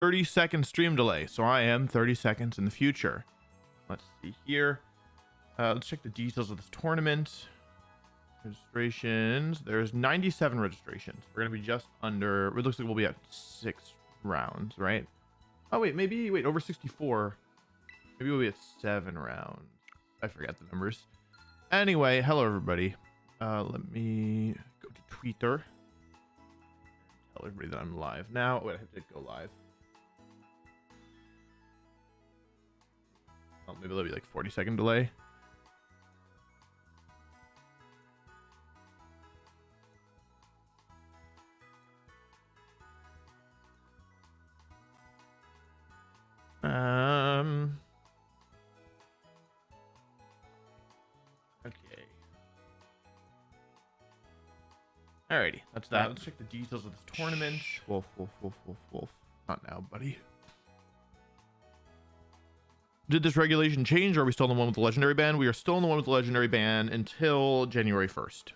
30-second stream delay, so I am 30 seconds in the future. Let's see here. Let's check the details of this tournament. Registrations. There's 97 registrations. We're gonna be just under. It looks like we'll be at 6 rounds, right? Oh wait, maybe over 64. Maybe we'll be at 7 rounds. I forgot the numbers. Anyway, hello everybody. Let me go to Twitter. Tell everybody that I'm live now. Wait, I have to go live. Oh, maybe there'll be like 40-second delay. Okay. Alrighty, that's that. Let's check the details of this tournament. Wolf. Not now, buddy. Did this regulation change, or are we still in the one with the legendary ban? We are still in the one with the legendary ban until January 1st.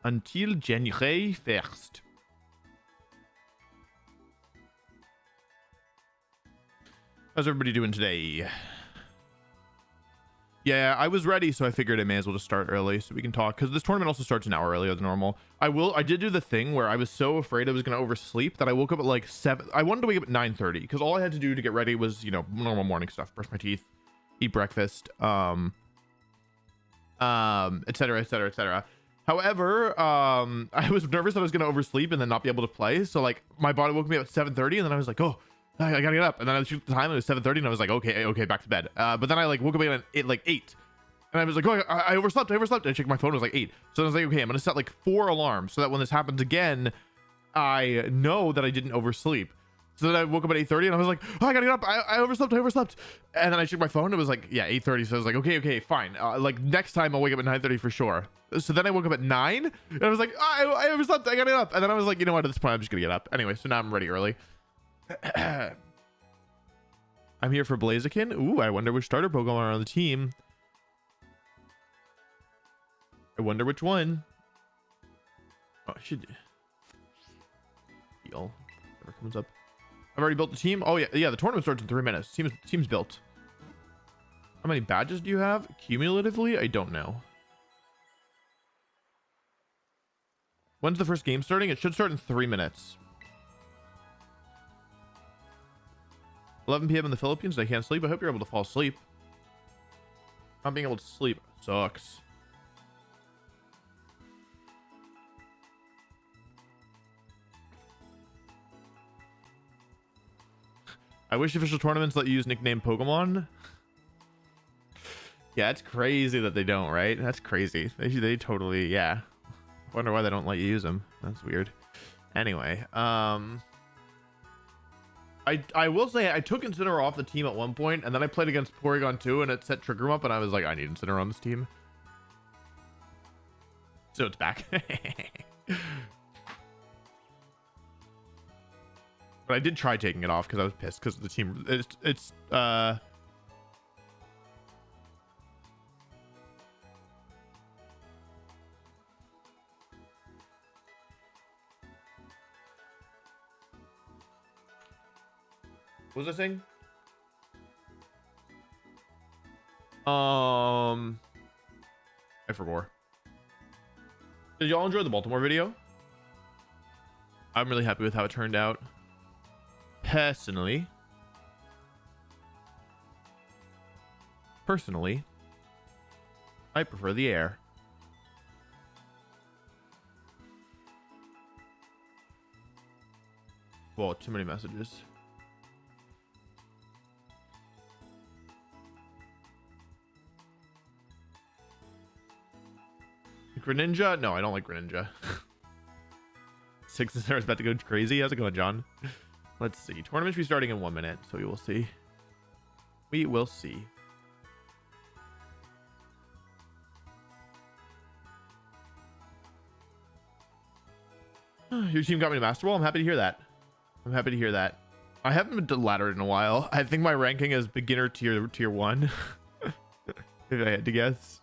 Until January 1st. How's everybody doing today? Yeah, I was ready, so I figured I may as well just start early so we can talk, because this tournament also starts an hour earlier than normal. I did do the thing where I was so afraid I was going to oversleep that I woke up at like 7. I wanted to wake up at 9:30 because all I had to do to get ready was, you know, normal morning stuff, brush my teeth, eat breakfast, etc. However, I was nervous that I was going to oversleep and then not be able to play. So like my body woke me up at 7:30 and then I was like, oh, I gotta get up. And then I was shooting the time, and it was 7:30 and I was like, okay, back to bed. But then I like woke up at 8 and I was like, oh, I overslept. I checked my phone, it was like 8. So I was like, okay, I'm gonna set like 4 alarms so that when this happens again, I know that I didn't oversleep. So then I woke up at 8:30 and I was like, oh, I gotta get up. I overslept. And then I checked my phone, it was like, yeah, 8:30. So I was like, okay, fine. Like next time I'll wake up at 9:30 for sure. So then I woke up at 9 and I was like, oh, I overslept, I gotta get up. And then I was like, you know what, at this point I'm just gonna get up anyway. So now I'm ready early. I'm here for Blaziken. Ooh, I wonder which starter Pokemon are on the team. I wonder which one. Oh, I should heal. Whatever comes up. I've already built the team. Oh yeah, the tournament starts in 3 minutes. Team's built. How many badges do you have cumulatively? I don't know. When's the first game starting? It should start in 3 minutes. 11 p.m. in the Philippines. I can't sleep. I hope you're able to fall asleep. Not being able to sleep sucks. I wish official tournaments let you use nickname Pokemon. Yeah, it's crazy that they don't, right? That's crazy. They totally, yeah. Wonder why they don't let you use them. That's weird. Anyway, I will say I took Incineroar off the team at one point, and then I played against Porygon 2 and it set Trigger up, and I was like, I need Incineroar on this team. So it's back. But I did try taking it off because I was pissed because the team it's what was I saying? I forgot. Did y'all enjoy the Baltimore video? I'm really happy with how it turned out. Personally, I prefer the air. Whoa, too many messages. Greninja? No, I don't like Greninja. Six is about to go crazy. How's it going, John? Let's see. Tournament should be starting in 1 minute, so we will see. We will see. Your team got me to Master Ball. I'm happy to hear that. I haven't been to ladder in a while. I think my ranking is beginner tier 1. If I had to guess.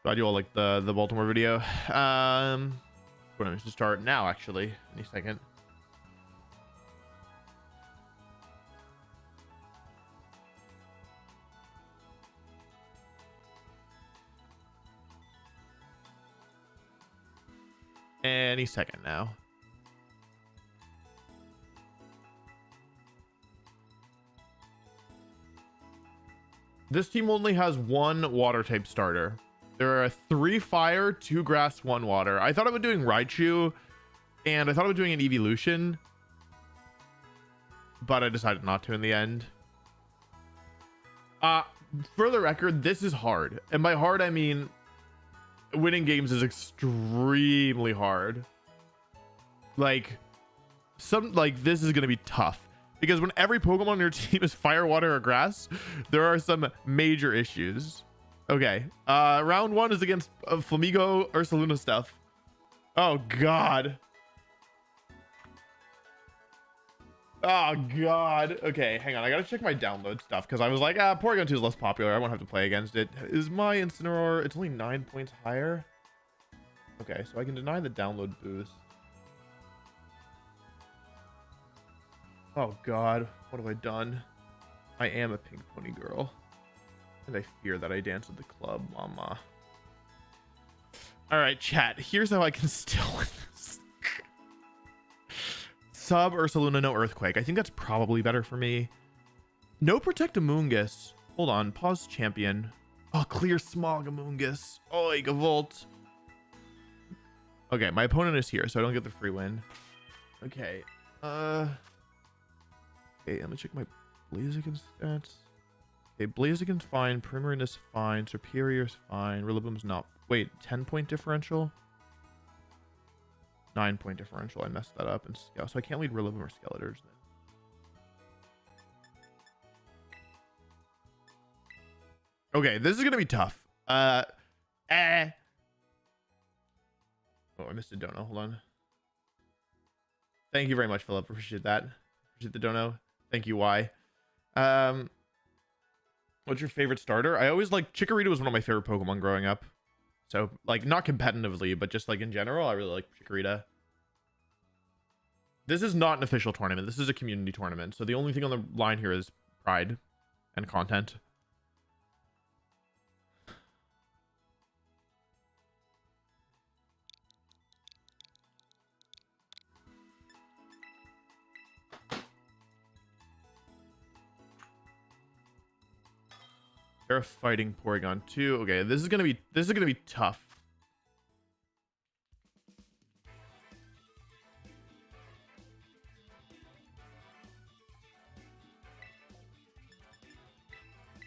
Glad you all like the Baltimore video. We're going to start now, actually. Any second. Any second now. This team only has one water type starter. There are 3 fire, 2 grass, 1 water. I thought about doing Raichu, and I thought about doing an evolution, but I decided not to in the end. For the record, this is hard, and by hard I mean winning games is extremely hard. Like this is gonna be tough because when every Pokemon on your team is fire, water, or grass, there are some major issues. Okay, round 1 is against Flamigo Ursaluna stuff. Oh god. Oh god. Okay, hang on, I gotta check my download stuff because I was like, Porygon 2 is less popular, I won't have to play against it. Is my Incineroar, it's only 9 points higher? Okay, so I can deny the download boost. Oh god, what have I done? I am a pink pony girl. And I fear that I dance at the club, mama. Alright, chat. Here's how I can still win this. Sub Ursaluna, no Earthquake. I think that's probably better for me. No Protect-Amoonguss. Hold on. Pause champion. Oh, clear Smog-Amoonguss. Oh, Gavolt. Okay, my opponent is here, so I don't get the free win. Okay. Okay, let me check my Blaziken stats. Okay, Blaziken's fine, Primarin's fine, Superior's fine, Rillaboom's not. Wait, 10-point differential? 9-point differential. I messed that up. And so I can't lead Rillaboom or Skeletors then. Okay, this is gonna be tough. Oh, I missed a dono. Hold on. Thank you very much, Philip. Appreciate that. Appreciate the dono. Thank you, Y. What's your favorite starter? I always like Chikorita was one of my favorite Pokemon growing up. So like not competitively, but just like in general, I really like Chikorita. This is not an official tournament. This is a community tournament. So the only thing on the line here is pride and content. They're fighting Porygon 2. Okay, this is gonna be tough.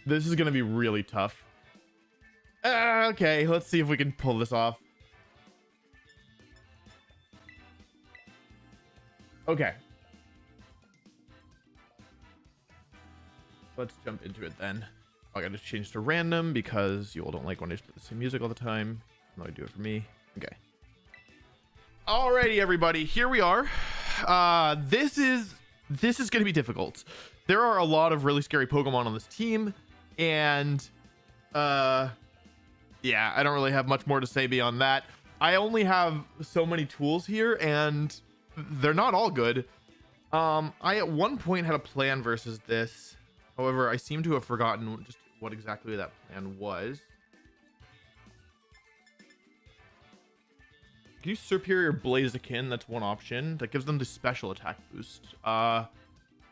This is gonna be really tough. Okay, let's see if we can pull this off. Okay. Let's jump into it then. I gotta change to random because you all don't like when I just put the same music all the time. No, I do it for me. Okay. Alrighty, everybody, here we are. This is gonna be difficult. There are a lot of really scary Pokemon on this team, and yeah, I don't really have much more to say beyond that. I only have so many tools here, and they're not all good. I at one point had a plan versus this. However, I seem to have forgotten just what exactly that plan was. Can you Superior Blaziken? That's one option. That gives them the special attack boost. I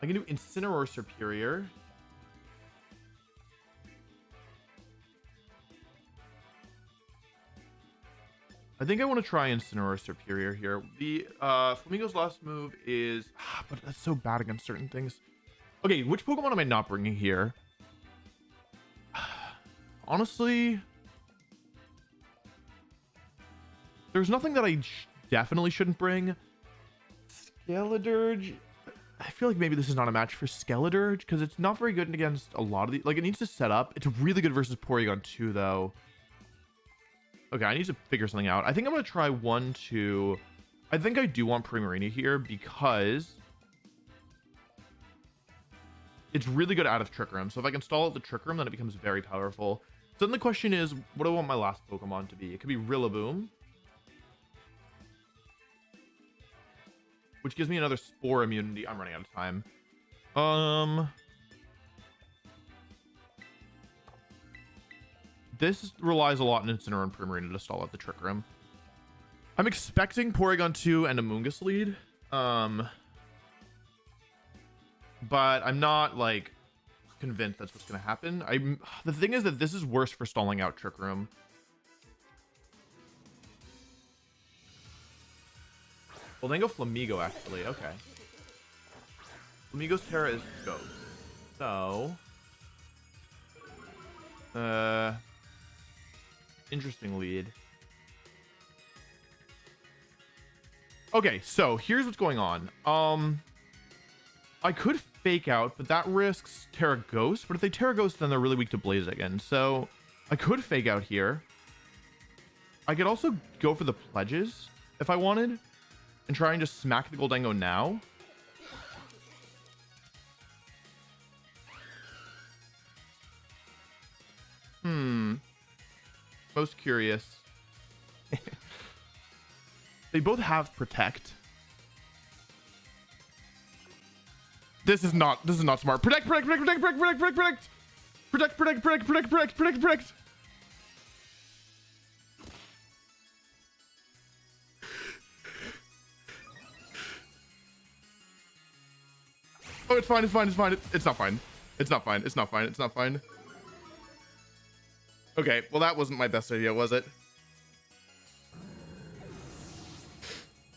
can do Incineroar Superior. I think I want to try Incineroar Superior here. The Flamingo's last move is... but that's so bad against certain things. Okay, which Pokemon am I not bringing here? Honestly, there's nothing that I definitely shouldn't bring. Skeledirge. I feel like maybe this is not a match for Skeledirge because it's not very good against a lot of the... Like, it needs to set up. It's really good versus Porygon 2, though. Okay, I need to figure something out. I think I'm going to try 1, 2. I think I do want Primarina here because it's really good out of Trick Room. So if I can stall out the Trick Room, then it becomes very powerful. So then the question is, what do I want my last Pokemon to be? It could be Rillaboom, which gives me another Spore immunity. I'm running out of time. This relies a lot on Incineroar and Primarina to stall out the Trick Room. I'm expecting Porygon 2 and Amoonguss lead. But I'm not like convinced that's what's gonna happen. The thing is that this is worse for stalling out Trick Room. Well, then go Flamigo actually. Okay. Flamigo's Terra is Ghost. So interesting lead. Okay, so here's what's going on. I could Fake Out, but that risks Terra Ghost. But if they Terra Ghost, then they're really weak to Blaziken. So I could Fake Out here. I could also go for the Pledges if I wanted and try and just smack the Goldengo now. Most curious. They both have Protect. This is not smart. Protect. Protect. Oh, it's fine. It's not fine. It's not fine. Okay, well that wasn't my best idea, was it?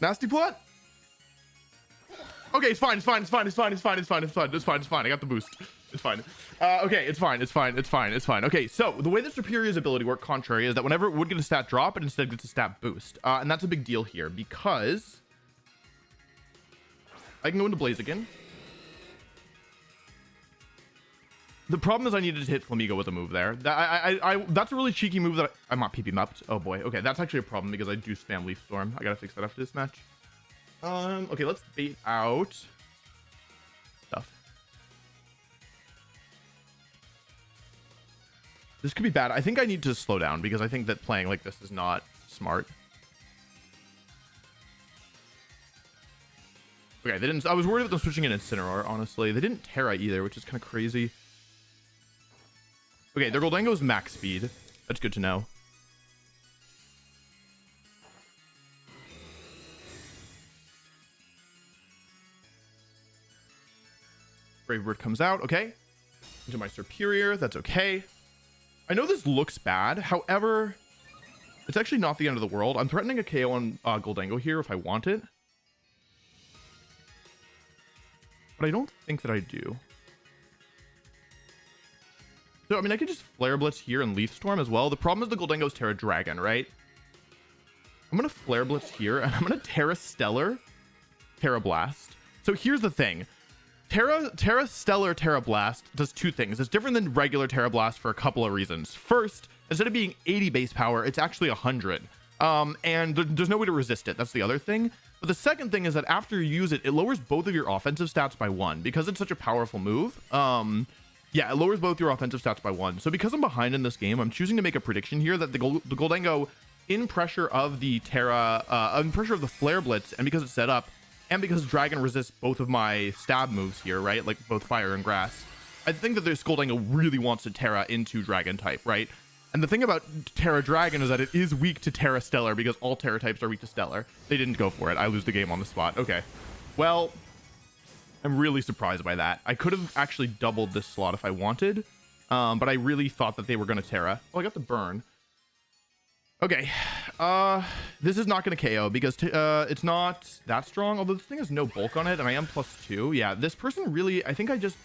Nasty plot? Okay, it's fine. I got the boost. It's fine. Okay, it's fine. Okay, so the way that Superior's ability work contrary is that whenever it would get a stat drop, it instead gets a stat boost. And that's a big deal here because I can go into Blaziken. The problem is I needed to hit Flamigo with a move there. That's a really cheeky move that I'm not PP mapped. Oh boy. Okay, that's actually a problem because I do spam Leaf Storm. I gotta fix that after this match. Okay, let's bait out stuff. This could be bad. I think I need to slow down because I think that playing like this is not smart. Okay, they didn't. I was worried about them switching in Incineroar, honestly. They didn't Terra either, which is kind of crazy. Okay, their Goldengo's max speed. That's good to know. Brave Bird comes out. Okay. Into my Superior. That's okay. I know this looks bad. However, it's actually not the end of the world. I'm threatening a KO on Goldengo here if I want it. But I don't think that I do. So, I mean, I could just Flare Blitz here and Leaf Storm as well. The problem is the Goldengo's Terra Dragon, right? I'm going to Flare Blitz here, and I'm going to Terra Stellar, Terra Blast. So here's the thing. Terra Stellar Terra Blast does two things. It's different than regular Terra Blast for a couple of reasons. First, instead of being 80 base power, it's actually 100. And there's no way to resist it. That's the other thing. But the second thing is that after you use it, it lowers both of your offensive stats by 1 because it's such a powerful move. Yeah, it lowers both your offensive stats by 1. So because I'm behind in this game, I'm choosing to make a prediction here that the Goldengo, in pressure of the pressure of the Flare Blitz, and because it's set up, and because Dragon resists both of my stab moves here, right? Like both Fire and Grass. I think that this Goldengo really wants to Terra into Dragon type, right? And the thing about Terra Dragon is that it is weak to Terra Stellar because all Terra types are weak to Stellar. They didn't go for it. I lose the game on the spot. Okay. Well, I'm really surprised by that. I could have actually doubled this slot if I wanted, but I really thought that they were going to Terra. Oh, I got the burn. Okay. This is not going to KO because it's not that strong, although this thing has no bulk on it, and I am +2. Yeah, this person really, I think I just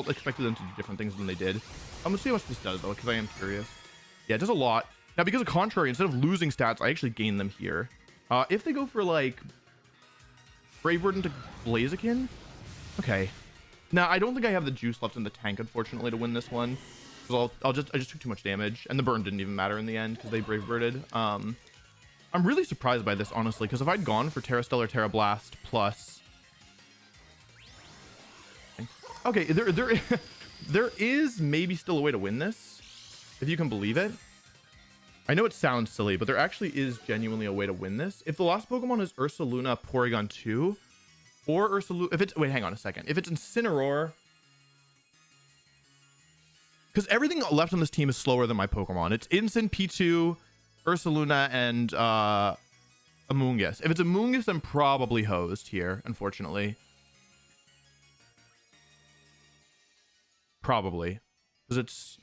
expected them to do different things than they did. I'm going to see how much this does, though, because I am curious. Yeah, it does a lot. Now, because of contrary, instead of losing stats, I actually gain them here. If they go for, like, Brave Bird into Blaziken... Okay. Now, I don't think I have the juice left in the tank, unfortunately, to win this one. Because I just took too much damage, and the burn didn't even matter in the end because they Brave Birded. I'm really surprised by this, honestly, because if I'd gone for Terra Stellar, Terra Blast plus... Okay, there is maybe still a way to win this. if you can believe it. I know it sounds silly, but there actually is genuinely a way to win this. If the last Pokemon is Ursaluna Porygon 2, or Ursaluna, if it's, wait, hang on a second. If it's Incineroar, because everything left on this team is slower than my Pokemon. It's Incin, P2, Ursaluna, and Amoonguss. If it's Amoonguss, I'm probably hosed here, unfortunately. Probably. Because it's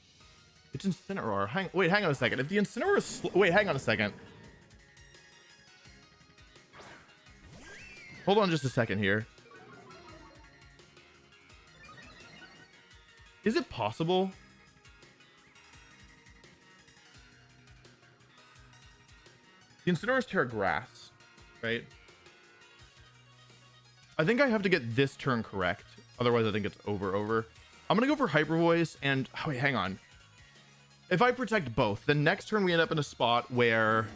Incineroar. Wait, hang on a second. If the Incineroar is... Wait, hang on a second. Hold on just a second here. Is it possible? The Incineroar is Terra Grass, right? I think I have to get this turn correct. Otherwise, I think it's over. I'm going to go for Hyper Voice and... Oh, wait, hang on. If I protect both, then next turn we end up in a spot where...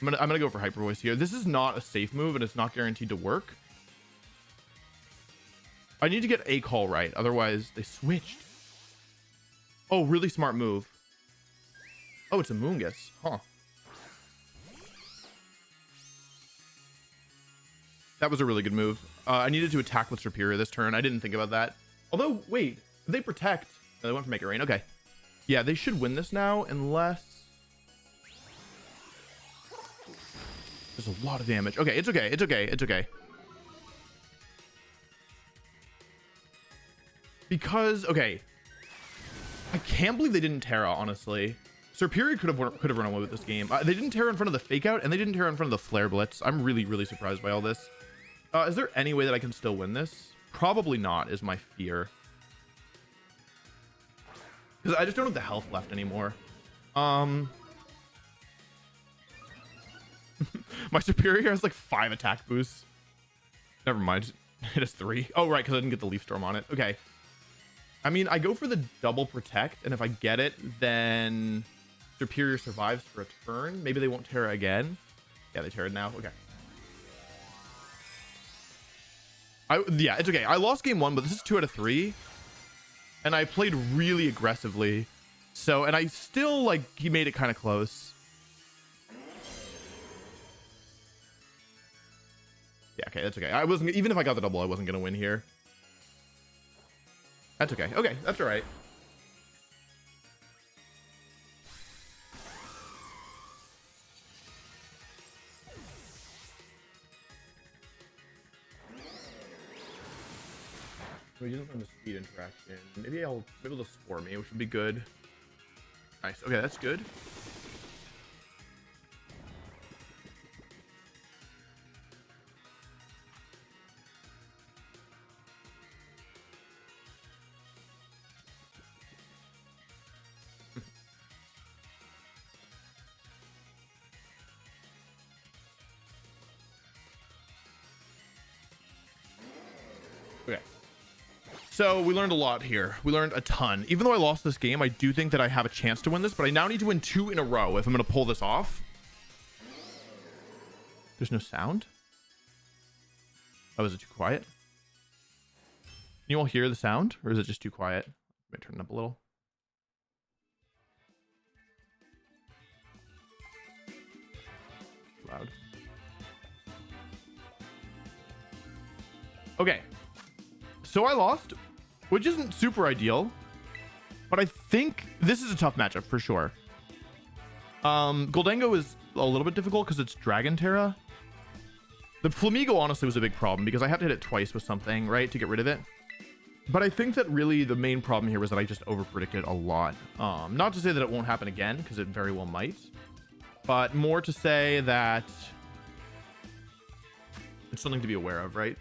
I'm gonna go for Hyper Voice here. This is not a safe move, and it's not guaranteed to work. I need to get a call right. Otherwise, they switched. Oh, really smart move. Oh, it's a Amoonguss. Huh. That was a really good move. I needed to attack with Serperior this turn. I didn't think about that. Although, wait. If they protect... No, they went for Make It Rain. Okay. Yeah, they should win this now, unless... There's a lot of damage. Okay, it's okay. It's okay. It's okay. Because, okay. I can't believe they didn't Terra, honestly. Serperior could have run away with this game. They didn't Terra in front of the Fake Out, and they didn't Terra in front of the Flare Blitz. I'm really, really surprised by all this. Is there any way that I can still win this? Probably not, is my fear. Because I just don't have the health left anymore. My Serperior has like 5 attack boosts. Never mind. It has 3. Oh, right, because I didn't get the Leaf Storm on it. Okay. I mean, I go for the double protect, and if I get it, then Serperior survives for a turn. Maybe they won't Terra again. Yeah, they Terra'd now. Okay. Yeah, it's okay. I lost game 1, but this is 2 out of 3. And I played really aggressively. So, and I still, like, he made it kind of close. Yeah, okay, that's okay. I wasn't, even if I got the double, I wasn't going to win here. That's okay. Okay, that's all right. We didn't learn the speed interaction. Maybe they'll spore me, which would be good. Nice. Okay, that's good. Okay. So we learned a lot here. We learned a ton. Even though I lost this game, I do think that I have a chance to win this, but I now need to win 2 in a row if I'm going to pull this off. There's no sound? Oh, is it too quiet? Can you all hear the sound, or is it just too quiet? Let me turn it up a little. Loud. Okay. So I lost, which isn't super ideal, but I think this is a tough matchup for sure. Goldengo is a little bit difficult because it's Dragon Terra. The Flamigo honestly was a big problem because I have to hit it twice with something, right, to get rid of it. But I think that really the main problem here was that I just overpredicted a lot. Not to say that it won't happen again, because it very well might, but more to say that it's something to be aware of, right?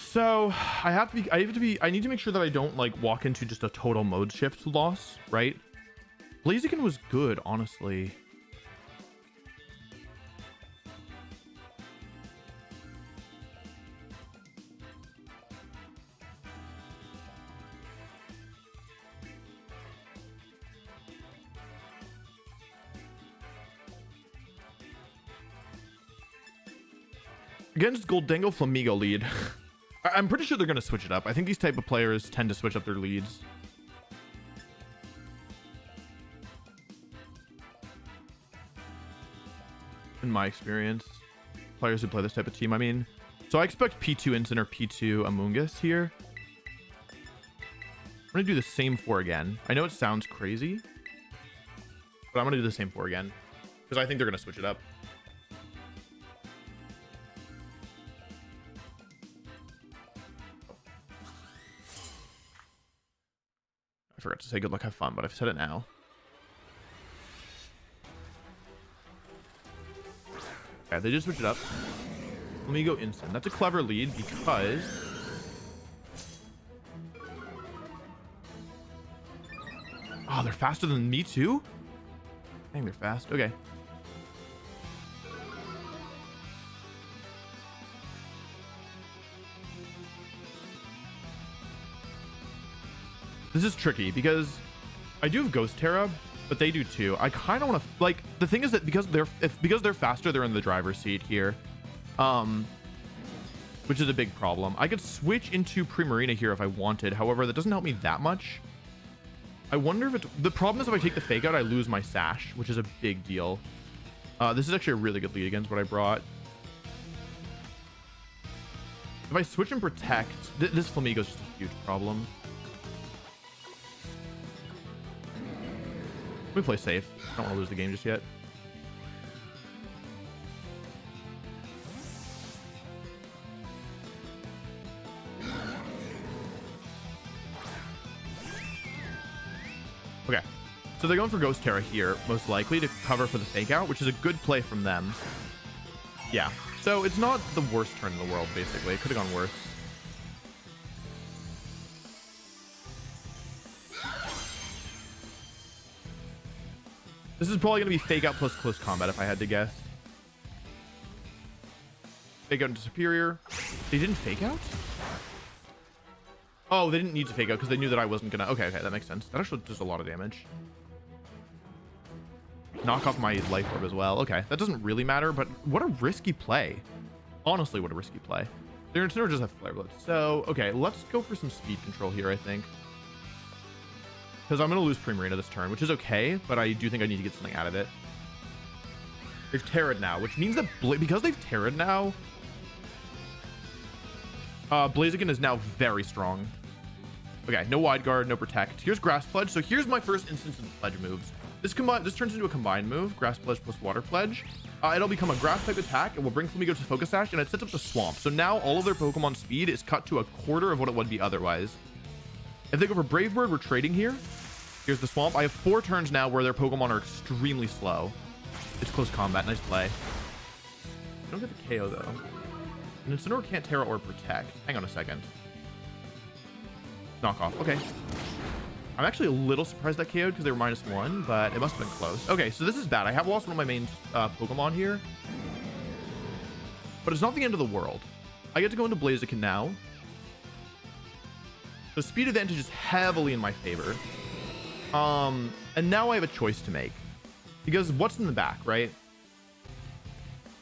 So I need to make sure that I don't like walk into just a total mode shift loss, right? Blaziken was good, honestly. Against Goldengo Flamigo lead. I'm pretty sure they're going to switch it up. I think these type of players tend to switch up their leads. in my experience. Players who play this type of team, I mean. So I expect P2 Instant or P2 Amoongus here. I'm going to do the same 4 again. I know it sounds crazy, but I'm going to do the same 4 again because I think they're going to switch it up. I forgot to say good luck, have fun, but I've said it now. Yeah, they just switched it up. Let me go instant. That's a clever lead because oh, they're faster than me too? Dang, they're fast. Okay. This is tricky because I do have Ghost Terra, but they do too. I kind of want to, like, the thing is that because they're faster, they're in the driver's seat here, which is a big problem. I could switch into Primarina here if I wanted. However, that doesn't help me that much. I wonder if the problem is if I take the fake out, I lose my sash, which is a big deal. This is actually a really good lead against what I brought. If I switch and protect, this Flamigo is just a huge problem. Let me play safe. I don't want to lose the game just yet. Okay, so they're going for Ghost Terra here, most likely, to cover for the fake out, which is a good play from them. Yeah, so it's not the worst turn in the world, basically. It could have gone worse. This is probably going to be fake out plus close combat if I had to guess. Fake out into superior. They didn't fake out? Oh, they didn't need to fake out because they knew that I wasn't going to... Okay, that makes sense. That actually does a lot of damage. Knock off my life orb as well. Okay, that doesn't really matter, but what a risky play. Honestly, what a risky play. Their Incineroar just have Flare Blitz. So, okay, let's go for some speed control here, I think. Because I'm going to lose Primarina this turn, which is okay, but I do think I need to get something out of it. They've Terra'd now, which means that because they've Terra'd now, Blaziken is now very strong. Okay, no Wide Guard, no Protect. Here's Grass Pledge. So here's my first instance of the Pledge moves. This turns into a combined move, Grass Pledge plus Water Pledge. It'll become a Grass type attack. It will bring Flamigo to Focus Sash, and it sets up the Swamp. So now all of their Pokemon speed is cut to a quarter of what it would be otherwise. If they go for Brave Bird, we're trading here. Here's the Swamp. I have 4 turns now where their Pokemon are extremely slow. It's close combat. Nice play. I don't get the KO, though. And Incineroar can't Terra or Protect. Hang on a second. Knock off. Okay. I'm actually a little surprised that KO'd because they were -1, but it must have been close. Okay, so this is bad. I have lost one of my main Pokemon here. But it's not the end of the world. I get to go into Blaziken now. The speed advantage is heavily in my favor. And now I have a choice to make. Because what's in the back, right?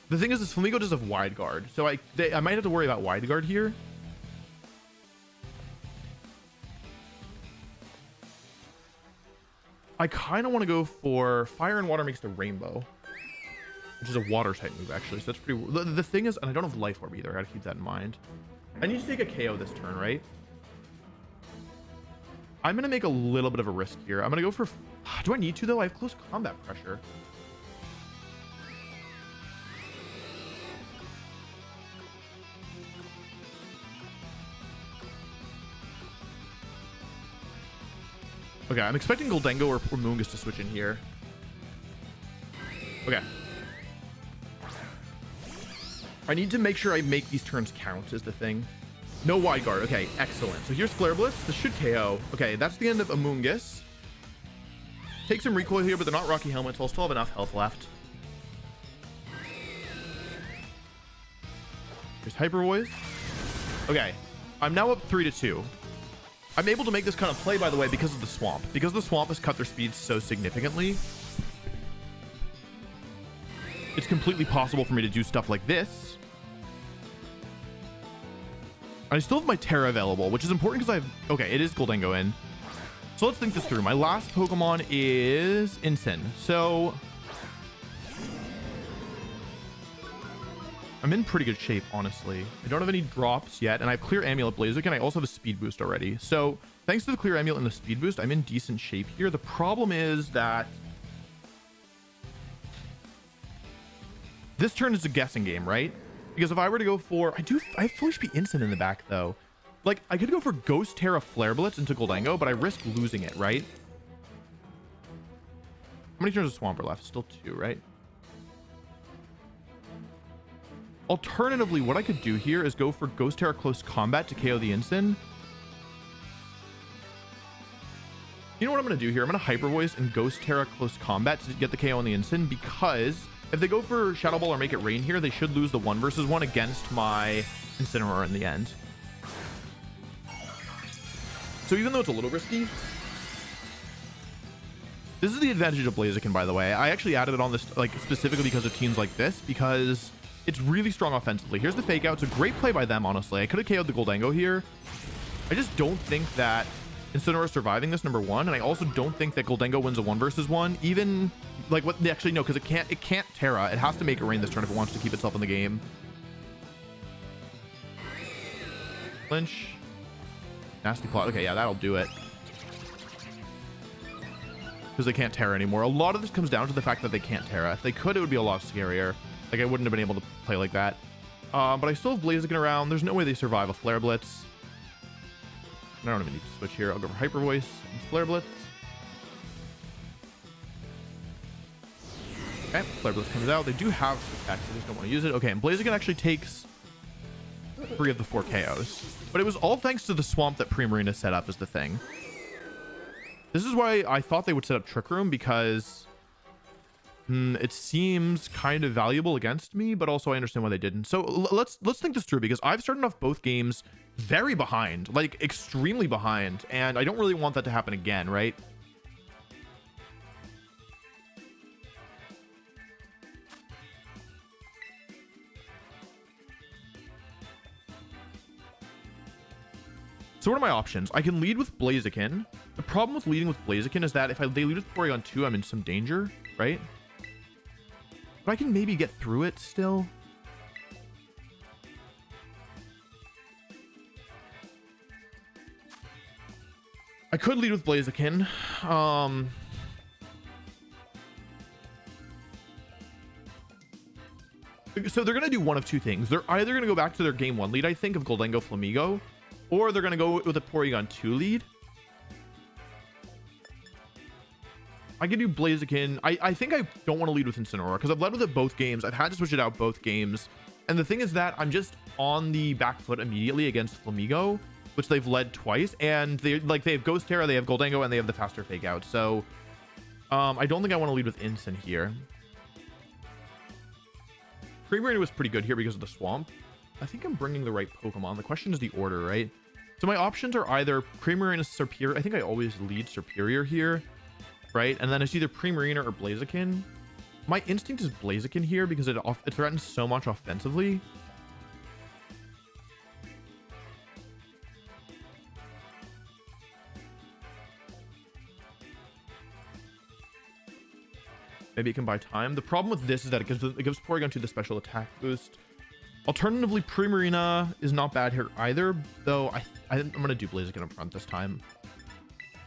The thing is, this Flamigo does have Wide Guard. So I might have to worry about Wide Guard here. I kind of want to go for Fire and Water makes the Rainbow, which is a water type move, actually. So that's pretty... The thing is, and I don't have Life Orb either. I gotta keep that in mind. I need to take a KO this turn, right? I'm going to make a little bit of a risk here. I'm going to go for... Do I need to, though? I have close combat pressure. Okay, I'm expecting Goldengo or Moongus to switch in here. Okay. I need to make sure I make these turns count is the thing. No Wide Guard. Okay, excellent. So here's Flare Blitz. This should KO. Okay, that's the end of Amoongus. Take some recoil here, but they're not Rocky Helmets, so I'll still have enough health left. Here's Hyper Voice. Okay, I'm now up 3-2. I'm able to make this kind of play, by the way, because of the Swamp. Because the Swamp has cut their speed so significantly, it's completely possible for me to do stuff like this. I still have my Terra available, which is important because I have... Okay, it is Goldengo in. So let's think this through. My last Pokemon is Incin. So I'm in pretty good shape, honestly. I don't have any drops yet, and I have clear amulet Blaziken. I also have a speed boost already. So thanks to the clear amulet and the speed boost, I'm in decent shape here. The problem is that this turn is a guessing game, right? Because if I were to go for, I have Fully Speed Instant in the back though. Like I could go for Ghost Terra Flare Blitz into Goldango, but I risk losing it, right? How many turns of Swamp are left? Still 2, right? Alternatively, what I could do here is go for Ghost Terra Close Combat to KO the Incin. You know what I'm going to do here? I'm going to Hyper Voice and Ghost Terra Close Combat to get the KO on the Incin, because if they go for Shadow Ball or Make It Rain here, they should lose the 1 versus 1 against my Incineroar in the end. So even though it's a little risky, this is the advantage of Blaziken, by the way. I actually added it on this like specifically because of teams like this, because it's really strong offensively. Here's the fake out. It's a great play by them, honestly. I could have KO'd the Goldango here. I just don't think that Incineroar is surviving this, number 1, and I also don't think that Goldango wins a 1 versus 1. Even like what they actually know, because it can't Terra. It has to Make It Rain this turn if it wants to keep itself in the game. Lynch. Nasty plot. Okay, yeah, that'll do it. Because they can't Terra anymore. A lot of this comes down to the fact that they can't Terra. If they could, it would be a lot scarier. Like, I wouldn't have been able to play like that. But I still have Blaziken around. There's no way they survive a Flare Blitz. I don't even need to switch here. I'll go for Hyper Voice and Flare Blitz. Okay, Flare Blitz comes out. They do have Protect. I just don't want to use it. Okay, and Blaziken actually takes 3 of the 4 KOs. But it was all thanks to the swamp that Primarina set up is the thing. This is why I thought they would set up Trick Room, because it seems kind of valuable against me, but also I understand why they didn't. So let's think this through, because I've started off both games very behind, like extremely behind, and I don't really want that to happen again, right? So what are my options? I can lead with Blaziken. The problem with leading with Blaziken is that if they lead with Porygon 2, I'm in some danger, right? But I can maybe get through it still. I could lead with Blaziken. So they're going to do one of 2 things. They're either going to go back to their game 1 lead, I think, of Goldango Flamigo, or they're going to go with a Porygon 2 lead. I can do Blaziken. I think I don't want to lead with Incineroar, because I've led with it both games. I've had to switch it out both games. And the thing is that I'm just on the back foot immediately against Flamigo, which they've led twice. And they have Ghost Terra, they have Goldango, and they have the faster fake out. So I don't think I want to lead with Incin here. Primarina was pretty good here because of the swamp. I think I'm bringing the right Pokemon. The question is the order, right? So my options are either Primarina, Serperior. I think I always lead Serperior here, right? And then it's either Primarina or Blaziken. My instinct is Blaziken here because it threatens so much offensively. Maybe it can buy time. The problem with this is that it gives Porygon 2 the special attack boost. Alternatively, Primarina is not bad here either, though I'm going to do Blaziken up front this time.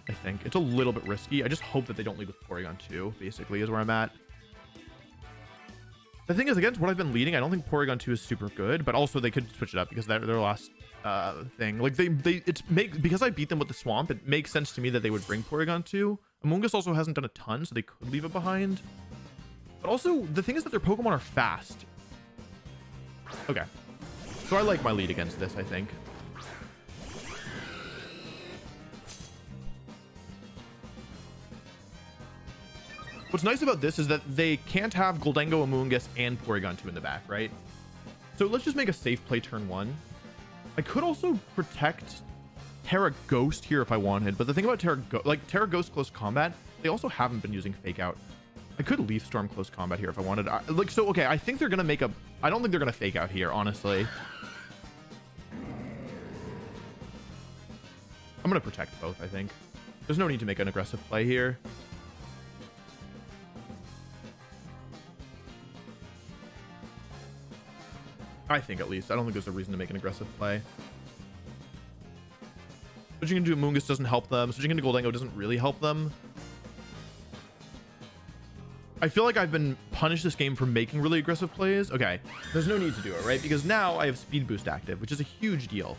I think it's a little bit risky. I just hope that they don't lead with Porygon 2, basically, is where I'm at. The thing is, against what I've been leading, I don't think Porygon 2 is super good, but also they could switch it up because they're their last thing. Like because I beat them with the swamp, it makes sense to me that they would bring Porygon 2. Amoonguss also hasn't done a ton, so they could leave it behind. But also, the thing is that their Pokemon are fast. Okay. So I like my lead against this, I think. What's nice about this is that they can't have Goldango, Amoonguss, and Porygon 2 in the back, right? So let's just make a safe play turn 1. I could also protect Terra Ghost here if I wanted, but the thing about Terra Ghost close combat, they also haven't been using fake out. I could Leaf Storm close combat here if I wanted. Okay, I think they're gonna make a. I don't think they're gonna fake out here, honestly. I'm gonna protect both. I think there's no need to make an aggressive play here. I think at least. I don't think there's a reason to make an aggressive play. Switching into Amoonguss doesn't help them. Switching into Goldango doesn't really help them. I feel like I've been punished this game for making really aggressive plays. Okay, there's no need to do it, right? Because now I have Speed Boost active, which is a huge deal.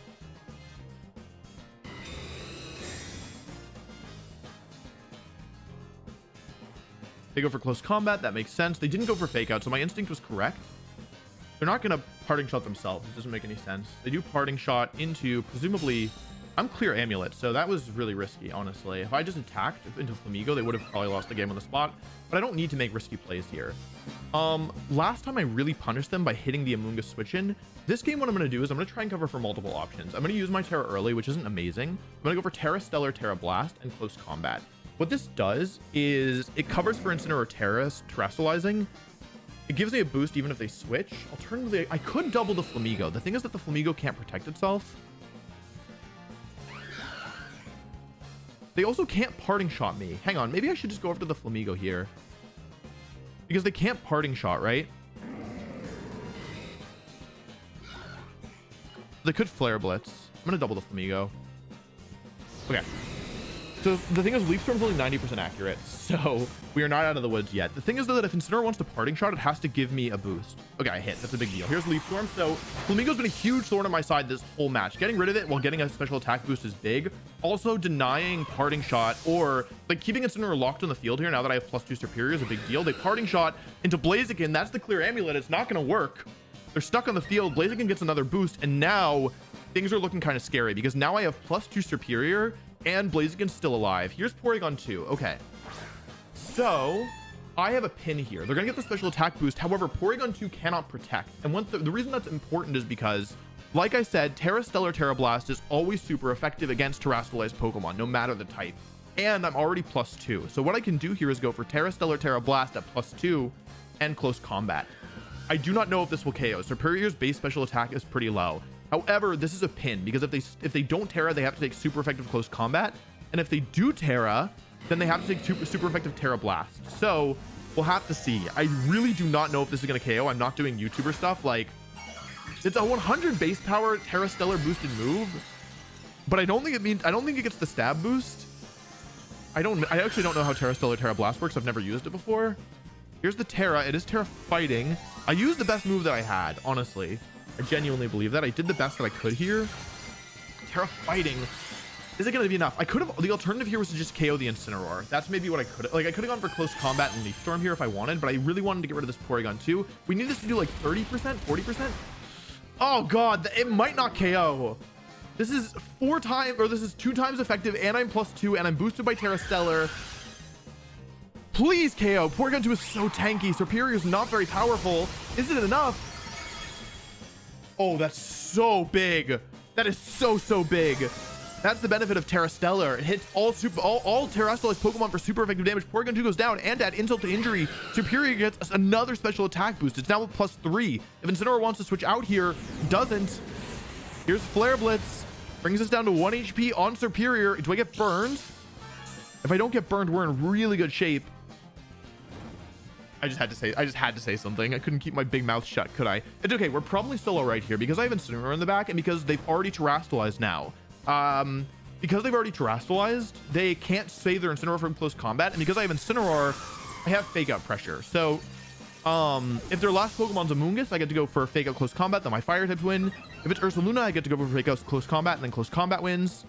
They go for close combat. That makes sense. They didn't go for fake out, so my instinct was correct. They're not going to parting shot themselves. It doesn't make any sense. They do parting shot into, presumably, I'm clear amulet, so that was really risky, honestly. If I just attacked into Flamigo, they would have probably lost the game on the spot, but I don't need to make risky plays here. Last time I really punished them by hitting the Amoonguss switch in. This game, what I'm going to do is I'm going to try and cover for multiple options. I'm going to use my Terra early, which isn't amazing. I'm going to go for Terra Stellar, Terra Blast, and Close Combat. What this does is it covers for Incineroar Terra terrestrializing. It gives me a boost even if they switch. Alternatively, I could double the Flamigo. The thing is that the Flamigo can't protect itself. They also can't parting shot me. Hang on, maybe I should just go after the Flamigo here. Because they can't parting shot, right? They could Flare Blitz. I'm going to double the Flamigo. Okay. So the thing is, Leaf Storm's only 90% accurate, so we are not out of the woods yet. The thing is, though, that if Incineroar wants to parting shot, it has to give me a boost. Okay, I hit. That's a big deal. Here's Leaf Storm. So Flamigo's been a huge thorn on my side this whole match. Getting rid of it while getting a special attack boost is big. Also, denying parting shot or like keeping Incineroar locked on the field here now that I have +2 Superior is a big deal. They parting shot into Blaziken. That's the clear amulet. It's not going to work. They're stuck on the field. Blaziken gets another boost, and now things are looking kind of scary because now I have +2 Superior and Blaziken's still alive. Here's Porygon 2. Okay. So I have a pin here. They're going to get the special attack boost. However, Porygon 2 cannot protect. And the reason that's important is because, like I said, Terra Stellar, Terra Blast is always super effective against terrestrialized Pokemon, no matter the type. And I'm already +2. So what I can do here is go for Terra Stellar, Terra Blast at +2 and Close Combat. I do not know if this will KO. Superior's base special attack is pretty low. However, this is a pin because if they don't Terra, they have to take super effective Close Combat. And if they do Terra, then they have to take super effective Terra Blast. So we'll have to see. I really do not know if this is going to KO. I'm not doing YouTuber stuff. Like, it's a 100 base power Terra Stellar boosted move, but I don't think it gets the stab boost. I actually don't know how Terra Stellar, Terra Blast works. I've never used it before. Here's the Terra. It is Terra Fighting. I used the best move that I had, honestly. I genuinely believe that. I did the best that I could here. Terra Fighting. Is it going to be enough? The alternative here was to just KO the Incineroar. That's maybe what I could have. Like, I could have gone for Close Combat and Leaf Storm here if I wanted, but I really wanted to get rid of this Porygon 2. We need this to do like 30%, 40%. Oh, God. It might not KO. This is 2 times effective, and I'm +2, and I'm boosted by Terra Stellar. Please KO. Porygon 2 is so tanky. Superior is not very powerful. Is it enough? Oh, that's so big. That is so big. That's the benefit of Terra Stellar. It hits all terrestrialized Pokemon for super effective damage. Porygon 2 goes down, and add insult to injury, Superior gets another special attack boost. It's now +3. If Incineroar wants to switch out here, doesn't. Here's Flare Blitz. Brings us down to 1 HP on Superior. Do I get burned? If I don't get burned, we're in really good shape. I just had to say something. I couldn't keep my big mouth shut, could I? It's okay. We're probably still all right here because I have Incineroar in the back and because they've already terrestrialized now. Because they've already terrestrialized, they can't save their Incineroar from close combat. And because I have Incineroar, I have Fake Out pressure. So, if their last Pokemon's Amoonguss, I get to go for Fake Out close combat, then my fire types win. If it's Ursaluna, I get to go for Fake Out close combat, and then close combat wins.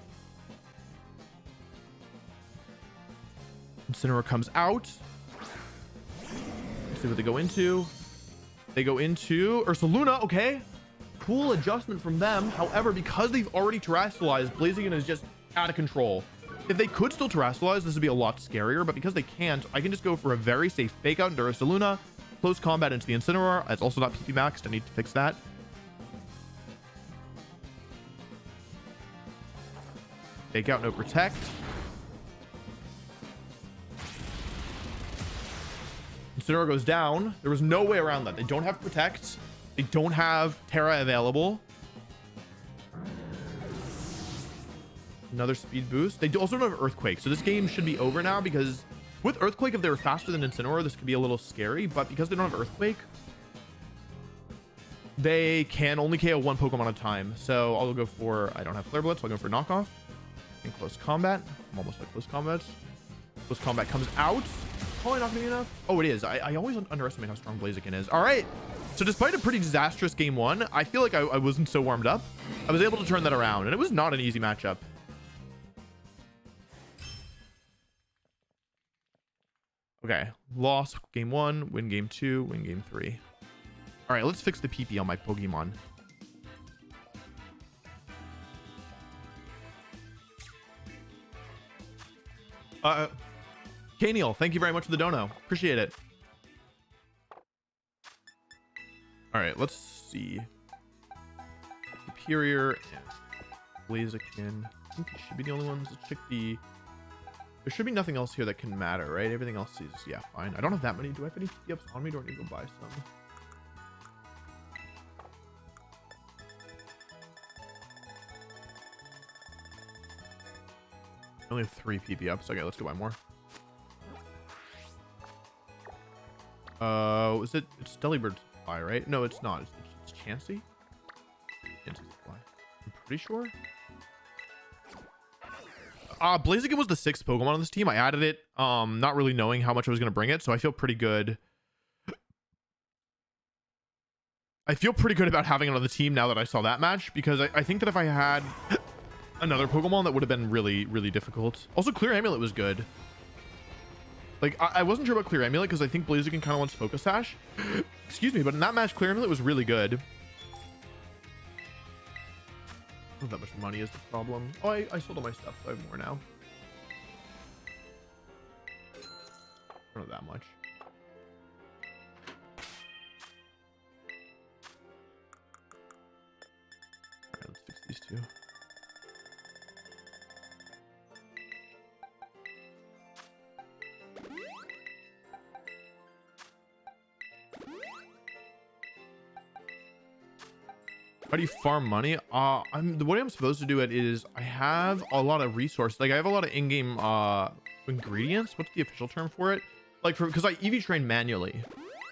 Incineroar comes out. See what they go into. They go into Ursaluna. Okay, cool adjustment from them. However, because they've already terrestrialized, Blaziken is just out of control. If they could still terrestrialize, this would be a lot scarier, but because they can't, I can just go for a very safe Fake Out into Ursaluna, close combat into the Incineroar. It's also not PP maxed. I need to fix that. Fake Out, no protect. Incineroar goes down. There was no way around that. They don't have protect. They don't have Terra available. Another speed boost. They also don't have Earthquake. So this game should be over now because with Earthquake, if they were faster than Incineroar, this could be a little scary. But because they don't have Earthquake, they can only KO one Pokemon at a time. So I'll go for, I don't have Flare Blitz, I'll go for knockoff. In close combat, I'm almost at close combat. Close combat comes out. Probably not gonna be enough. Oh, it is. I always underestimate how strong Blaziken is. All right. So despite a pretty disastrous game one, I feel like I wasn't so warmed up. I was able to turn that around, and it was not an easy matchup. Okay, loss game one, win game two, win game three. All right, let's fix the PP on my Pokemon. Kaniel, thank you very much for the dono. Appreciate it. All right, let's see. Superior and Blaziken. I think these should be the only ones. Let's check the... There should be nothing else here that can matter, right? Everything else is, yeah, fine. I don't have that many. Do I have any ups on me? Do I need to go buy some? I only have 3 PP ups. Okay, let's go buy more. Is it? It's Delibird supply, right? No, it's not. It's Chansey? Chansey supply. I'm pretty sure. Blaziken was the 6th Pokemon on this team. I added it, not really knowing how much I was going to bring it, so I feel pretty good. I feel pretty good about having it on the team now that I saw that match, because I think that if I had another Pokemon, that would have been really, really difficult. Also, Clear Amulet was good. Like, I wasn't sure about Clear Amulet, because I think Blaziken kind of wants Focus Sash. Excuse me, but in that match, Clear Amulet was really good. Not that much money is the problem. Oh, I sold all my stuff, so I have more now. Not that much. Alright, let's fix these two. How do you farm money? The way I'm supposed to do it is I have a lot of resources. Like I have a lot of in-game ingredients. What's the official term for it? Like because I EV train manually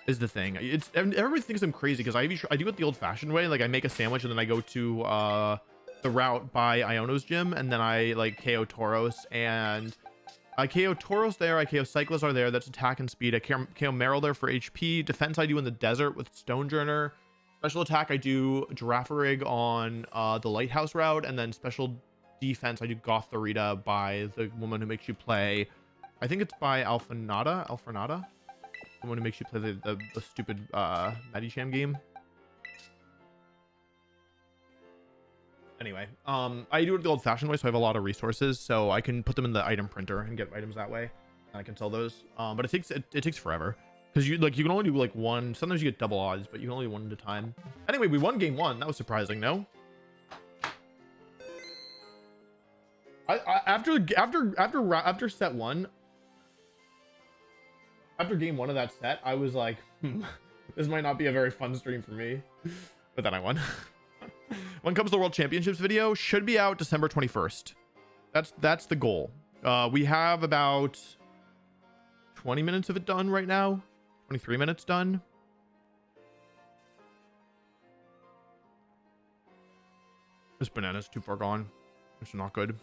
is the thing. It's everybody thinks I'm crazy because I do it the old-fashioned way. Like I make a sandwich and then I go to the route by Iono's gym and then I like KO Tauros and I KO Tauros there. I KO Cyclizar there. That's attack and speed. I KO Meryl there for HP. Defense I do in the desert with Stonejourner. Special attack, I do Girafarig on the Lighthouse route, and then special defense, I do Gothorita by the woman who makes you play. I think it's by Alphanata, the one who makes you play the stupid Medicham game. Anyway, I do it the old-fashioned way, so I have a lot of resources, so I can put them in the item printer and get items that way. And I can sell those, but it takes forever. Because you can only do like one. Sometimes you get double odds, but you can only do one at a time. Anyway, we won game one. That was surprising, no? After set one, after game one of that set, I was like, this might not be a very fun stream for me. But then I won. When it comes to the World Championships video, should be out December 21st. That's the goal. We have about 20 minutes of it done right now. 23 minutes done. This banana's too far gone. It's not good.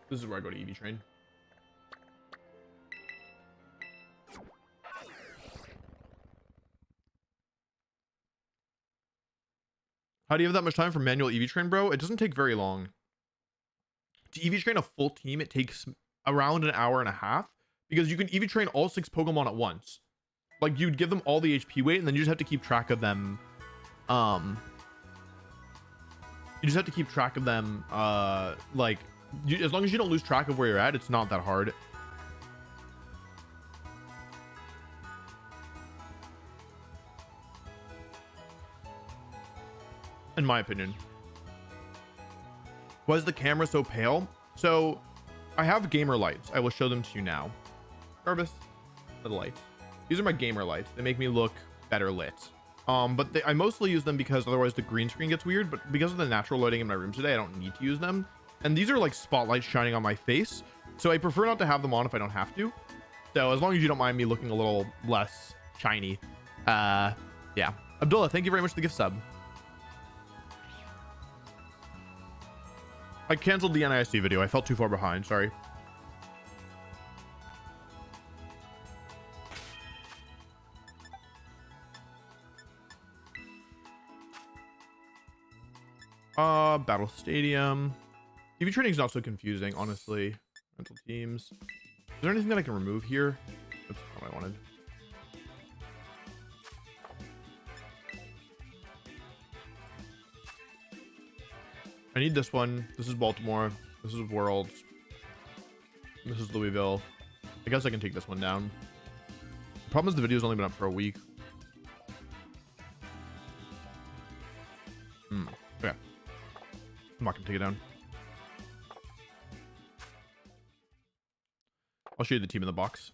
This is where I go to EV train. How do you have that much time for manual EV train, bro? It doesn't take very long. To EV train a full team, it takes around an hour and a half because you can EV train all 6 Pokemon at once. Like you'd give them all the HP weight and then you just have to keep track of them. You just have to keep track of them. As long as you don't lose track of where you're at, it's not that hard. In my opinion. Why is the camera so pale? So I have gamer lights. I will show them to you now. Jarvis, the lights. These are my gamer lights. They make me look better lit. But I mostly use them because otherwise the green screen gets weird. But because of the natural lighting in my room today, I don't need to use them. And these are like spotlights shining on my face. So I prefer not to have them on if I don't have to. So as long as you don't mind me looking a little less shiny. Yeah. Abdullah, thank you very much for the gift sub. I canceled the NIST video. I felt too far behind. Sorry. Battle Stadium. TV training is not so confusing, honestly. Rental teams. Is there anything that I can remove here? That's not what I wanted. I need this one. This is Baltimore. This is Worlds. This is Louisville. I guess I can take this one down. The problem is the video's only been up for a week. Okay. I'm not gonna take it down. I'll show you the team in the box.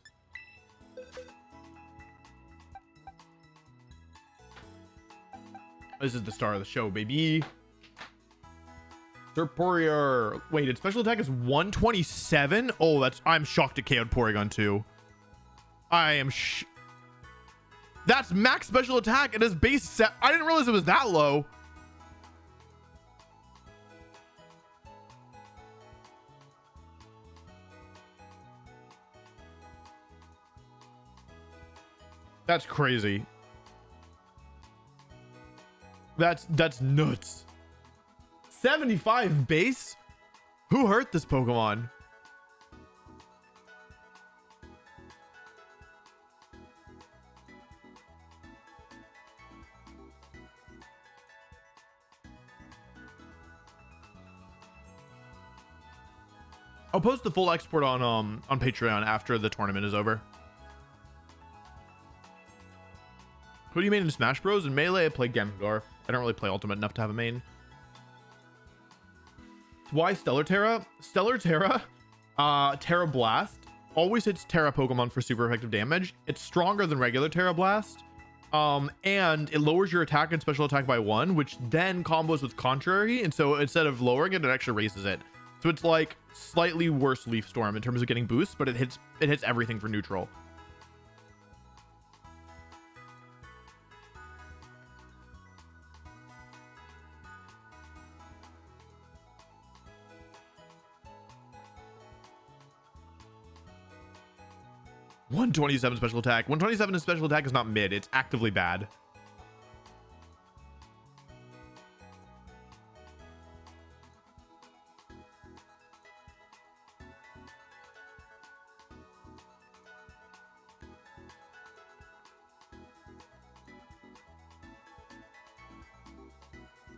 This is the star of the show, baby. Serporier. Wait, its special attack is 127? Oh, I'm shocked it KO'd Porygon too. I am that's max special attack and his base set. I didn't realize it was that low. That's crazy. That's nuts. 75 base? Who hurt this Pokemon? I'll post the full export on Patreon after the tournament is over. Who do you main in Smash Bros? In Melee, I play Gengar. I don't really play Ultimate enough to have a main. Why Stellar Terra? Stellar Terra, Terra Blast always hits Terra Pokemon for super effective damage. It's stronger than regular Terra Blast. And it lowers your attack and special attack by 1, which then combos with Contrary. And so instead of lowering it, it actually raises it. So it's like slightly worse Leaf Storm in terms of getting boosts, but it hits everything for neutral. $127 special attack. 127 special attack is not mid. It's actively bad.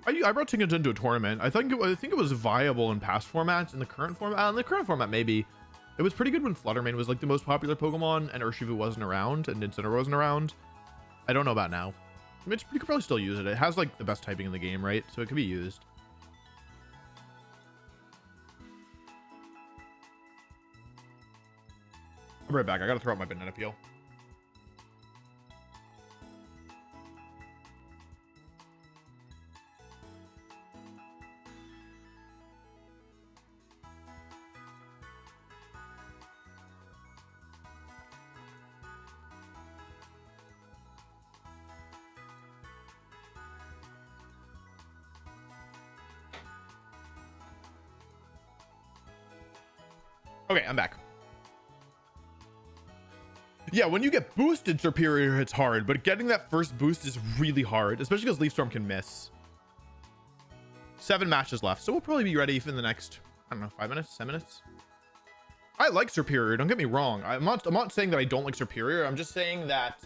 I brought Tinkerton into a tournament. I think it was viable in past formats. In the current format, maybe. It was pretty good when Fluttermane was like the most popular Pokemon and Urshifu wasn't around and Incineroar wasn't around. I don't know about now. I mean, you could probably still use it. It has like the best typing in the game, right? So it could be used. I'll be right back. I gotta throw out my banana peel. Okay, I'm back. Yeah, when you get boosted Serperior, it's hard, but getting that first boost is really hard, especially because Leaf Storm can miss. 7 matches left, so we'll probably be ready in the next, I don't know, 5 minutes, 10 minutes. I like Serperior, don't get me wrong. I'm not saying that I don't like Serperior. I'm just saying that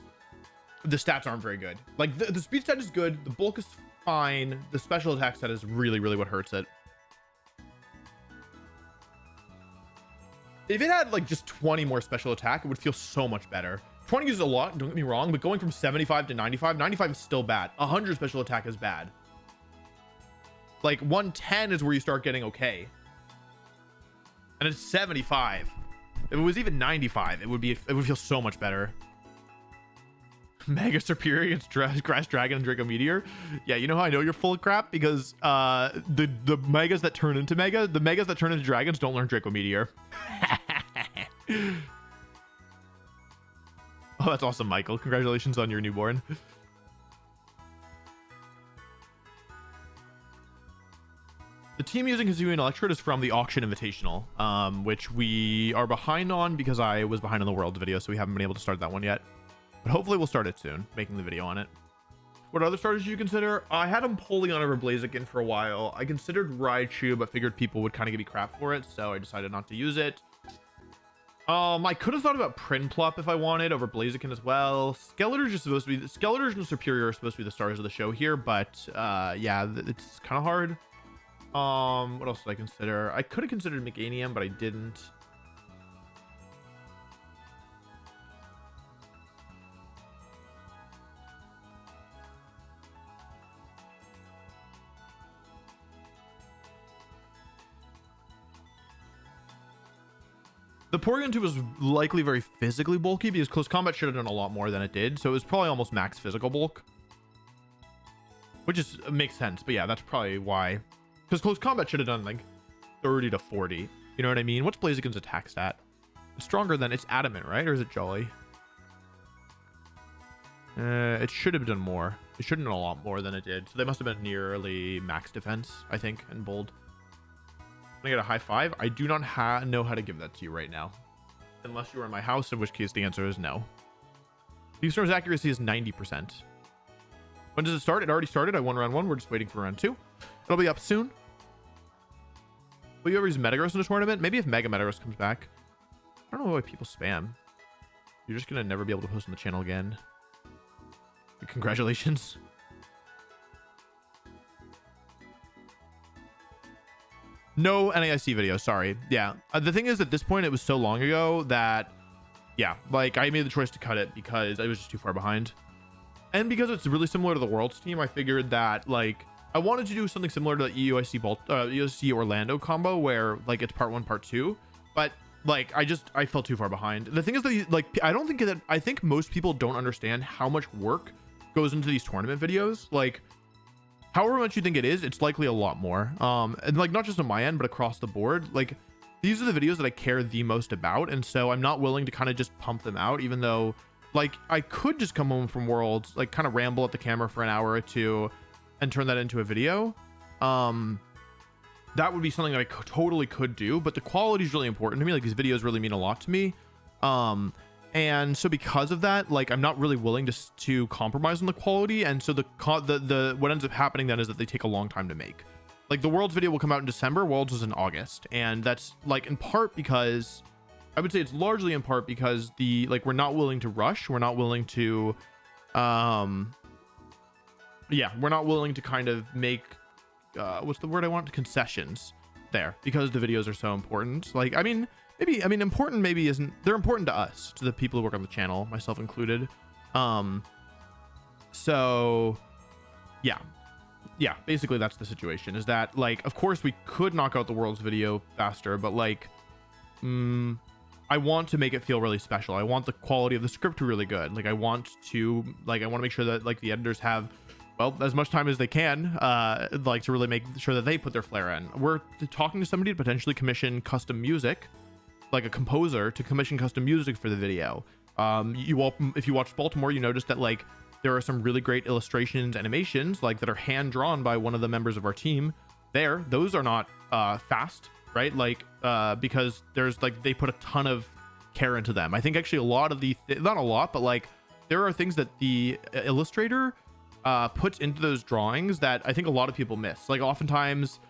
the stats aren't very good. Like, the speed stat is good, the bulk is fine, the special attack stat is really, really what hurts it. If it had like just 20 more special attack, it would feel so much better. 20 is a lot, don't get me wrong, but going from 75 to 95, 95 is still bad. 100 special attack is bad. Like 110 is where you start getting okay. And it's 75. If it was even 95, it would feel so much better. Mega Superior against Grass Dragon and Draco Meteor. Yeah, you know how I know you're full of crap? Because the megas that turn into the megas that turn into dragons don't learn Draco Meteor. Oh, that's awesome, Michael. Congratulations on your newborn. The team using Kazooie Electrode is from the Auction Invitational, which we are behind on because I was behind on the Worlds video, so we haven't been able to start that one yet. But hopefully we'll start it soon, making the video on it. What other starters did you consider? I had him Poleon over Blaziken for a while. I considered Raichu, but figured people would kind of give me crap for it, so I decided not to use it. I could have thought about Prinplup if I wanted over Blaziken as well. Skeletor's just supposed to be Skeletor's and Superior are supposed to be the stars of the show here, but yeah, it's kind of hard. What else did I consider? I could have considered Meganium, but I didn't. The Porygon 2 was likely very physically bulky because Close Combat should have done a lot more than it did, so it was probably almost max physical bulk, which is makes sense. But yeah, that's probably why, because Close Combat should have done like 30 to 40. You know what I mean? What's Blaziken's attack stat? It's stronger than it's Adamant, right? Or is it Jolly? It should have done more. It should have done a lot more than it did. So they must have been nearly max defense, I think, and bold. Can I get a high five? I do not know how to give that to you right now, unless you are in my house, in which case the answer is no. Leaf Storm's accuracy is 90%. When does it start? It already started. I won round 1. We're just waiting for round 2. It'll be up soon. Will you ever use Metagross in a tournament? Maybe if Mega Metagross comes back. I don't know why people spam. You're just gonna never be able to post on the channel again. Congratulations. No NAIC video, sorry. Yeah, the thing is, at this point, it was so long ago that, yeah, like, I made the choice to cut it because I was just too far behind. And because it's really similar to the Worlds team, I figured that, like, I wanted to do something similar to the EUIC Orlando combo, where, like, it's part 1, part 2. But, like, I fell too far behind. The thing is that, like, I think most people don't understand how much work goes into these tournament videos. Like, however much you think it is, it's likely a lot more. And like, not just on my end, but across the board. Like, these are the videos that I care the most about, and so I'm not willing to kind of just pump them out, even though, like, I could just come home from Worlds, like, kind of ramble at the camera for an hour or two and turn that into a video. That would be something that I totally could do, but the quality is really important to me. Like, these videos really mean a lot to me. And so because of that, like, I'm not really willing to compromise on the quality. And so what ends up happening then is that they take a long time to make. Like, the Worlds video will come out in December. Worlds was in August. And that's, like, in part because, I would say it's largely in part because we're not willing to rush. We're not willing to, we're not willing to kind of make, what's the word I want? Concessions there, because the videos are so important. Like, important maybe isn't, they're important to us, to the people who work on the channel, myself included. So yeah, basically that's the situation, is that, like, of course we could knock out the Worlds video faster, but, like, I want to make it feel really special. I want the quality of the script to be really good. Like, I want to make sure that, like, the editors have, well, as much time as they can, like, to really make sure that they put their flair in. We're talking to somebody to potentially commission custom music, like a composer to commission custom music for the video. If you watched Baltimore, you noticed that, like, there are some really great illustrations, animations, like, that are hand drawn by one of the members of our team. Those are not fast, right? Like, because there's, like, they put a ton of care into them. I think actually a lot of not a lot, but, like, there are things that the illustrator puts into those drawings that I think a lot of people miss. Like, oftentimes,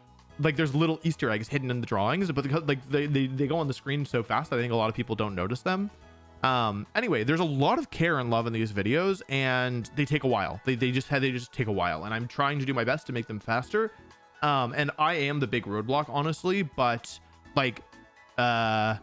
like, there's little Easter eggs hidden in the drawings, but because, like, they go on the screen so fast that I think a lot of people don't notice them. Anyway, there's a lot of care and love in these videos, and they take a while. They just take a while, and I'm trying to do my best to make them faster. And I am the big roadblock, honestly, but, like, yeah,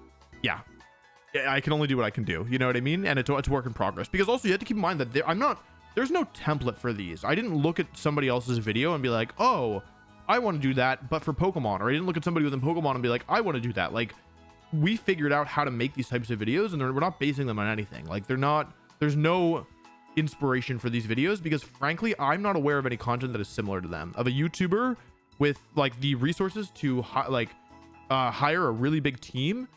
I can only do what I can do. You know what I mean? And it's a work in progress, because also you have to keep in mind that there's no template for these. I didn't look at somebody else's video and be like, oh, I want to do that, but for Pokemon. Or I didn't look at somebody within Pokemon and be like, I want to do that. Like, we figured out how to make these types of videos, and we're not basing them on anything. Like, there's no inspiration for these videos, because frankly, I'm not aware of any content that is similar to them, of a YouTuber with like the resources to hire a really big team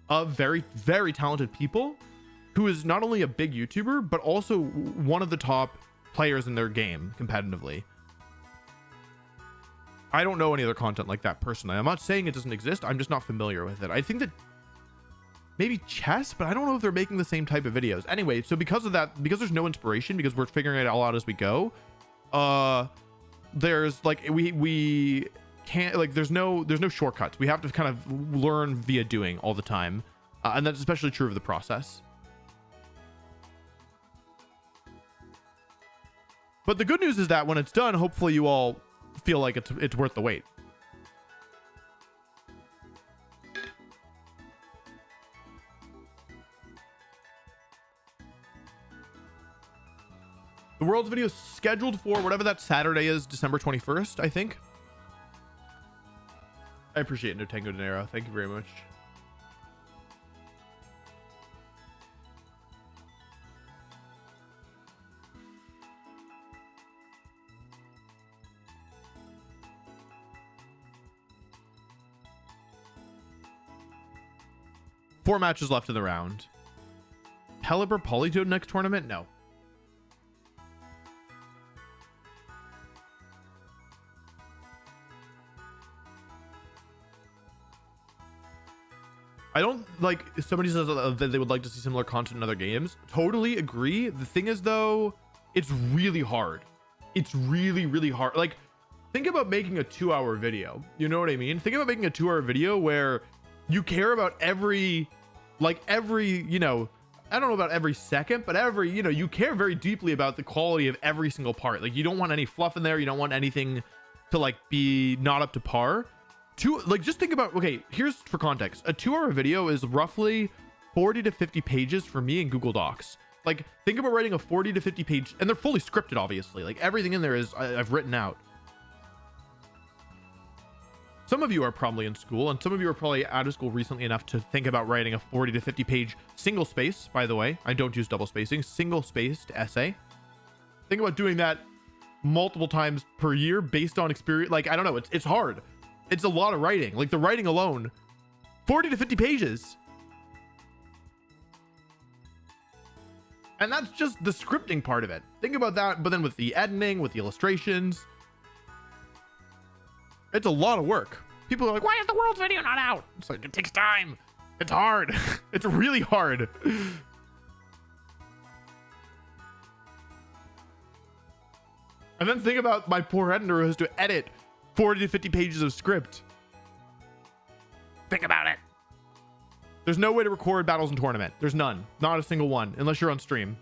of very, very talented people, who is not only a big YouTuber, but also one of the top players in their game competitively. I don't know any other content like that personally. I'm not saying it doesn't exist. I'm just not familiar with it. I think that maybe chess, but I don't know if they're making the same type of videos. Anyway, so because of that, because there's no inspiration, because we're figuring it all out as we go, there's like, we can't, like, there's no shortcuts. We have to kind of learn via doing all the time. And that's especially true of the process. But the good news is that when it's done, hopefully you all feel like it's worth the wait. The World's video is scheduled for whatever that Saturday is, December 21st, I think. I appreciate No Tango Dinero. Thank you very much. Four matches left in the round. Pelipper Polytoad next tournament? No. I don't like, if somebody says that they would like to see similar content in other games. Totally agree. The thing is though, it's really hard. It's really, really hard. Like, think about making a 2-hour video. You know what I mean? Think about making a 2-hour video where you care about every, you know, I don't know about every second, but every, you know, you care very deeply about the quality of every single part. Like, you don't want any fluff in there. You don't want anything to like be not up to par. Just think about, okay, here's for context. A 2-hour video is roughly 40 to 50 pages for me in Google Docs. Like, think about writing a 40 to 50 page, and they're fully scripted, obviously. Like, everything in there is, I've written out. Some of you are probably in school, and some of you are probably out of school recently enough to think about writing a 40 to 50 page single space, by the way. I don't use double spacing, single spaced essay. Think about doing that multiple times per year based on experience. Like, I don't know, it's hard. It's a lot of writing. Like, the writing alone, 40 to 50 pages. And that's just the scripting part of it. Think about that, but then with the editing, with the illustrations, it's a lot of work. People are like, why is the World's video not out? It's like, it takes time. It's hard. It's really hard. And then think about my poor editor who has to edit 40 to 50 pages of script. Think about it. There's no way to record battles in tournament. There's none. Not a single one, unless you're on stream.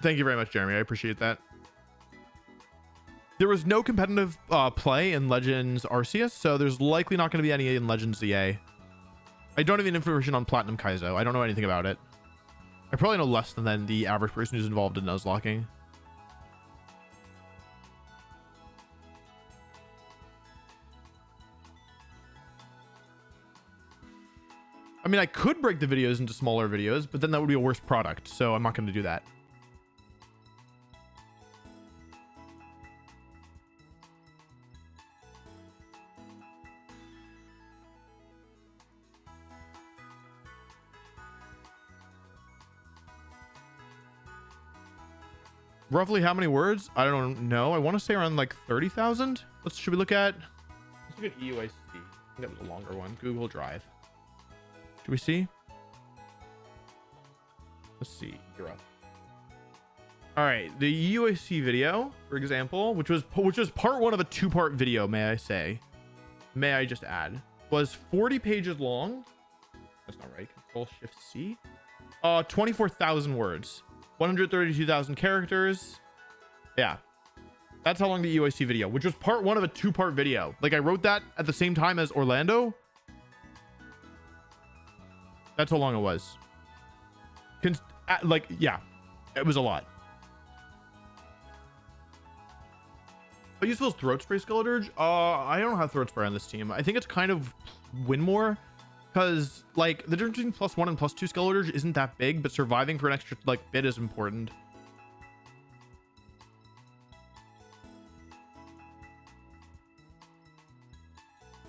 Thank you very much, Jeremy. I appreciate that. There was no competitive play in Legends Arceus, so there's likely not going to be any in Legends ZA. I don't have any information on Platinum Kaizo. I don't know anything about it. I probably know less than the average person who's involved in Nuzlocking. I mean, I could break the videos into smaller videos, but then that would be a worse product, so I'm not going to do that. Roughly how many words? I don't know. I want to say around like 30,000. Should we look at? Let's look at EUIC. I think that was a longer one. Google Drive. Do we see? Let's see. You're up. All right. The EUIC video, for example, which was part one of a 2-part video, may I say? May I just add? Was 40 pages long. That's not right. Control Shift C. 24,000 words. 132,000 characters. Yeah, that's how long the EUIC video, which was part one of a 2-part video. Like, I wrote that at the same time as Orlando. That's how long it was. Yeah, it was a lot. How useful is throat spray Skeleturge? I don't have throat spray on this team. I think it's kind of win more because like the difference between +1 and +2 Skeleturge isn't that big, but surviving for an extra like bit is important.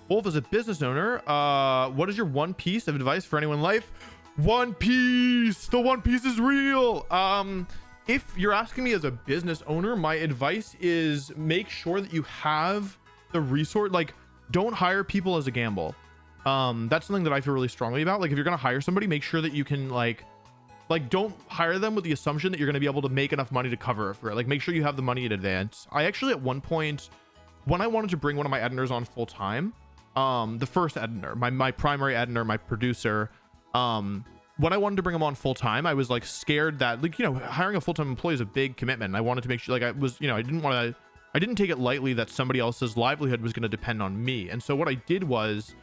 Wolf, as a business owner, what is your one piece of advice for anyone in life? One Piece! The One Piece is real! If you're asking me as a business owner, my advice is make sure that you have the resource. Like, don't hire people as a gamble. That's something that I feel really strongly about. Like, if you're gonna hire somebody, make sure that you can like don't hire them with the assumption that you're gonna be able to make enough money to cover for it. Like, make sure you have the money in advance. I actually, at one point, when I wanted to bring one of my editors on full time, the first editor, my primary editor, my producer, when I wanted to bring him on full time, I was like scared that, like, you know, hiring a full-time employee is a big commitment. And I wanted to make sure, like, I was, you know, I didn't take it lightly that somebody else's livelihood was going to depend on me. And so what I did was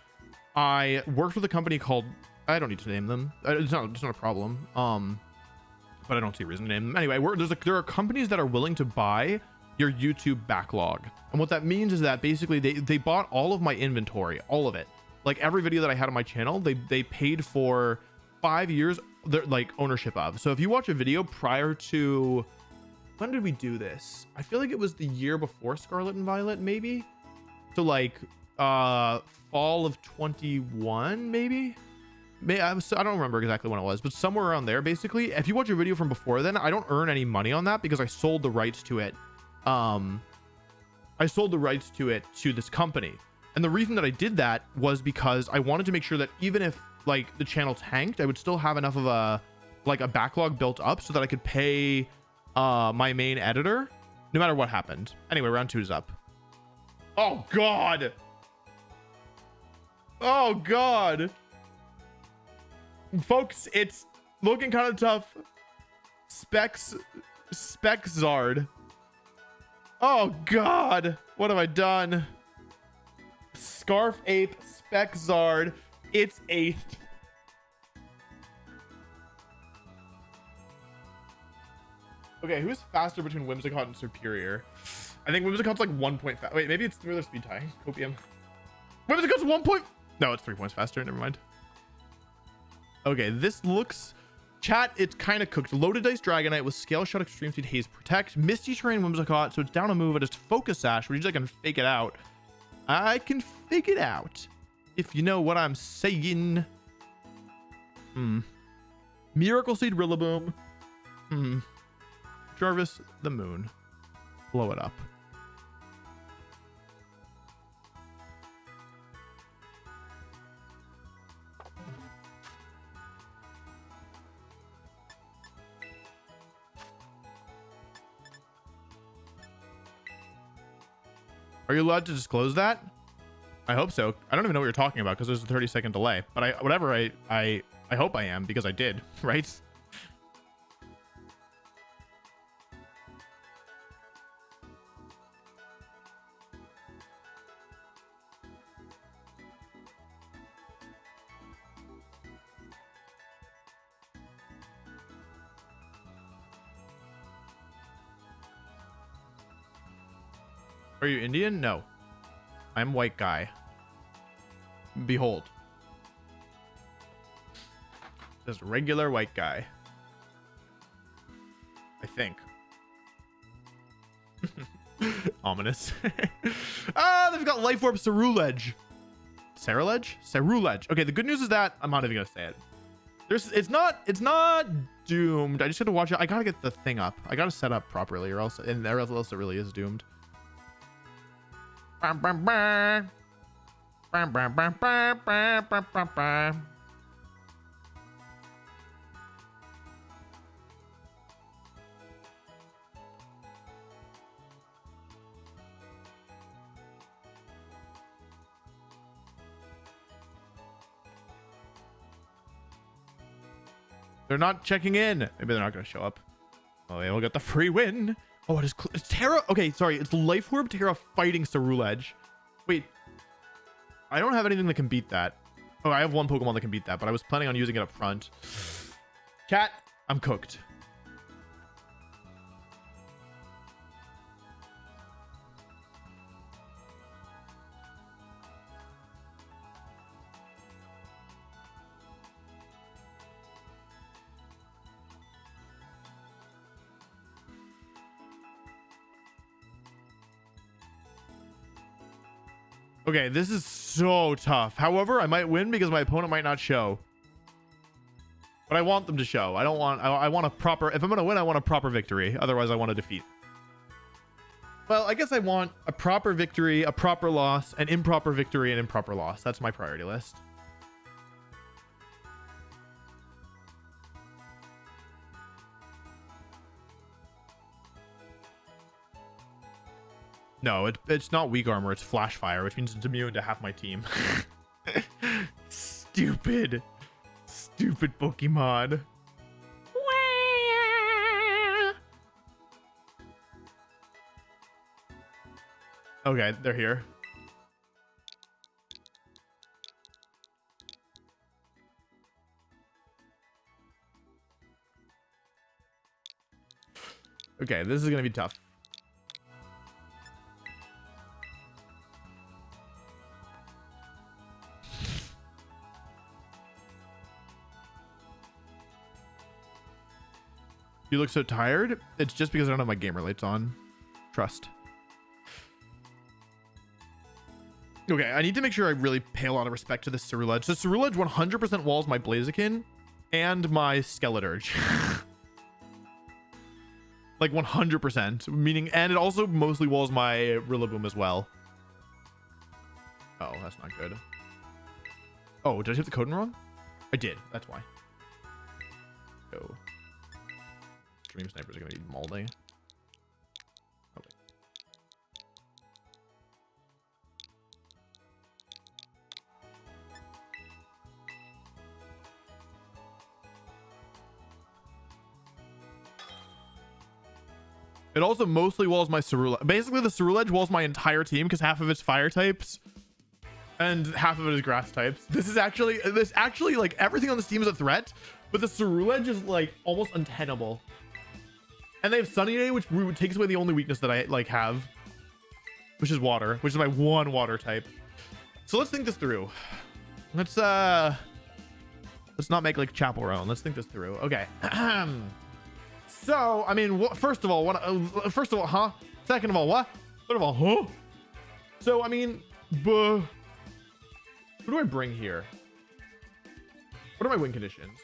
I worked with a company called, I don't need to name them. It's not a problem. But I don't see a reason to name them. Anyway, there are companies that are willing to buy your YouTube backlog. And what that means is that basically they bought all of my inventory, all of it. Like every video that I had on my channel, they paid for 5 years like ownership of. So if you watch a video prior to, when did we do this? I feel like it was the year before Scarlet and Violet, maybe. So like fall of 21, maybe. I don't remember exactly when it was, but somewhere around there. Basically, if you watch a video from before then, I don't earn any money on that because I sold the rights to it. I sold the rights to it to this company. And the reason that I did that was because I wanted to make sure that even if like the channel tanked, I would still have enough of a backlog built up so that I could pay my main editor no matter what happened. Anyway, round 2 is up. Oh god. Oh god. Folks, it's looking kind of tough. Zard. Oh god. What have I done? Scarf Ape, Zard. It's 8th. Okay, who's faster between Whimsicott and Superior? I think Whimsicott's like 1 point fast. Wait, maybe it's through their speed tie. Copium. Whimsicott's 1 point. No, it's 3 points faster. Never mind. Okay, this looks... Chat, it's kind of cooked. Loaded Dice Dragonite with Scale Shot, Extreme Speed, Haze Protect, Misty Terrain Whimsicott, so it's down a move. I just Focus Sash, which is I can fake it out. I can fake it out. If you know what I'm saying. Miracle Seed Rillaboom. Jarvis the Moon. Blow it up. Are you allowed to disclose that? I hope so. I don't even know what you're talking about because there's a 30-second delay. But I hope I am because I did, right? Are you Indian? No. I'm white guy. Behold. Just regular white guy. I think. Ominous. Ah, they've got Life Orb Ceruledge. Ceruledge? Ceruledge. Okay, the good news is that I'm not even gonna say it. It's not doomed. I just gotta watch it. I gotta get the thing up. I gotta set up properly or else it really is doomed. They're not checking in. Maybe they're not going to show up. Oh, yeah, we'll get the free win. Oh, it's Terra. Okay, sorry. It's Life Orb Terra fighting Ceruledge. Wait. I don't have anything that can beat that. Oh, I have one Pokemon that can beat that, but I was planning on using it up front. Chat, I'm cooked. Okay, this is so tough. However, I might win because my opponent might not show. But I want them to show. I don't want... I want a proper... If I'm going to win, I want a proper victory. Otherwise, I want a defeat. Well, I guess I want a proper victory, a proper loss, an improper victory, and improper loss. That's my priority list. No, it's not weak armor. It's flash fire, which means it's immune to half my team. Stupid Pokemon. Okay, they're here. Okay, this is gonna be tough. You look so tired. It's just because I don't have my gamer lights on. Trust. Okay, I need to make sure I really pay a lot of respect to this Cerulege. So Cerulege 100% walls my Blaziken and my Skeleturge. Like 100%, meaning, and it also mostly walls my Rillaboom as well. Oh, that's not good. Oh, did I hit the coding wrong? I did. That's why. Go. Dream Snipers are gonna be moldy. Okay. It also mostly walls my Cerulege. Basically, the Cerulege walls my entire team because half of it's fire types and half of it is grass types. This actually like everything on this team is a threat, but the Cerulege is like almost untenable. And they have Sunny Day, which takes away the only weakness that I like have, which is water, which is my one water type. So let's think this through. Let's not make Chapel Roan. Let's think this through. Okay. So I mean, first of all, huh? Second of all, what? Third of all, huh? So I mean, who do I bring here? What are my win conditions?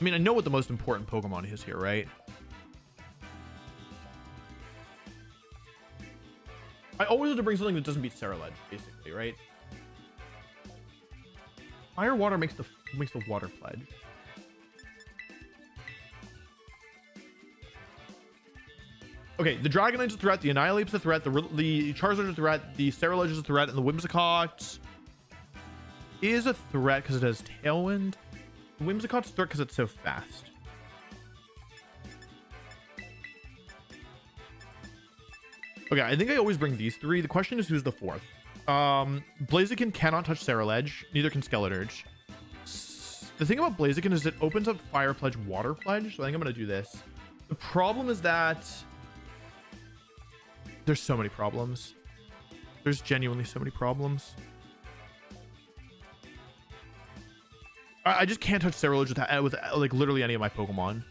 I mean, I know what the most important Pokemon is here, right? I always have to bring something that doesn't beat Cerulege, basically, right? Fire Water makes the Water Pledge. Okay, the Dragonite's a threat, the Annihilape's a threat, the Charizard's a threat, the Cerulege is a threat, and the Whimsicott is a threat because it has Tailwind. Whimsicott's threat because it's so fast. Okay, I think I always bring these three. The question is who's the fourth. Blaziken cannot touch Cerulege, neither can Skeleturge. The thing about Blaziken is it opens up Fire Pledge, Water Pledge, so I think I'm going to do this. The problem is that there's so many problems. There's genuinely so many problems. I just can't touch Cerulege with like literally any of my Pokemon.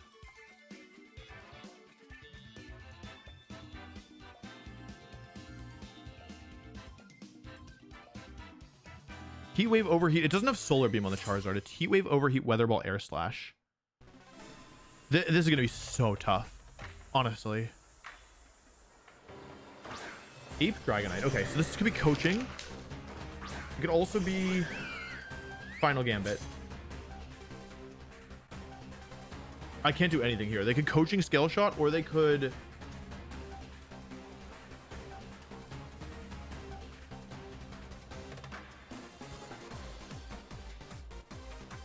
Heat Wave, Overheat. It doesn't have Solar Beam on the Charizard. It's Heat Wave, Overheat, Weather Ball, Air Slash. This is going to be so tough, honestly. Ape Dragonite. Okay, so this could be coaching. It could also be Final Gambit. I can't do anything here. They could coaching Scale Shot, or they could...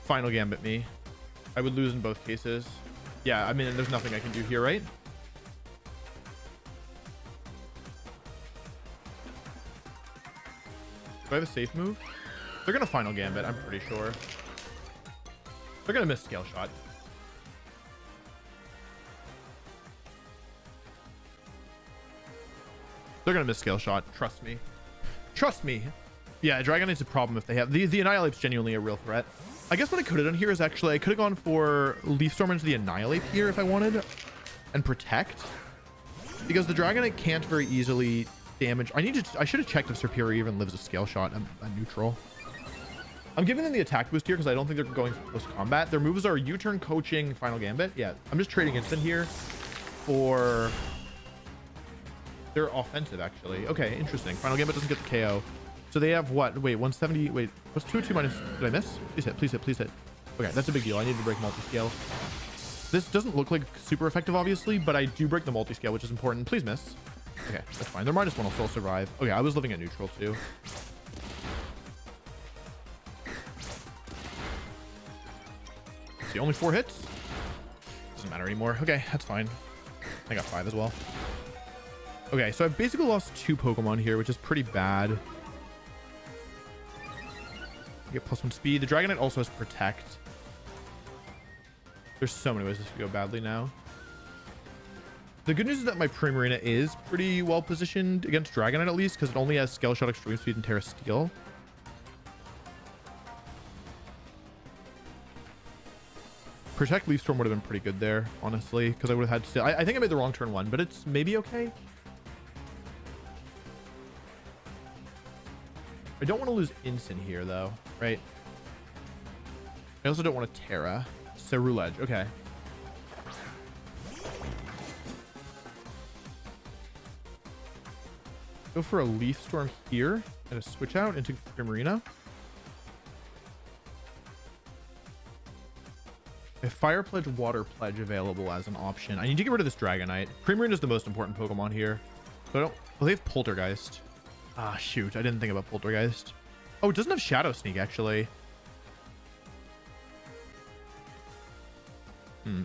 Final Gambit me. I would lose in both cases. Yeah, I mean, there's nothing I can do here, right? Do I have a safe move? They're gonna Final Gambit, I'm pretty sure. They're gonna miss Scale Shot. They're gonna miss Scale Shot. Trust me. Trust me. Yeah, Dragonite's a problem if they have... The Annihilape's genuinely a real threat. I guess what I could have done here is actually... I could have gone for Leaf Storm into the Annihilate here if I wanted. And Protect. Because the Dragonite can't very easily damage. I should have checked if Serperior even lives a scale shot at neutral. I'm giving them the attack boost here because I don't think they're going for close combat. Their moves are U-turn, coaching, final gambit. Yeah, I'm just trading instant here for their offensive, actually. Okay, interesting. Final gambit doesn't get the KO. So they have what? Wait, 170. Wait, what's 202 minus? Did I miss? Please hit, please hit, please hit. Okay, that's a big deal. I need to break multi-scale. This doesn't look like super effective, obviously, but I do break the multi-scale, which is important. Please miss. Okay, that's fine. Their -1 will still survive. Okay, I was living at neutral too. Let's see, only 4 hits. Doesn't matter anymore. Okay, that's fine. I got 5 as well. Okay, so I've basically lost 2 Pokemon here, which is pretty bad. I get +1 speed. The Dragonite also has Protect. There's so many ways this could go badly now. The good news is that my Primarina is pretty well positioned against Dragonite, at least, because it only has Scale Shot, Extreme Speed, and Terra Steel. Protect Leaf Storm would have been pretty good there, honestly, because I would have had to... I think I made the wrong turn 1, but it's maybe okay. I don't want to lose Instant here, though, right? I also don't want to Terra. Ceruledge, okay. Go for a Leaf Storm here and a switch out into Primarina. A Fire Pledge, Water Pledge available as an option. I need to get rid of this Dragonite. Primarina is the most important Pokemon here. So I don't... Well, they have Poltergeist. Ah, shoot. I didn't think about Poltergeist. Oh, it doesn't have Shadow Sneak, actually.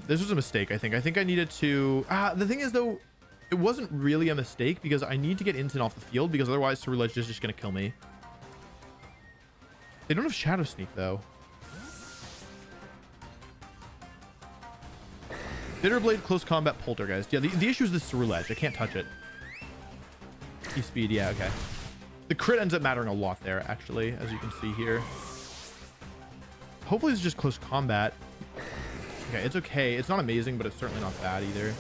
This was a mistake, I think. I think I needed to... the thing is, though, it wasn't really a mistake because I need to get Instant off the field because otherwise Ceruledge is just going to kill me. They don't have Shadow Sneak, though. Bitterblade, Close Combat, Poltergeist. Yeah, the issue is this Ceruledge. I can't touch it. E-Speed, yeah, okay. The crit ends up mattering a lot there, actually, as you can see here. Hopefully it's just Close Combat. Okay, it's okay. It's not amazing, but it's certainly not bad either.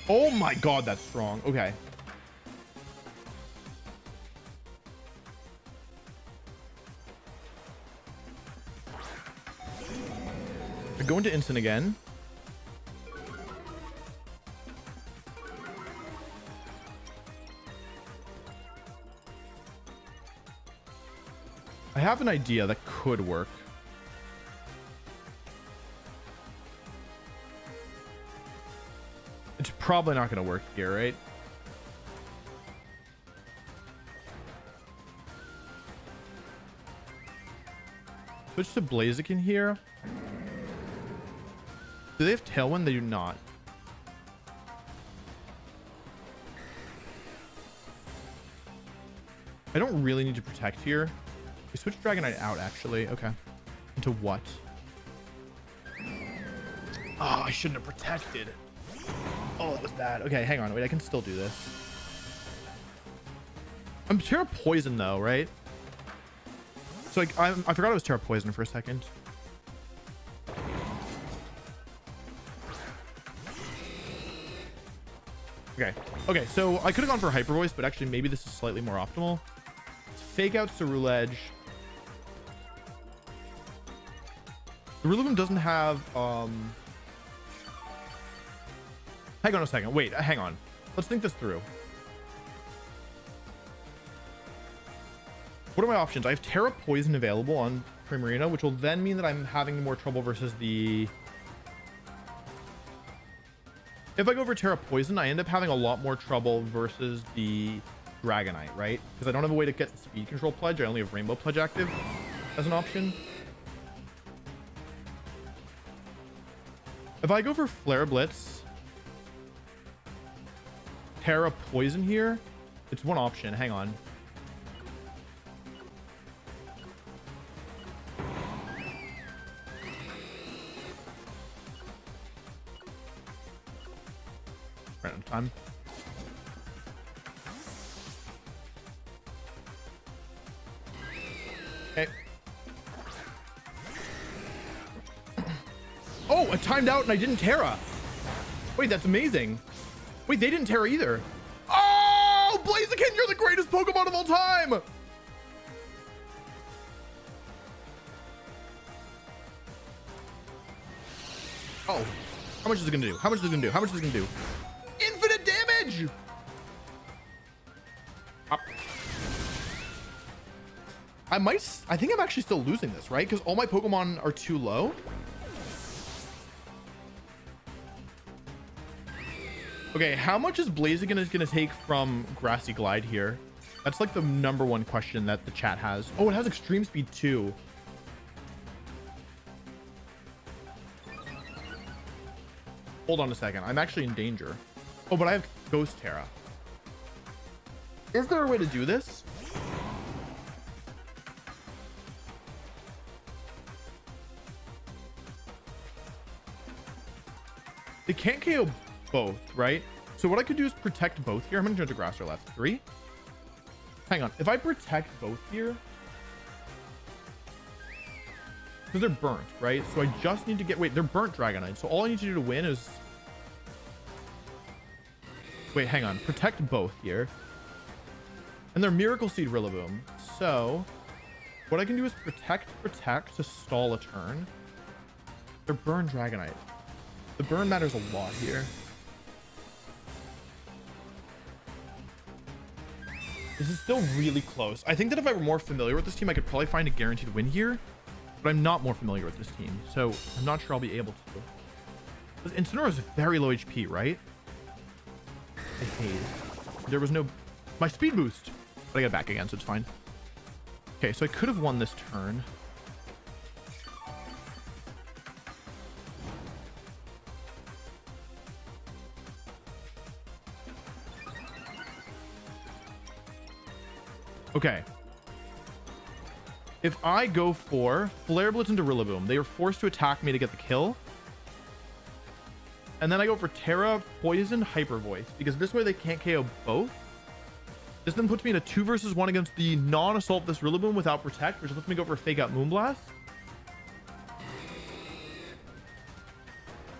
Oh my god, that's strong. Okay. I go into Instant again. I have an idea that could work. It's probably not going to work here, right? Switch to Blaziken here. Do they have Tailwind? They do not. I don't really need to protect here. We switch Dragonite out, actually. Okay. Into what? Oh, I shouldn't have protected. Oh, that was bad. Okay, hang on. Wait, I can still do this. I'm Terra Poison, though, right? So, like, I forgot it was Terra Poison for a second. Okay. Okay, so I could have gone for Hyper Voice, but actually maybe this is slightly more optimal. Let's fake out Ceruledge. The Rillaboom doesn't have, Hang on a second. Wait, hang on. Let's think this through. What are my options? I have Terra Poison available on Primarina, which will then mean that I'm having more trouble versus the... If I go for Terra Poison, I end up having a lot more trouble versus the Dragonite, right? Because I don't have a way to get the Speed Control Pledge. I only have Rainbow Pledge active as an option. If I go for Flare Blitz... Terra Poison here, it's one option. Hang on. Right on time. Okay. Oh, I timed out and I didn't Terra. Wait, that's amazing. Wait, they didn't Terra either. Oh, Blaziken, you're the greatest Pokemon of all time. Oh, how much is it gonna do? How much is it gonna do? How much is it gonna do? Infinite damage. Up. I think I'm actually still losing this, right? Because all my Pokemon are too low. Okay, how much is Blaziken is going to take from Grassy Glide here? That's like the #1 question that the chat has. Oh, it has extreme speed too. Hold on a second. I'm actually in danger. Oh, but I have Ghost Terra. Is there a way to do this? They can't KO both, right? So what I could do is protect both here. How many turns of grass are left? 3? Hang on. If I protect both here, because they're burnt, right? So I just need to get... Wait, they're burnt Dragonite. So all I need to do to win is... Wait, hang on. Protect both here. And they're Miracle Seed Rillaboom. So what I can do is protect to stall a turn. They're burn Dragonite. The burn matters a lot here. This is still really close. I think that if I were more familiar with this team, I could probably find a guaranteed win here. But I'm not more familiar with this team, so I'm not sure I'll be able to. Incineroar is very low HP, right? I hate it. There was no... My speed boost. But I got back again, so it's fine. Okay, so I could have won this turn. Okay. If I go for Flare Blitz into Rillaboom, they are forced to attack me to get the kill. And then I go for Terra, Poison, Hyper Voice, because this way they can't KO both. This then puts me in a 2 versus 1 against the non-assault this Rillaboom without Protect, which lets me go for a Fake Out Moonblast.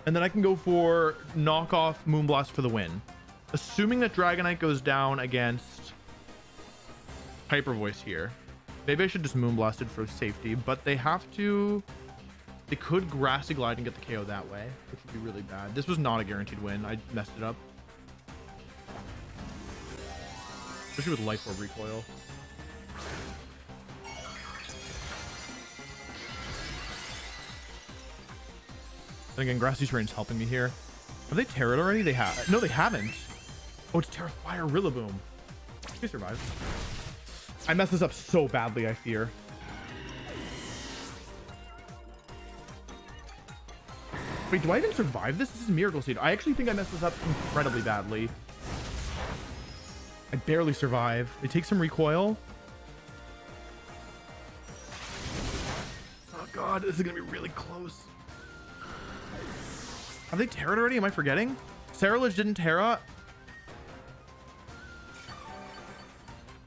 And then I can go for knock off Moonblast for the win. Assuming that Dragonite goes down against Hyper Voice here. Maybe I should just Moonblast it for safety, but they have to... They could Grassy Glide and get the KO that way, which would be really bad. This was not a guaranteed win. I messed it up. Especially with Life Orb recoil. And again, Grassy Terrain's helping me here. Have they Terra'd already? They have. No, they haven't. Oh, it's Terra Fire Rillaboom. They survived. I messed this up so badly, I fear. Wait, do I even survive this? This is Miracle Seed. I actually think I messed this up incredibly badly. I barely survive. It takes some recoil. Oh god, this is gonna be really close. Have they Terra'd already? Am I forgetting? Cerulege didn't Terra.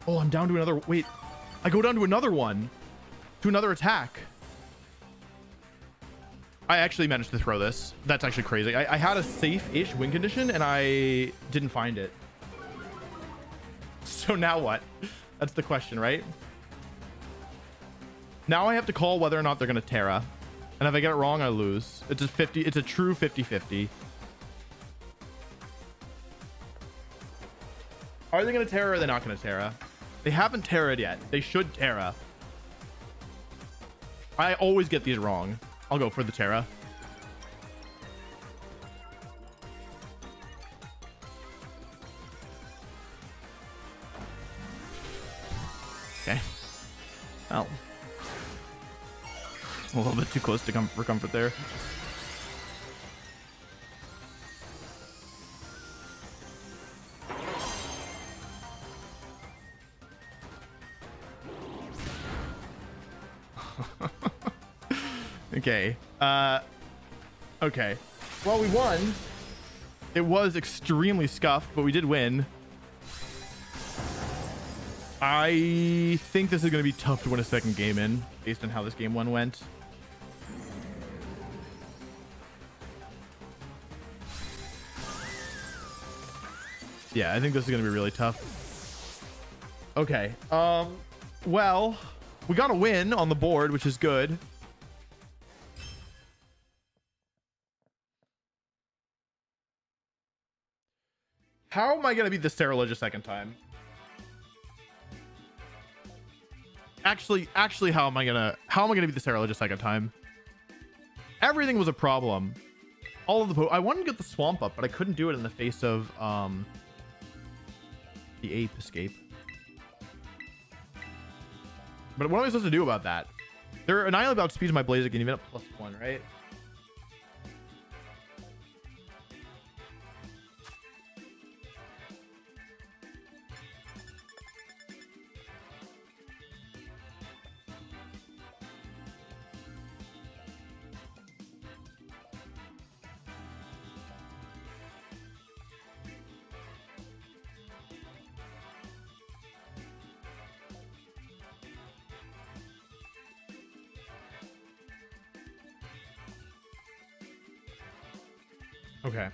Oh, I'm down to another... Wait, I go down to another one. To another attack. I actually managed to throw this. That's actually crazy. I had a safe-ish win condition, and I didn't find it. So now what? That's the question, right? Now I have to call whether or not they're going to Terra. And if I get it wrong, I lose. It's a 50. It's a true 50-50. Are they going to Terra or are they not going to Terra? They haven't Terra'd yet. They should Terra. I always get these wrong. I'll go for the Terra. Okay. Oh. A little bit too close to for comfort there. Okay. Okay. Well, we won. It was extremely scuffed, but we did win. I think this is going to be tough to win a second game in, based on how this game one went. Yeah, I think this is gonna be really tough. Okay. Well, we got a win on the board, which is good. How am I gonna beat the Sterilage a second time? Actually, how am I gonna beat the Sterilage a second time? Everything was a problem. All of the I wanted to get the Swamp up, but I couldn't do it in the face of the 8th escape. But what am I supposed to do about that? They're Annihilate about speeds my Blaziken even at +1, right? Okay.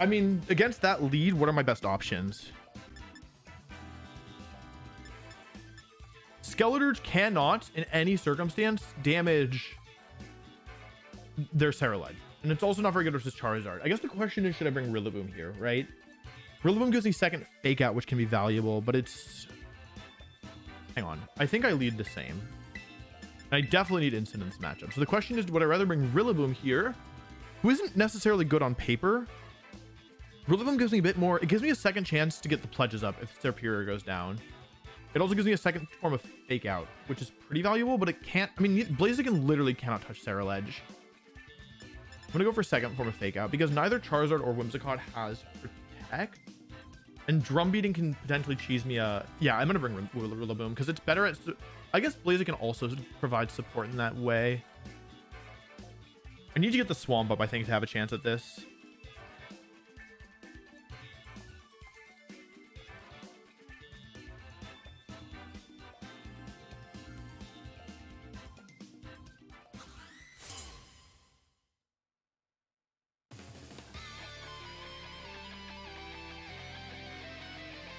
I mean, against that lead, what are my best options? Skeletorch cannot, in any circumstance, damage their Sterilage. And it's also not very good versus Charizard. I guess the question is, should I bring Rillaboom here, right? Rillaboom gives me second Fake Out, which can be valuable, but it's... Hang on. I think I lead the same. I definitely need Incidence matchup. So the question is, would I rather bring Rillaboom here, who isn't necessarily good on paper? Rillaboom gives me a bit more. It gives me a second chance to get the pledges up if Serperior goes down. It also gives me a second form of Fake Out, which is pretty valuable, but it can't. I mean, Blaziken literally cannot touch Sterilage. I'm gonna go for second form of Fake Out because neither Charizard or Whimsicott has Protect. And Drum Beating can potentially cheese me a... Yeah, I'm gonna bring Rillaboom because it's better at... I guess Blaziken also provides support in that way. I need to get the Swamp up, I think, to have a chance at this.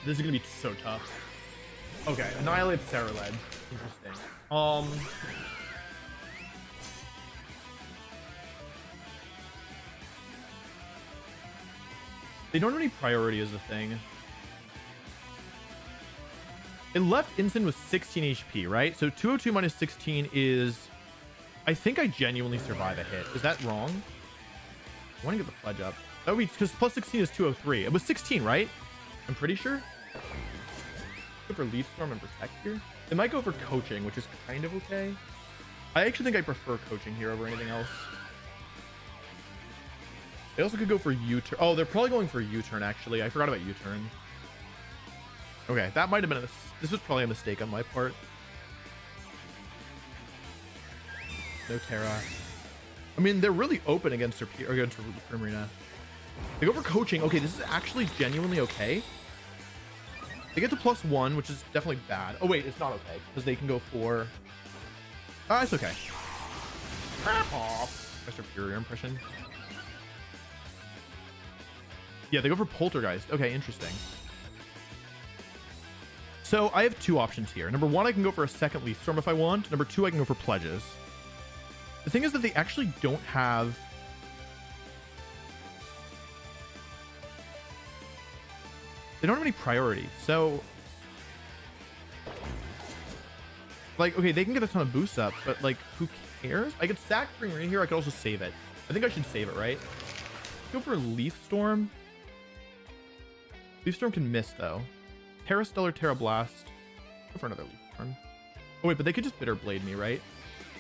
This is gonna be so tough. Okay, Annihilate Sterilage. Interesting. They don't have any priority as a thing. It left Instant with 16 HP, right? So 202 minus 16 is... I think I genuinely survive a hit. Is that wrong? I want to get the pledge up. Oh, because plus 16 is 203. It was 16, right? I'm pretty sure. Go for Leaf Storm and Protect here. It might go for Coaching, which is kind of okay. I actually think I prefer Coaching here over anything else. They also could go for U-turn. Oh, they're probably going for U-turn, actually. I forgot about U-turn. Okay, that might have been this was probably a mistake on my part. No Terra. I mean, they're really open against Primarina. They go for Coaching. Okay, this is actually genuinely okay. They get to +1, which is definitely bad. Oh, wait, it's not okay because they can go for... it's okay. My Superior impression. Yeah, they go for Poltergeist. Okay, interesting. So I have two options here. Number one, I can go for a second Leaf Storm if I want. Number two, I can go for Pledges. The thing is that they actually don't have... They don't have any priority. So... Like, okay, they can get a ton of boosts up, but like, who cares? I could stack Primarina here. I could also save it. I think I should save it, right? Go for Leaf Storm. Leaf Storm can miss though. Terra Stellar, Terra Blast. Go for another Leaf Storm. Oh wait, but they could just Bitter Blade me, right?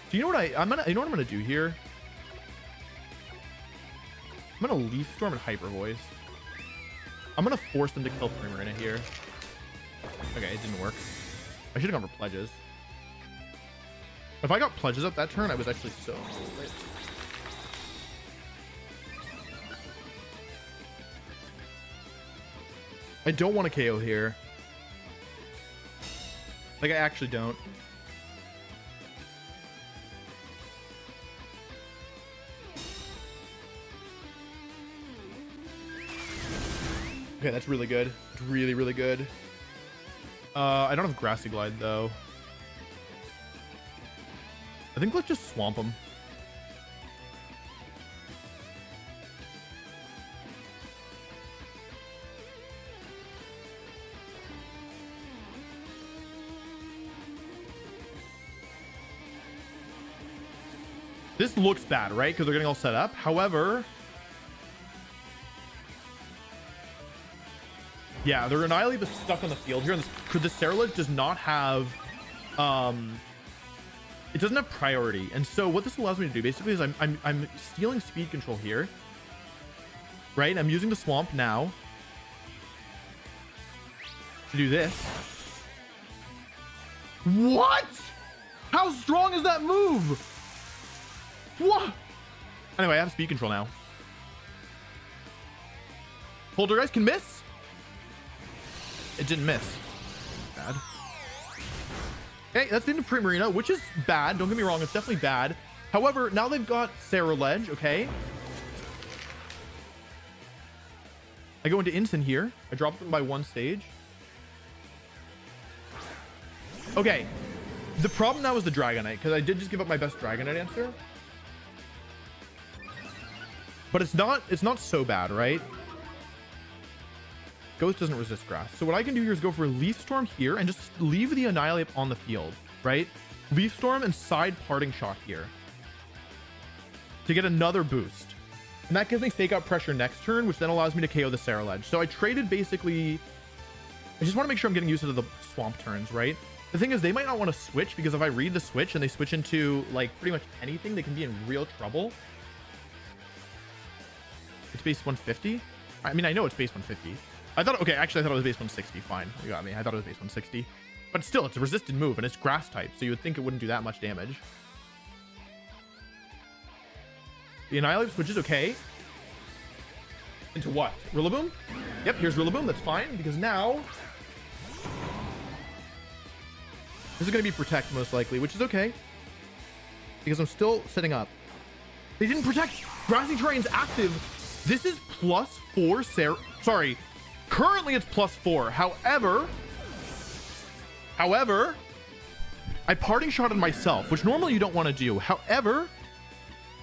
Do you know what you know what I'm gonna do here? I'm gonna Leaf Storm and Hyper Voice. I'm gonna force them to kill Primarina here. Okay, it didn't work. I should have gone for Pledges. If I got Pledges up that turn, I was actually so lit. I don't want to KO here. Like, I actually don't. Okay, that's really good. It's really, really good. I don't have Grassy Glide, though. I think let's just swamp him. This looks bad, right? Because they're getting all set up. However... yeah, their Annihilate is stuck on the field here. And the Cerulege does not have... it doesn't have priority. And so what this allows me to do basically is I'm stealing speed control here. Right? I'm using the swamp now to do this. What? How strong is that move? What? Anyway, I have speed control now. Poltergeist can miss. It didn't miss. Bad. Okay, that's the end of Primarina, which is bad. Don't get me wrong, it's definitely bad. However, now they've got Cerulege, okay? I go into Instant here. I drop them by 1 stage. Okay. The problem now is the Dragonite, because I did just give up my best Dragonite answer. But it's not so bad, right? Ghost doesn't resist grass. So what I can do here is go for Leaf Storm here and just leave the Annihilate on the field, right? Leaf Storm and side Parting Shot here to get another boost. And that gives me Fake Out Pressure next turn, which then allows me to KO the Cerulege. So I traded basically... I just want to make sure I'm getting used to the swamp turns, right? The thing is, they might not want to switch, because if I read the switch and they switch into, like, pretty much anything, they can be in real trouble. It's base 150? I mean, I know it's base 150. I thought, okay, actually, I thought it was base 160. Fine. You got me. I thought it was base 160. But still, it's a resisted move, and it's grass type, so you would think it wouldn't do that much damage. The Annihilate switches, okay. Into what? Rillaboom? Yep, here's Rillaboom. That's fine, because now... this is going to be Protect, most likely, which is okay. Because I'm still setting up. They didn't Protect! Grassy Terrain's active! This is +4 sorry. Currently it's +4. However, I Parting Shotted myself, which normally you don't want to do. However,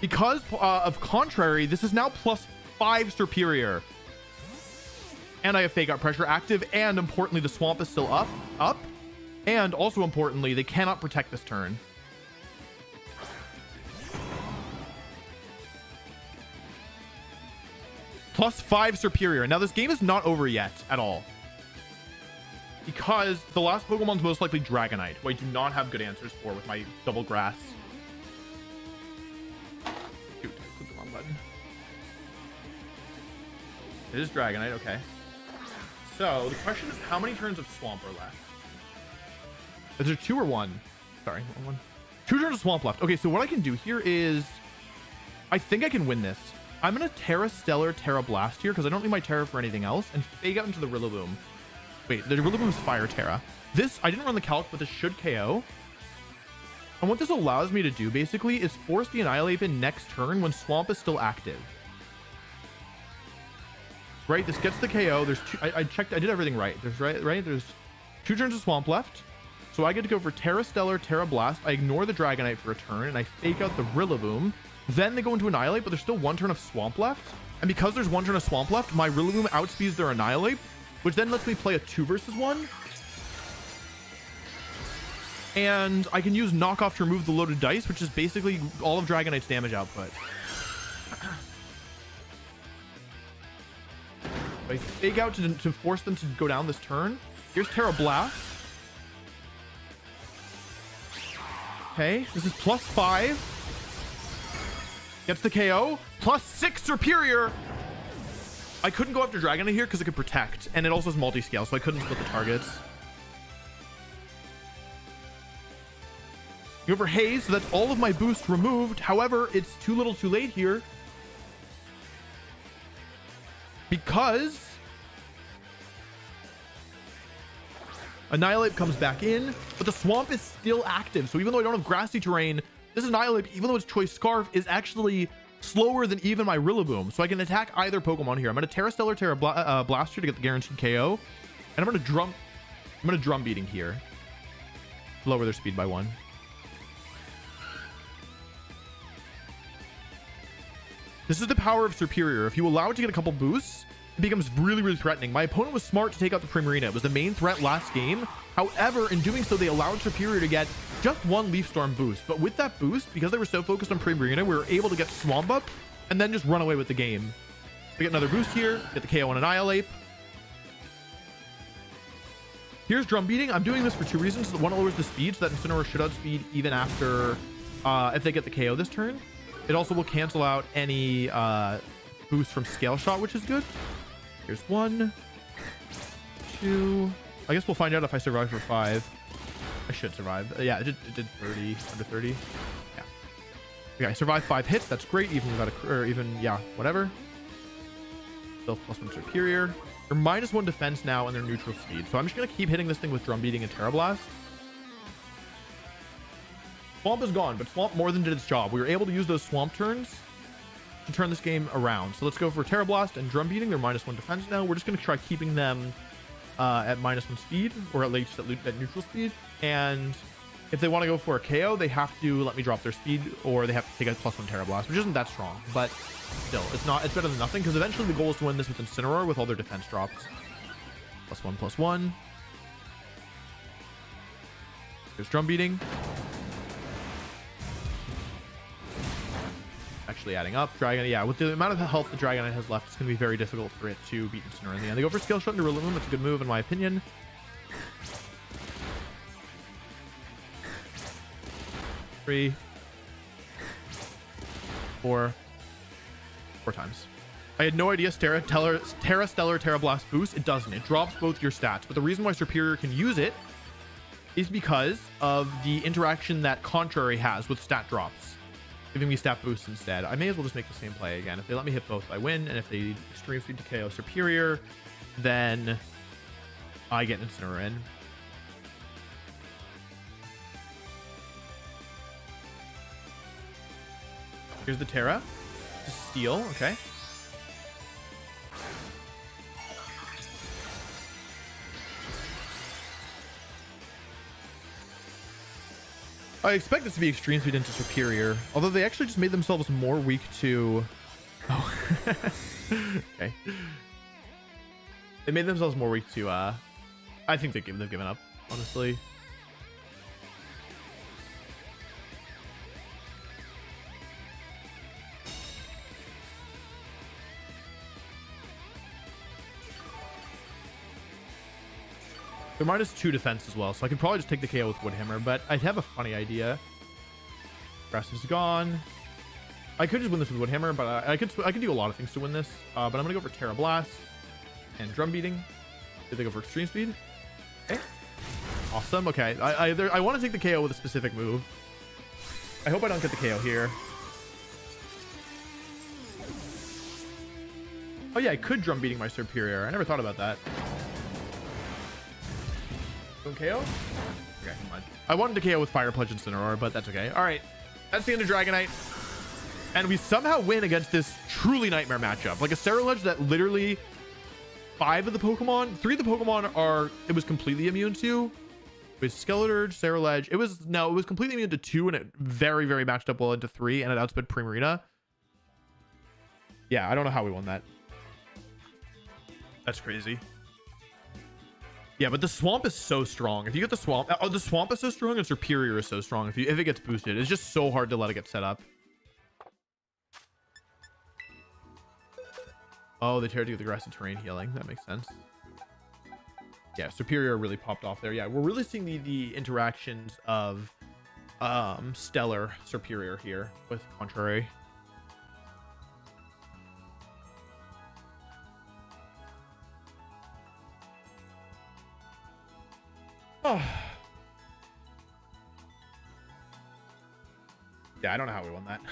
because of Contrary, this is now +5 Superior. And I have Fake Out Pressure active, and importantly, the Swamp is still up. And also importantly, they cannot Protect this turn. +5 Superior. Now, this game is not over yet at all, because the last Pokemon's most likely Dragonite, who I do not have good answers for with my double grass. Shoot, I clicked the wrong button. It is Dragonite, okay. So, the question is, how many turns of Swamp are left? Is there 2 or 1? Sorry, 1. 2 turns of Swamp left. Okay, so what I can do here is... I think I can win this. I'm going to Terra Stellar, Terra Blast here, because I don't need my Terra for anything else, and Fake Out into the Rillaboom. Wait, the Rillaboom is Fire Terra. This, I didn't run the calc, but this should KO. And what this allows me to do, basically, is force the Annihilate in next turn when Swamp is still active. Right, this gets the KO. There's 2, I checked, I did everything right. There's 2 turns of Swamp left. So I get to go for Terra Stellar, Terra Blast. I ignore the Dragonite for a turn, and I Fake Out the Rillaboom. Then they go into Annihilate, but there's still 1 turn of Swamp left. And because there's 1 turn of Swamp left, my Rillaboom outspeeds their Annihilate, which then lets me play a 2 versus 1. And I can use Knockoff to remove the loaded dice, which is basically all of Dragonite's damage output. I Fake Out to force them to go down this turn. Here's Terra Blast. Okay, this is +5. Gets the KO. +6 Superior. I couldn't go after Dragonite here because it could Protect, and it also has multi-scale, so I couldn't split the targets. Go for Haze, so that's all of my boost removed. However, it's too little too late here, because Annihilate comes back in, but the Swamp is still active. So even though I don't have Grassy Terrain, this Annihilate, even though it's Choice Scarf, is actually slower than even my Rillaboom. So I can attack either Pokemon here. I'm going to Terra Stellar, Blaster to get the guaranteed KO. And I'm going to Drum Beating here. Lower their speed by 1. This is the power of Superior. If you allow it to get a couple boosts, it becomes really, really threatening. My opponent was smart to take out the Primarina. It was the main threat last game. However, in doing so, they allowed Superior to get just 1 Leaf Storm boost. But with that boost, because they were so focused on Primarina, we were able to get Swamp Up and then just run away with the game. We get another boost here, get the KO on Annihilate. Here's Drum Beating. I'm doing this for 2 reasons. One, it lowers the speed, so that Incineroar should outspeed even after if they get the KO this turn. It also will cancel out any boost from Scale Shot, which is good. Here's 1, 2. I guess we'll find out if I survive for 5. I should survive. Yeah, it did 30, under 30. Yeah. Okay, I survived 5 hits. That's great. Even without yeah, whatever. Still +1 Superior. They're -1 defense now and they're neutral speed. So I'm just going to keep hitting this thing with Drum Beating and Terra Blast. Swamp is gone, but Swamp more than did its job. We were able to use those Swamp turns to turn this game around. So let's go for Terra Blast and Drum Beating. They're -1 defense now. We're just going to try keeping them at -1 speed, or at least at neutral speed. And if they want to go for a KO, they have to let me drop their speed, or they have to take a +1 Terra Blast, which isn't that strong, but still, it's better than nothing, because eventually the goal is to win this with Incineroar with all their defense drops. +1/+1. Here's Drum Beating. Actually adding up. Dragonite, yeah, with the amount of health the Dragonite has left, it's going to be very difficult for it to beat Incineroar in the end. They go for Scale Shot into Rillaboom. It's a good move in my opinion. Three, 4 times. I had no idea Terra Stellar Terra Blast boost. It doesn't. It drops both your stats. But the reason why Superior can use it is because of the interaction that Contrary has with stat drops, giving me stat boosts instead. I may as well just make the same play again. If they let me hit both, I win. And if they Extreme Speed to KO Superior, then I get Incineroar in. Here's the Terra. Just steal, okay. I expect this to be Extreme Speed into Superior, although they actually just made themselves more weak to... Oh. Okay. They made themselves more weak to, I think they've given up, honestly. They're -2 defense as well, so I could probably just take the KO with Wood Hammer, but I have a funny idea. Grass is gone. I could just win this with Wood Hammer, but I could do a lot of things to win this. But I'm gonna go for Terra Blast and Drum Beating. Did they go for Extreme Speed? Okay. Awesome. Okay. I want to take the KO with a specific move. I hope I don't get the KO here. Oh yeah, I could Drum Beating my Superior. I never thought about that. Don't KO? Okay, come on. I wanted to KO with Fire Pledge and Incineroar, but that's okay. All right, that's the end of Dragonite. And we somehow win against this truly nightmare matchup. Like a Ceruledge that literally 3 of the Pokemon it was completely immune to. With Skeletor, Ceruledge. It was completely immune to 2, and it very, very matched up well into 3, and it outsped Primarina. Yeah, I don't know how we won that. That's crazy. Yeah, but the Swamp is so strong. If you get the Swamp, the Swamp is so strong, and Superior is so strong. If it gets boosted, it's just so hard to let it get set up. Oh, they tear to get the grassy terrain healing. That makes sense. Yeah, Superior really popped off there. Yeah, we're really seeing the interactions of Stellar Superior here with Contrary. Oh. Yeah, I don't know how we won that.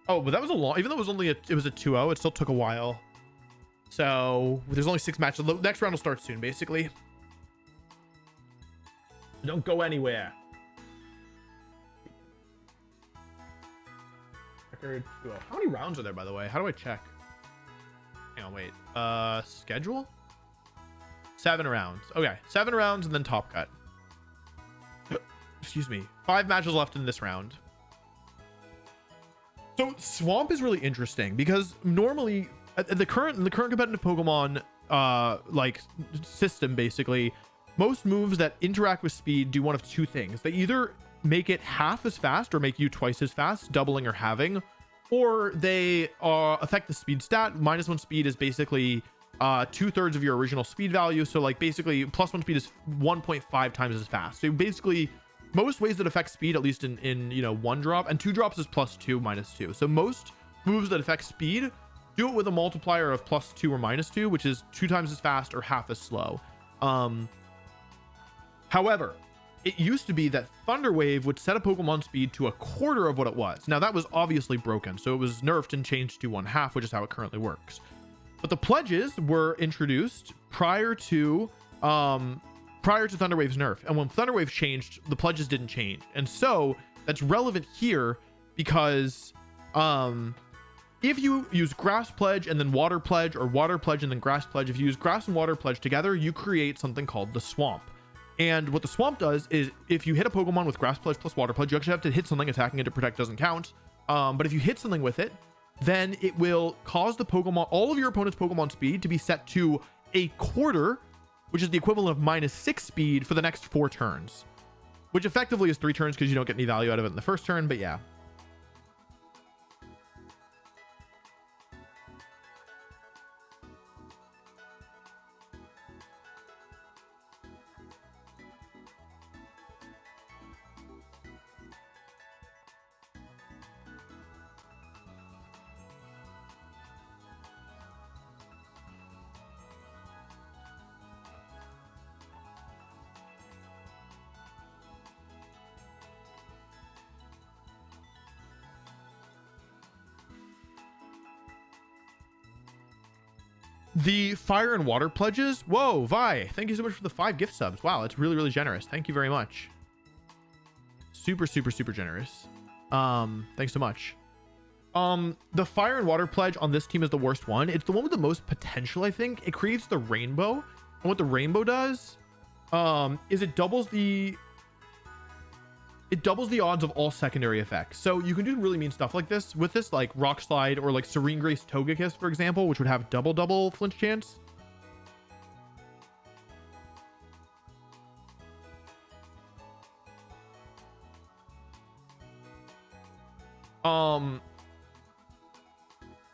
Oh, but that was a long, even though it was a 2-0, it still took a while. So there's only 6 matches. The next round will start soon, basically. Don't go anywhere. Record 2-0. How many rounds are there, by the way? How do I check? Hang on, wait. Schedule? 7 rounds. Okay, 7 rounds and then top cut. Excuse me. 5 matches left in this round. So Swamp is really interesting because normally in the current competitive Pokemon like system, basically, most moves that interact with speed do one of 2 things. They either make it half as fast or make you twice as fast, doubling or halving, or they affect the speed stat. -1 speed is basically 2/3 of your original speed value. So like basically +1 speed is 1.5 times as fast. So basically most ways that affect speed, at least in you know 1 drop, and 2 drops is +2 -2. So most moves that affect speed do it with a multiplier of +2 or -2, which is 2 times as fast or half as slow. However, it used to be that Thunder Wave would set a Pokemon speed to 1/4 of what it was. Now that was obviously broken, so it was nerfed and changed to 1/2, which is how it currently works. But the pledges were introduced prior to Thunder Wave's nerf, and when Thunder Wave changed, the pledges didn't change. And so that's relevant here because if you use Grass Pledge and then Water Pledge, or Water Pledge and then Grass Pledge, if you use Grass and Water Pledge together, you create something called the Swamp. And what the Swamp does is if you hit a Pokemon with Grass Pledge plus Water Pledge, you actually have to hit something. Attacking it to protect doesn't count. But if you hit something with it, then it will cause the Pokemon, all of your opponent's Pokemon speed to be set to 1/4, which is the equivalent of -6 speed for the next 4 turns, which effectively is 3 turns because you don't get any value out of it in the first turn. But yeah. The Fire and Water pledges. Whoa, Vi, thank you so much for the 5 gift subs. Wow, that's really, really generous. Thank you very much. Super, super, super generous. Thanks so much. The Fire and Water pledge on this team is the worst one. It's the one with the most potential, I think. It creates the rainbow. And what the rainbow does is it doubles the odds of all secondary effects. So you can do really mean stuff like this with this, like Rock Slide or like Serene Grace Togekiss, for example, which would have double flinch chance.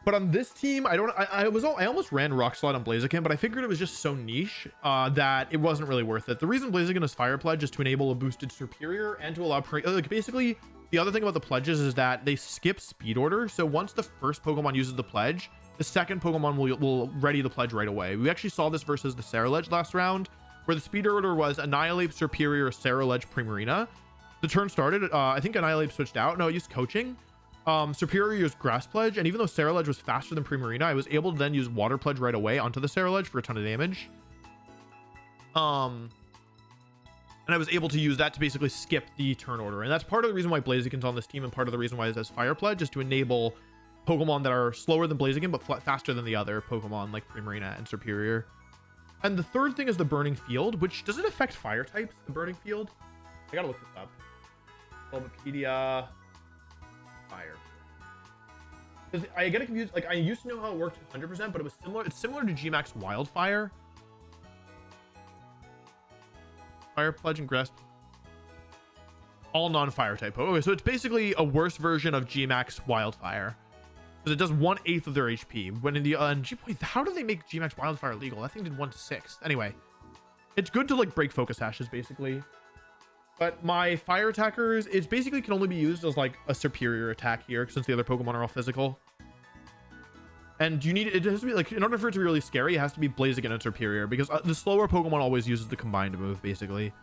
But on this team, I almost ran Rock Slide on Blaziken, but I figured it was just so niche that it wasn't really worth it. The reason Blaziken is Fire Pledge is to enable a boosted Superior and to allow like basically the other thing about the pledges is that they skip speed order. So once the first Pokemon uses the pledge, the second Pokemon will ready the pledge right away. We actually saw this versus the Ceruledge last round, where the speed order was Annihilate, Superior, Ceruledge, Primarina. The turn started, I think Annihilate switched out. No, it used Coaching. Superior used Grass Pledge, and even though Ceruledge was faster than Primarina, I was able to then use Water Pledge right away onto the Ceruledge for a ton of damage. And I was able to use that to basically skip the turn order, and that's part of the reason why Blaziken's on this team, and part of the reason why it says Fire Pledge is to enable Pokemon that are slower than Blaziken but faster than the other Pokemon like Primarina and Superior. And the third thing is the Burning Field, which does it affect fire types, the Burning Field? I gotta look this up. Bulbapedia. Fire. Because I get confused. Like I used to know how it worked 100%, but it was similar. It's similar to Gmax Wildfire. Fire Pledge and Grass. All non-fire type. Okay, so it's basically a worse version of Gmax Wildfire. Because it does 1/8 of their HP. When in the how do they make Gmax Wildfire legal? That thing did 1/6. Anyway, it's good to like break focus hashes basically. But my fire attackers, it basically can only be used as like a superior attack here since the other Pokemon are all physical. And you need it has to be like, in order for it to be really scary, it has to be Blaziken and Superior, because the slower Pokemon always uses the combined move basically.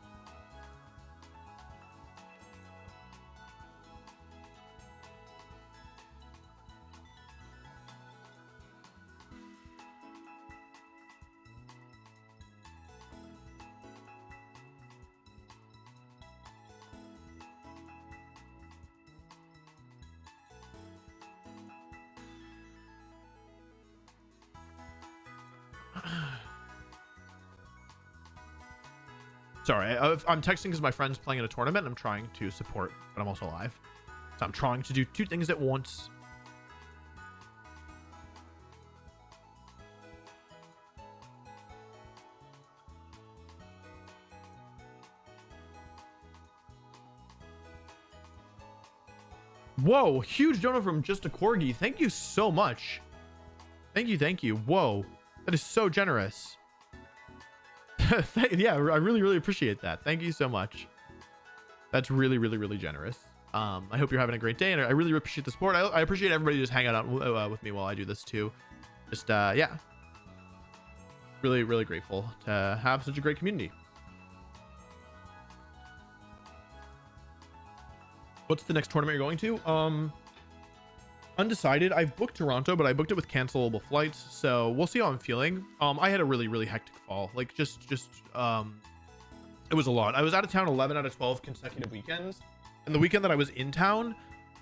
Sorry, I'm texting because my friend's playing in a tournament. And I'm trying to support, but I'm also live. So I'm trying to do 2 things at once. Whoa, huge donut from Just a Corgi. Thank you so much. Thank you. Whoa, that is so generous. Yeah, I really appreciate that. Thank you so much. That's really generous. I hope you're having a great day, and I really appreciate the support. I appreciate everybody just hanging out with me while I do this too. Just yeah, really grateful to have such a great community. What's the next tournament you're going to? Undecided. I've booked Toronto, but I booked it with cancelable flights, so we'll see how I'm feeling. I had a really hectic fall. Like just it was a lot. I was out of town 11 out of 12 consecutive weekends, and the weekend that I was in town,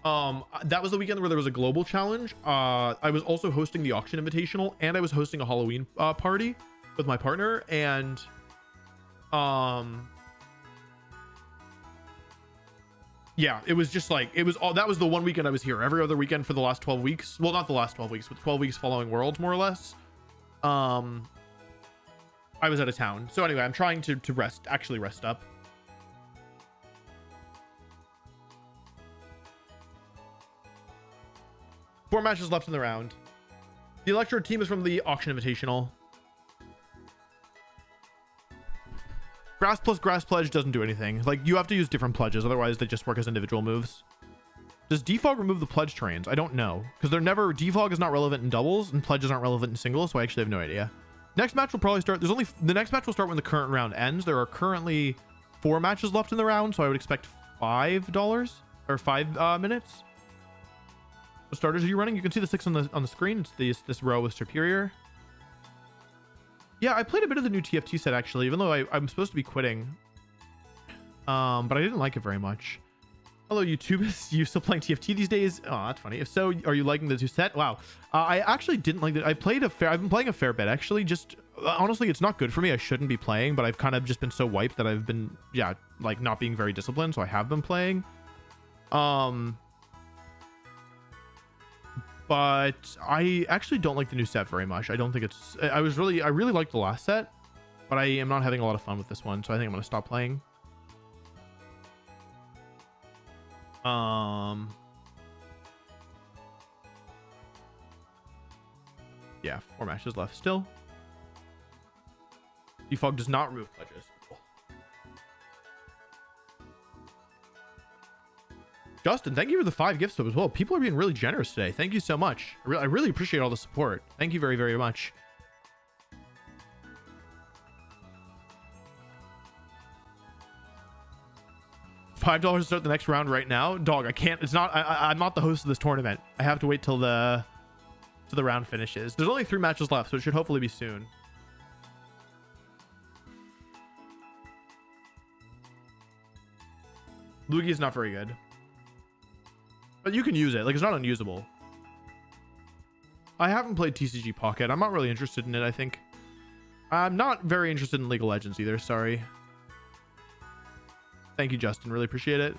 that was the weekend where there was a global challenge. I was also hosting the auction invitational, and I was hosting a Halloween party with my partner, and yeah, it was just like, it was all, that was the one weekend I was here. Every other weekend for the last 12 weeks. Well, not the last 12 weeks, but 12 weeks following Worlds, more or less. I was out of town. So anyway, I'm trying to actually rest up. Four matches left in the round. The Electro team is from the auction invitational. Grass plus grass pledge doesn't do anything. Like, you have to use different pledges, otherwise they just work as individual moves. Does defog remove the pledge trains? I don't know, because they're never, defog is not relevant in doubles and pledges aren't relevant in singles, so I actually have no idea. Next match will probably start, the next match will start when the current round ends. There are currently 4 matches left in the round, so I would expect $5 or 5 minutes. What starters are you running? You can see the 6 on the screen. It's this row with Superior. Yeah, I played a bit of the new TFT set, actually, even though I'm supposed to be quitting. But I didn't like it very much. Hello, YouTube. Is you still playing TFT these days? Oh, that's funny. If so, are you liking the new set? Wow. I actually didn't like it. I've been playing a fair bit, actually. Just, honestly, it's not good for me. I shouldn't be playing, but I've kind of just been so wiped that I've been, yeah, like, not being very disciplined, so I have been playing. But I actually don't like the new set very much. I don't think it's, I really liked the last set, but I am not having a lot of fun with this one, so I think I'm going to stop playing. Yeah, 4 matches left still. Defog does not remove pledges. Justin, thank you for the 5 gifts as well. People are being really generous today. Thank you so much. I really appreciate all the support. Thank you very much. $5 to start the next round right now. Dog, I can't. It's not. I'm not the host of this tournament. I have to wait till the round finishes. There's only 3 matches left, so it should hopefully be soon. Luigi is not very good. But you can use it. Like, it's not unusable. I haven't played TCG Pocket. I'm not really interested in it, I think. I'm not very interested in League of Legends either. Sorry. Thank you, Justin. Really appreciate it.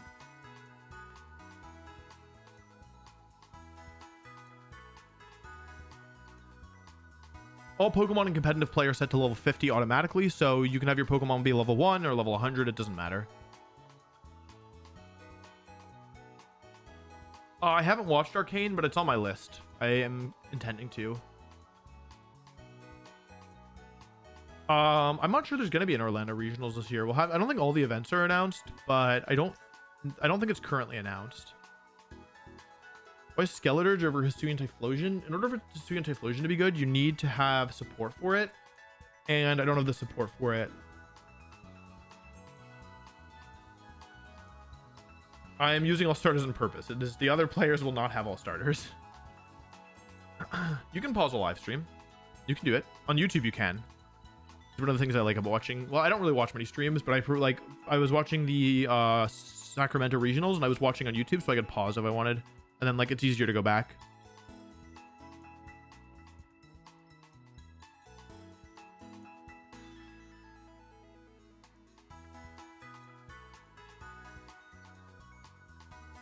All Pokemon in competitive play are set to level 50 automatically, so you can have your Pokemon be level 1 or level 100. It doesn't matter. I haven't watched Arcane, but it's on my list. I am intending to. I'm not sure there's going to be an Orlando Regionals this year. I don't think all the events are announced, but I don't think it's currently announced. Why is Skeleturge over Hisuian Typhlosion? In order for Hisuian Typhlosion to be good, you need to have support for it, and I don't have the support for it. I am using all starters on purpose. It is, the other players will not have all starters. You can pause a live stream. You can do it on YouTube. You can. It's one of the things I like about watching. Well, I don't really watch many streams, but I was watching the Sacramento Regionals, and I was watching on YouTube, so I could pause if I wanted, and then like it's easier to go back.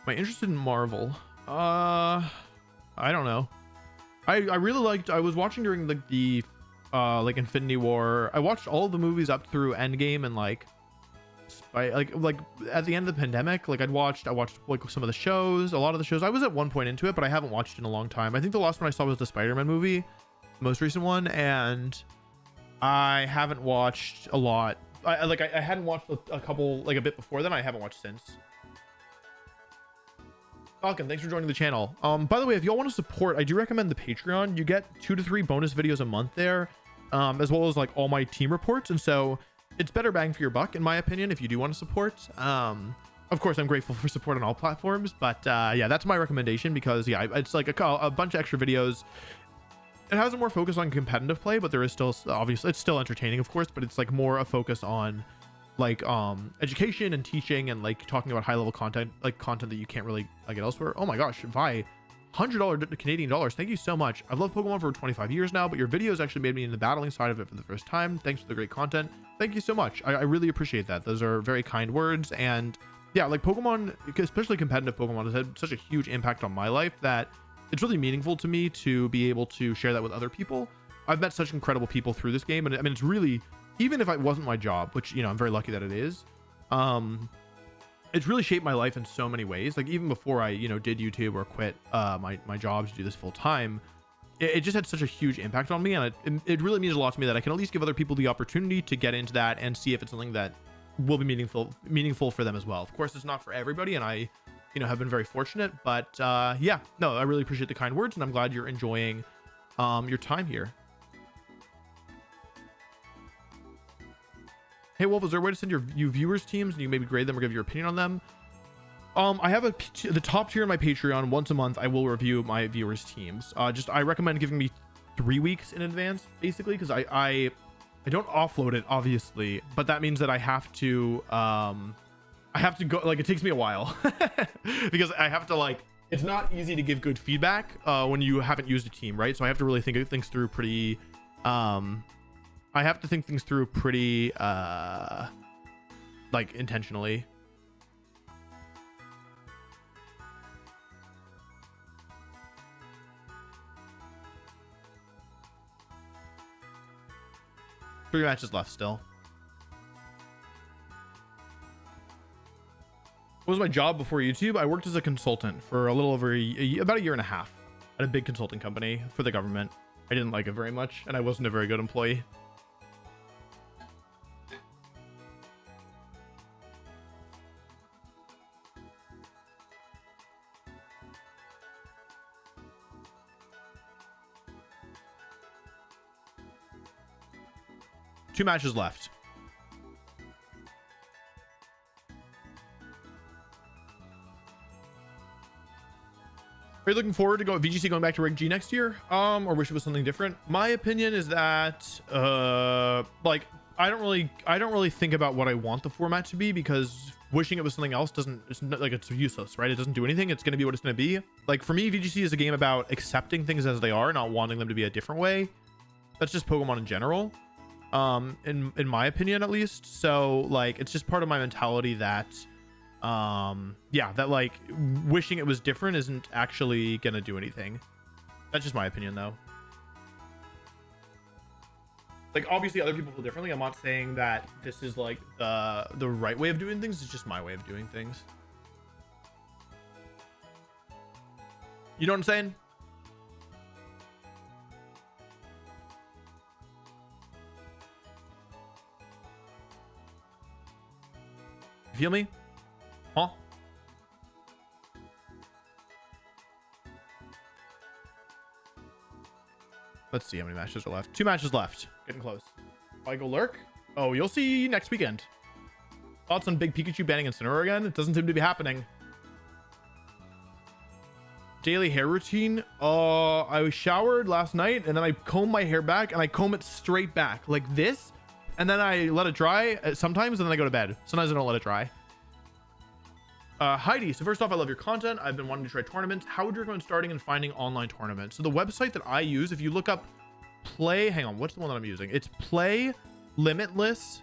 Am I interested in Marvel? I don't know. I really liked, I was watching during the like Infinity War. I watched all the movies up through Endgame, and like at the end of the pandemic, like I watched like some of the shows, a lot of the shows. I was at one point into it, but I haven't watched in a long time. I think the last one I saw was the Spider-Man movie, the most recent one, and I haven't watched a lot. I hadn't watched a couple, like a bit before then. I haven't watched since. Falcon, thanks for joining the channel. By the way, if y'all want to support, I do recommend the Patreon. You get 2 to 3 bonus videos a month there, as well as like all my team reports, and so it's better bang for your buck, in my opinion, if you do want to support. Of course, I'm grateful for support on all platforms, but yeah, that's my recommendation, because yeah, it's like a bunch of extra videos. It has a more focus on competitive play, but there is still, obviously, it's still entertaining, of course, but it's like more a focus on like education and teaching, and like talking about high level content, like content that you can't really get elsewhere. Oh my gosh, Vi, $100 Canadian dollars, thank you so much. I've loved Pokemon for 25 years now, but your videos actually made me into the battling side of it for the first time. Thanks for the great content. Thank you so much. I really appreciate that. Those are very kind words. And yeah, like Pokemon, especially competitive Pokemon, has had such a huge impact on my life that it's really meaningful to me to be able to share that with other people. I've met such incredible people through this game, and I mean, it's really, even if it wasn't my job, which, you know, I'm very lucky that it is, it's really shaped my life in so many ways. Like even before I, you know, did YouTube or quit my job to do this full time, it just had such a huge impact on me, and it really means a lot to me that I can at least give other people the opportunity to get into that and see if it's something that will be meaningful for them as well. Of course, it's not for everybody, and I, you know, have been very fortunate, but yeah, no, I really appreciate the kind words, and I'm glad you're enjoying your time here. Hey Wolf, is there a way to send you viewers teams and you maybe grade them or give your opinion on them? I have the top tier in my Patreon. Once a month I will review my viewers teams. I recommend giving me 3 weeks in advance, basically, because I don't offload it, obviously, but that means that I have to go, like, it takes me a while because I have to, like, it's not easy to give good feedback when you haven't used a team, right? So I have to really think things through pretty I have to think things through pretty like intentionally. Three matches left still. What was my job before YouTube? I worked as a consultant for a little over about a year and a half at a big consulting company for the government. I didn't like it very much, and I wasn't a very good employee. Two matches left. Are you looking forward to VGC going back to Rig G next year? Or wish it was something different? My opinion is that like I don't really think about what I want the format to be, because wishing it was something else it's useless, right? It doesn't do anything. It's going to be what it's going to be. Like for me, VGC is a game about accepting things as they are, not wanting them to be a different way. That's just Pokemon in general. In my opinion, at least. So like it's just part of my mentality that yeah, that like wishing it was different isn't actually gonna do anything. That's just my opinion, though. Like obviously other people feel differently. I'm not saying that this is like the right way of doing things. It's just my way of doing things. You know what I'm saying? Feel me? Huh? Let's see how many matches are left. 2 matches left. Getting close. If I go lurk? Oh, you'll see next weekend. Thoughts on Big Pikachu banning Incineroar again? It doesn't seem to be happening. Daily hair routine. I showered last night and then I comb my hair back, and I comb it straight back like this. And then I let it dry sometimes, and then I go to bed. Sometimes I don't let it dry. Heidi, so first off, I love your content. I've been wanting to try tournaments. How would you recommend starting and finding online tournaments? So the website that I use, if you look up hang on, what's the one that I'm using? It's Play Limitless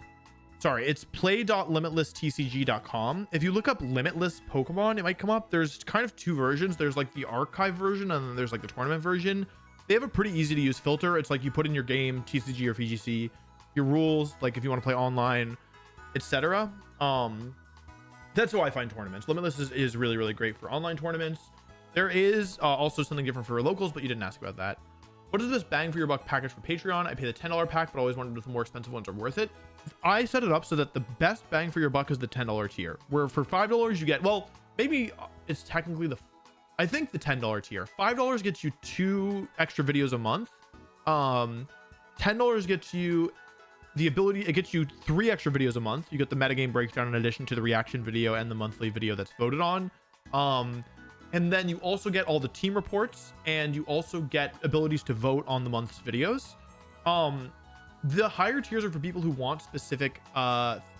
sorry, it's play.limitlesstcg.com. If you look up Limitless Pokemon, it might come up. There's kind of two versions. There's like the archive version, and then there's like the tournament version. They have a pretty easy to use filter. It's like you put in your game, TCG or VGC, your rules, like if you want to play online, etc. That's how I find tournaments. Limitless is really, really great for online tournaments. There is also something different for locals, but you didn't ask about that. What is this bang for your buck package for Patreon? I pay the $10 pack, but always wondered if the more expensive ones are worth it. I set it up so that the best bang for your buck is the $10 tier, where for $5 you get, well, maybe it's technically I think the $10 tier. $5 gets you 2 extra videos a month. $10 gets you the ability, it gets you 3 extra videos a month. You get the metagame breakdown in addition to the reaction video and the monthly video that's voted on. And then you also get all the team reports, and you also get abilities to vote on the month's videos. The higher tiers are for people who want specific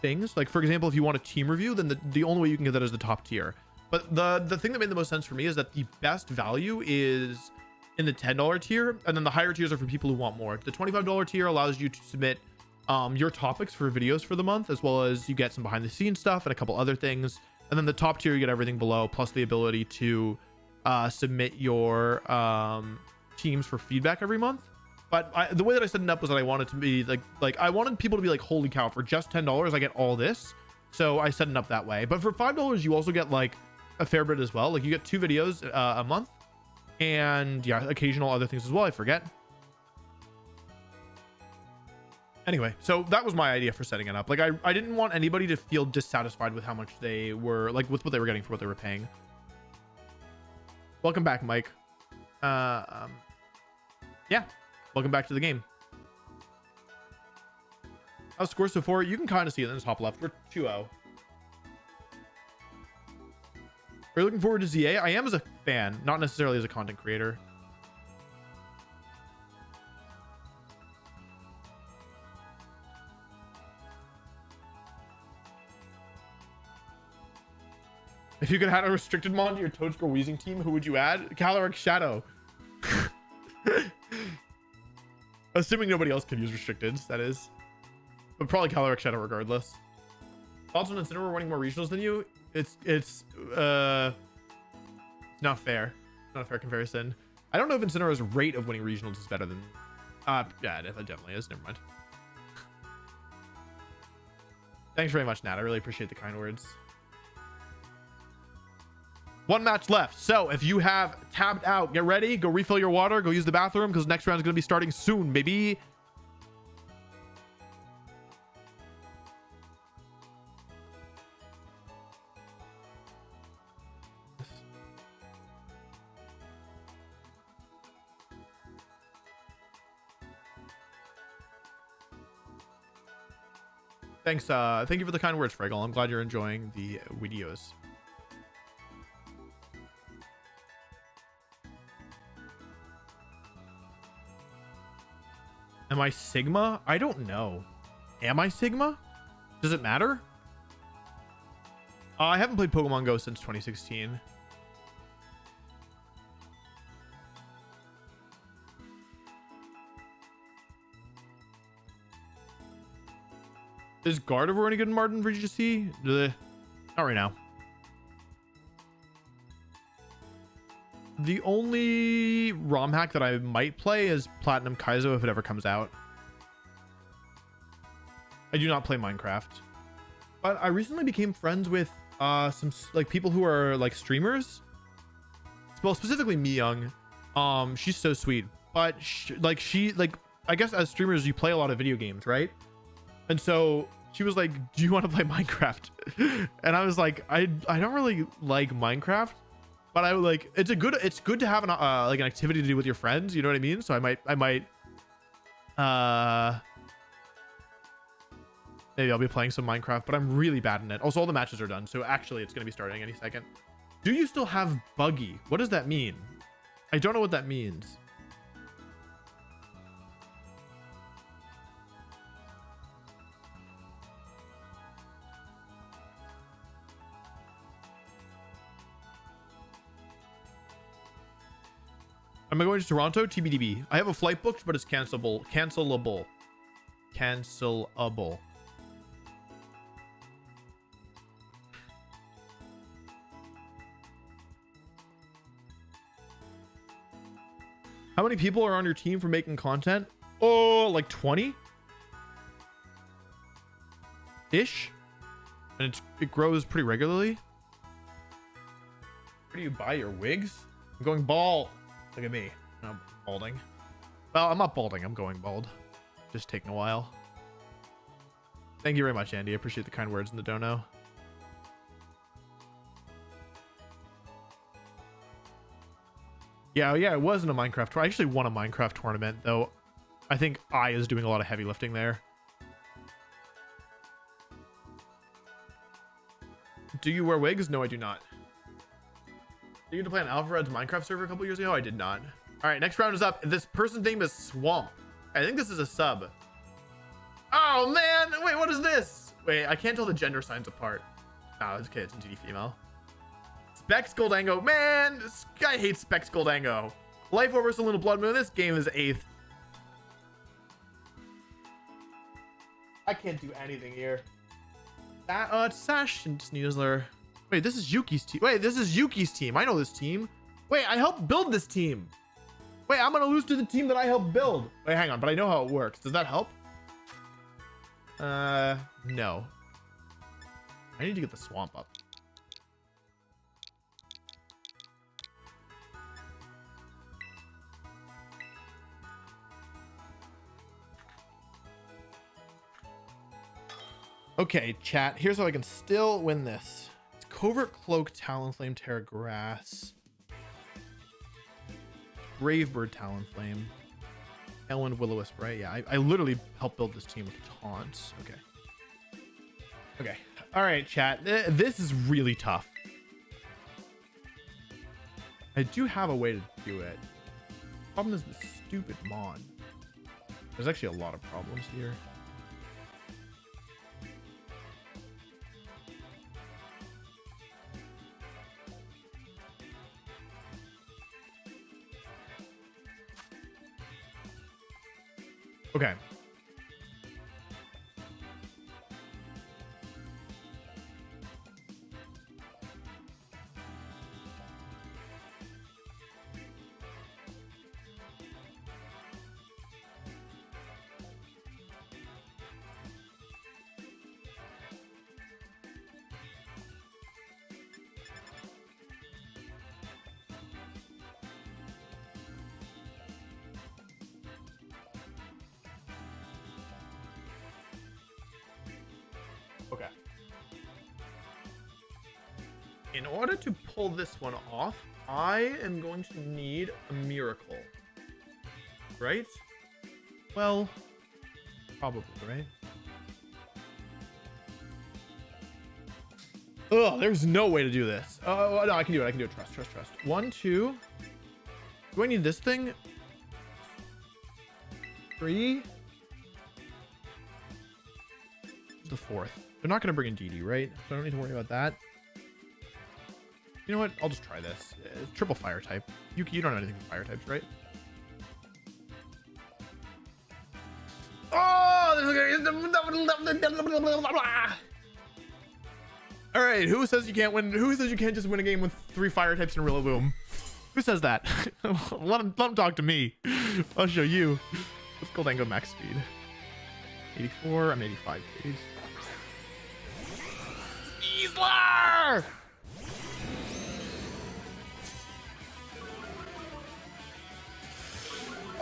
things. Like for example, if you want a team review, then the only way you can get that is the top tier. But the thing that made the most sense for me is that the best value is in the $10 tier, and then the higher tiers are for people who want more. The $25 tier allows you to submit your topics for videos for the month, as well as you get some behind the scenes stuff and a couple other things. And then the top tier, you get everything below, plus the ability to submit your teams for feedback every month. But the way that I set it up was that I wanted to be like I wanted people to be like, holy cow, for just $10 I get all this. So I set it up that way. But for $5 you also get like a fair bit as well. Like you get 2 videos a month, and yeah, occasional other things as well. I forget. Anyway, so that was my idea for setting it up. Like I didn't want anybody to feel dissatisfied with how much they were, like with what they were getting for what they were paying. Welcome back, Mike. Yeah, welcome back to the game. How's score so far? You can kind of see it in the top left. We're 2-0. Are you looking forward to ZA? I am as a fan, not necessarily as a content creator. If you could add a restricted mod to your Toad Score Weezing team, who would you add? Caloric Shadow. Assuming nobody else can use restricteds, that is. But probably Caloric Shadow regardless. Thoughts on Incineroar winning more regionals than you? It's not fair. Not a fair comparison. I don't know if Incineroar's rate of winning regionals is better than... yeah, it definitely is. Never mind. Thanks very much, Nat. I really appreciate the kind words. 1 match left. So if you have tabbed out, get ready, go refill your water, go use the bathroom, because next round is going to be starting soon, baby. Thanks. Thank you for the kind words, Fraggle. I'm glad you're enjoying the videos. Am I Sigma? I don't know. Am I Sigma? Does it matter? I haven't played Pokemon Go since 2016. Is Gardevoir any good in Martin VGC? Not right now. The only ROM hack that I might play is Platinum Kaizo if it ever comes out. I do not play Minecraft. But I recently became friends with some like people who are like streamers. Well, specifically Miyoung. She's so sweet. But I guess as streamers you play a lot of video games, right? And so she was like, "Do you want to play Minecraft?" And I was like, I don't really like Minecraft. But I would like, it's good to have an like an activity to do with your friends, you know what I mean? So I might maybe I'll be playing some Minecraft, but I'm really bad in it. Also, all the matches are done, so actually it's gonna be starting any second. Do you still have Buggy? What does that mean? I don't know what that means. Am I going to Toronto? TBDB. I have a flight booked, but it's cancelable. How many people are on your team for making content? Oh, like 20 ish, and it grows pretty regularly. Where do you buy your wigs? I'm going bald. Look at me. I'm balding. Well, I'm not balding. I'm going bald. Just taking a while. Thank you very much, Andy. I appreciate the kind words in the dono. Yeah, it wasn't a Minecraft tour. I actually won a Minecraft tournament, though. I think I is doing a lot of heavy lifting there. Do you wear wigs? No, I do not. Did you get to play on Alfred's Minecraft server a couple years ago? I did not. All right, next round is up. This person's name is Swamp. I think this is a sub. Oh, man. Wait, what is this? Wait, I can't tell the gender signs apart. Oh, it's okay. It's indeed female. Specs Goldango. Man, this guy hates Specs Goldango. Life over Saloon Blood Moon. This game is 8th. I can't do anything here. Sash and Sneasler. Wait, this is Yuki's team. Wait, this is Yuki's team. I know this team. Wait, I helped build this team. Wait, I'm gonna lose to the team that I helped build. Wait, hang on, but I know how it works. Does that help? No. I need to get the swamp up. Okay, chat. Here's how I can still win this. It's Covert Cloak, Talonflame, Terra Grass, Bravebird, Talonflame, Elwind, Will-O-Wisp, right? Yeah, I literally helped build this team with taunts. Okay. Okay. All right, chat. This is really tough. I do have a way to do it. Problem is the stupid Mon. There's actually a lot of problems here. Okay. Okay. In order to pull this one off, I am going to need a miracle. Right? Well, probably, right? Oh, there's no way to do this. Oh, no, I can do it. I can do it. Trust, trust, trust. 1, 2. Do I need this thing? 3. The 4th. They're not going to bring in DD, right? So I don't need to worry about that. You know what? I'll just try this. Triple fire type. You don't know anything from fire types, right? Oh! All right. Who says you can't win? Who says you can't just win a game with 3 fire types in a Rillaboom? Who says that? let him talk to me. I'll show you. Let's go then go max speed. 84. I'm 85, please. Sneasler!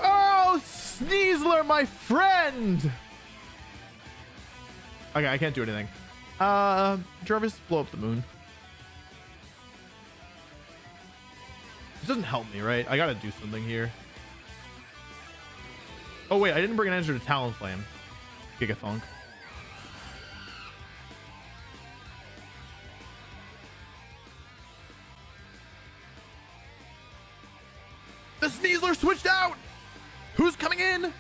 Oh, Sneasler, my friend! Okay, I can't do anything. Jarvis, blow up the moon. This doesn't help me, right? I gotta do something here. Oh, wait, I didn't bring an answer to Talonflame. Gigathonk. The Sneasler switched out! Who's coming in?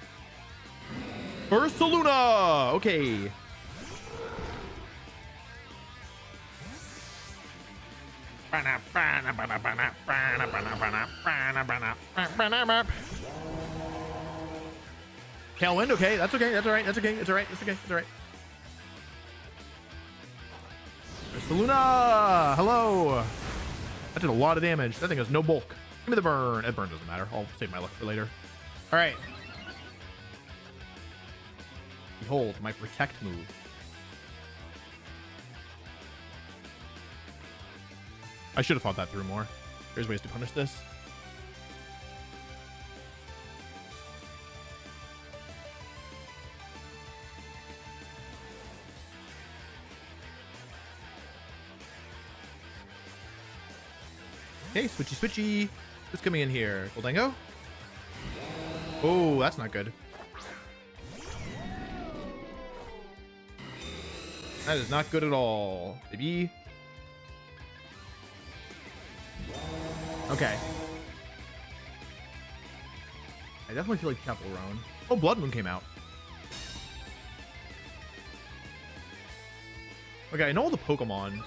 Ursaluna! Okay. Tailwind, okay, that's okay, that's alright, that's okay, it's alright, it's okay, it's alright. Ursaluna! Hello! That did a lot of damage. That thing has no bulk. Give me the burn. Burn doesn't matter. I'll save my luck for later. All right. Behold, my protect move. I should have thought that through more. There's ways to punish this. Okay, switchy switchy. Who's coming in here? Goldango? Oh, that's not good. That is not good at all, baby. Okay. I definitely feel like Chapel Roan. Oh, Blood Moon came out. Okay, I know all the Pokemon.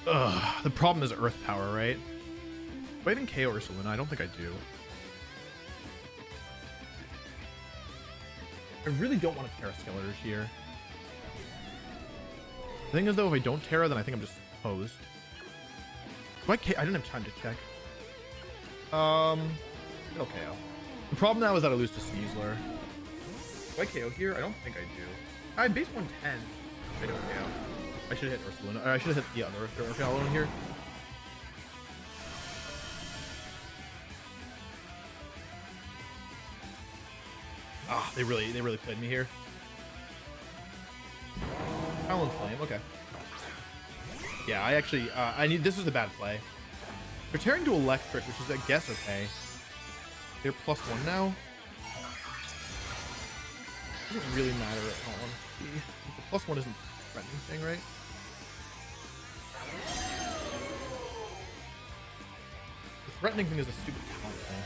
Ugh, the problem is Earth Power, right? Do I even KO Ursaluna? I don't think I do. I really don't want to Terra Skeletors here. The thing is, though, if I don't Terra, then I think I'm just posed. Do I didn't have time to check. It'll KO. The problem now is that I lose to Sneasler. Do I KO here? I don't think I do. I base 110. I don't KO. I should have hit Ursaluna. I should have hit the other Ursaluna here. Ah, they really played me here. Talon Flame, okay. Yeah, I actually, this is a bad play. They're tearing to Electric, which is, I guess, okay. They're +1 now. Doesn't really matter at all. The +1 isn't a threatening thing, right? The threatening thing is a stupid talent thing.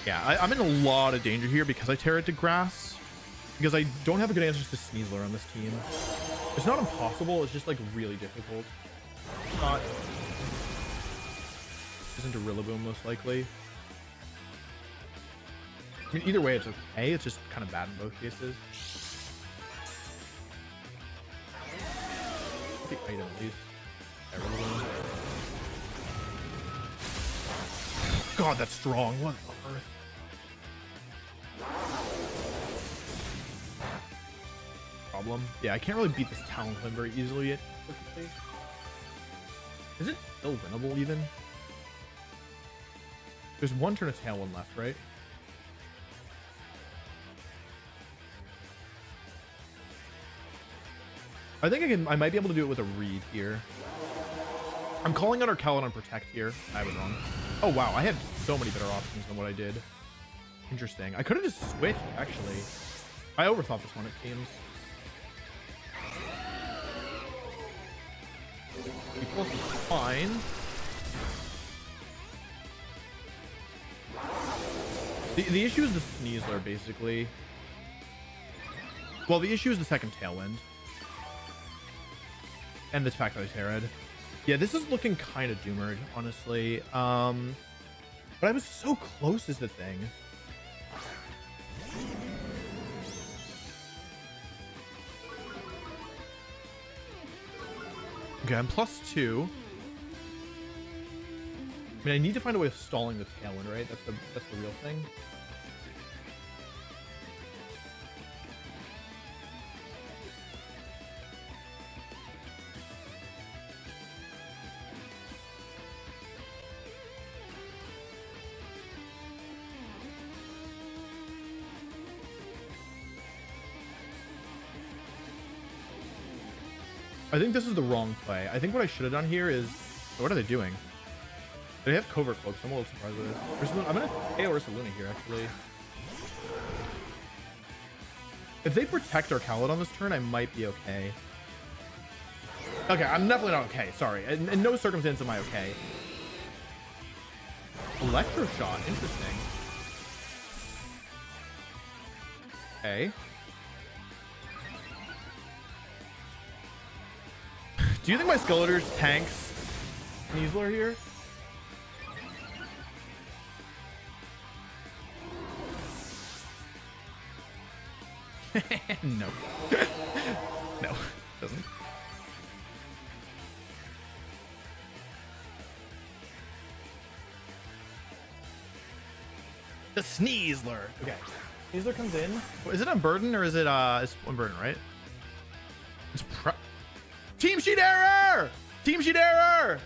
Yeah, I'm in a lot of danger here because I tear it to grass. Because I don't have a good answer to Sneasler on this team. It's not impossible, it's just like really difficult. Not isn't a Rillaboom most likely. I mean, either way it's okay, it's just kind of bad in both cases. The item at least. Yeah, Rillaboom. God, that's strong. What on earth? Problem. Yeah, I can't really beat this Talonflame very easily yet. Is it still winnable even? There's one turn of Tailwind left, right? I think I might be able to do it with a read here. I'm calling out our Arcalon on Protect here. I was wrong. Oh wow, I had so many better options than what I did. Interesting. I could have just switched, actually. I overthought this one, it seems. Equals is fine. The issue is the Sneasler, basically. Well, the issue is the second Tailwind. And the fact that I Terra'd. Yeah, this is looking kind of doomered, honestly. But I was so close is the thing. Okay, I'm +2. I mean, I need to find a way of stalling the Tailwind, right? That's the real thing. I think this is the wrong play. I think what I should have done here is... What are they doing? They have Covert Cloaks. I'm a little surprised with this. I'm going to KO Ursaluna here, actually. If they protect our Arcalon on this turn, I might be okay. Okay, I'm definitely not okay. Sorry. In no circumstance am I okay. Electro Shot. Interesting. Okay. Do you think my Skeletor tanks Sneasler here? No. No, doesn't. The Sneasler. Okay. Sneasler comes in. Is it Unburden or is it it's Unburden, right? It's Team sheet error! Team sheet error!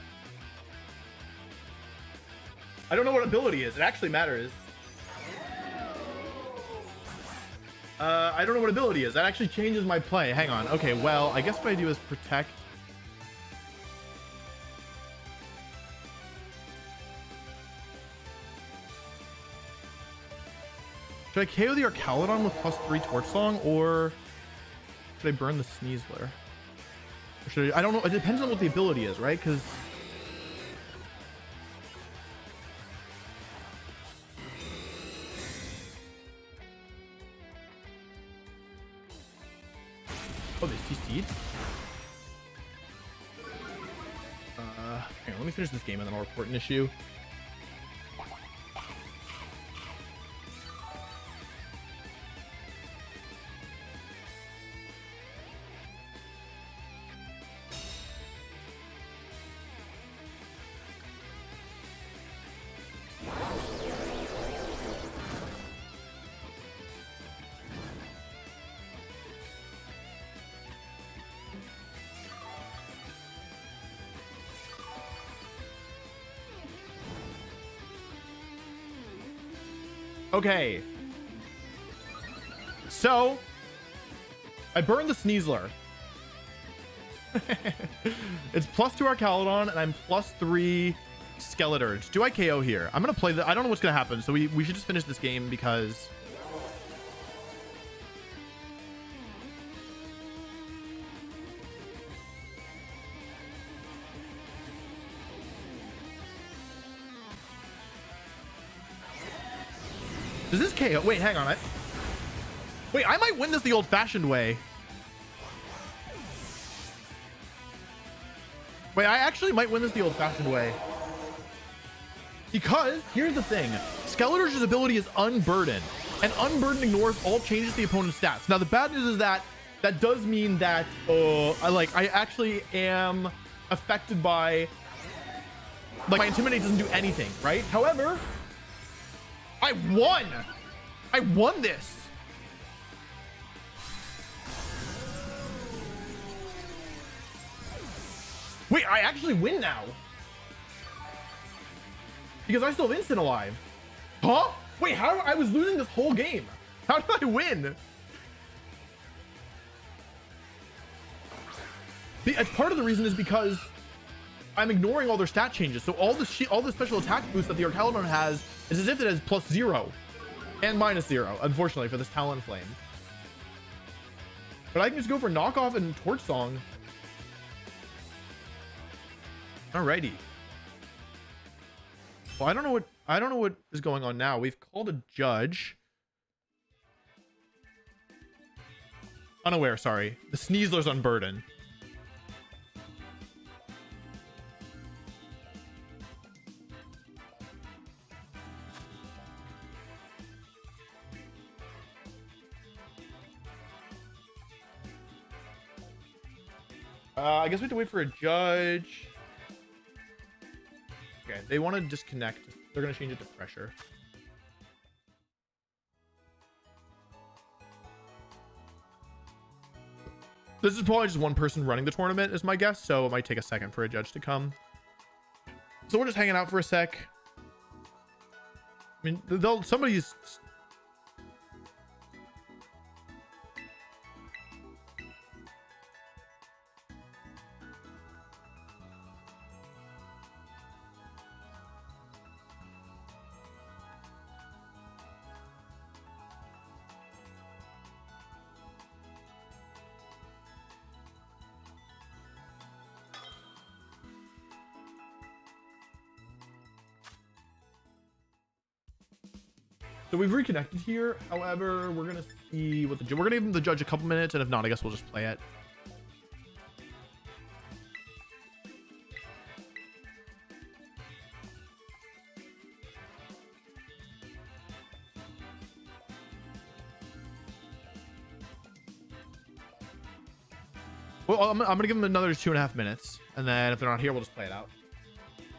I don't know what ability is. It actually matters. I don't know what ability is. That actually changes my play. Hang on. Okay, well, I guess what I do is protect. Should I KO the Archaludon with +3 Torch Song, or should I burn the Sneasler? Or should I don't know. It depends on what the ability is, right? Because oh, they CC'd. Hang on, let me finish this game and then I'll report an issue. Okay. So, I burned the Sneasler. It's +2 Archaludon, and I'm +3 Skeletor. Do I KO here? I'm going to play the... I don't know what's going to happen, so we should just finish this game because... Does this KO? Wait, hang on. Wait, I might win this the old-fashioned way. Wait, I actually might win this the old-fashioned way. Because, here's the thing. Skeletor's ability is Unburden. And Unburden ignores all changes to the opponent's stats. Now, the bad news is that that does mean that I actually am affected by... Like, my Intimidate doesn't do anything, right? However... I won! I won this! Wait, I actually win now! Because I still have Instant Alive. Huh? Wait, how? I was losing this whole game. How did I win? Part of the reason is because I'm ignoring all their stat changes. So all the special attack boosts that the Archaludon has is as if it has +0 and -0, unfortunately, for this Talonflame. But I can just go for knockoff and Torch Song. Alrighty. Well, I don't know what is going on now. We've called a judge. Unaware, sorry. The Sneasler's Unburden. I guess we have to wait for a judge. Okay, they want to disconnect. They're going to change it to pressure. This is probably just one person running the tournament is my guess, so it might take a second for a judge to come. So we're just hanging out for a sec. I mean, somebody's... So we've reconnected here. However, we're gonna see what we're gonna give the judge a couple minutes, and if not, I guess we'll just play it. Well, I'm gonna give them another 2.5 minutes, and then if they're not here, we'll just play it out.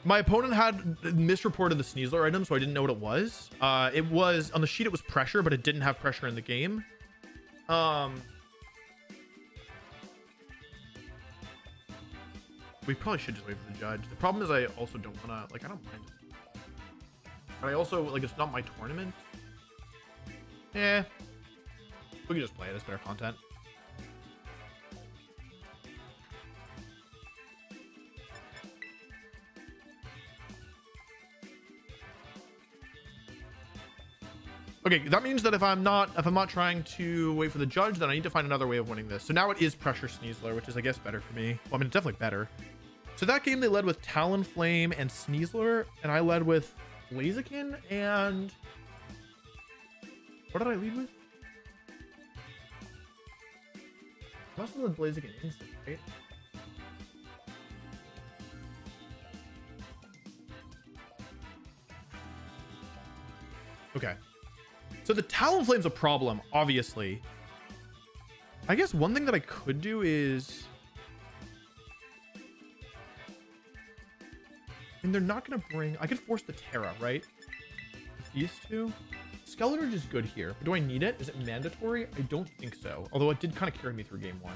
My opponent had misreported the Sneasler item, so I didn't know what it was. It was on the sheet, it was pressure, but it didn't have pressure in the game. We probably should just wait for the judge. The problem is I also don't wanna, like, I don't mind. But I also, like, it's not my tournament. Yeah. We can just play it, it's better content. Okay, that means that if I'm not trying to wait for the judge, then I need to find another way of winning this. So now it is pressure Sneasler, which is, I guess, better for me. Well, I mean, it's definitely better. So that game they led with Talonflame and Sneasler, and I led with Blaziken and what did I lead with? I must have led Blaziken instant, right? Okay. So the Talonflame's a problem, obviously. I guess one thing that I could do is... I mean, they're not going to bring... I could force the Terra, right? These two? Skeletor is good here. But do I need it? Is it mandatory? I don't think so. Although it did kind of carry me through game 1.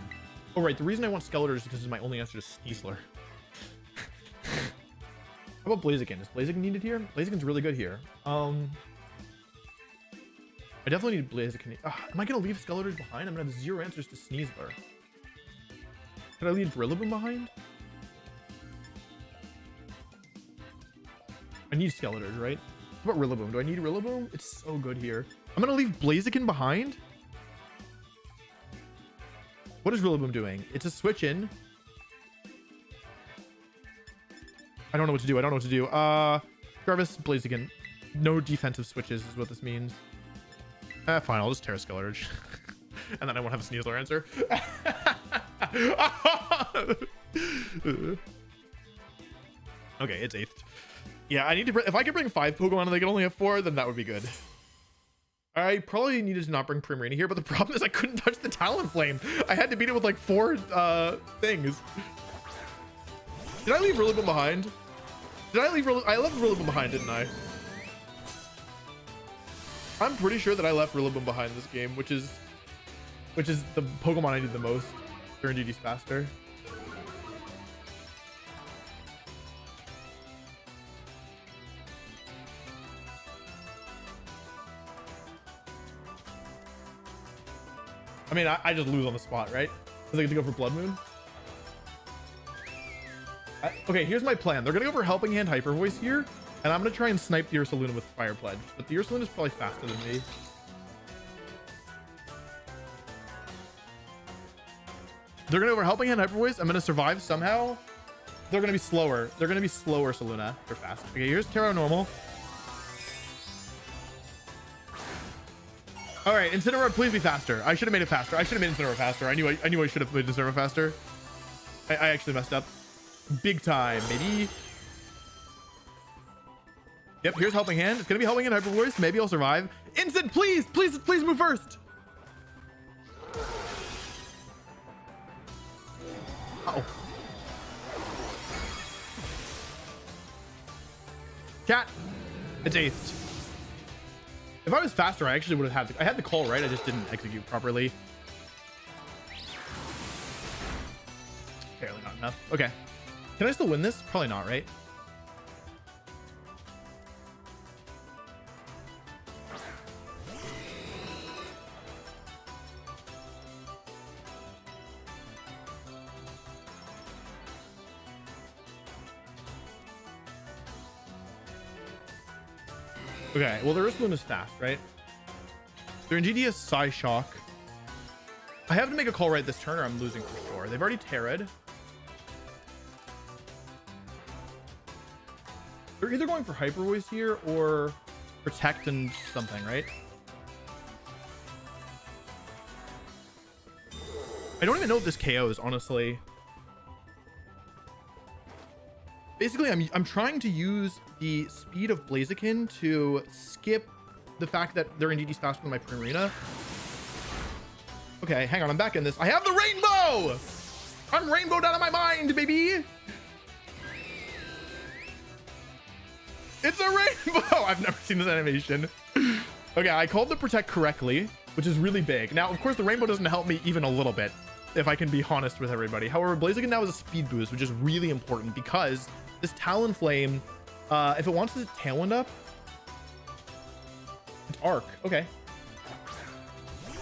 Oh, right. The reason I want Skeletor is because it's my only answer to Sneasler. How about Blaziken? Is Blaziken needed here? Blaziken's really good here. I definitely need Blaziken. Am I going to leave Skeletors behind? I'm going to have 0 answers to Sneasler. Could I leave Rillaboom behind? I need Skeletors, right? What about Rillaboom? Do I need Rillaboom? It's so good here. I'm going to leave Blaziken behind? What is Rillaboom doing? It's a switch in. I don't know what to do. I don't know what to do. Jarvis, Blaziken. No defensive switches is what this means. Fine, I'll just Terra Skeletor. And then I won't have a Sneasler answer. Okay, it's 8th. Yeah, I need to... If I could bring 5 Pokemon and they could only have 4, then that would be good. I probably needed to not bring Primarina here, but the problem is I couldn't touch the Talonflame. I had to beat it with like 4 things. Did I leave Rillaboom behind? Did I leave I left Rillaboom behind, didn't I? I'm pretty sure that I left Rillaboom behind this game, which is the Pokemon I need the most during GD's faster. I mean, I just lose on the spot, right? Because I get to go for Blood Moon. Okay, here's my plan. They're gonna go for Helping Hand Hyper Voice here, and I'm gonna try and snipe the Ursaluna with Fire Pledge. But the Ursaluna is probably faster than me. They're gonna go for Helping Hand Hyper Voice. I'm gonna survive somehow. They're gonna be slower. They're gonna be slower, Ursaluna. They're fast. Okay, here's Terra Normal. All right, Incineroar, please be faster. I should have made it faster. I should have made Incineroar faster. I knew I should have made Incineroar faster. I actually messed up. Big time, maybe. Yep, here's Helping Hand. It's gonna be Helping Hand Hyper Voice. Maybe I'll survive. Incid, please move first. Uh-oh. Chat, it's 8th. If I was faster, I actually would have had I had the call right. I just didn't execute properly. Barely not enough. Okay. Can I still win this? Probably not, right? Okay, well, the Ursaluna is fast, right? They're in GD Psyshock. I have to make a call right this turn or I'm losing for sure. They've already Terra'd. They're either going for Hyper Voice here or protect and something, right? I don't even know if this KOs, honestly. Basically, I'm trying to use the speed of Blaziken to skip the fact that their NDD's faster than my Primarina. Okay, hang on, I'm back in this. I have the rainbow! I'm rainbowed out of my mind, baby! It's a rainbow! I've never seen this animation. Okay, I called the protect correctly, which is really big. Now, of course, the rainbow doesn't help me even a little bit, if I can be honest with everybody. However, Blaziken now is a speed boost, which is really important because this Talonflame, if it wants to Tailwind up, it's Arc. Okay.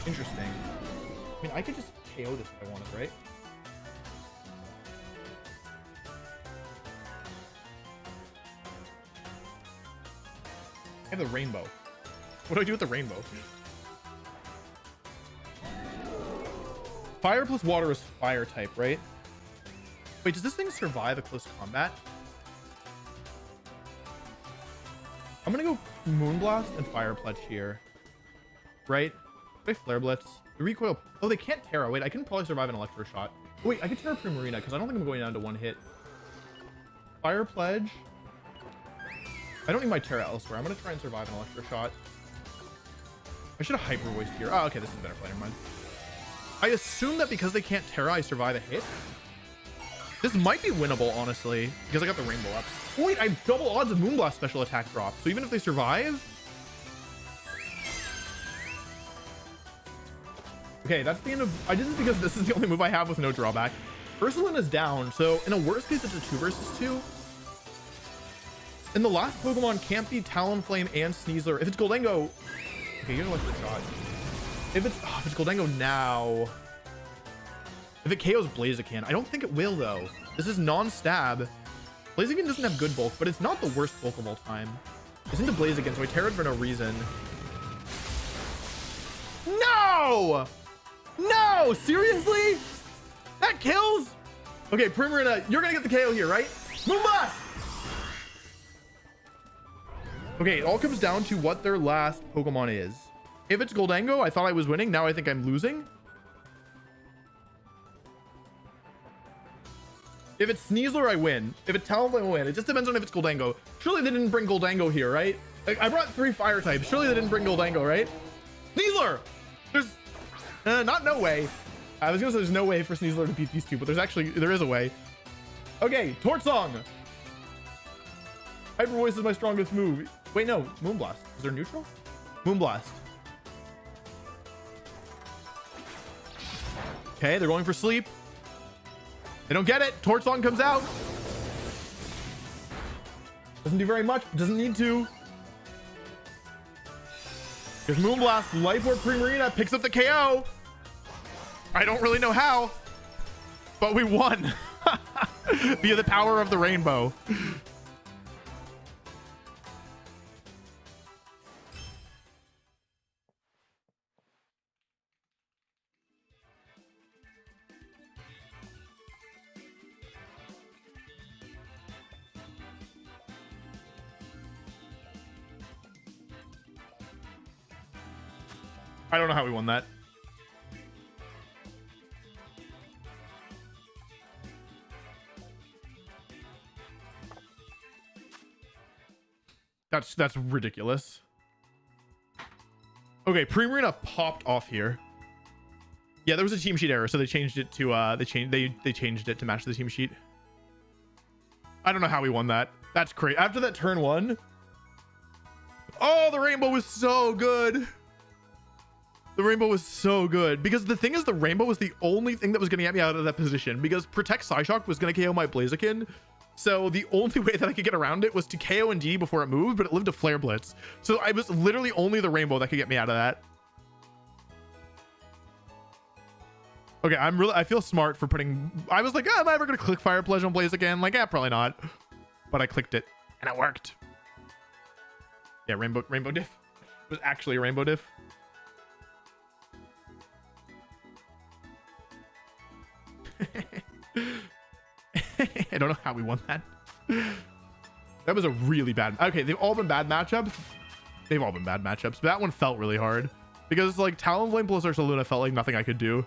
Interesting. I mean, I could just KO this if I wanted, right? I have the rainbow. What do I do with the rainbow? Fire plus water is fire type, right? Wait, does this thing survive a close combat? I'm gonna go Moonblast and Fire Pledge here. Right? Wait, Flare Blitz. The recoil. Oh, they can't Terra. Wait, I can probably survive an Electro Shot. Wait, I could Terra Primarina because I don't think I'm going down to one hit. Fire Pledge. I don't need my Terra elsewhere. I'm gonna try and survive an Electro Shot. I should have Hyper Voiced here. Oh, okay, this is better play. Never mind. I assume that because they can't Terra, I survive a hit. This might be winnable, honestly, because I got the Rainbow up. Oh, wait, I have double odds of Moonblast special attack drop. So even if they survive... Okay, that's the end of... This is because this is the only move I have with no drawback. Ursulin is down, so in a worst case, it's a 2 versus 2. And the last Pokemon can't be Talonflame and Sneasler. If it's Goldengo... Okay, you're gonna let the shot. If it's Goldengo now... If it KOs Blaziken, I don't think it will, though. This is non-stab. Blaziken doesn't have good bulk, but it's not the worst bulk of all time. It's into Blaziken, so I tear it for no reason. No! No! Seriously? That kills? Okay, Primarina, you're gonna get the KO here, right? Moonblast! Okay, it all comes down to what their last Pokemon is. If it's Goldengo, I thought I was winning. Now I think I'm losing. If it's Sneasler, I win. If it's Talonflame, I win. It just depends on if it's Goldengo. Surely they didn't bring Goldengo here, right? Like, I brought 3 fire types. Surely they didn't bring Goldengo, right? Sneasler! There's... no way. I was gonna say there's no way for Sneasler to beat these two, but there is a way. Okay, Torch Song! Hyper Voice is my strongest move. Wait, no. Moonblast. Is there neutral? Moonblast. Okay, they're going for sleep. They don't get it. Torch Song comes out. Doesn't do very much. Doesn't need to. Here's Moonblast. Life Orb Primarina picks up the KO. I don't really know how, but we won via the power of the rainbow. I don't know how we won that. That's ridiculous. Okay, Primarina popped off here. Yeah, there was a team sheet error, so they changed it to they changed it to match the team sheet. I don't know how we won that. That's crazy. After that turn 1. Oh, the rainbow was so good. The rainbow was so good because the thing is the rainbow was the only thing that was going to get me out of that position because Protect Psyshock was going to KO my Blaziken. So the only way that I could get around it was to KO and D before it moved, but it lived a Flare Blitz. So I was literally only the rainbow that could get me out of that. Okay, I feel smart for putting... I was like, am I ever going to click Fire Pledge on Blaziken? Like, probably not. But I clicked it and it worked. Yeah, rainbow diff. It was actually a rainbow diff. I don't know how we won that. That was a really bad... Okay, they've all been bad matchups. they've all been bad matchups, but that one felt really hard because like Talonflame plus Ursaluna felt like nothing I could do.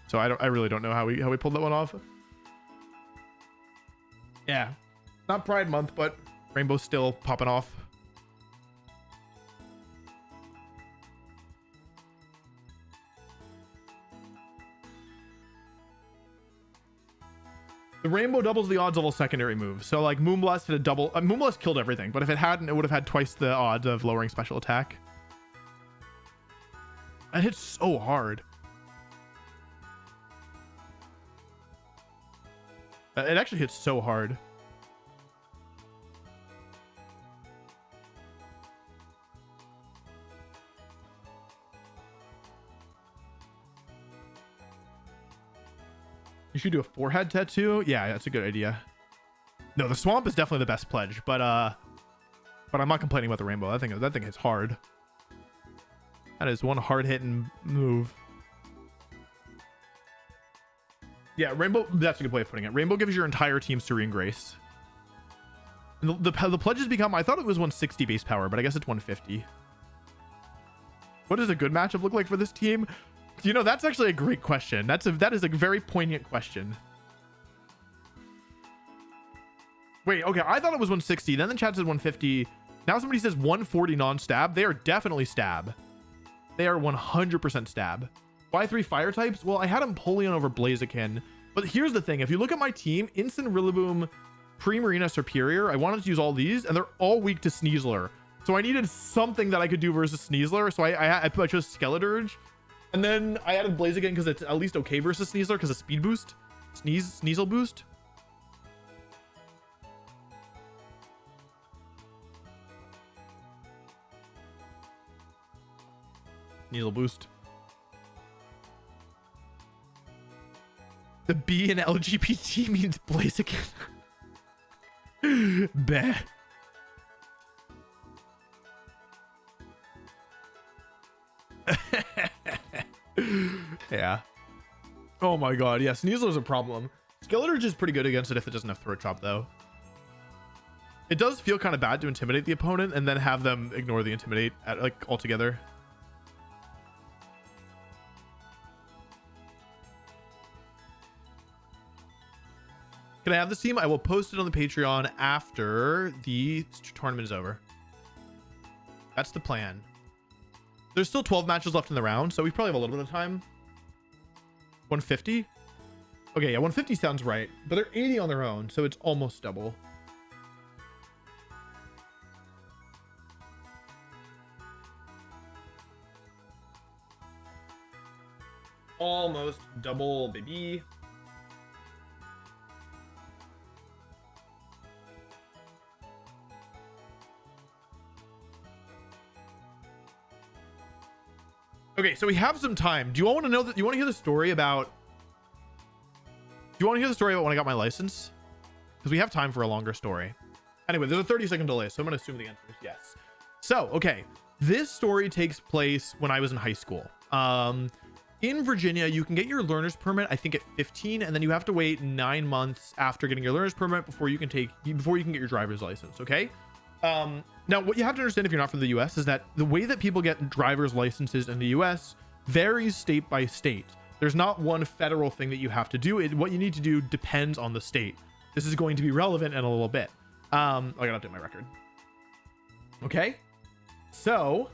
So I really don't know how we pulled that one off. Yeah, not Pride Month, but Rainbow's still popping off. The Rainbow doubles the odds of all secondary moves. So like Moonblast hit a double. Moonblast killed everything, but if it hadn't, it would have had twice the odds of lowering special attack. It hits so hard. It actually hits so hard. You should do a forehead tattoo. Yeah, that's a good idea. No, the swamp is definitely the best pledge, but I'm not complaining about the rainbow. That thing hits hard. That is one hard hitting move. Yeah, Rainbow, that's a good way of putting it. Rainbow gives your entire team Serene Grace. And the pledges become, I thought it was 160 base power, but I guess it's 150. What does a good matchup look like for this team? You know, that's actually a great question. That is a very poignant question. Wait, okay, I thought it was 160. Then the chat says 150. Now somebody says 140 non-stab. They are definitely stab. They are 100% stab. Why 3 fire types? Well, I had Empoleon over Blaziken. But here's the thing. If you look at my team, Instant Rillaboom, Primarina, Superior, I wanted to use all these, and they're all weak to Sneasler. So I needed something that I could do versus Sneasler. So I chose Skeledirge. And then I added Blaziken because it's at least okay versus Sneasler because of speed boost. Sneasel boost. Sneasel boost. The B in LGBT means Blaziken. Bleh. Yeah. Oh my god. Yeah, Sneasler's a problem. Skeledirge is pretty good against it if it doesn't have Throat Chop, though. It does feel kind of bad to intimidate the opponent and then have them ignore the intimidate altogether. Can I have this team? I will post it on the Patreon after the tournament is over. That's the plan. There's still 12 matches left in the round, so we probably have a little bit of time. 150? Okay, yeah, 150 sounds right, but they're 80 on their own, so it's almost double. Almost double, baby. Okay, so we have some time. Do you all want to know that? You want to hear the story about? Do you want to hear the story about when I got my license? Because we have time for a longer story. Anyway, there's a 30-second delay, so I'm going to assume the answer is yes. So, okay, this story takes place when I was in high school. In Virginia, you can get your learner's permit, I think at 15, and then you have to wait 9 months after getting your learner's permit before you can get your driver's license. Okay. Now, what you have to understand if you're not from the US is that the way that people get driver's licenses in the US varies state by state. There's not one federal thing that you have to do. What you need to do depends on the state. This is going to be relevant in a little bit. I gotta update my record. Okay. So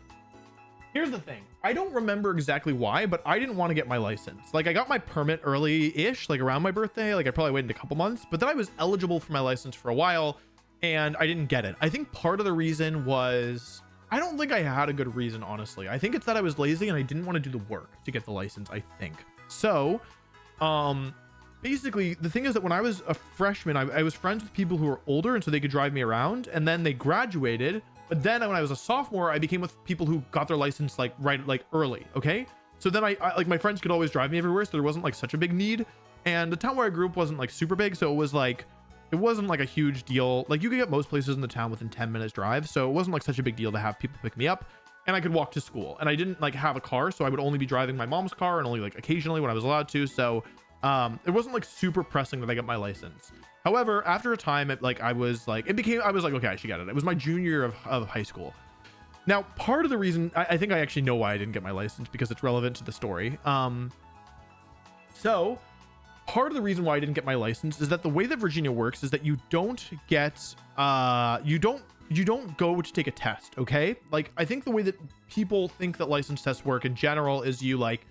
here's the thing. I don't remember exactly why, but I didn't want to get my license. Like I got my permit early-ish, like around my birthday. Like I probably waited a couple months, but then I was eligible for my license for a while and I didn't get it. I think part of the reason was, I don't think I had a good reason, honestly. I think it's that I was lazy and I didn't want to do the work to get the license, I think. So, basically the thing is that when I was a freshman, I was friends with people who were older and so they could drive me around, and then they graduated. But then when I was a sophomore, I became with people who got their license like early. Okay. So then I like my friends could always drive me everywhere. So there wasn't like such a big need. And the town where I grew up wasn't like super big. So it wasn't like a huge deal. Like you could get most places in the town within 10 minutes drive. So it wasn't like such a big deal to have people pick me up, and I could walk to school, and I didn't like have a car. So I would only be driving my mom's car and only like occasionally when I was allowed to. So it wasn't like super pressing that I get my license. However, after a time, I was like, okay, I should get it. It was my junior year of high school. Now, part of the reason, I think I actually know why I didn't get my license, because it's relevant to the story. So part of the reason why I didn't get my license is that the way that Virginia works is that you don't get, you don't go to take a test. Okay. Like, I think the way that people think that license tests work in general is you like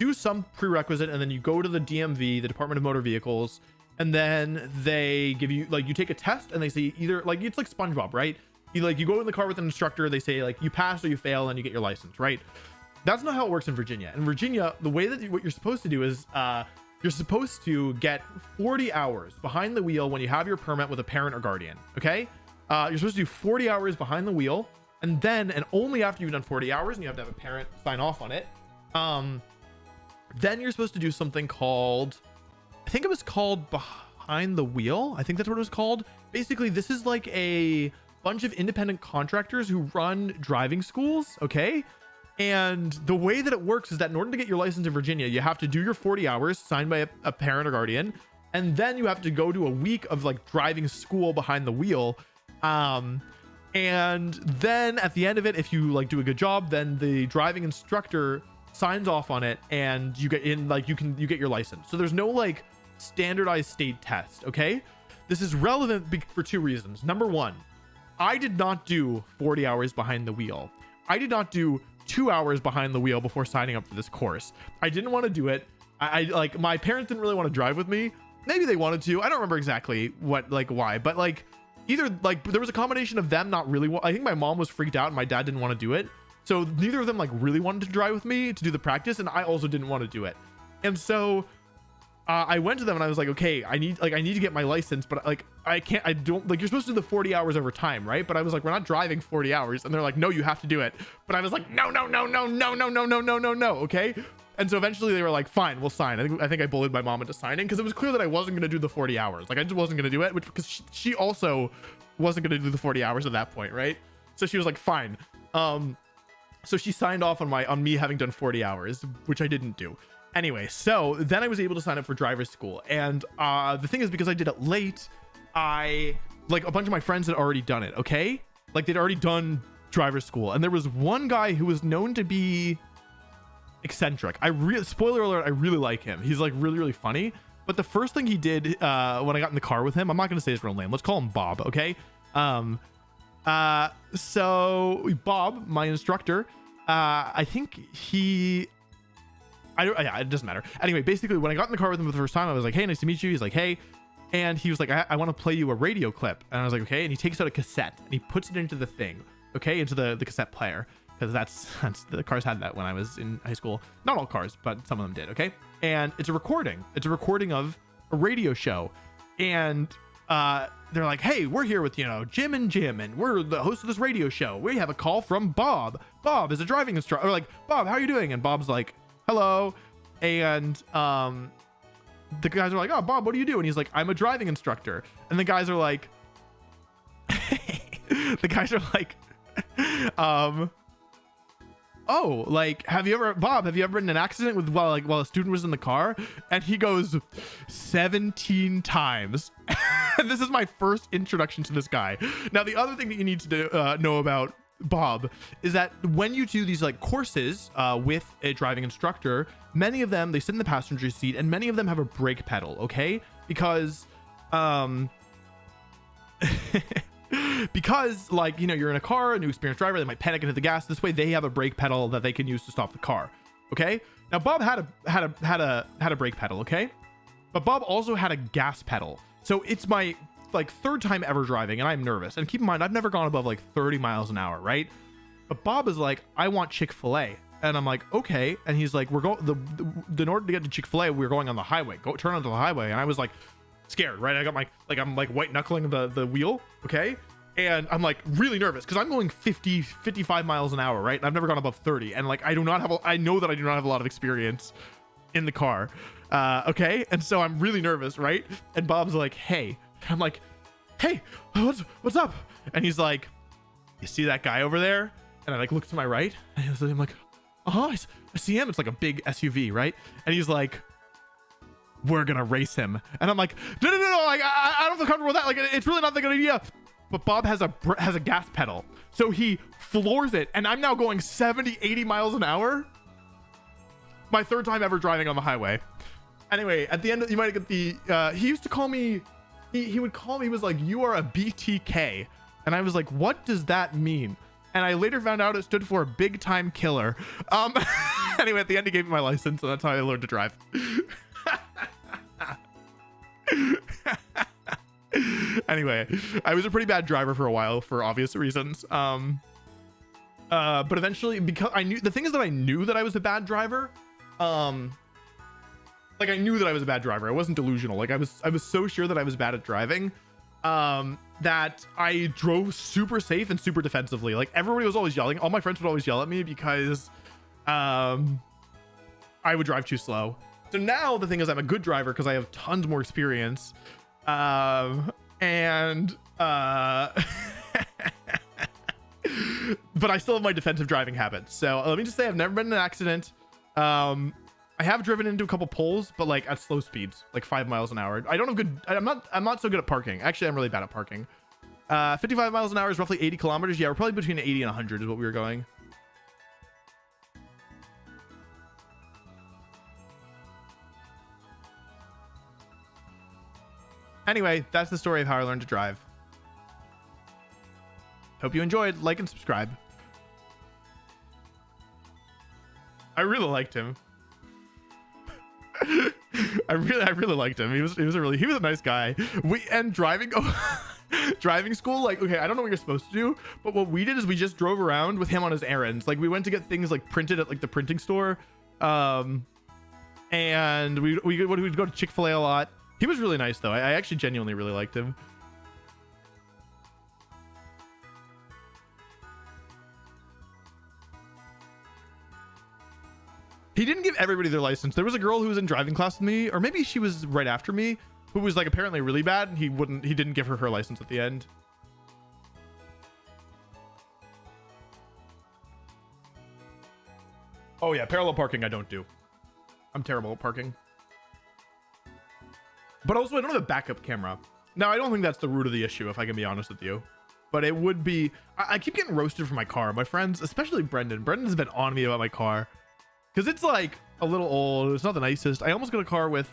do some prerequisite and then you go to the DMV, the Department of Motor Vehicles, and then they give you, like, you take a test and they say either, like, it's like SpongeBob, right? You go in the car with an instructor, they say like you pass or you fail and you get your license, right? That's not how it works in Virginia. In Virginia, the way that what you're supposed to do is you're supposed to get 40 hours behind the wheel when you have your permit with a parent or guardian. Okay. You're supposed to do 40 hours behind the wheel, and then, and only after you've done 40 hours and you have to have a parent sign off on it, then you're supposed to do something called, I think it was called behind the wheel. I think that's what it was called. Basically, this is like a bunch of independent contractors who run driving schools. Okay. And the way that it works is that in order to get your license in Virginia, you have to do your 40 hours signed by a parent or guardian. And then you have to go to a week of like driving school behind the wheel. And then at the end of it, if you like do a good job, then the driving instructor signs off on it and you get in, like, you get your license. So there's no like standardized state test. Okay. This is relevant for two reasons. Number one, I did not do 40 hours behind the wheel. I did not do 2 hours behind the wheel before signing up for this course. I didn't want to do it. I like, my parents didn't really want to drive with me. Maybe they wanted to. I don't remember exactly what, like, why, but like either like there was a combination of them not really. I think my mom was freaked out and my dad didn't want to do it. So neither of them like really wanted to drive with me to do the practice, and I also didn't want to do it. And so I went to them and I was like, okay, I need to get my license, but like I don't, like, you're supposed to do the 40 hours over time, right? But I was like, we're not driving 40 hours. And they're like, no, you have to do it. But I was like, no. Okay. And so eventually they were like, fine, we'll sign. I think I bullied my mom into signing, because it was clear that I wasn't going to do the 40 hours. Like, I just wasn't going to do it, which, because she also wasn't going to do the 40 hours at that point. Right. So she was like, fine. So she signed off on me having done 40 hours, which I didn't do. Anyway, so then I was able to sign up for driver's school. And the thing is, because I did it late, like, a bunch of my friends had already done it. Okay. Like, they'd already done driver's school. And there was one guy who was known to be eccentric. Spoiler alert, I really like him. He's like really, really funny. But the first thing he did when I got in the car with him, I'm not going to say his real name. Let's call him Bob. Okay. So Bob, my instructor, I think it doesn't matter. Anyway, basically, when I got in the car with him for the first time, I was like, hey, nice to meet you. He's like, hey. And he was like, I want to play you a radio clip. And I was like, okay. And he takes out a cassette and he puts it into the thing. Okay. Into the cassette player. Because that's the cars had that when I was in high school. Not all cars, but some of them did. Okay. And it's a recording. It's a recording of a radio show. And they're like, hey, we're here with, Jim, and we're the host of this radio show. We have a call from Bob. Bob is a driving instructor. Or like, Bob, how are you doing? And Bob's like, hello. And the guys are like, oh, Bob, what do you do? And he's like, I'm a driving instructor. And the guys are like, oh, like, have you ever been in an accident with while a student was in the car? And he goes, 17 times. And this is my first introduction to this guy. Now, the other thing that you need to know about Bob is that when you do these like courses with a driving instructor, many of them, they sit in the passenger seat, and many of them have a brake pedal. Okay. Because because, like, you're in a car, a new experienced driver, they might panic and hit the gas. This way they have a brake pedal that they can use to stop the car. Okay. Now Bob had a brake pedal. Okay. But Bob also had a gas pedal. So it's my like third time ever driving, and I'm nervous. And keep in mind, I've never gone above like 30 miles an hour. Right. But Bob is like, I want Chick-fil-A. And I'm like, okay. And he's like, we're going, in order to get to Chick-fil-A, we're going on the highway, turn onto the highway. And I was like, scared, right? I got I'm like white knuckling the wheel. Okay. And I'm like really nervous because I'm going 55 miles an hour, right? And I've never gone above 30. And like, I know that I do not have a lot of experience in the car. Okay. And so I'm really nervous, right? And Bob's like, hey. I'm like, hey, what's up? And he's like, you see that guy over there? And I like look to my right, and I'm like, oh, I see him. It's like a big SUV, right? And he's like, we're gonna race him. And I'm like, no, like I don't feel comfortable with that. Like it's really not that good idea. But Bob has a gas pedal, so he floors it, and I'm now going 70, 80 miles an hour. My third time ever driving on the highway. Anyway, at the end, you might get the. He used to call me. He would call me. He was like, "You are a BTK," and I was like, "What does that mean?" And I later found out it stood for big time killer. Anyway, at the end, he gave me my license, and that's how I learned to drive. Anyway, I was a pretty bad driver for a while for obvious reasons. But eventually, because I knew the thing is that I knew that I was a bad driver. Like I knew that I was a bad driver. I wasn't delusional. Like I was so sure that I was bad at driving, that I drove super safe and super defensively. Like everybody was always yelling. All my friends would always yell at me because, I would drive too slow. So now the thing is I'm a good driver because I have tons more experience. But I still have my defensive driving habits. So let me just say I've never been in an accident. I have driven into a couple poles, but like at slow speeds, like 5 miles an hour. I don't have good. I'm not so good at parking. Actually, I'm really bad at parking. 55 miles an hour is roughly 80 kilometers. Yeah, we're probably between 80 and 100 is what we were going. Anyway, that's the story of how I learned to drive. Hope you enjoyed. Like and subscribe. I really liked him. I really liked him. He was a nice guy. Driving school, like, okay, I don't know what you're supposed to do, but what we did is we just drove around with him on his errands. Like we went to get things like printed at like the printing store. And we'd go to Chick-fil-A a lot. He was really nice though. I actually genuinely really liked him. He didn't give everybody their license. There was a girl who was in driving class with me, or maybe she was right after me, who was like apparently really bad, and he didn't give her license at the end. Oh yeah, parallel parking I don't do. I'm terrible at parking. But also I don't have a backup camera. Now I don't think that's the root of the issue, if I can be honest with you. But it would be. I keep getting roasted for my car. My friends, especially Brendan. Brendan's been on me about my car. Because it's like a little old. It's not the nicest. I almost got a car with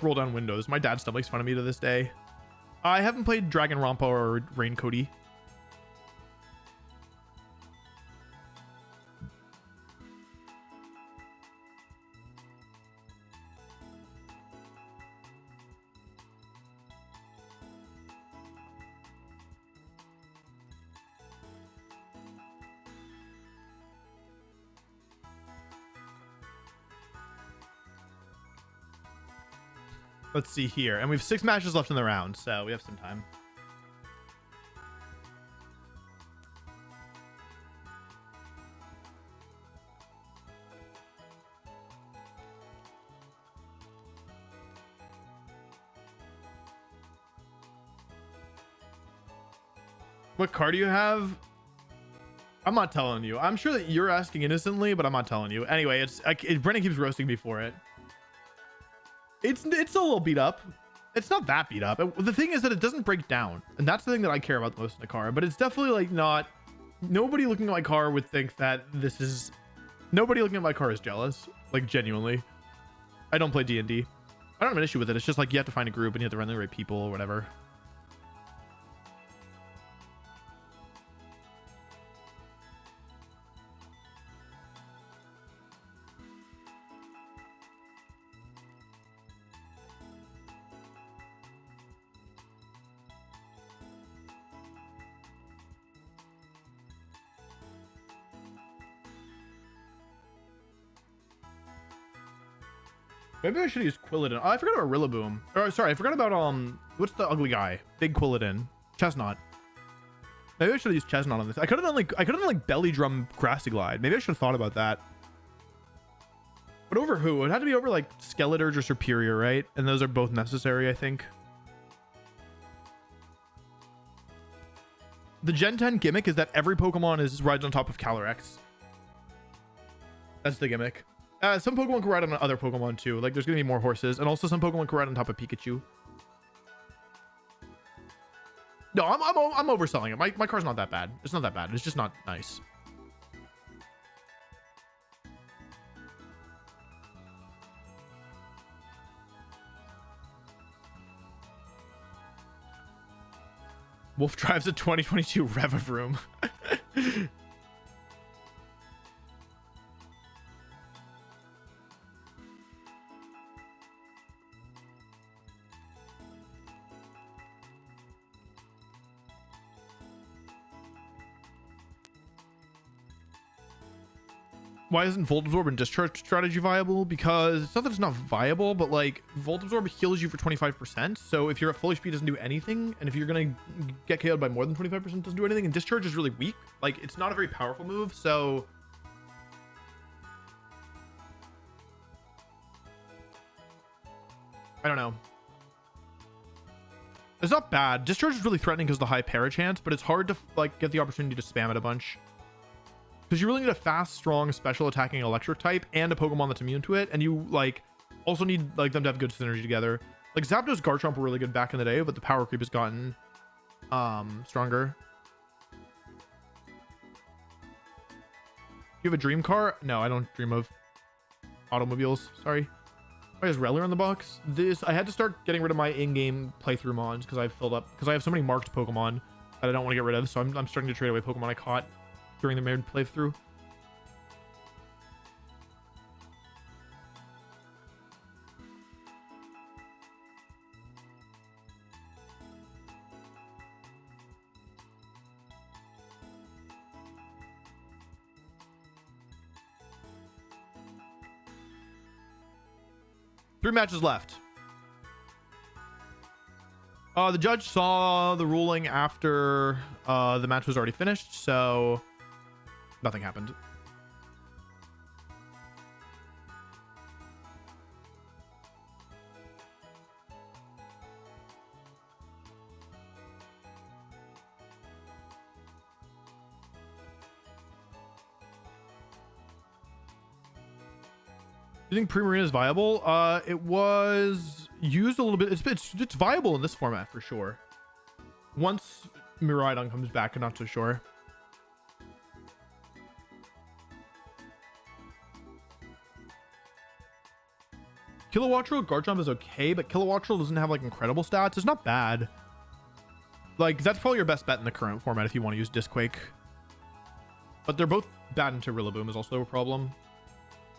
roll down windows. My dad still makes fun of me to this day. I haven't played Dragon Rampa or Rain Cody. Let's see here. And we have 6 matches left in the round, so we have some time. What car do you have? I'm not telling you. I'm sure that you're asking innocently, but I'm not telling you. Anyway, Brennan keeps roasting me for it. It's a little beat up. It's not that beat up. The thing is that it doesn't break down, and that's the thing that I care about the most in the car. But it's definitely like not. Nobody looking at my car would think that this is. Nobody looking at my car is jealous. Like genuinely, I don't play D&D. I don't have an issue with it. It's just like you have to find a group and you have to run the right people or whatever. Maybe I should use Quilladin. Oh, I forgot about Rillaboom. Or sorry, I forgot about what's the ugly guy? Big Quilladin. Chestnut. Maybe I should have used Chestnut on this. I could have done like Belly Drum Grassy Glide. Maybe I should have thought about that. But over who? It had to be over like Skeledirge or Superior, right? And those are both necessary, I think. The Gen 10 gimmick is that every Pokemon rides on top of Calyrex. That's the gimmick. Some Pokemon can ride on other Pokemon too. Like there's gonna be more horses, and also some Pokemon can ride on top of Pikachu. No, I'm overselling it. My car's not that bad. It's not that bad. It's just not nice. Wolf drives a 2022 Revavroom. Why isn't Volt Absorb and Discharge strategy viable? Because it's not that it's not viable, but like Volt Absorb heals you for 25%. So if you're at full HP, it doesn't do anything. And if you're going to get KO'd by more than 25%, it doesn't do anything. And Discharge is really weak. Like it's not a very powerful move. So I don't know. It's not bad. Discharge is really threatening because of the high para chance, but it's hard to like get the opportunity to spam it a bunch. Because you really need a fast, strong, special attacking electric type and a Pokemon that's immune to it. And you like also need like them to have good synergy together. Like Zapdos, Garchomp were really good back in the day, but the power creep has gotten stronger. You have a dream car? No, I don't dream of automobiles. Sorry. Why is Reller in the box? I had to start getting rid of my in-game playthrough mons because I've filled up because I have so many marked Pokemon that I don't want to get rid of. So I'm starting to trade away Pokemon I caught during the main playthrough. Three matches left. The judge saw the ruling after the match was already finished, so nothing happened. Do you think Pre-Marine is viable? It was used a little bit. It's viable in this format for sure. Once Miraidon comes back, I'm not so sure. Kilowattrel Garchomp is okay, but Kilowattrel doesn't have like incredible stats. It's not bad. Like that's probably your best bet in the current format if you want to use Disquake. But they're both bad into Rillaboom is also a problem.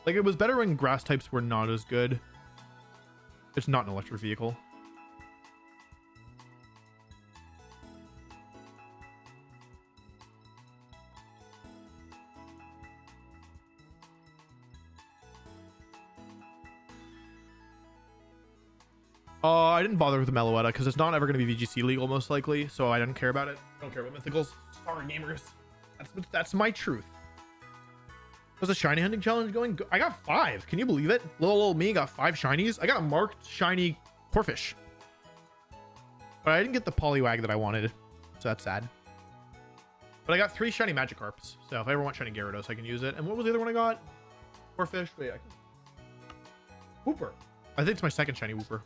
Like it was better when grass types were not as good. It's not an electric vehicle. I didn't bother with the Meloetta because it's not ever going to be VGC legal most likely, so I didn't care about it. I don't care about mythicals. Sorry, gamers. That's my truth. Was a shiny hunting challenge going? I got 5. Can you believe it? Little old me got 5 shinies. I got a marked shiny Corphish. But I didn't get the Poliwag that I wanted, so that's sad. But I got 3 shiny Magikarps, so if I ever want shiny Gyarados, I can use it. And what was the other one I got? Corphish? Wait, Wooper. I think it's my second shiny Wooper.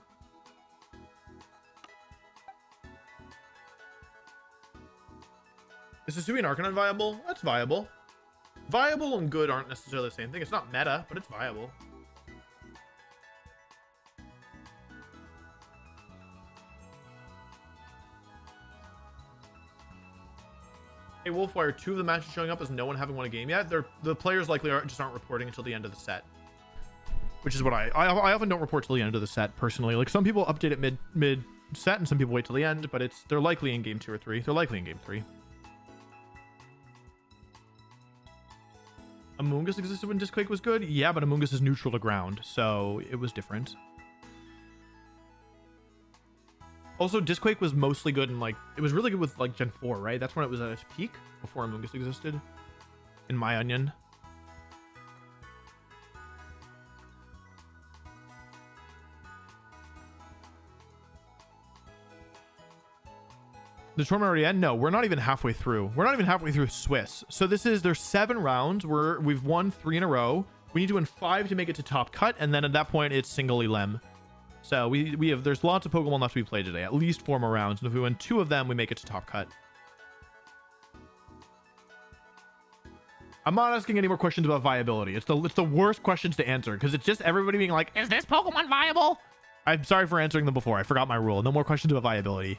Is Hisuian Arcanine viable? That's viable. Viable and good aren't necessarily the same thing. It's not meta, but it's viable. Hey, Wolfwire, 2 of the matches showing up as no one having won a game yet. The players likely just aren't reporting until the end of the set. Which is what I often don't report till the end of the set, personally. Like, some people update it mid set, and some people wait till the end, but they're likely in game 2 or 3. They're likely in game 3. Amoonguss existed when Disquake was good? Yeah, but Amoonguss is neutral to ground, so it was different. Also, Disquake was mostly good in, like, it was really good with, like, Gen 4, right? That's when it was at its peak, before Amoonguss existed, in my onion. The tournament already end? No, we're not even halfway through. We're not even halfway through Swiss. So there's 7 rounds. We've won 3 in a row. We need to win 5 to make it to top cut, and then at that point it's single elem. So we have, there's lots of Pokemon left to be played today, at least 4 more rounds, and if we win 2 of them, we make it to top cut. I'm not asking any more questions about viability. It's the worst questions to answer, because it's just everybody being like, is this Pokemon viable? I'm sorry for answering them before. I forgot my rule. No more questions about viability.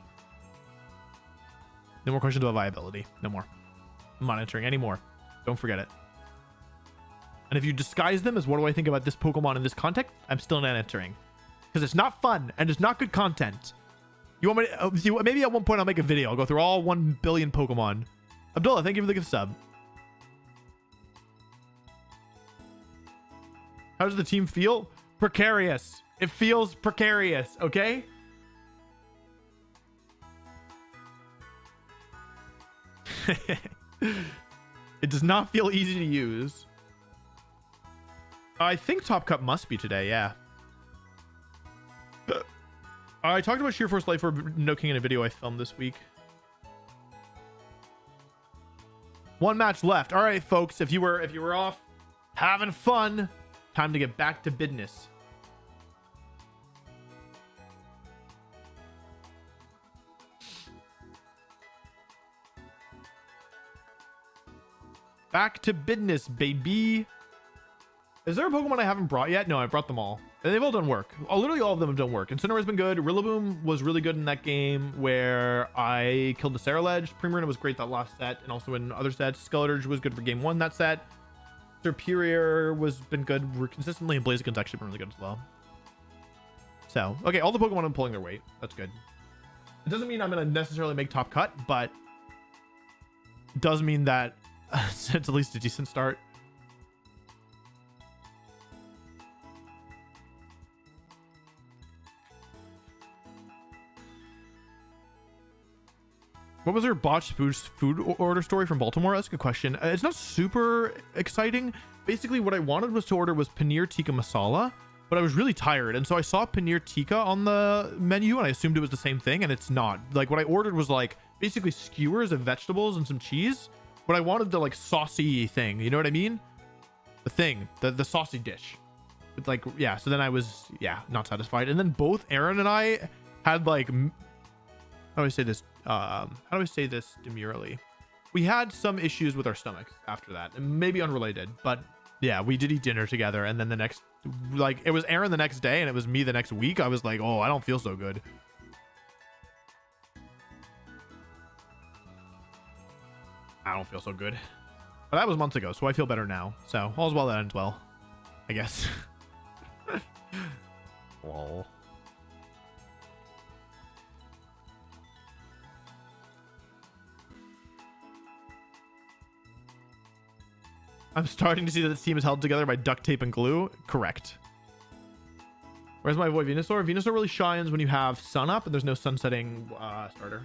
No more questions about viability. No more. I'm not answering any more. Don't forget it. And if you disguise them as what do I think about this Pokemon in this context, I'm still not answering. Because it's not fun and it's not good content. You want me to, maybe at one point I'll make a video. I'll go through all 1 billion Pokemon. Abdullah, thank you for the gift sub. How does the team feel? Precarious. It feels precarious, okay? It does not feel easy to use. I think Top Cut must be today, yeah. I talked about Sheer Force Life for Noking in a video I filmed this week. 1 match left. All right, folks, if you were off having fun, time to get back to business. Back to business, baby. Is there a Pokemon I haven't brought yet? No, I brought them all. And they've all done work. Literally all of them have done work. Incineroar's been good. Rillaboom was really good in that game where I killed the Ceruledge. Primarina was great that last set and also in other sets. Skeleturge was good for game 1 that set. Serperior was been good consistently, and Blaziken's actually been really good as well. So, okay, all the Pokemon are pulling their weight. That's good. It doesn't mean I'm going to necessarily make top cut, but it does mean that it's at least a decent start. What was your botched food order story from Baltimore? That's a good question. It's not super exciting. Basically, what I wanted was to order was paneer tikka masala, but I was really tired. And so I saw paneer tikka on the menu and I assumed it was the same thing, and it's not. Like, what I ordered was like basically skewers of vegetables and some cheese, but I wanted the like saucy thing. You know what I mean? The thing, the saucy dish. It's like, yeah. So then I was, yeah, not satisfied. And then both Aaron and I had like, how do I say this? How do I say this demurely? We had some issues with our stomachs after that, and maybe unrelated, but yeah, we did eat dinner together. And then the next, like, it was Aaron the next day and it was me the next week. I was like, oh, I don't feel so good. I don't feel so good. But that was months ago, so I feel better now. So all's well that ends well, I guess. Lol. I'm starting to see that this team is held together by duct tape and glue. Correct. Where's my boy Venusaur? Venusaur really shines when you have sun up and there's no sun setting starter.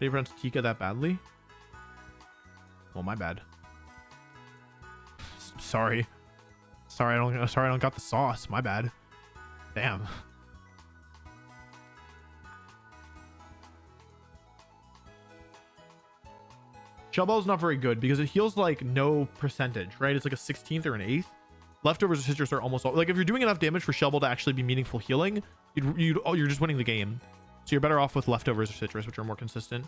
Did you pronounce Tika that badly? Well, my bad. Sorry. Sorry, I don't got the sauce. My bad. Damn. Shellball's not very good because it heals like no percentage, right? It's like a 16th or an 8th. Leftovers or citrus are almost all, like if you're doing enough damage for Shellball to actually be meaningful healing, you're just winning the game. So you're better off with leftovers or citrus, which are more consistent.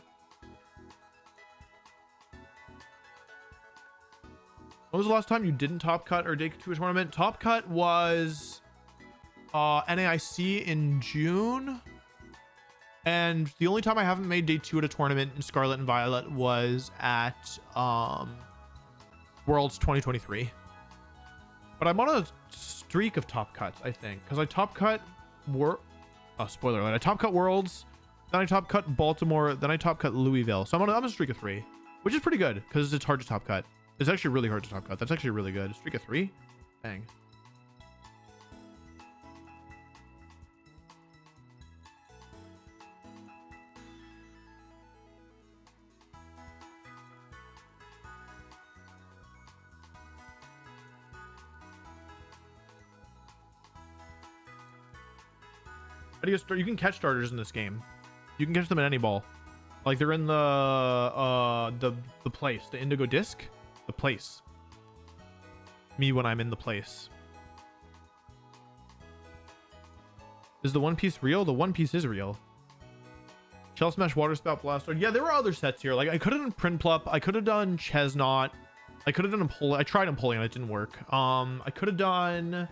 When was the last time you didn't top cut or day 2 a tournament? Top cut was NAIC in June. And the only time I haven't made day 2 at a tournament in Scarlet and Violet was at Worlds 2023. But I'm on a streak of top cuts, I think, because I top cut spoiler alert, I top cut Worlds, then I top cut Baltimore, then I top cut Louisville. So I'm on a streak of 3, which is pretty good because it's hard to top cut. It's actually really hard to top cut. That's actually really good. Streak of 3? Dang. How do you start? You can catch starters in this game. You can catch them in any ball. Like they're in the place, the indigo disc, the place. me when I'm in the place. Is the One Piece real? The One Piece is real. Shell Smash, Water Spout, Blastoise. Yeah, there were other sets here. Like I could have done Prinplup. I could have done Chesnaught. I could have done Empoleon. I tried Empoleon. It didn't work. I could have done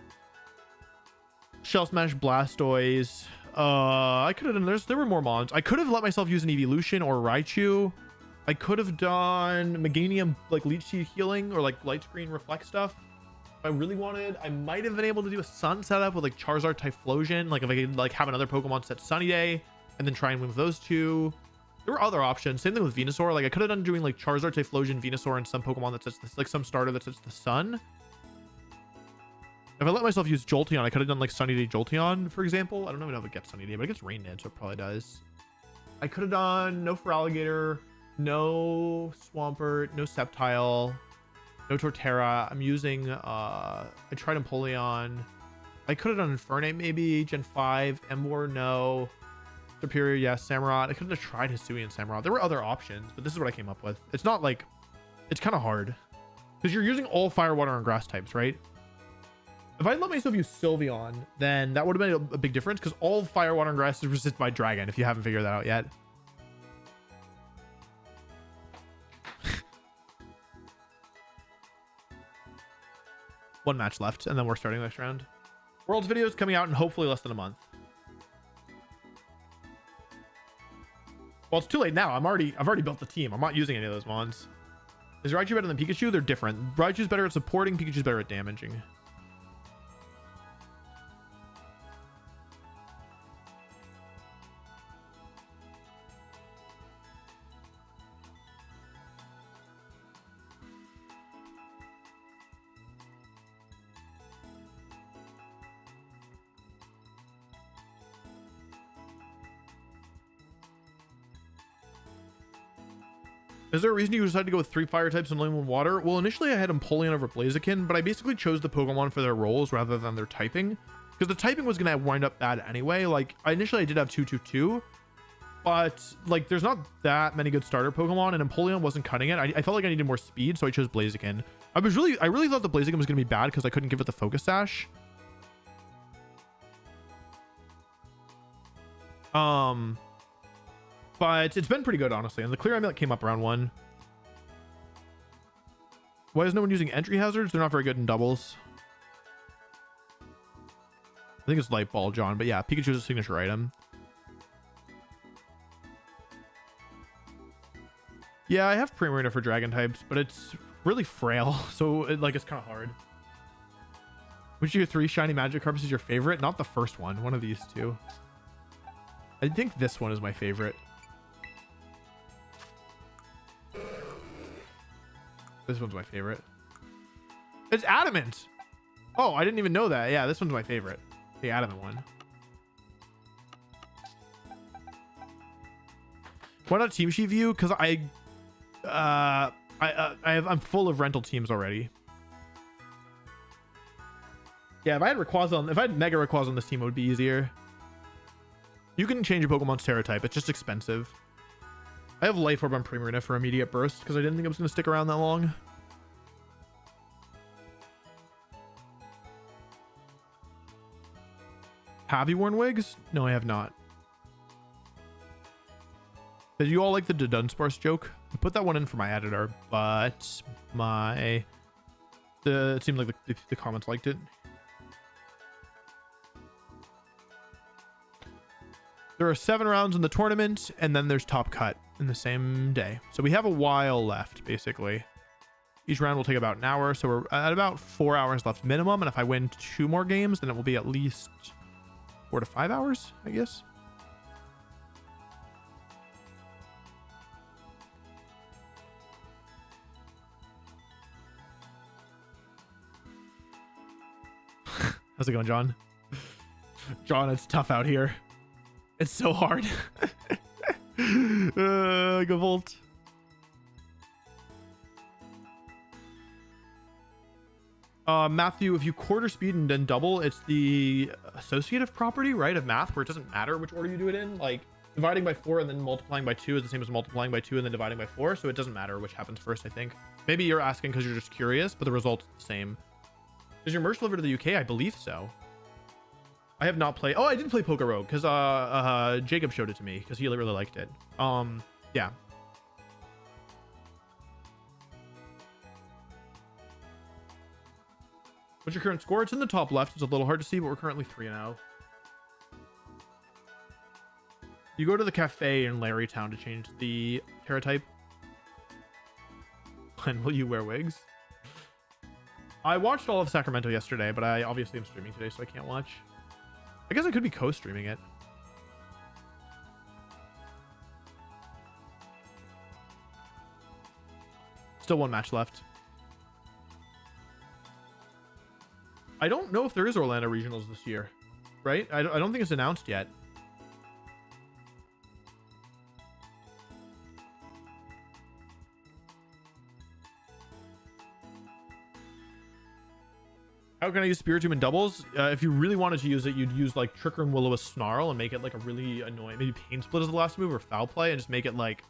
Shell Smash, Blastoise. I could have done. There were more mons. I could have let myself use an Evolution or Raichu. I could have done Meganium, like Leech Seed healing or like Light Screen Reflect stuff. If I really wanted, I might have been able to do a Sun setup with like Charizard, Typhlosion. Like if I could like have another Pokemon set Sunny Day and then try and win with those two. There were other options. Same thing with Venusaur. Like I could have done doing like Charizard, Typhlosion, Venusaur, and some Pokemon that sets this, like some starter that sets the Sun. If I let myself use Jolteon, I could have done like Sunny Day Jolteon, for example. I don't know if it gets Sunny Day, but it gets Rain Dance, so it probably does. I could have done no Feraligatr, no Swampert, no Sceptile, no Torterra. I'm using I tried Empoleon. I could have done Infernape maybe, Gen 5, Emboar, no. Superior, yes. Samurott. I could have tried Hisui and Samurott. There were other options, but this is what I came up with. It's not like, it's kind of hard because you're using all fire, water, and grass types, right? If I let myself use Sylveon, then that would have been a big difference because all fire, water, and grass is resisted by Dragon, if you haven't figured that out yet. One match left, and then we're starting next round. World's video is coming out in hopefully less than a month. Well, it's too late now. I've already built the team. I'm not using any of those mons. Is Raichu better than Pikachu? They're different. Raichu's better at supporting, Pikachu's better at damaging. Is there a reason you decided to go with 3 fire types and only 1 water? Well, initially I had Empoleon over Blaziken, but I basically chose the Pokemon for their roles rather than their typing. Because the typing was going to wind up bad anyway. Like, initially I did have 2-2-2, but like there's not that many good starter Pokemon, and Empoleon wasn't cutting it. I felt like I needed more speed, so I chose Blaziken. I really thought the Blaziken was going to be bad because I couldn't give it the Focus Sash. But it's been pretty good, honestly. And the Clear Amulet came up round 1. Why is no one using entry hazards? They're not very good in doubles. I think it's Light Ball, John. But yeah, Pikachu's a signature item. Yeah, I have Primarina for Dragon types, but it's really frail. So it's kind of hard. Which of your 3 shiny Magikarps is your favorite? Not the first one. One of these two. I think this one is my favorite. This one's my favorite. It's Adamant. Oh, I didn't even know that. Yeah, this one's my favorite. The Adamant one. Why not Team Sheet View? Because I'm full of rental teams already. Yeah, if I had Mega Rayquaza on this team, it would be easier. You can change your Pokemon's Terra type. It's just expensive. I have Life Orb on Primarina for immediate burst because I didn't think it was going to stick around that long. Have you worn wigs? No, I have not. Did you all like the Dunsparce joke? I put that one in for my editor, but it seemed like the comments liked it. There are 7 rounds in the tournament, and then there's Top Cut in the same day. So we have a while left, basically. Each round will take about an hour, so we're at about 4 hours left minimum, and if I win 2 more games, then it will be at least 4 to 5 hours, I guess. How's it going, John? John, it's tough out here. It's so hard. Go Volt. Matthew, if you quarter speed and then double, it's the associative property, right, of math, where it doesn't matter which order you do it in. Like dividing by 4 and then multiplying by 2 is the same as multiplying by 2 and then dividing by 4, so it doesn't matter which happens first, I think. Maybe you're asking because you're just curious, but the result's the same. Is your merch delivered to the UK? I believe so. I have not played. Oh, I did play Poker Rogue because Jacob showed it to me because he really liked it. Yeah. What's your current score? It's in the top left. It's a little hard to see, but we're currently 3-0. You go to the cafe in Larrytown to change the Terra type. When will you wear wigs? I watched all of Sacramento yesterday, but I obviously am streaming today, so I can't watch. I guess I could be co-streaming it. Still one match left. I don't know if there is Orlando Regionals this year, right? I don't think it's announced yet. How can I use Spiritomb in doubles? If you really wanted to use it, you'd use like Tricker and Will-O-Wisp Snarl and make it like a really annoying, maybe Pain Split as the last move or Foul Play and just make it like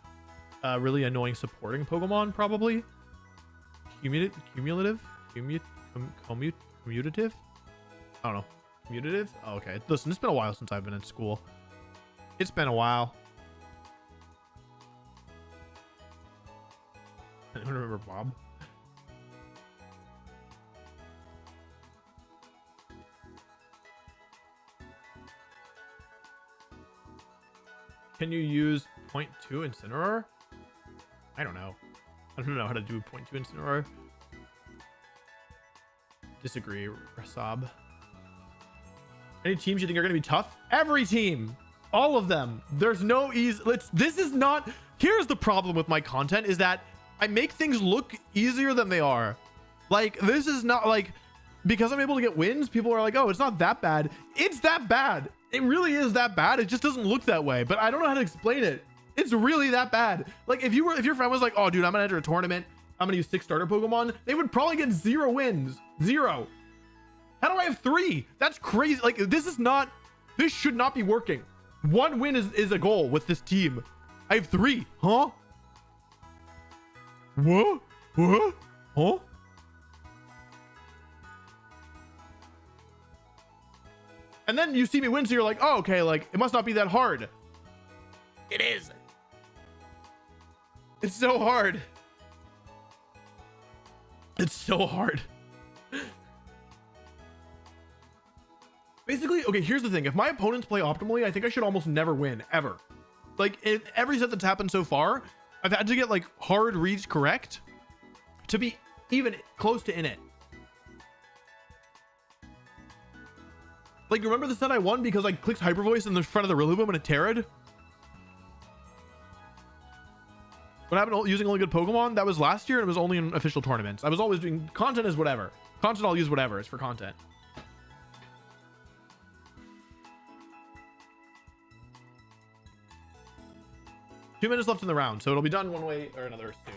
a really annoying supporting Pokemon, probably. Commutative? I don't know. Commutative? Oh, okay. Listen, it's been a while since I've been in school. It's been a while. Anyone remember Bob? Can you use 0.2 Incineroar? I don't know. I don't know how to do 0.2 Incineroar. Disagree, Rasab. Any teams you think are going to be tough? Every team. All of them. There's no easy. This is not. Here's the problem with my content is that I make things look easier than they are. Like, this is not like, because I'm able to get wins, people are like, oh, it's not that bad. It's that bad. It really is that bad. It just doesn't look that way, but I don't know how to explain it. It's really that bad. Like if your friend was like, oh dude, I'm gonna enter a tournament, I'm gonna use 6 starter Pokemon, they would probably get 0 wins. 0. How do I have 3? That's crazy. Like this should not be working. 1 win is a goal with this team. I have 3. Huh? What? What? Huh? And then you see me win, so you're like, oh, okay, like, it must not be that hard. It is. It's so hard. It's so hard. Basically, okay, here's the thing. If my opponents play optimally, I think I should almost never win, ever. Like, in every set that's happened so far, I've had to get, like, hard reads correct to be even close to in it. Like, you remember the set I won because I clicked Hyper Voice in the front of the Rillaboom and it terrored? What happened using only good Pokemon? That was last year and it was only in official tournaments. I was always doing content is whatever. Content, I'll use whatever. It's for content. Two minutes left in the round, so it'll be done one way or another soon.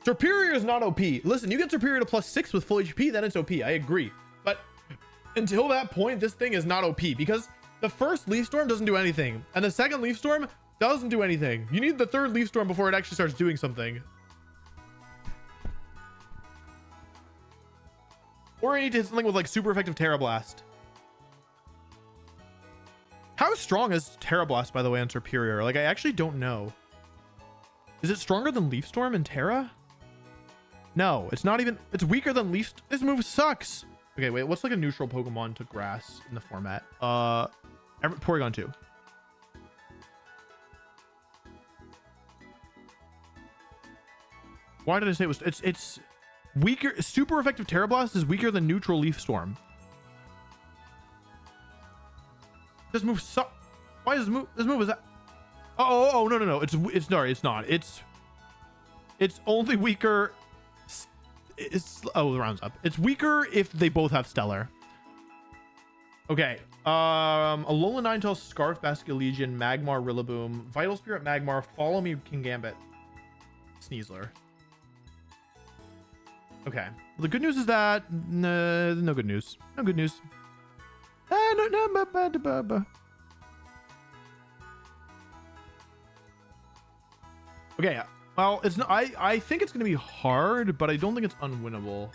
Superior is not OP. Listen, you get Superior to +6 with full HP, then it's OP. I agree. But until that point, this thing is not OP because the first Leaf Storm doesn't do anything. And the second Leaf Storm doesn't do anything. You need the third Leaf Storm before it actually starts doing something. Or you need to hit something with like super effective Terra Blast. How strong is Terra Blast, by the way, on Superior? Like, I actually don't know. Is it stronger than Leaf Storm and Terra? No, it's not even. It's weaker than Leaf. This move sucks. Okay, wait. What's like a neutral Pokemon to grass in the format? Porygon 2. Why did I say it was? It's weaker. Super effective Terra Blast is weaker than neutral Leaf Storm. This move sucks. Why is this move? This move is that? Oh no. It's sorry. It's not. It's only weaker. The round's up. It's weaker if they both have Stellar. Okay. Alola Ninetales, Scarf, Basculegion, Magmar, Rillaboom, Vital Spirit, Magmar, Follow Me, Kingambit, Sneasler. Okay. The good news is that no good news. No good news. Okay. Well, it's not. I think it's going to be hard, but I don't think it's unwinnable.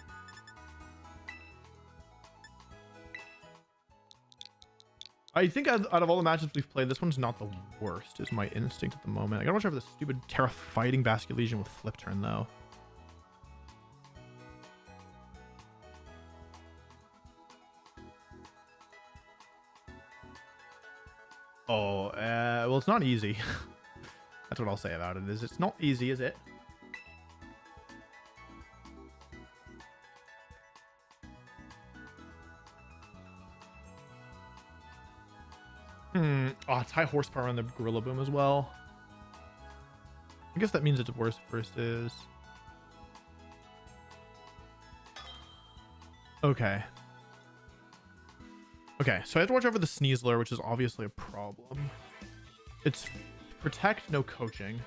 I think out of all the matches we've played, this one's not the worst, is my instinct at the moment. I gotta watch out for the stupid Terra fighting Basculegion with flip turn, though. Oh, well, it's not easy. That's what I'll say about it, is it's not easy, is it? Oh, it's high horsepower on the Gorilla Boom as well. I guess that means it's worse versus... Okay. Okay, so I have to watch over the Sneasler, which is obviously a problem. It's protect, no coaching.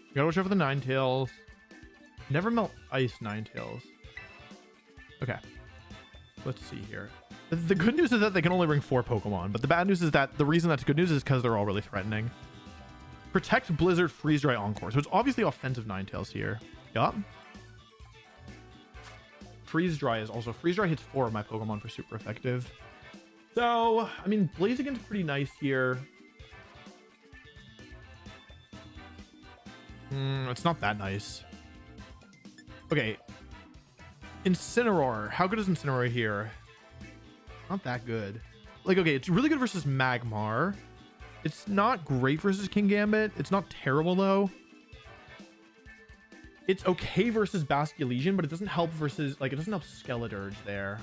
You gotta watch over the Ninetales. Never melt ice Ninetales. Okay. Let's see here. The good news is that they can only bring 4 Pokemon, but the bad news is that the reason that's good news is because they're all really threatening. Protect, Blizzard, Freeze Dry, Encore. So it's obviously offensive Ninetales here. Yup. Freeze Dry is also... Freeze Dry hits 4 of my Pokemon for super effective. So, I mean, Blaziken's pretty nice here. It's not that nice. Okay. Incineroar. How good is Incineroar here? Not that good. Like, okay, it's really good versus Magmar. It's not great versus Kingambit. It's not terrible, though. It's okay versus Basculegion, but it doesn't help versus... Like, it doesn't help Skeledirge there.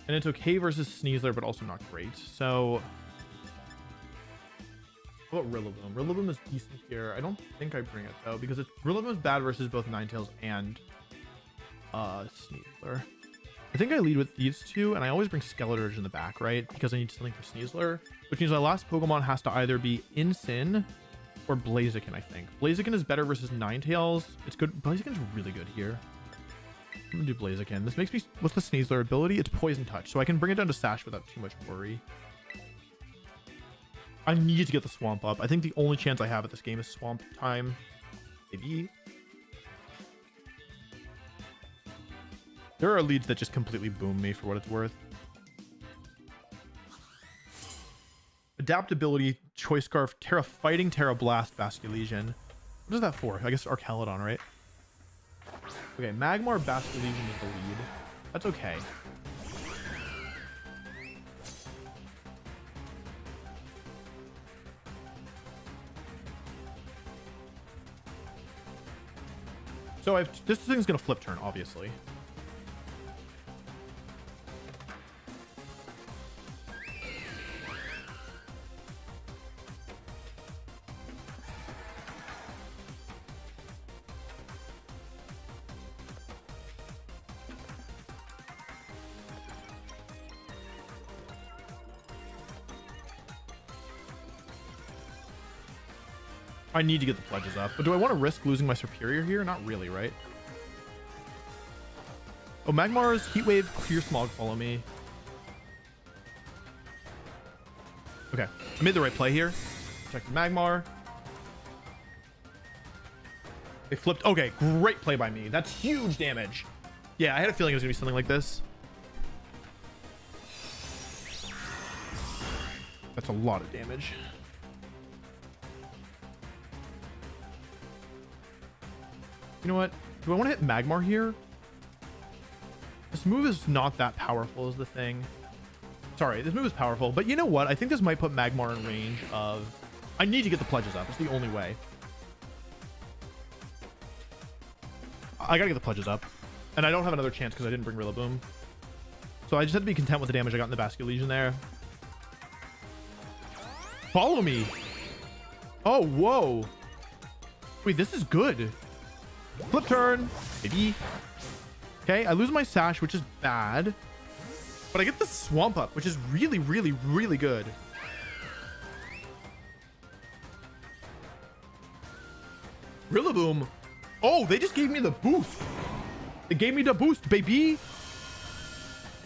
And it's okay versus Sneasler, but also not great. So... What about Rillaboom? Rillaboom is decent here. I don't think I bring it, though, because Rillaboom is bad versus both Ninetales and Sneasler. I think I lead with these two, and I always bring Skeledirge in the back, right? Because I need something for Sneasler, which means my last Pokemon has to either be Incin or Blaziken, I think. Blaziken is better versus Ninetales. It's good. Blaziken's really good here. I'm gonna do Blaziken. This makes me... What's the Sneasler ability? It's Poison Touch, so I can bring it down to Sash without too much worry. I need to get the Swamp up. I think the only chance I have at this game is Swamp time. Maybe. There are leads that just completely boom me for what it's worth. Adaptability, Choice Scarf, Terra Fighting, Terra Blast, Basculegion. What is that for? I guess Archaludon, right? Okay, Magmar, Basculegion is the lead. That's okay. So this thing's gonna flip turn, obviously. I need to get the pledges up, but do I want to risk losing my Superior here? Not really, right? Oh, Magmar's Heat Wave, Clear Smog, follow me. Okay, I made the right play here. Check the Magmar. They flipped. Okay, great play by me. That's huge damage. Yeah, I had a feeling it was gonna be something like this. That's a lot of damage. You know what? Do I want to hit Magmar here? This move is not that powerful is the thing. Sorry, this move is powerful, but you know what? I think this might put Magmar in range of... I need to get the pledges up. It's the only way. I gotta get the pledges up. And I don't have another chance because I didn't bring Rillaboom. So I just have to be content with the damage I got in the Basculegion there. Follow me! Oh, whoa! Wait, this is good. Flip turn, maybe. Okay, I lose my Sash, which is bad. But I get the Swamp Up, which is really, really, really good. Rillaboom. Oh, they just gave me the boost. They gave me the boost, baby.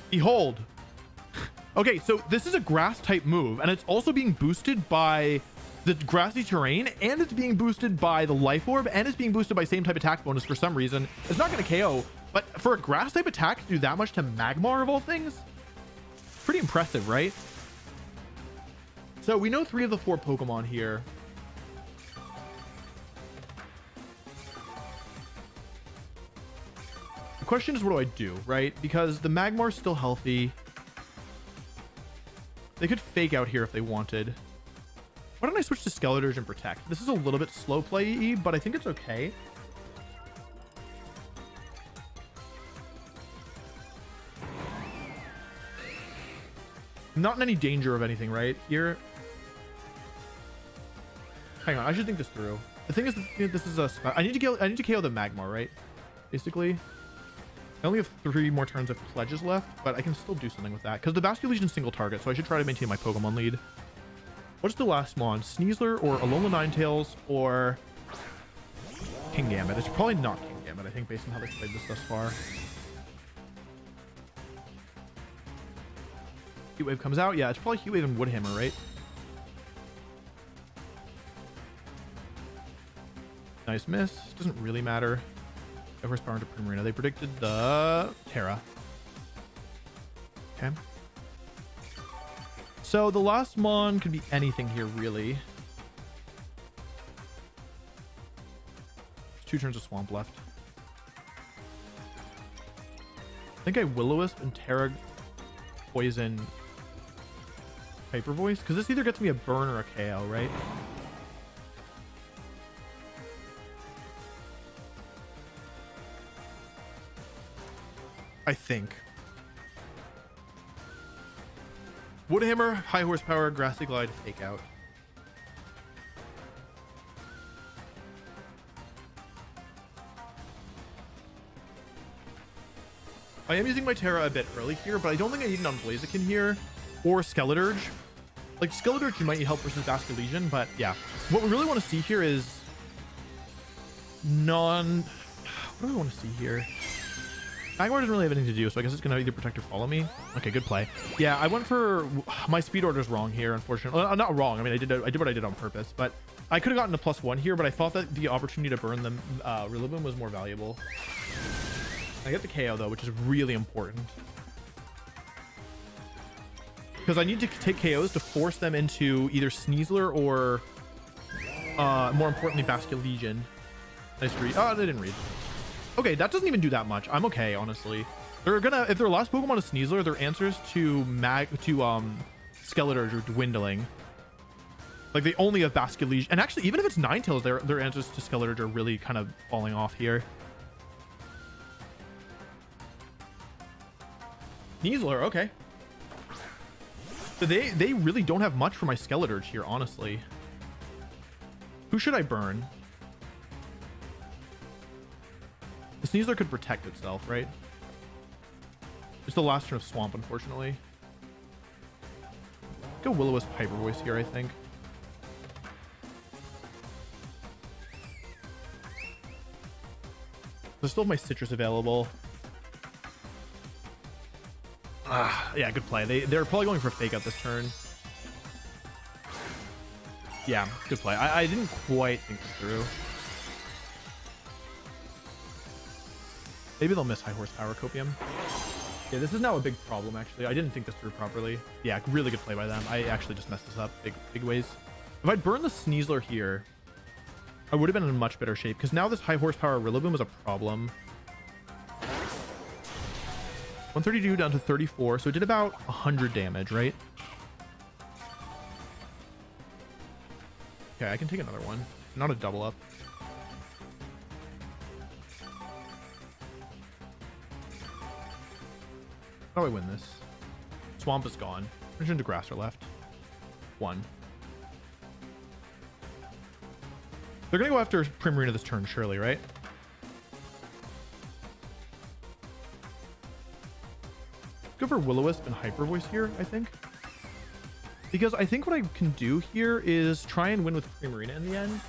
Behold. Okay, so this is a grass type move, and it's also being boosted by the grassy terrain, and it's being boosted by the life orb, and it's being boosted by same type attack bonus for some reason. It's not going to KO, but for a grass type attack to do that much to Magmar of all things, pretty impressive, right? So we know 3 of the 4 Pokemon here. The question is, what do I do, right? Because the Magmar's still healthy. They could fake out here if they wanted. Why don't I switch to Skeletor's and Protect? This is a little bit slow play-y, but I think it's okay. Not in any danger of anything, right? Here. Hang on, I should think this through. The thing is, this is a. I need to KO the Magmar, right? Basically. I only have 3 more turns of pledges left, but I can still do something with that because the Basculegion single target, so I should try to maintain my Pokemon lead. What's the last mon? Sneasler or Alola Ninetales or Kingambit? It's probably not Kingambit, I think, based on how they played this thus far. Heat Wave comes out. Yeah, it's probably Heat Wave and Woodhammer, right? Nice miss. Doesn't really matter. Horsepower into Primarina. They predicted the Terra. Okay. So the last mon could be anything here, really. 2 turns of Swamp left. I think I Will-O-Wisp and Terra Poison Hyper Voice, because this either gets me a burn or a KO, right? I think. Woodhammer, high horsepower, Grassy Glide, fake out. I am using my Terra a bit early here, but I don't think I need it on Blaziken here or Skeleturge. Like Skeleturge, you might need help versus Basculegion, but yeah. What we really want to see here is what do we want to see here? Magmar doesn't really have anything to do, so I guess it's going to either protect or follow me. Okay, good play. Yeah, I went for... My speed order's wrong here, unfortunately. Not wrong. I mean, I did what I did on purpose, but I could have gotten a +1 here, but I thought that the opportunity to burn them Rillaboom was more valuable. I get the KO, though, which is really important. Because I need to take KOs to force them into either Sneasler or, more importantly, Basculegion. Nice read. Oh, they didn't read. Okay, that doesn't even do that much. I'm okay, honestly. They're gonna, if their last Pokemon is Sneasler, their answers to Skeleturge are dwindling. Like they only have Basculegion, and actually, even if it's Ninetales, their answers to Skeleturge are really kind of falling off here. Sneasler, okay. So they really don't have much for my Skeleturge here, honestly. Who should I burn? The Sneasler could protect itself, right? It's the last turn of Swamp, unfortunately. Go Will-O-Wisp Hyper Voice here, I think. I still have my Citrus available. Yeah, good play. They're probably going for Fake Out this turn. Yeah, good play. I didn't quite think this through. Maybe they'll miss High Horsepower Copium. Yeah, this is now a big problem, actually. I didn't think this through properly. Yeah, really good play by them. I actually just messed this up big ways. If I'd burned the Sneasler here, I would have been in a much better shape, because now this High Horsepower Rillaboom is a problem. 132 down to 34, so it did about 100 damage, right? Okay, I can take another one. Not a double up. How do I win this? Swamp is gone. Turn to Grass are left. 1. They're gonna go after Primarina this turn, surely, right? Go for Will-O-Wisp and Hyper Voice here, I think. Because I think what I can do here is try and win with Primarina in the end.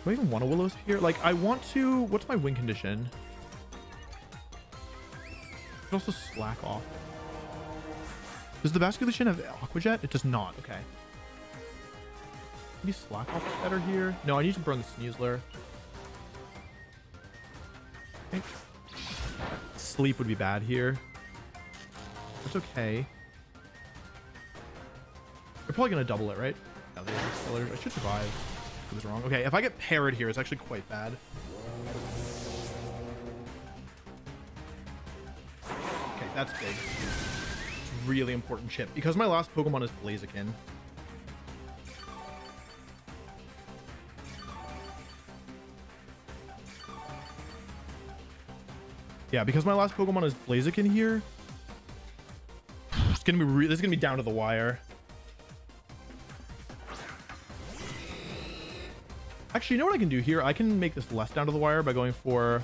Do I even want a Will-O-Wisp here? Like, I want to... What's my win condition? I can also slack off. Does the Basculation have Aqua Jet? It does not. Okay. Maybe Slack Off is better here. No, I need to burn the Sneasler. Okay. Sleep would be bad here. That's okay. They're probably going to double it, right? Yeah, they have I should survive. I was wrong. Okay, if I get parried here, it's actually quite bad. Okay, that's big. It's a really important chip. Because my last Pokemon is Blaziken. Yeah, because my last Pokemon is Blaziken here. It's gonna be this is gonna be down to the wire. Actually, you know what I can do here? I can make this less down to the wire by going for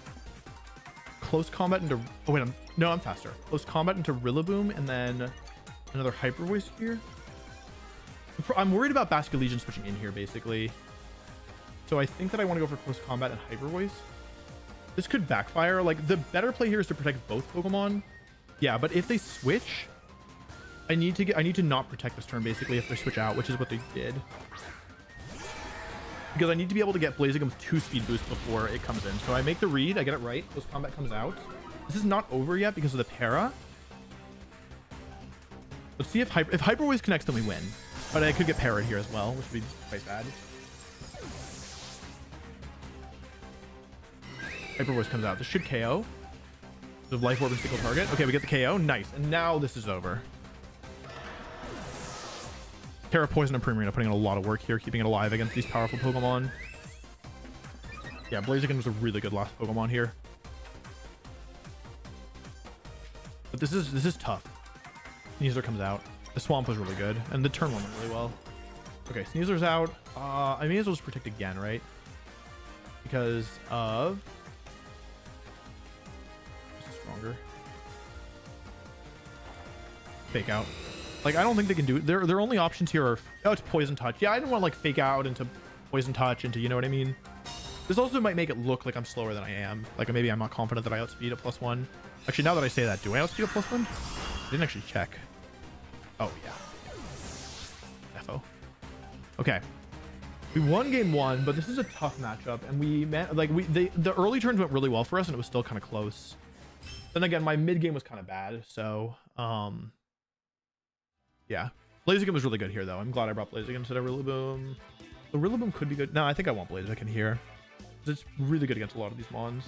close combat into... Oh, wait, I'm faster. Close combat into Rillaboom and then another Hyper Voice here. I'm worried about Basculegion switching in here, basically. So I think that I want to go for close combat and Hyper Voice. This could backfire. Like, the better play here is to protect both Pokemon. Yeah, but if they switch, I need to not protect this turn, basically, if they switch out, which is what they did. Because I need to be able to get Blaziken's 2-speed boost before it comes in. So I make the read, I get it right. Close combat comes out. This is not over yet because of the para. Let's see if Hyper Voice connects, then we win. But I could get parried here as well, which would be quite bad. Hyper Voice comes out. This should KO. The Life Orb and single target. Okay, we get the KO. Nice. And now this is over. Terra, Poison, and Primarina putting in a lot of work here, keeping it alive against these powerful Pokemon. Yeah, Blaziken was a really good last Pokemon here. But this is tough. Sneasler comes out. The Swamp was really good, and the turn went really well. Okay, Sneasler's out. I may as well just protect again, right? Because of... This is stronger. Fake out. Like, I don't think they can do it. Their only options here are... Oh, it's Poison Touch. Yeah, I didn't want to, like, fake out into Poison Touch, into... You know what I mean? This also might make it look like I'm slower than I am. Like, maybe I'm not confident that I outspeed at +1. Actually, now that I say that, do I outspeed at +1? I didn't actually check. Oh, yeah. FO. Okay. We won game 1, but this is a tough matchup. And the early turns went really well for us, and it was still kind of close. Then again, my mid game was kind of bad. So, yeah. Blaziken was really good here, though. I'm glad I brought Blaziken instead of Rillaboom. The Rillaboom could be good. No, I think I want Blaziken here. It's really good against a lot of these mons.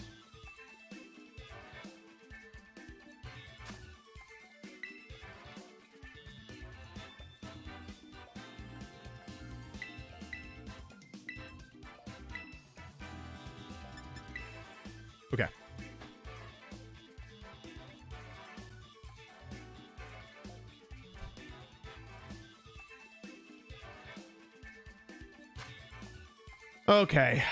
Okay. Okay.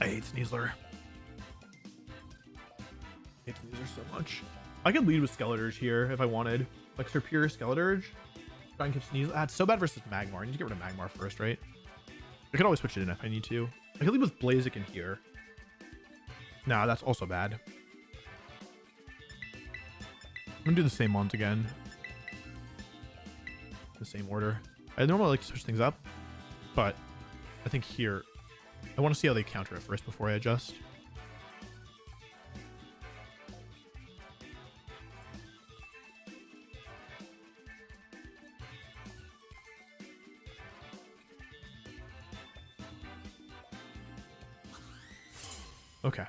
I hate Sneasler. I hate Sneasler so much. I could lead with Skeledirge here if I wanted. Like Serperior Skeledirge. Try and catch Sneasler. Ah, it's so bad versus Magmar. I need to get rid of Magmar first, right? I could always switch it in if I need to. I could lead with Blaziken here. Nah, that's also bad. I'm gonna do the same ones again. The same order. I normally like to switch things up, but I think here I want to see how they counter it first before I adjust. Okay.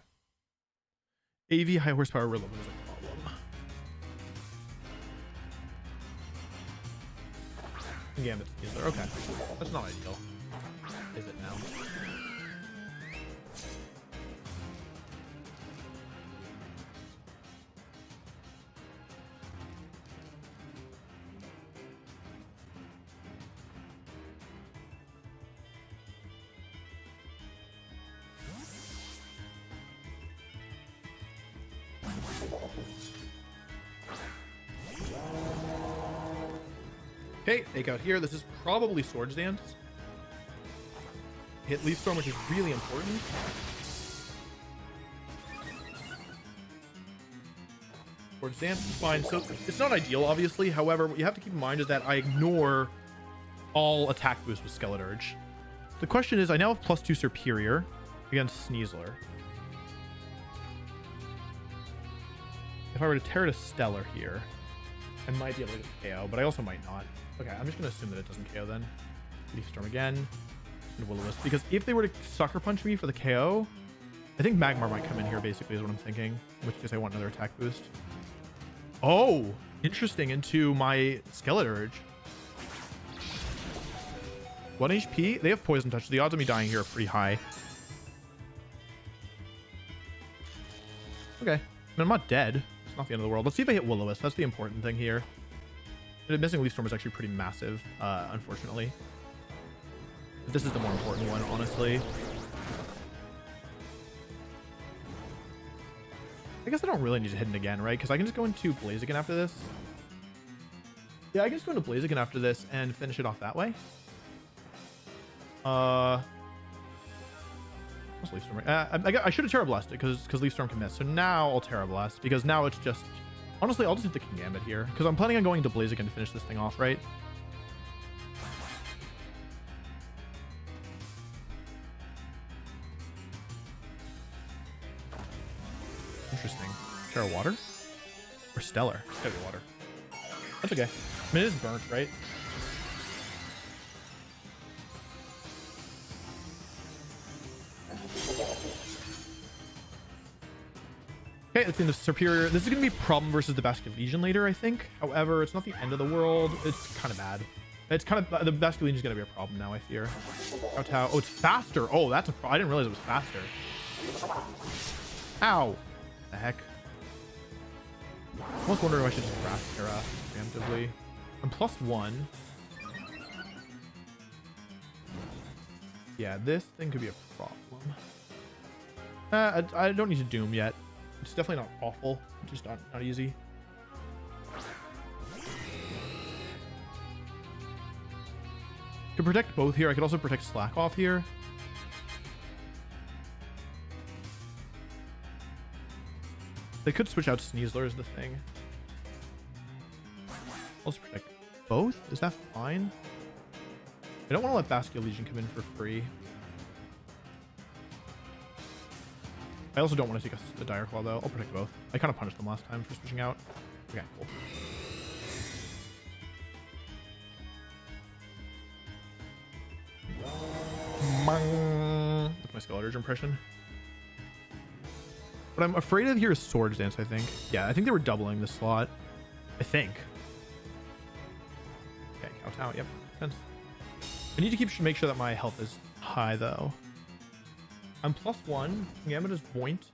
AV high horsepower Rillaboom is a problem. Gambit Sneasler. Okay. That's not ideal. Is it now? Okay, take out here. This is probably Swords Dance. Hit Leaf Storm, which is really important. Swords Dance is fine. So it's not ideal, obviously. However, what you have to keep in mind is that I ignore all attack boosts with Skeleturge. The question is, I now have +2 Superior against Sneasler. If I were to tear to Stellar here, I might be able to get KO, but I also might not. Okay, I'm just going to assume that it doesn't KO then. Leaf Storm again. And Will-O-Wisp. Because if they were to Sucker Punch me for the KO, I think Magmar might come in here, basically, is what I'm thinking. In which case I want another attack boost. Oh! Interesting, into my Skeleturge. 1 HP? They have Poison Touch. The odds of me dying here are pretty high. Okay. I mean, I'm not dead. It's not the end of the world. Let's see if I hit Will-O-Wisp. That's the important thing here. And missing Leaf Storm is actually pretty massive, unfortunately. But this is the more important one, honestly. I guess I don't really need to hit it again, right? Because I can just go into Blaziken after this. Yeah, I can just go into Blaziken after this and finish it off that way. What's Leaf Storm? I should have Terra Blasted because Leaf Storm can miss. So now I'll Terra Blast because now it's just... Honestly, I'll just hit the King Gambit here because I'm planning on going into Blaziken to finish this thing off, right? Interesting. Terra Water? Or Stellar? It's gotta be Water. That's okay. I mean, it is burnt, right? Okay, it's into Superior. This is going to be problem versus the Basket Legion later, I think. However, it's not the end of the world. It's kind of bad. It's kind of... The Basket Legion is going to be a problem now, I fear. Kowtow. Oh, it's faster. Oh, that's a... I didn't realize it was faster. Ow. The heck? I was wondering if I should just Grass Terra preemptively. I'm +1. Yeah, this thing could be a problem. I don't need to Doom yet. It's definitely not awful. It's just not easy. Could protect both here. I could also protect Slack off here. They could switch out Sneasler as the thing. Also protect both? Is that fine? I don't want to let Basket Legion come in for free. I also don't want to take a Dire Claw, though. I'll protect both. I kind of punished them last time for switching out. Okay, cool. That's my Skeleturge impression. What I'm afraid of here is Swords Dance, I think. Yeah, I think they were doubling this slot. I think. Okay, Kowtow. Yep, sense. I need to make sure that my health is high, though. I'm +1. Gambit is point.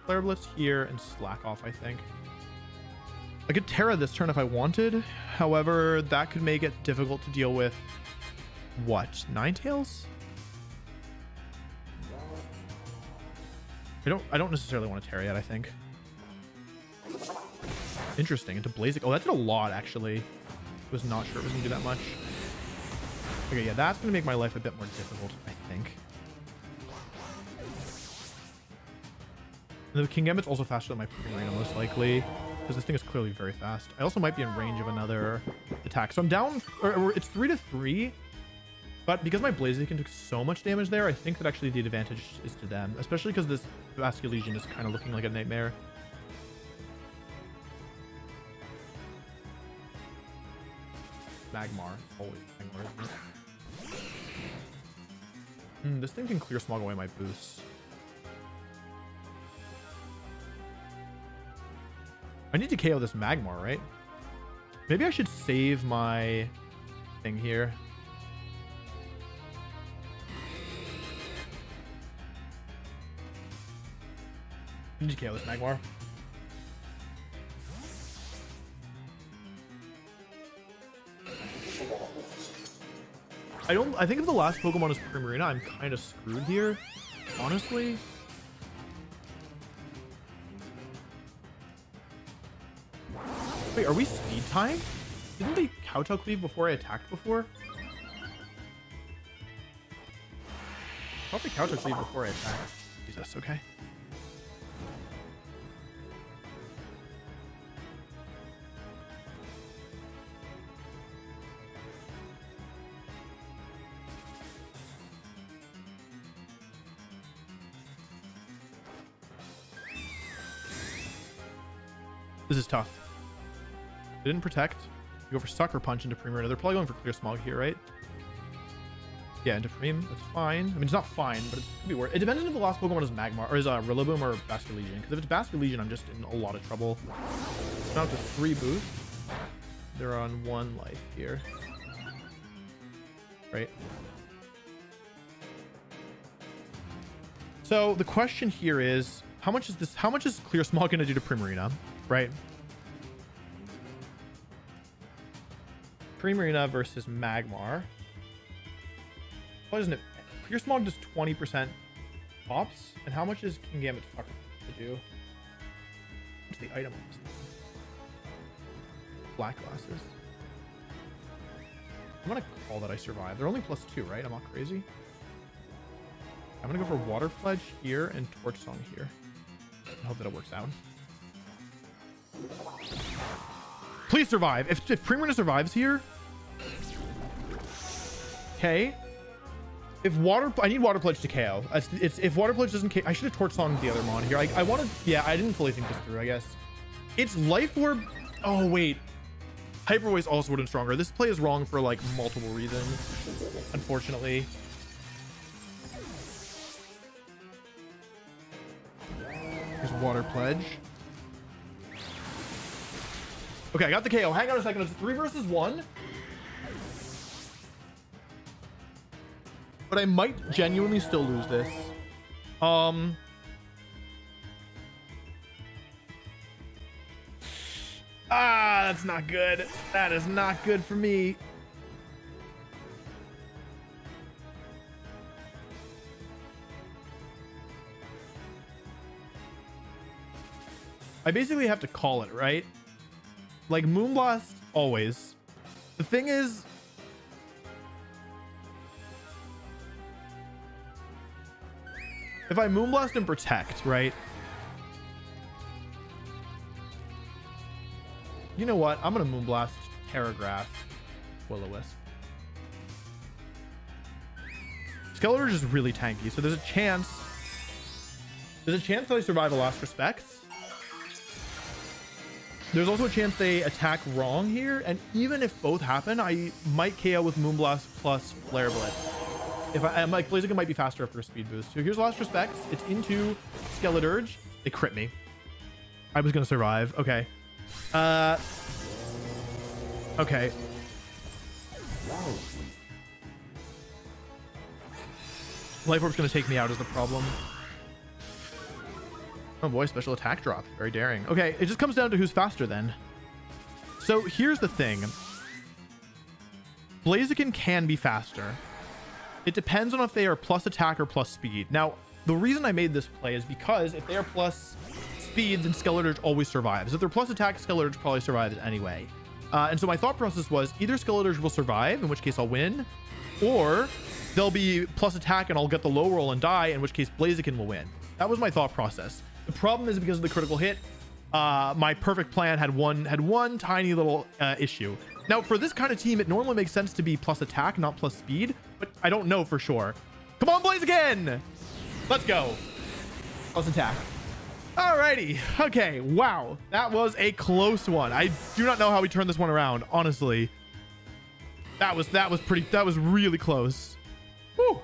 Flare Blitz here and Slack off, I think. I could Terra this turn if I wanted. However, that could make it difficult to deal with. What? Ninetales? I don't necessarily want to Terra yet, I think. Interesting. Into Blaziken. Oh, that did a lot, actually. Was not sure it was gonna do that much. Okay, yeah, that's gonna make my life a bit more difficult, I think. And the King Gambit's also faster than my Arena, most likely, because this thing is clearly very fast. I also might be in range of another attack, so I'm down. Or it's 3-3, but because my Blaziken took so much damage there, I think that actually the advantage is to them, especially because this Basket Legion is kind of looking like a nightmare. Magmar. Always Magmar, isn't it? This thing can clear smog away my boosts. I need to KO this Magmar, right? Maybe I should save my thing here. I need to KO this Magmar. I think if the last Pokemon is Primarina, I'm kind of screwed here, honestly. Wait, are we speed time? Didn't they kowtow cleave before I attacked before? I thought they kowtow cleave before I attacked. Jesus, okay. This is tough. They didn't protect. You go for Sucker Punch into Premier. They're probably going for Clear Smog here, right? Yeah, into Preem. That's fine. I mean, it's not fine, but it could be worse. It depends on if the last Pokemon is Magmar, or is Rillaboom or Bastard Legion. Because if it's Bastard Legion, I'm just in a lot of trouble. Now to 3 boost. They're on 1 life here. Right? So the question here is, how much is Clear Smog going to do to Primarina? Right? Primarina versus Magmar. Why doesn't it? Clear Smog does 20% pops. And how much is King Gambit Sucker to do? What's the item on this thing? Black glasses. I'm gonna call that I survive. They're only +2, right? I'm not crazy. I'm gonna go for Water Pledge here and Torch Song here. I hope that it works out. Please survive. If Primarina survives here. Okay. If I need Water Pledge to KO. If Water Pledge doesn't KO, I should have Torch Songed the other mon here. I wanted, yeah, I didn't fully think this through, I guess. It's Life Orb. Oh, wait. Hyper Voice also would have been stronger. This play is wrong for like multiple reasons, unfortunately. Here's Water Pledge. Okay, I got the KO. Hang on a second. It's 3 versus 1. But I might genuinely still lose this. That's not good. That is not good for me. I basically have to call it, right? Like Moonblast always. The thing is, if I Moonblast and Protect, right? You know what? I'm gonna Moonblast, Terragraph, Will-O-Wisp. Skeletor is really tanky, so there's a chance that I survive a Last Respects. There's also a chance they attack wrong here, and even if both happen, I might KO with Moonblast plus Flare Blitz. If I'm like, Blaziken might be faster after a speed boost. So here's Last Respects. It's into Skeledirge. They crit me. I was gonna survive. Okay. Okay. Life Orb's gonna take me out is the problem. Oh boy, special attack drop. Very daring. Okay, it just comes down to who's faster then. So here's the thing. Blaziken can be faster. It depends on if they are plus attack or plus speed. Now, the reason I made this play is because if they are plus speed, then Skeledirge always survives. If they're plus attack, Skeledirge probably survives anyway. And so my thought process was either Skeledirge will survive, in which case I'll win, or they'll be plus attack and I'll get the low roll and die, in which case Blaziken will win. That was my thought process. The problem is because of the critical hit, my perfect plan had one tiny little issue. Now, for this kind of team, it normally makes sense to be plus attack, not plus speed, but I don't know for sure. Come on, Blaziken! Let's go. Plus attack. Alrighty. Okay. Wow. That was a close one. I do not know how we turned this one around, honestly. That was really close. Woo.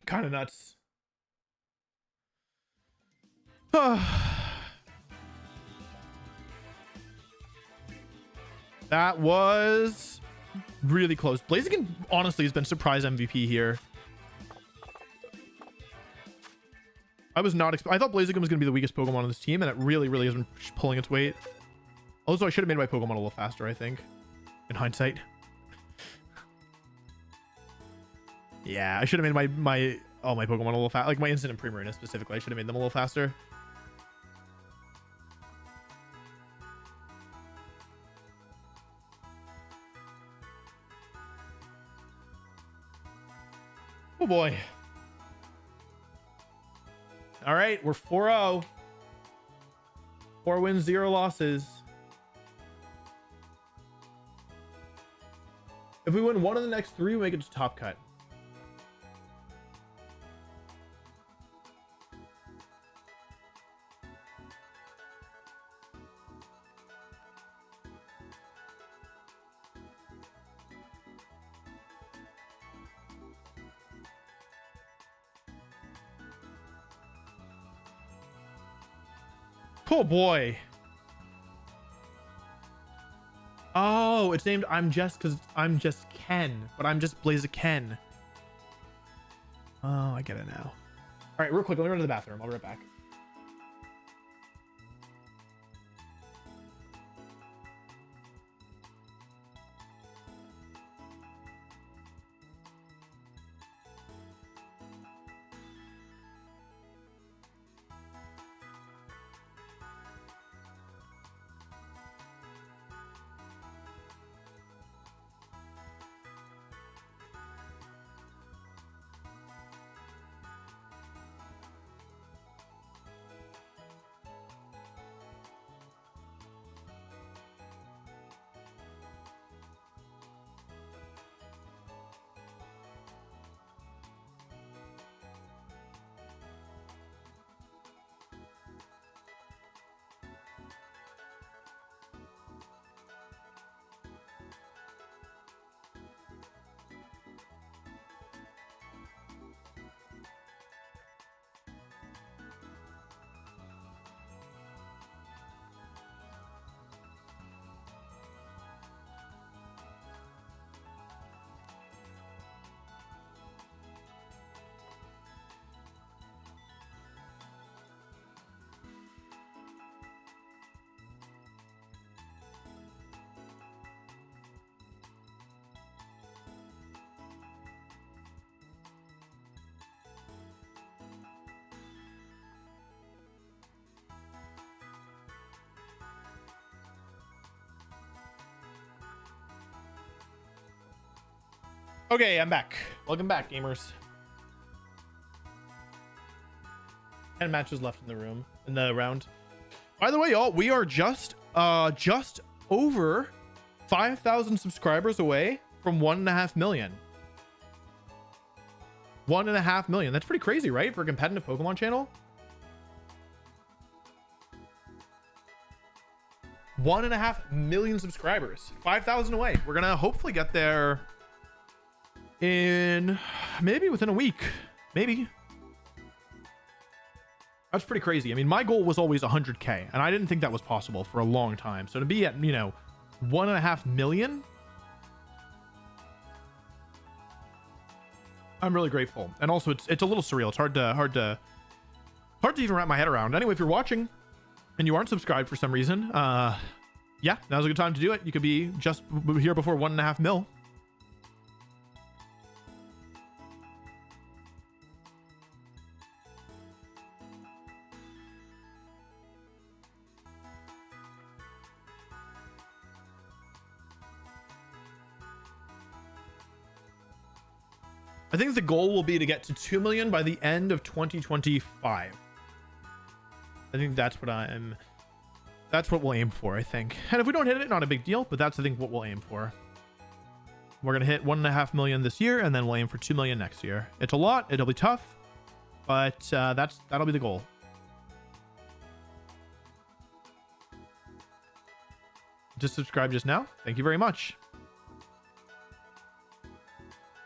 Kind of nuts. That was really close. Blaziken honestly has been surprise MVP here. I thought Blaziken was going to be the weakest Pokemon on this team, and it really has been pulling its weight. Also, I should have made my Pokemon a little faster, I think, in hindsight. Yeah, I should have made my all my Pokemon a little fast. Like my instant and Primarina specifically. I should have made them a little faster. Oh boy. All right, we're 4-0. 4 wins, 0 losses. If we win one of the next 3, we make it to top cut. Oh boy. Oh, it's named I'm Just because I'm just Ken, but I'm just Blaziken. Oh, I get it now. All right, real quick, let me run to the bathroom. I'll be right back. Okay, I'm back. Welcome back, gamers. 10 matches left in the room, in the round. By the way, y'all, we are just over 5,000 subscribers away from 1.5 million. 1.5 million. That's pretty crazy, right? For a competitive Pokemon channel. 1.5 million subscribers. 5,000 away. We're gonna hopefully get there in maybe within a week. Maybe. That's pretty crazy. I mean, my goal was always 100K, and I didn't think that was possible for a long time. So to be at, you know, 1.5 million, I'm really grateful. And also, it's a little surreal. It's hard to even wrap my head around. Anyway, if you're watching and you aren't subscribed for some reason, yeah, now's a good time to do it. You could be just here before 1.5 mil. I think the goal will be to get to 2 million by the end of 2025. I think that's what we'll aim for, I think. And if we don't hit it, not a big deal, but that's, I think, what we'll aim for. We're going to hit 1.5 million this year, and then we'll aim for 2 million next year. It's a lot. It'll be tough, but that'll be the goal. Just subscribe just now. Thank you very much.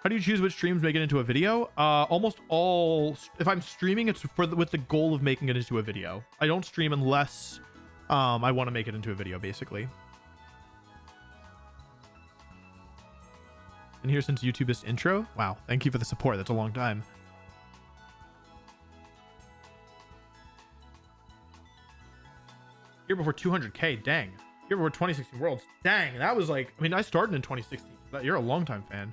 How do you choose which streams make it into a video? Almost all, if I'm streaming, it's with the goal of making it into a video. I don't stream unless I want to make it into a video, basically. Been here since YouTube's intro. Wow, thank you for the support. That's a long time. Here before 200K, dang. Here before 2016 Worlds, dang. That was like, I mean, I started in 2016. You're a long time fan.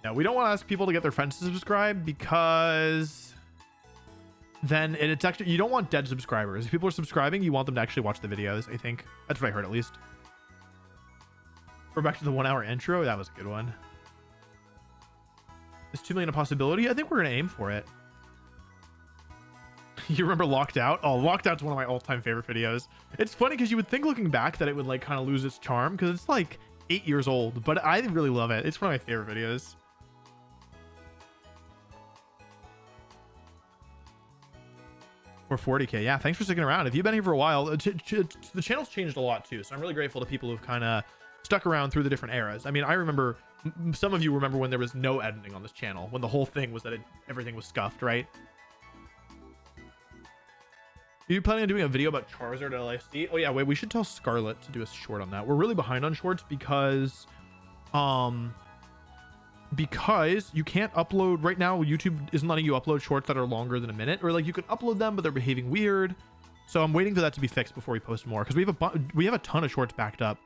Yeah, we don't want to ask people to get their friends to subscribe because then it's actually, you don't want dead subscribers. If people are subscribing, you want them to actually watch the videos, I think. That's what I heard, at least. We're back to the 1 hour intro. That was a good one. Is 2 million a possibility? I think we're going to aim for it. You remember Locked Out? Oh, Locked Out's one of my all-time favorite videos. It's funny because you would think looking back that it would like kind of lose its charm because it's like 8 years old, but I really love it. It's one of my favorite videos. Or 40K. Yeah, thanks for sticking around. If you've been here for a while, the channel's changed a lot too. So I'm really grateful to people who've kind of stuck around through the different eras. I mean, I remember, some of you remember when there was no editing on this channel, when the whole thing was that everything was scuffed, right? Are you planning on doing a video about Charizard at LIC? Oh yeah, wait, we should tell Scarlett to do a short on that. We're really behind on shorts because you can't upload right now. YouTube isn't letting you upload shorts that are longer than a minute, or like you can upload them but they're behaving weird. So I'm waiting for that to be fixed before we post more because we have a ton of shorts backed up.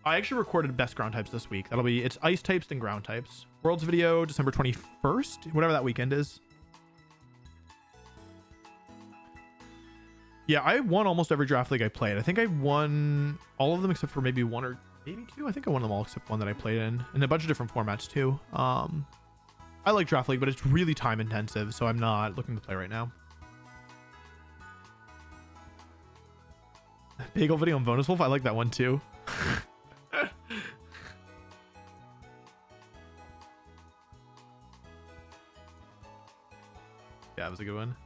I actually recorded best ground types this week. It's ice types then ground types. Worlds video December 21st, whatever that weekend is. Yeah, I won almost every draft league I played. I think I won all of them except for maybe one or maybe two. I think I won them all except one that I played in a bunch of different formats too. I like draft league, but it's really time intensive, so I'm not looking to play right now. Bagel video on Bonus Wolf. I like that one too. Yeah, that was a good one.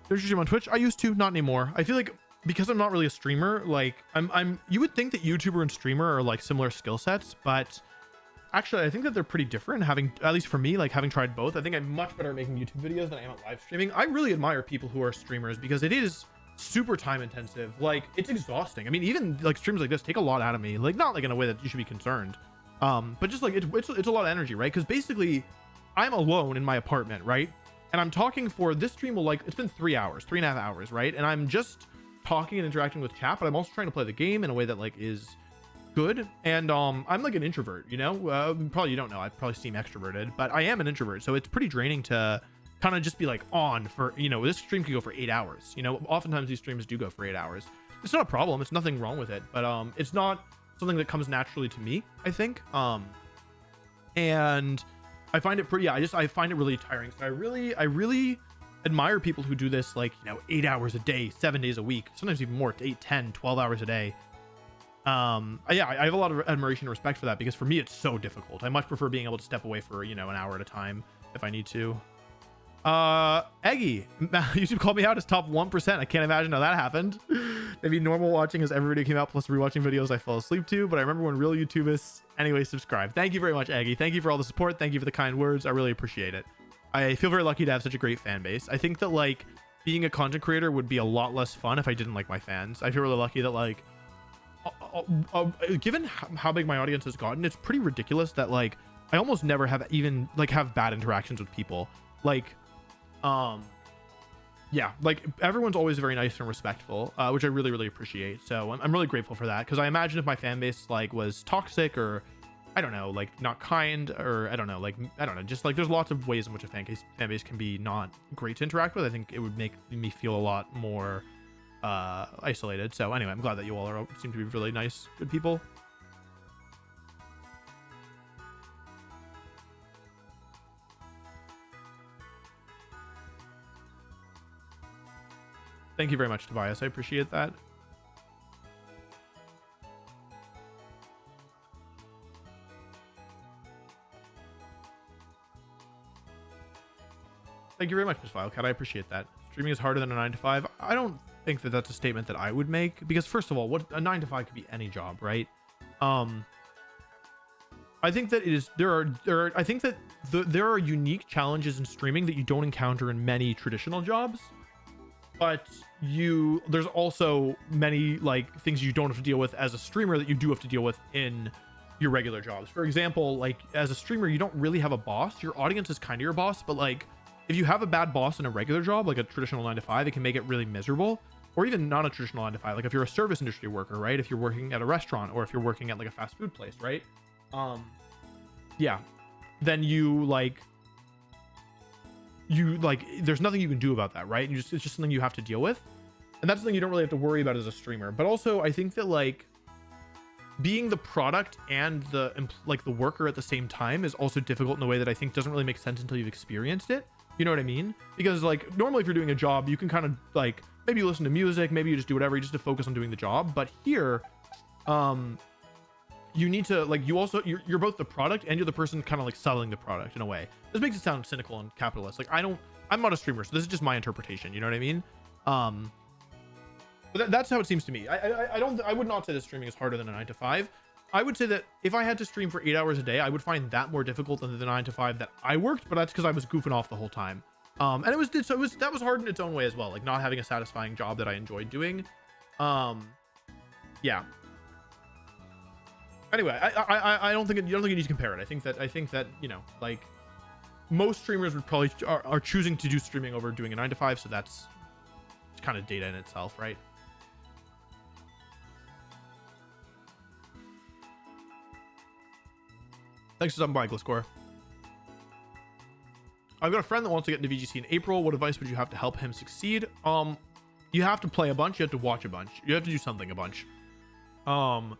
Don't you stream on Twitch? I used to, not anymore. I feel like because I'm not really a streamer, like you would think that YouTuber and streamer are like similar skill sets, but actually I think that they're pretty different, having, at least for me, like having tried both. I think I'm much better at making YouTube videos than I am at live streaming. I really admire people who are streamers because it is super time intensive. Like it's exhausting. I mean, even like streams like this take a lot out of me, like not like in a way that you should be concerned, but just like it's a lot of energy, right? Because basically I'm alone in my apartment, right? And I'm talking for this stream will, like, it's been 3 hours, 3.5 hours, right? And I'm just talking and interacting with chat, but I'm also trying to play the game in a way that like is good. And I'm like an introvert, you know. Probably you don't know, I probably seem extroverted, but I am an introvert, so it's pretty draining to kind of just be like on for, you know, this stream could go for 8 hours, you know. Oftentimes these streams do go for 8 hours. It's not a problem, it's nothing wrong with it, but it's not something that comes naturally to me, I think. And I find it pretty, I find it really tiring. So I really admire people who do this, like, you know, 8 hours a day, 7 days a week, sometimes even more, 8, 10, 12 hours a day. Yeah, I have a lot of admiration and respect for that because for me, it's so difficult. I much prefer being able to step away for, you know, an hour at a time if I need to. Eggy, YouTube called me out as top 1%. I can't imagine how that happened. Maybe normal watching as every video came out plus rewatching videos I fell asleep to, but I remember when real YouTubers. Anyway, subscribe. Thank you very much, Eggy. Thank you for all the support. Thank you for the kind words. I really appreciate it. I feel very lucky to have such a great fan base. I think that like being a content creator would be a lot less fun if I didn't like my fans. I feel really lucky that like given how big my audience has gotten, it's pretty ridiculous that like I almost never have even like have bad interactions with people. Like yeah, like everyone's always very nice and respectful, which I really appreciate. So I'm really grateful for that, because I imagine if my fan base like was toxic or I don't know, like not kind, or I don't know, just like there's lots of ways in which a fan base can be not great to interact with. I think it would make me feel a lot more isolated. So anyway, I'm glad that you all seem to be really nice, good people. Thank you very much, Tobias. I appreciate that. Thank you very much, Ms. Wildcat. I appreciate that. Streaming is harder than a 9 to 5. I don't think that that's a statement that I would make, because first of all, what a 9 to 5 could be any job, right? I think that it is I think that there are unique challenges in streaming that you don't encounter in many traditional jobs. But there's also many like things you don't have to deal with as a streamer that you do have to deal with in your regular jobs. For example, like as a streamer, you don't really have a boss. Your audience is kind of your boss, but like if you have a bad boss in a regular job, like a traditional 9 to 5, it can make it really miserable. or even not a traditional 9 to 5, like if you're a service industry worker, right? If you're working at a restaurant, or if you're working at like a fast food place, right? Yeah, then there's nothing you can do about that, right? It's just something you have to deal with, and that's something you don't really have to worry about as a streamer. But also, I think that like being the product and the worker at the same time is also difficult in a way that I think doesn't really make sense until you've experienced it. You know what I mean? Because like normally if you're doing a job, you can kind of like maybe you listen to music, maybe you just do whatever, you just to focus on doing the job. But here, you need to like, you're both the product and you're the person kind of like selling the product in a way. This makes it sound cynical and capitalist. Like I'm not a streamer, so this is just my interpretation. You know what I mean? But that's how it seems to me. I would not say that streaming is harder than a 9 to 5. I would say that if I had to stream for 8 hours a day, I would find that more difficult than the 9 to 5 that I worked, but that's because I was goofing off the whole time. And that was hard in its own way as well, like not having a satisfying job that I enjoyed doing. Yeah. Anyway, I don't think you need to compare it. I think that you know, like most streamers would probably are choosing to do streaming over doing a 9 to 5, so that's kind of data in itself, right? Thanks for stopping by, Gliscor. I've got a friend that wants to get into VGC in April. What advice would you have to help him succeed? You have to play a bunch. You have to watch a bunch. You have to do something a bunch. The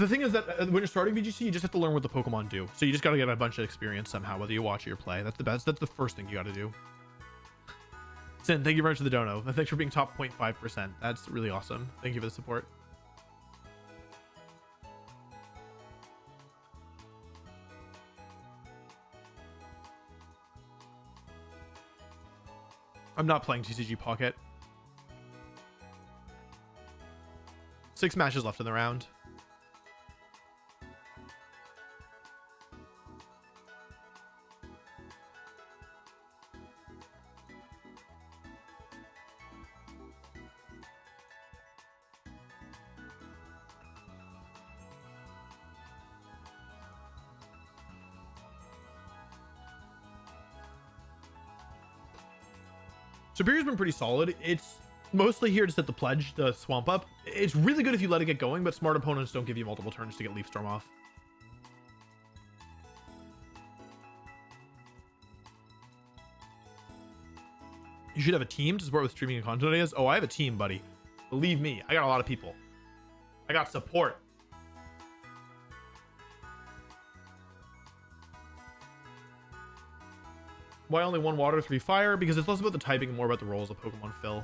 thing is that when you're starting VGC, you just have to learn what the Pokemon do. So you just got to get a bunch of experience somehow, whether you watch or play. That's the best. That's the first thing you got to do. Sin, thank you very much for the dono. Thanks for being top 0.5%. That's really awesome. Thank you for the support. I'm not playing TCG Pocket. 6 matches left in the round. Superior's been pretty solid. It's mostly here to set the pledge, the swamp up. It's really good if you let it get going, but smart opponents don't give you multiple turns to get Leaf Storm off. You should have a team to support with streaming and content ideas. Oh, I have a team, buddy. Believe me, I got a lot of people. I got support. Why only 1 water, 3 fire? Because it's less about the typing and more about the roles of Pokemon fill.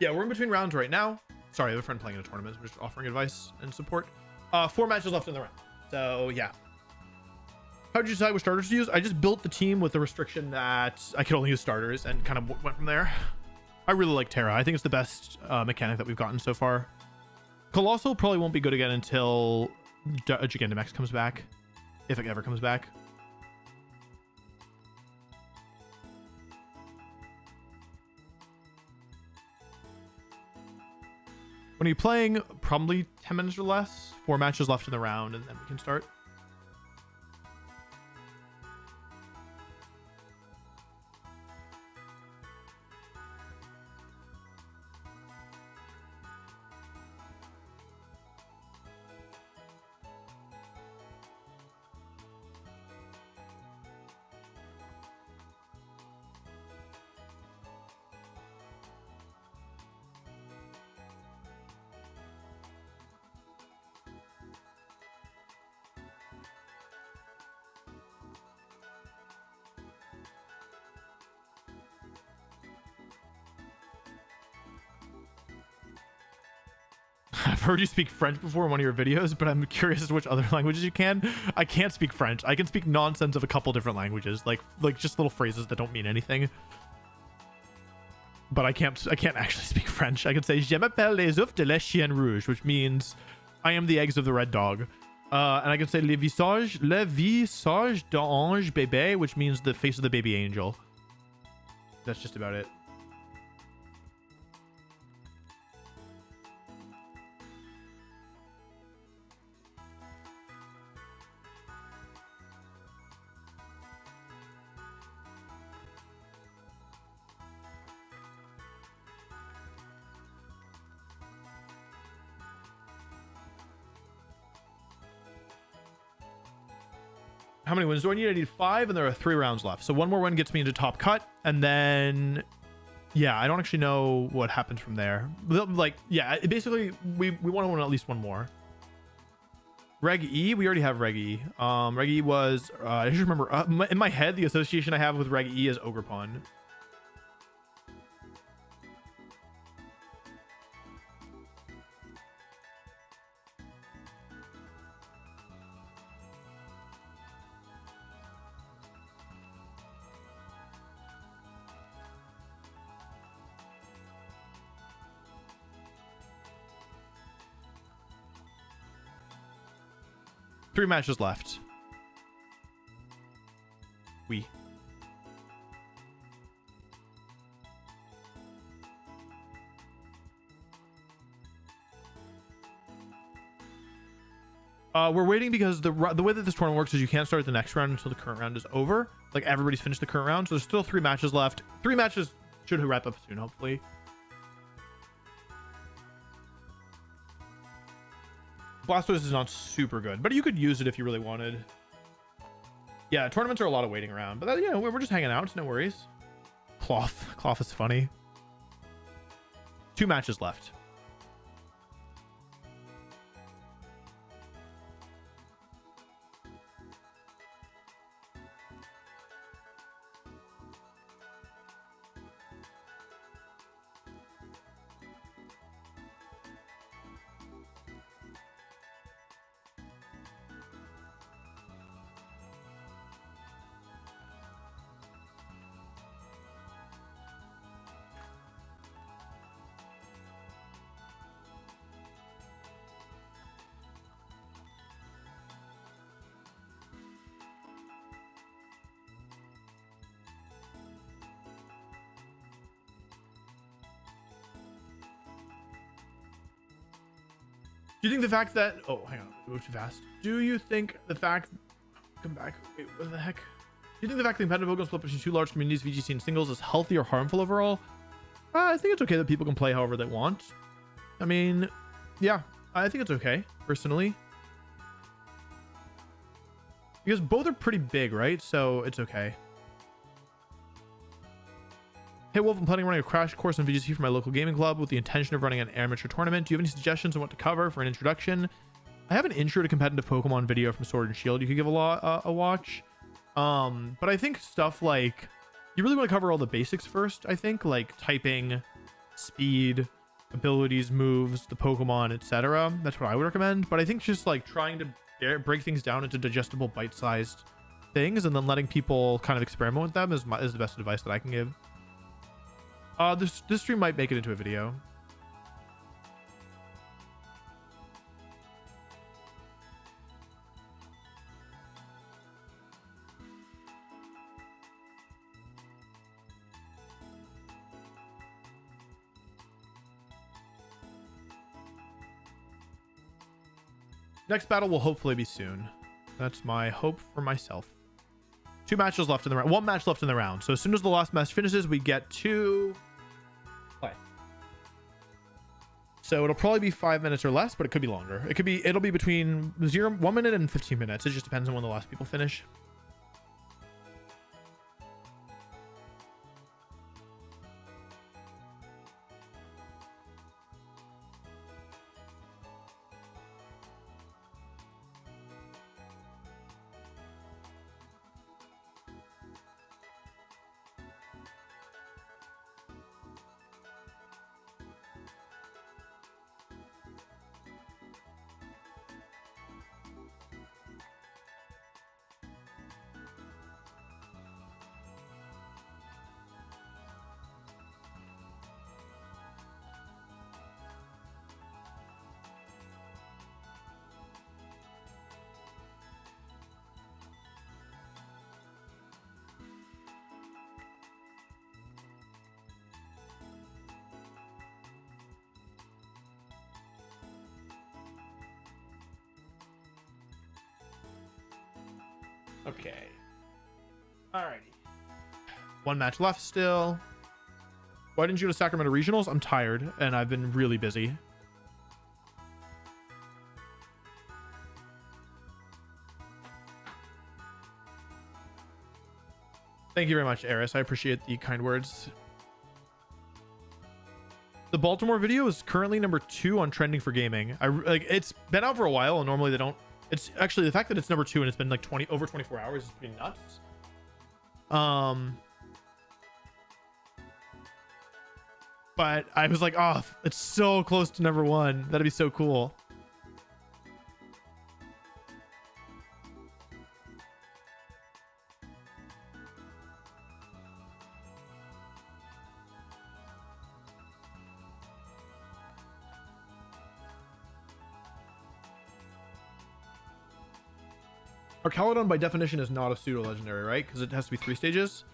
Yeah, we're in between rounds right now. Sorry, I have a friend playing in a tournament. We're just offering advice and support. 4 matches left in the round. So, yeah. How did you decide which starters to use? I just built the team with the restriction that I could only use starters and kind of went from there. I really like Terra. I think it's the best mechanic that we've gotten so far. Colossal probably won't be good again until Gigantamax comes back. If it ever comes back. When are you playing? Probably 10 minutes or less. 4 matches left in the round, and then we can start. I've heard you speak French before in one of your videos, but I'm curious as to which other languages you can. I can't speak French. I can speak nonsense of a couple different languages, like just little phrases that don't mean anything. but I can't actually speak French. I can say je m'appelle les œufs de la chienne rouge, which means I am the eggs of the red dog. And I can say le visage d'ange bébé, which means the face of the baby angel. That's just about it. How many wins do I need? I need 5, and there are 3 rounds left. So one more win gets me into top cut, and then, yeah, I don't actually know what happens from there. Like, yeah, basically, we want to win at least one more. Reg E, we already have Reg E. Reg E was, I just remember, in my head, the association I have with Reg E is Ogrepon. Three matches left. We. We're waiting because the way that this tournament works is you can't start the next round until the current round is over. Like, everybody's finished the current round, so there's still 3 matches left. 3 matches should wrap up soon, hopefully. Blastoise is not super good, but you could use it if you really wanted. Yeah, tournaments are a lot of waiting around, but that, you know, we're just hanging out. No worries. Cloth is funny. 2 matches left. Do you think the fact that... Oh, hang on. Go too fast. Do you think the fact... Come back. Wait, what the heck? Do you think the fact that competitive Pokemon split between 2 large communities, VGC and singles, is healthy or harmful overall? I think it's okay that people can play however they want. I mean, yeah. I think it's okay, personally. Because both are pretty big, right? So it's okay. Hey Wolf, I'm planning on running a crash course on VGC for my local gaming club with the intention of running an amateur tournament. Do you have any suggestions on what to cover for an introduction? I have an intro to competitive Pokemon video from Sword and Shield you could give a watch. But I think stuff like, you really want to cover all the basics first, I think, like typing, speed, abilities, moves, the Pokemon, etc. That's what I would recommend. But I think just like trying to break things down into digestible, bite-sized things and then letting people kind of experiment with them is the best advice that I can give. This stream might make it into a video. Next battle will hopefully be soon. That's my hope for myself. 2 matches left in the round. 1 match left in the round. So as soon as the last match finishes, we get to play. So it'll probably be 5 minutes or less, but it could be longer. It'll be between 1 minute and 15 minutes. It just depends on when the last people finish. Okay. Alrighty. One match left still. Why didn't you go to Sacramento Regionals? I'm tired and I've been really busy. Thank you very much, Eris. I appreciate the kind words. The Baltimore video is currently number 2 on trending for gaming. It's been out for a while and normally they don't. It's actually the fact that it's number 2 and it's been like over 24 hours is pretty nuts. But I was like, oh, it's so close to number 1. That'd be so cool. Arcalodon by definition is not a pseudo legendary, right? Because it has to be 3 stages.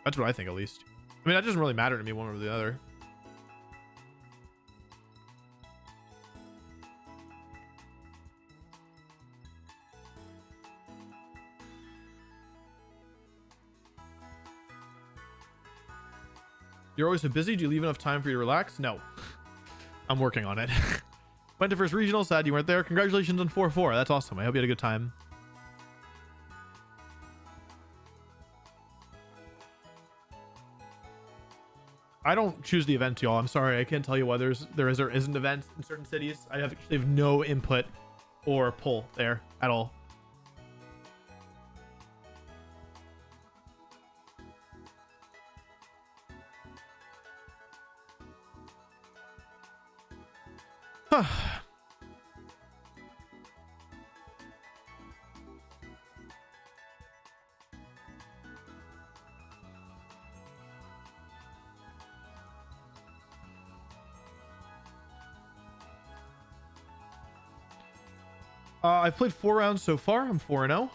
That's what I think, at least. I mean, that doesn't really matter to me one or the other. You're always so busy. Do you leave enough time for you to relax? No. I'm working on it. Went to first regional. Sad you weren't there. Congratulations on 4-4. That's awesome. I hope you had a good time. I don't choose the event, y'all. I'm sorry. I can't tell you why there is or isn't events in certain cities. I actually have no input or pull there at all. I've played 4 rounds so far. I'm 4-0.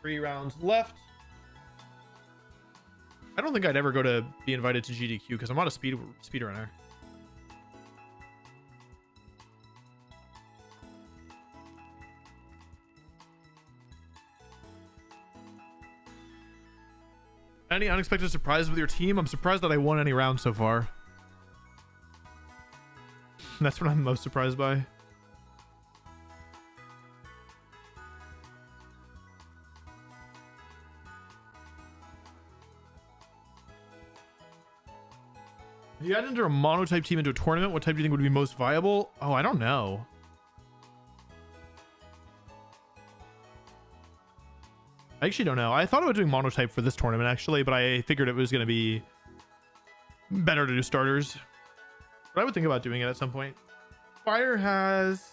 3 rounds left. I don't think I'd ever go to be invited to GDQ because I'm not a speedrunner. Any unexpected surprise with your team? I'm surprised that I won any round so far. That's what I'm most surprised by. If you had to enter a monotype team into a tournament, what type do you think would be most viable? Oh, I don't know. I actually don't know. I thought about doing monotype for this tournament, actually, but I figured it was going to be better to do starters. But I would think about doing it at some point. Fire has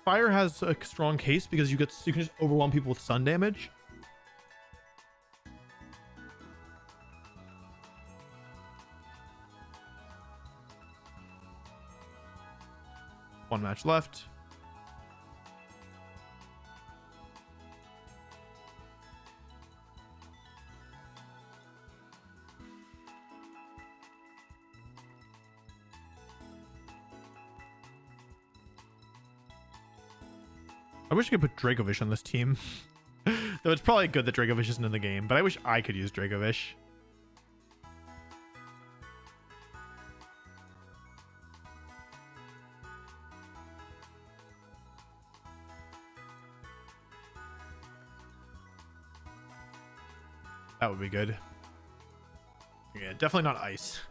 a strong case because you can just overwhelm people with sun damage. One match left. I wish I could put Dracovish on this team. Though it's probably good that Dracovish isn't in the game, but I wish I could use Dracovish. That would be good. Yeah, definitely not ice.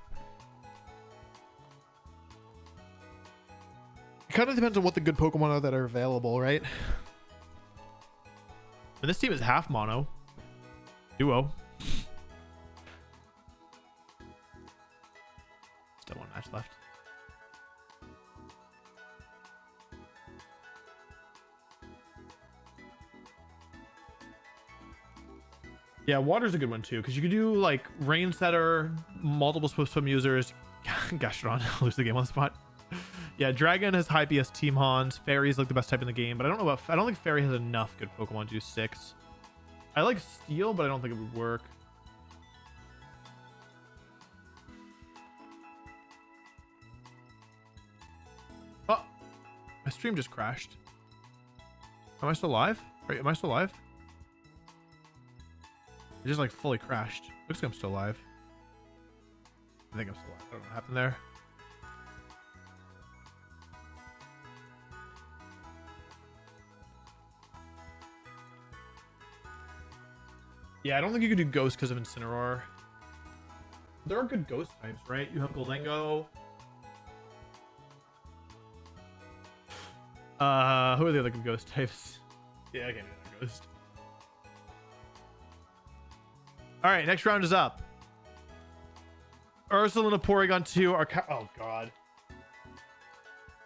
It kind of depends on what the good Pokemon are that are available, right? And this team is half mono. Duo. Still one match left. Yeah, water's a good one too, because you could do like rain setter, multiple swim users. Gastrodon, lose the game on the spot. Yeah, Dragon has high BS Team Hans. Fairy is like the best type in the game, but I don't think Fairy has enough good Pokemon to do 6. I like Steel, but I don't think it would work. Oh, my stream just crashed. Am I still live? Wait, am I still alive? It just like fully crashed. Looks like I'm still alive. I think I'm still alive. I don't know what happened there. Yeah, I don't think you could do ghost because of Incineroar. There are good ghost types, right? You have Goldengo. Who are the other good ghost types? Yeah, I can't do that ghost. All right, next round is up. Ursaluna, Porygon 2, oh god.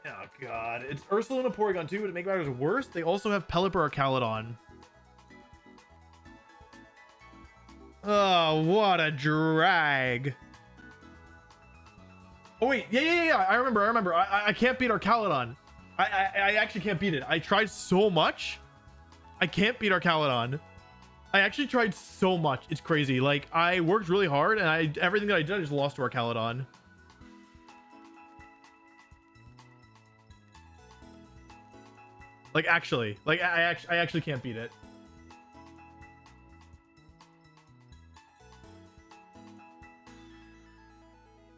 Oh god. It's Ursaluna, Porygon 2, but to make matters worse, they also have Pelipper, Arcaludon. Oh, what a drag. Oh wait, yeah. I remember. I can't beat Arcaludon. I actually can't beat it. I tried so much. I can't beat Arcaludon. I actually tried so much. It's crazy. Like, I worked really hard, and everything that I did, I just lost to Arcaludon. Like, actually. Like, I actually can't beat it.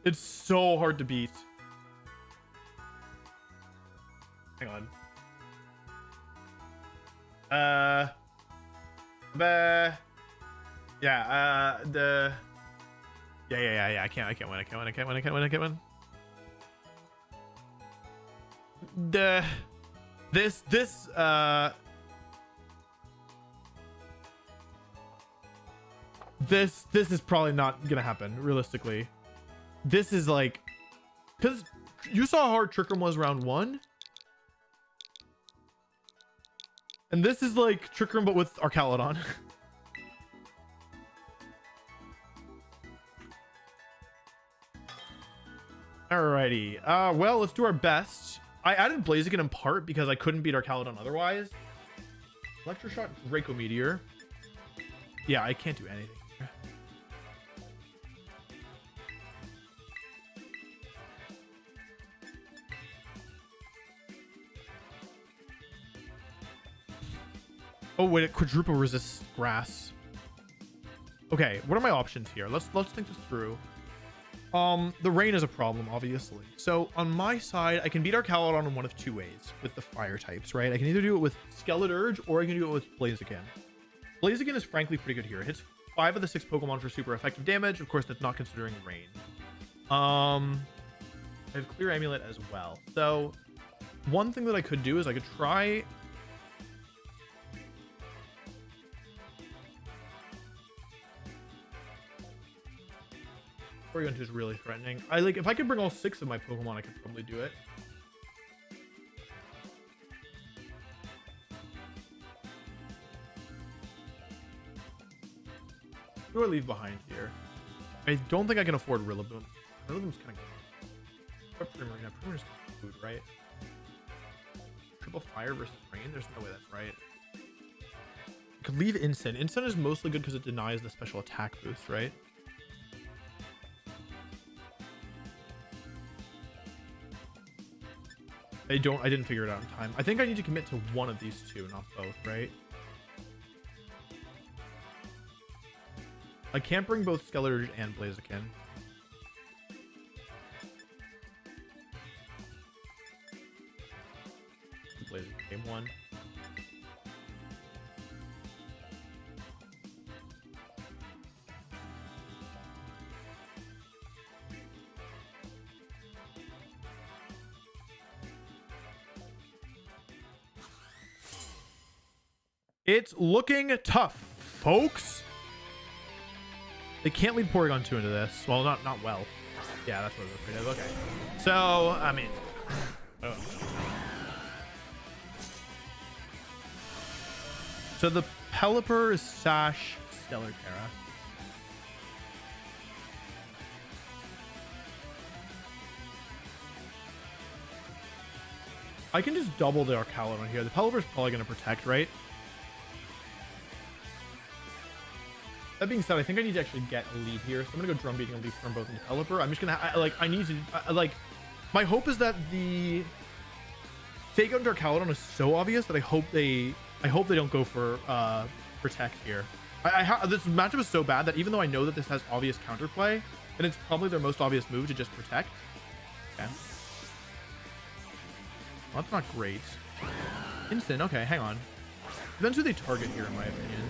It's so hard to beat. Hang on. Yeah, I can't win. This is probably not gonna happen realistically. This is like, because you saw how hard Trick Room was round 1, and this is like Trick Room but with Arcaludon. Alrighty, well, let's do our best. I added Blaziken in part because I couldn't beat Arcaludon otherwise. Electroshot, Draco Meteor. Yeah, I can't do anything. Oh wait, it quadruple resists grass. Okay, what are my options here? Let's think this through. The rain is a problem, obviously. So on my side, I can beat Arcaludon in one of two ways with the fire types, right? I can either do it with Skeleturge or I can do it with Blaziken. Blaziken is frankly pretty good here. It hits 5 of the 6 Pokemon for super effective damage. Of course, that's not considering rain. I have Clear Amulet as well. So one thing that I could do is I could try. Porygon 2 is really threatening. If I could bring all 6 of my Pokemon, I could probably do it. Who do I leave behind here? I don't think I can afford Rillaboom. Rillaboom's kind of good. Primarina. Primarina's food, right? Triple Fire versus Rain? There's no way that's right. I could leave Incin. Incin is mostly good because it denies the special attack boost, right? I didn't figure it out in time. I think I need to commit to one of these two, not both, right? I can't bring both Skeleturge and Blaziken. Blaziken game 1. It's looking tough, folks. They can't lead Porygon 2 into this. Well, not well. Yeah, that's what I was afraid of. Okay. So, I mean... Oh. So the Pelipper is Sash, Stellar Terra. I can just double the Arcaludon here. The Pelipper's probably going to protect, right? That being said, I think I need to actually get a lead here. So I'm gonna go Drum Beating and Leaf Storm both into Pelipper. I'm just gonna I need to my hope is that the Fake Out into Arcaludon is so obvious that I hope they I hope they don't go for protect here. This matchup is so bad that even though I know that this has obvious counterplay, then it's probably their most obvious move to just protect. Okay. Well, that's not great. Instant. Okay, hang on. Depends who they target here, in my opinion.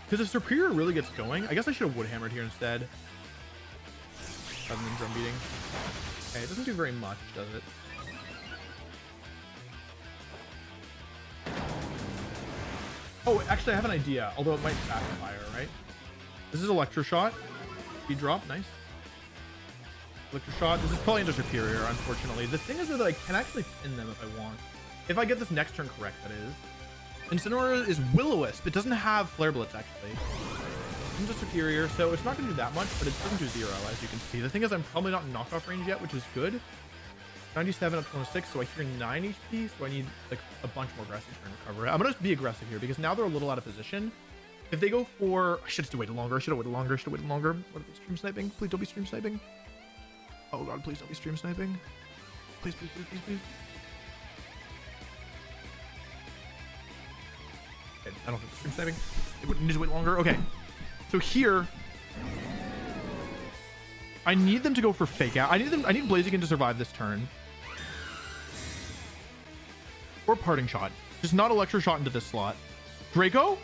Because if Superior really gets going, I guess I should have Woodhammered here instead. Rather than Drum Beating. Okay, it doesn't do very much, does it? Oh, actually, I have an idea. Although it might backfire, right? This is Electroshot. Speed drop, nice. Electroshot. This is probably into Superior, unfortunately. The thing is that I can actually pin them if I want. If I get this next turn correct, that is. Incineroar is Will-O-Wisp. It doesn't have Flare Blitz, actually. Into Superior, so it's not going to do that much, but it doesn't do 0, as you can see. The thing is, I'm probably not in knockoff range yet, which is good. 97 up to 106, so I hear 9 HP, so I need like a bunch more aggressive turn to recover it. I'm going to be aggressive here because now they're a little out of position. If they go for... I should have waited longer. I should have waited longer. What are they stream sniping? Please don't be stream sniping. Oh god, please don't be stream sniping. Please, please, please, please, please. Okay, I don't think stream sniping. It would need to wait longer. Okay. So here... I need them to go for fake out. I need Blaziken to survive this turn. Or Parting Shot. Just not Electroshot into this slot. Draco?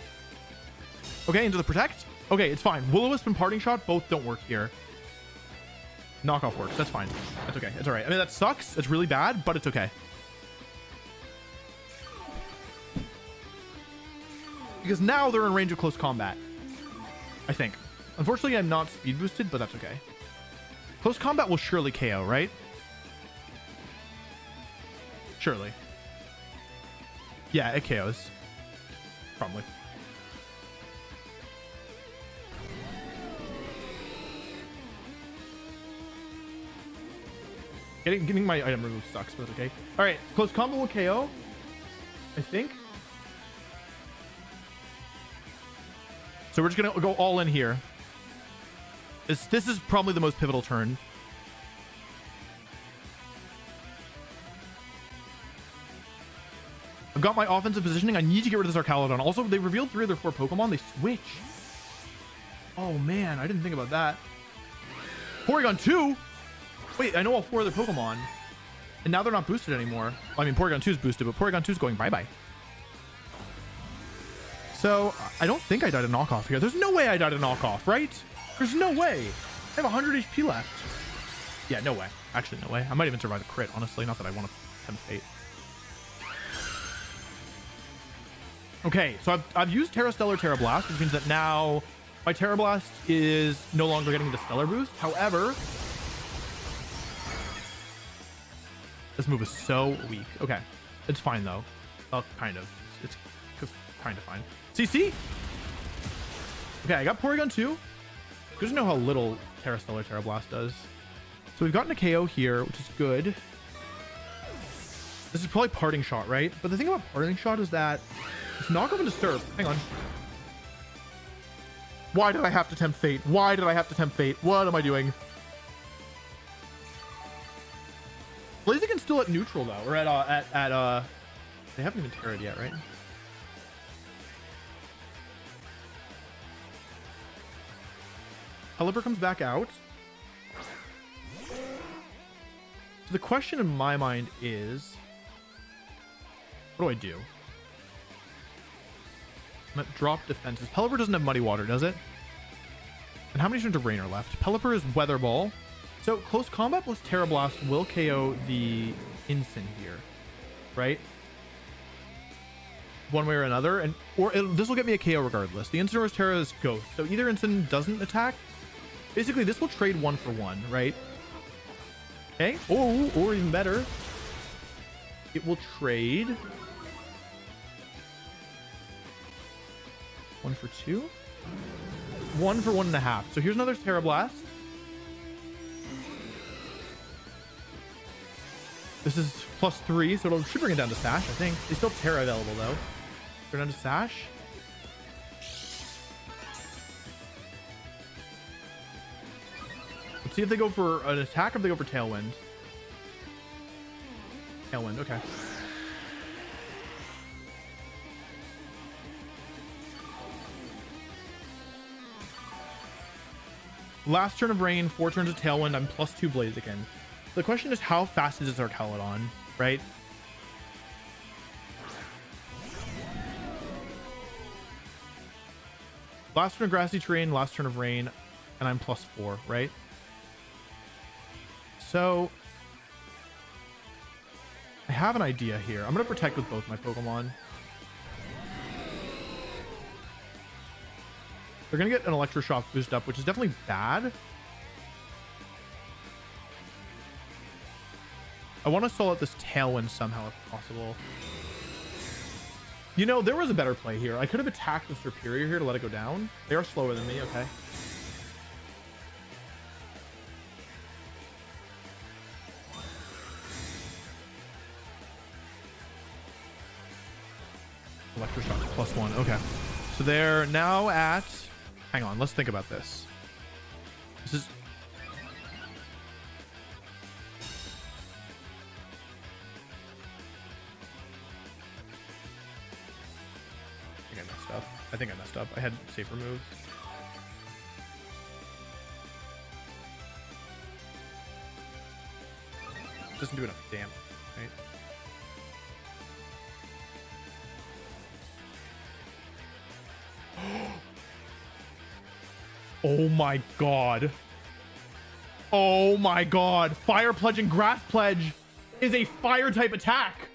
Okay, into the Protect? Okay, it's fine. Will-O-Wisp and Parting Shot both don't work here. Knockoff works. That's fine. That's okay. It's alright. I mean, that sucks. It's really bad, but it's okay. Because now they're in range of close combat. I think. Unfortunately, I'm not speed boosted, but that's okay. Close combat will surely KO, right? Surely. Yeah, it KOs. Probably. Getting my item removed sucks, but it's okay. Alright, close combo will KO. I think. So we're just gonna go all in here. This is probably the most pivotal turn. I've got my offensive positioning. I need to get rid of this Archaludon. Also, they revealed 3 of their 4 Pokemon. They switch. Oh, man. I didn't think about that. Porygon 2? Wait, I know all 4 of their Pokemon. And now they're not boosted anymore. I mean, Porygon 2 is boosted, but Porygon 2 is going bye-bye. So, I don't think I died a knockoff here. There's no way I died a knockoff, right? There's no way. I have 100 HP left. Yeah, no way. Actually, no way. I might even survive a crit, honestly. Not that I want to tempt fate. Okay, so I've used Terra Stellar, Terra Blast, which means that now my Terra Blast is no longer getting the Stellar boost. However, this move is so weak. Okay, it's fine though. Well, kind of. It's kind of fine. CC. Okay, I got Porygon 2. Good to know how little Terra Stellar, Terra Blast does. So we've gotten a KO here, which is good. This is probably Parting Shot, right? But the thing about Parting Shot is that it's knockoff and disturb. Hang on. Why did I have to tempt fate? Why did I have to tempt fate? What am I doing? Blaziken's still at neutral though, or at they haven't even terrored yet, right? Pelipper comes back out. So the question in my mind is, what do I do? I'm at drop defenses. Pelipper doesn't have Muddy Water, does it? And how many turns of Rain are left? Pelipper is Weather Ball. So close combat plus Terra Blast will KO the Incin here, right? One way or another, this will get me a KO regardless. The Incineroar's Terra is Ghost, so either Incin doesn't attack. Basically, this will trade 1 for 1, right? Okay. Oh, or even better, it will trade 1 for 2, 1 for 1.5. So here's another Terra Blast. This is +3, so it should bring it down to Sash, I think. They still have Terra available though. Bring it down to Sash. Let's see if they go for an attack or if they go for Tailwind. Tailwind, okay. Last turn of rain, 4 turns of tailwind. I'm +2 Blaziken. The question is, how fast is this Archaludon, right? Last turn of grassy terrain, last turn of rain, and I'm +4, right? So I have an idea here. I'm going to protect with both my Pokemon. They're going to get an Electroshock boost up, which is definitely bad. I want to stall out this Tailwind somehow if possible. You know, there was a better play here. I could have attacked with Superior here to let it go down. They are slower than me, okay. Electroshock +1, okay. So they're now at... Hang on, let's think about this. This is... I think I messed up. I had safer moves. Doesn't do enough damage, right? Oh my god. Oh my god. Fire Pledge and Grass Pledge is a fire type attack.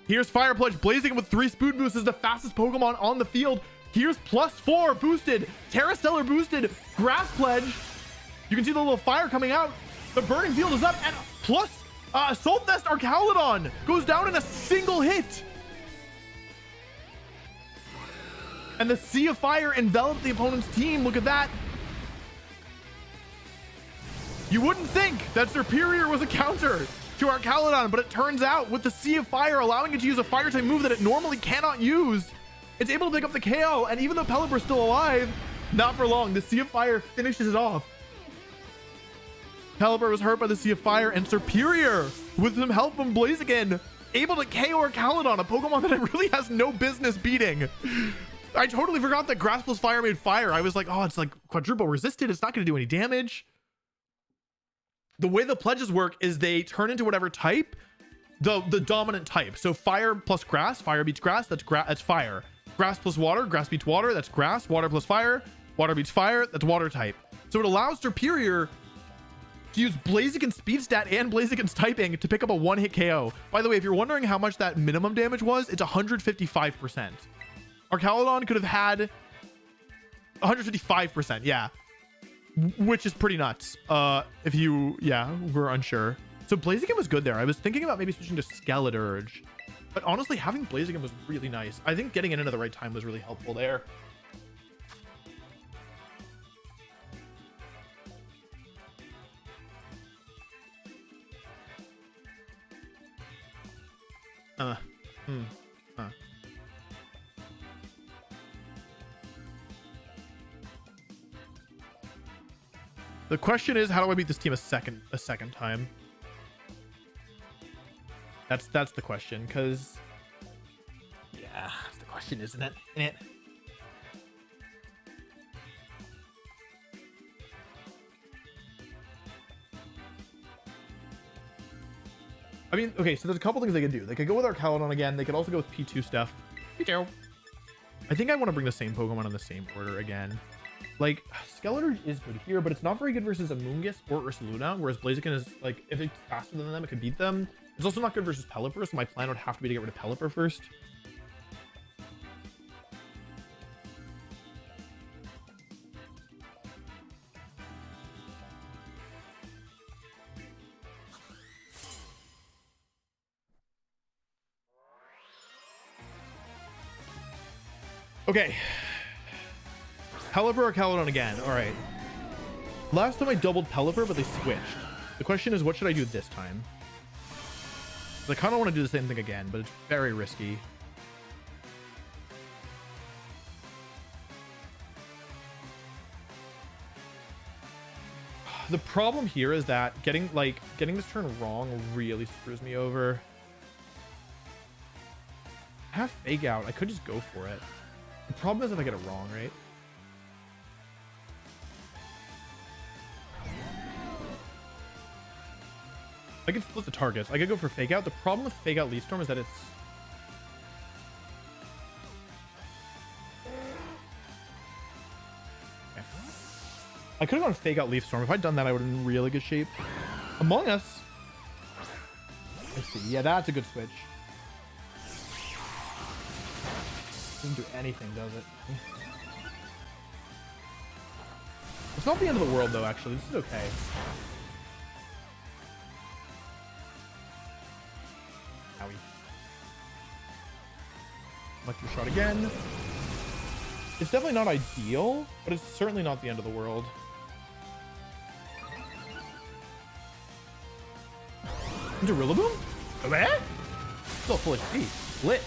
Here's Fire Pledge. Blaziken with 3 Spoon Boosts is the fastest Pokemon on the field. Here's +4 boosted. Terra Stellar boosted. Grass Pledge. You can see the little fire coming out. The Burning Field is up. And plus Assault Vest Archaludon goes down in a single hit. And the Sea of Fire enveloped the opponent's team. Look at that. You wouldn't think that Superior was a counter to Archaludon, but it turns out with the Sea of Fire allowing it to use a fire type move that it normally cannot use, it's able to pick up the KO. And even though Pelipper's still alive, not for long. The Sea of Fire finishes it off. Pelipper was hurt by the Sea of Fire, and Superior, with some help from Blaziken, able to KO Archaludon, a Pokemon that it really has no business beating. I totally forgot that Grass plus Fire made fire. I was like, oh, it's like quadruple resisted. It's not going to do any damage. The way the pledges work is they turn into whatever type, the dominant type. So fire plus grass, fire beats grass, that's fire. Grass plus water, grass beats water, that's grass. Water plus fire, water beats fire, that's water type. So it allows Superior to use Blaziken's speed stat and Blaziken's typing to pick up a one-hit KO. By the way, if you're wondering how much that minimum damage was, it's 155%. Archaludon could have had 155%, yeah. Which is pretty nuts, if you, were unsure. So Blaziken was good there. I was thinking about maybe switching to Skeleturge, but honestly, having Blaziken was really nice. I think getting it in at the right time was really helpful there. The question is, how do I beat this team a second time? That's the question, because that's the question, isn't it? I mean, okay, so there's a couple things they could do. They could go with Archaludon again. They could also go with P2 stuff. P2. I think I want to bring the same Pokemon in the same order again. Like, Skeleturge is good here, but it's not very good versus Amoonguss or Ursaluna, whereas Blaziken is, like, if it's faster than them, it could beat them. It's also not good versus Pelipper, so my plan would have to be to get rid of Pelipper first. Okay. Pelipper or Archaludon again. All right. Last time I doubled Pelipper, but they switched. The question is, what should I do this time? I kind of want to do the same thing again, but it's very risky. The problem here is that getting this turn wrong really screws me over. I have Fake Out. I could just go for it. The problem is if I get it wrong, right? I could split the targets. I could go for fake out. The problem with fake out Leaf Storm is that it's... Okay. I could have gone fake out Leaf Storm. If I'd done that, I would have been in really good shape. Among Us. I see. Yeah, that's a good switch. Doesn't do anything, does it? It's not the end of the world, though, actually. This is okay. Owie. Electro shot again. It's definitely not ideal, but it's certainly not the end of the world. Into Rillaboom? Where? Still full HP. Lit.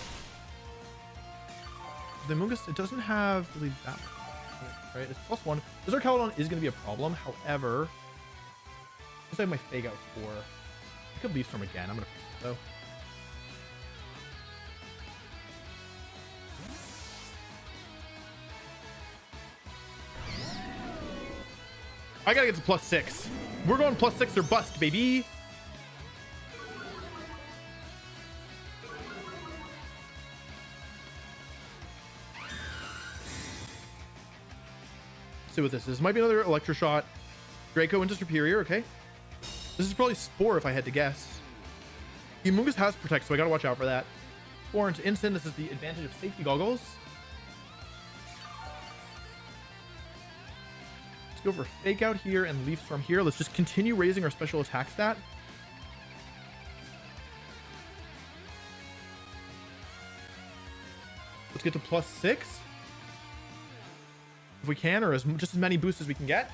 The Mungus, it doesn't have really that much, right? It's +1. This Arcalodon is going to be a problem. However, looks like my fake out 4. I could Leaf Storm again. I'm going to though. I gotta get to +6. We're going +6 or bust, baby. See what this is. Might be another Electro Shot. Draco into Superior, okay. This is probably Spore if I had to guess. Humongous has Protect, so I gotta watch out for that. Spore into Instant. This is the advantage of safety goggles. Let's go for Fake Out here and Leaf Storm here. Let's just continue raising our special attack stat. Let's get to +6. If we can, or just as many boosts as we can get,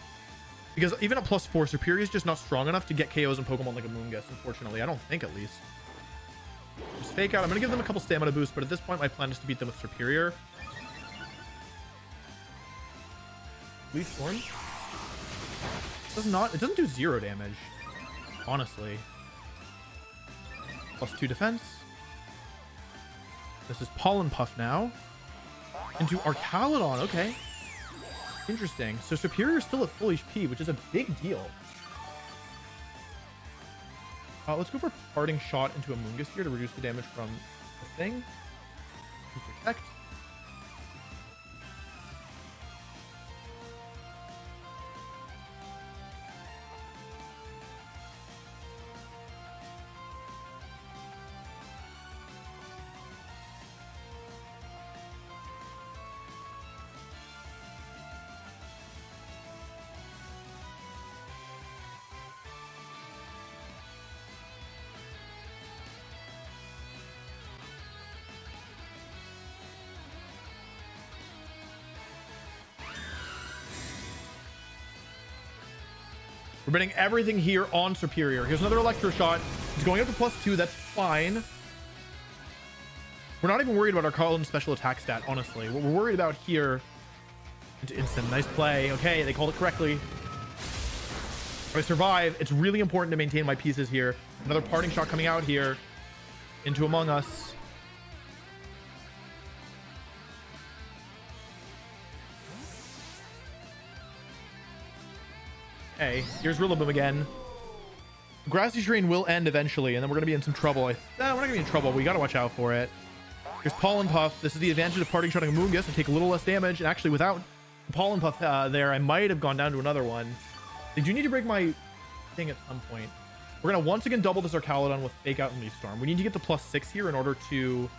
because even at +4, Superior is just not strong enough to get KOs in Pokemon like a Moongus, unfortunately. I don't think, at least. Just Fake Out. I'm gonna give them a couple stamina boosts, but at this point my plan is to beat them with Superior. Leaf Storm. It doesn't do 0 damage, honestly. +2 defense. This is Pollen Puff now into Arcalodon. Okay. Interesting. So Superior is still at full HP, which is a big deal. Let's go for Parting Shot into a Moongus here to reduce the damage from the thing. Protect. We're betting everything here on Superior. Here's another Electro Shot. It's going up to +2. That's fine. We're not even worried about our Carlin special attack stat, honestly. What we're worried about here... Into Instant. Nice play. Okay, they called it correctly. If I survive, it's really important to maintain my pieces here. Another Parting Shot coming out here. Into Among Us. Okay, here's Rillaboom again. Grassy Terrain will end eventually, and then we're going to be in some trouble. We're not going to be in trouble. We got to watch out for it. Here's Pollen Puff. This is the advantage of Parting Shotting a Moongus. I take a little less damage, and actually without Pollen Puff there, I might have gone down to another one. They do need to break my thing at some point. We're going to once again double this Arcalodon with Fake Out and Leaf Storm. We need to get to +6 here in order to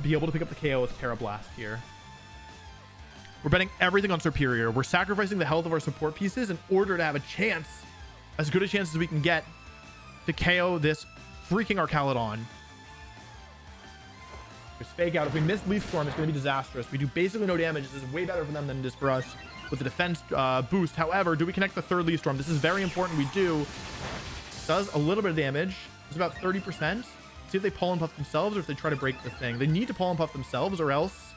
be able to pick up the KO with Terra Blast here. We're betting everything on Superior. We're sacrificing the health of our support pieces in order to have a chance, as good a chance as we can get, to KO this freaking Arcalodon. There's Fake Out. If we miss Leaf Storm, it's going to be disastrous. We do basically no damage. This is way better for them than it is for us with the defense boost. However, do we connect the third Leaf Storm? This is very important. We do. Does a little bit of damage. It's about 30%. See if they Pollen Puff themselves or if they try to break the thing. They need to Pollen Puff themselves or else...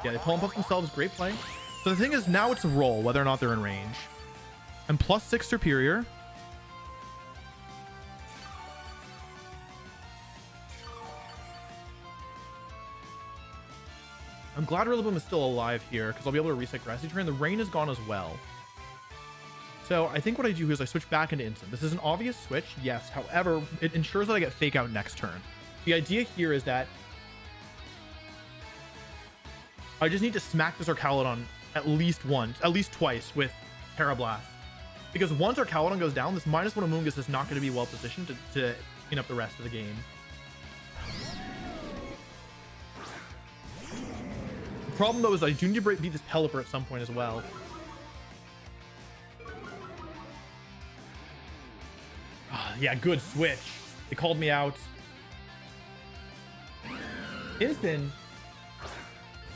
Yeah, they Pollen Puff themselves. Great play. So the thing is, now it's a roll, whether or not they're in range. And +6 Superior. I'm glad Rillaboom is still alive here, because I'll be able to reset Grassy Terrain. The rain is gone as well. So I think what I do is I switch back into instant. This is an obvious switch, yes. However, it ensures that I get fake out next turn. The idea here is that I just need to smack this Archaludon at least once, at least twice with Terra Blast. Because once Archaludon goes down, this -1 Amoonguss is not going to be well positioned to clean up the rest of the game. The problem though is I do need to beat this Pelipper at some point as well. Yeah, good switch. They called me out. Instant.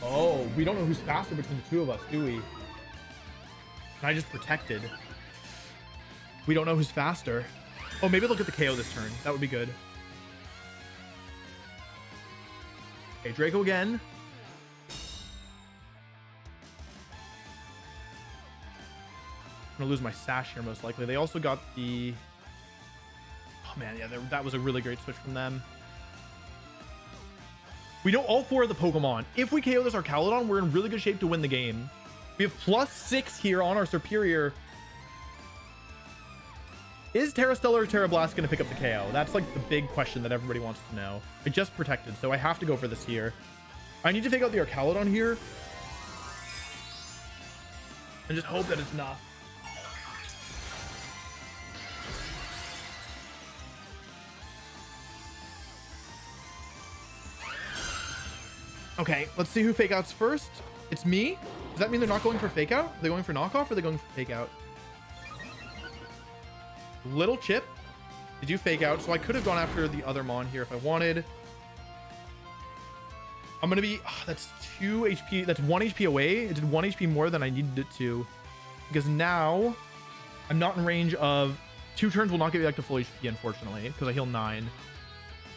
Oh, we don't know who's faster between the two of us, do we? And I just protected. We don't know who's faster. Oh, maybe they'll get the KO this turn. That would be good. Okay, Draco again. I'm gonna lose my Sash here most likely. They also got the... Oh man, yeah, that was a really great switch from them. We know all 4 of the Pokemon. If we KO this Archaludon, we're in really good shape to win the game. We have +6 here on our Superior. Is Terra Stellar or Terra Blast going to pick up the KO? That's like the big question that everybody wants to know. I just protected, so I have to go for this here. I need to take out the Archaludon here. And just hope that it's enough. Okay, let's see who fake outs first. It's me. Does that mean they're not going for fake out? Are they going for knockoff or are they going for fake out? Little Chip. Did you fake out? So I could have gone after the other Mon here if I wanted. I'm going to be... Oh, that's 2 HP. That's 1 HP away. It did 1 HP more than I needed it to. Because now I'm not in range of... 2 turns will not get me back to full HP, unfortunately, because I heal 9.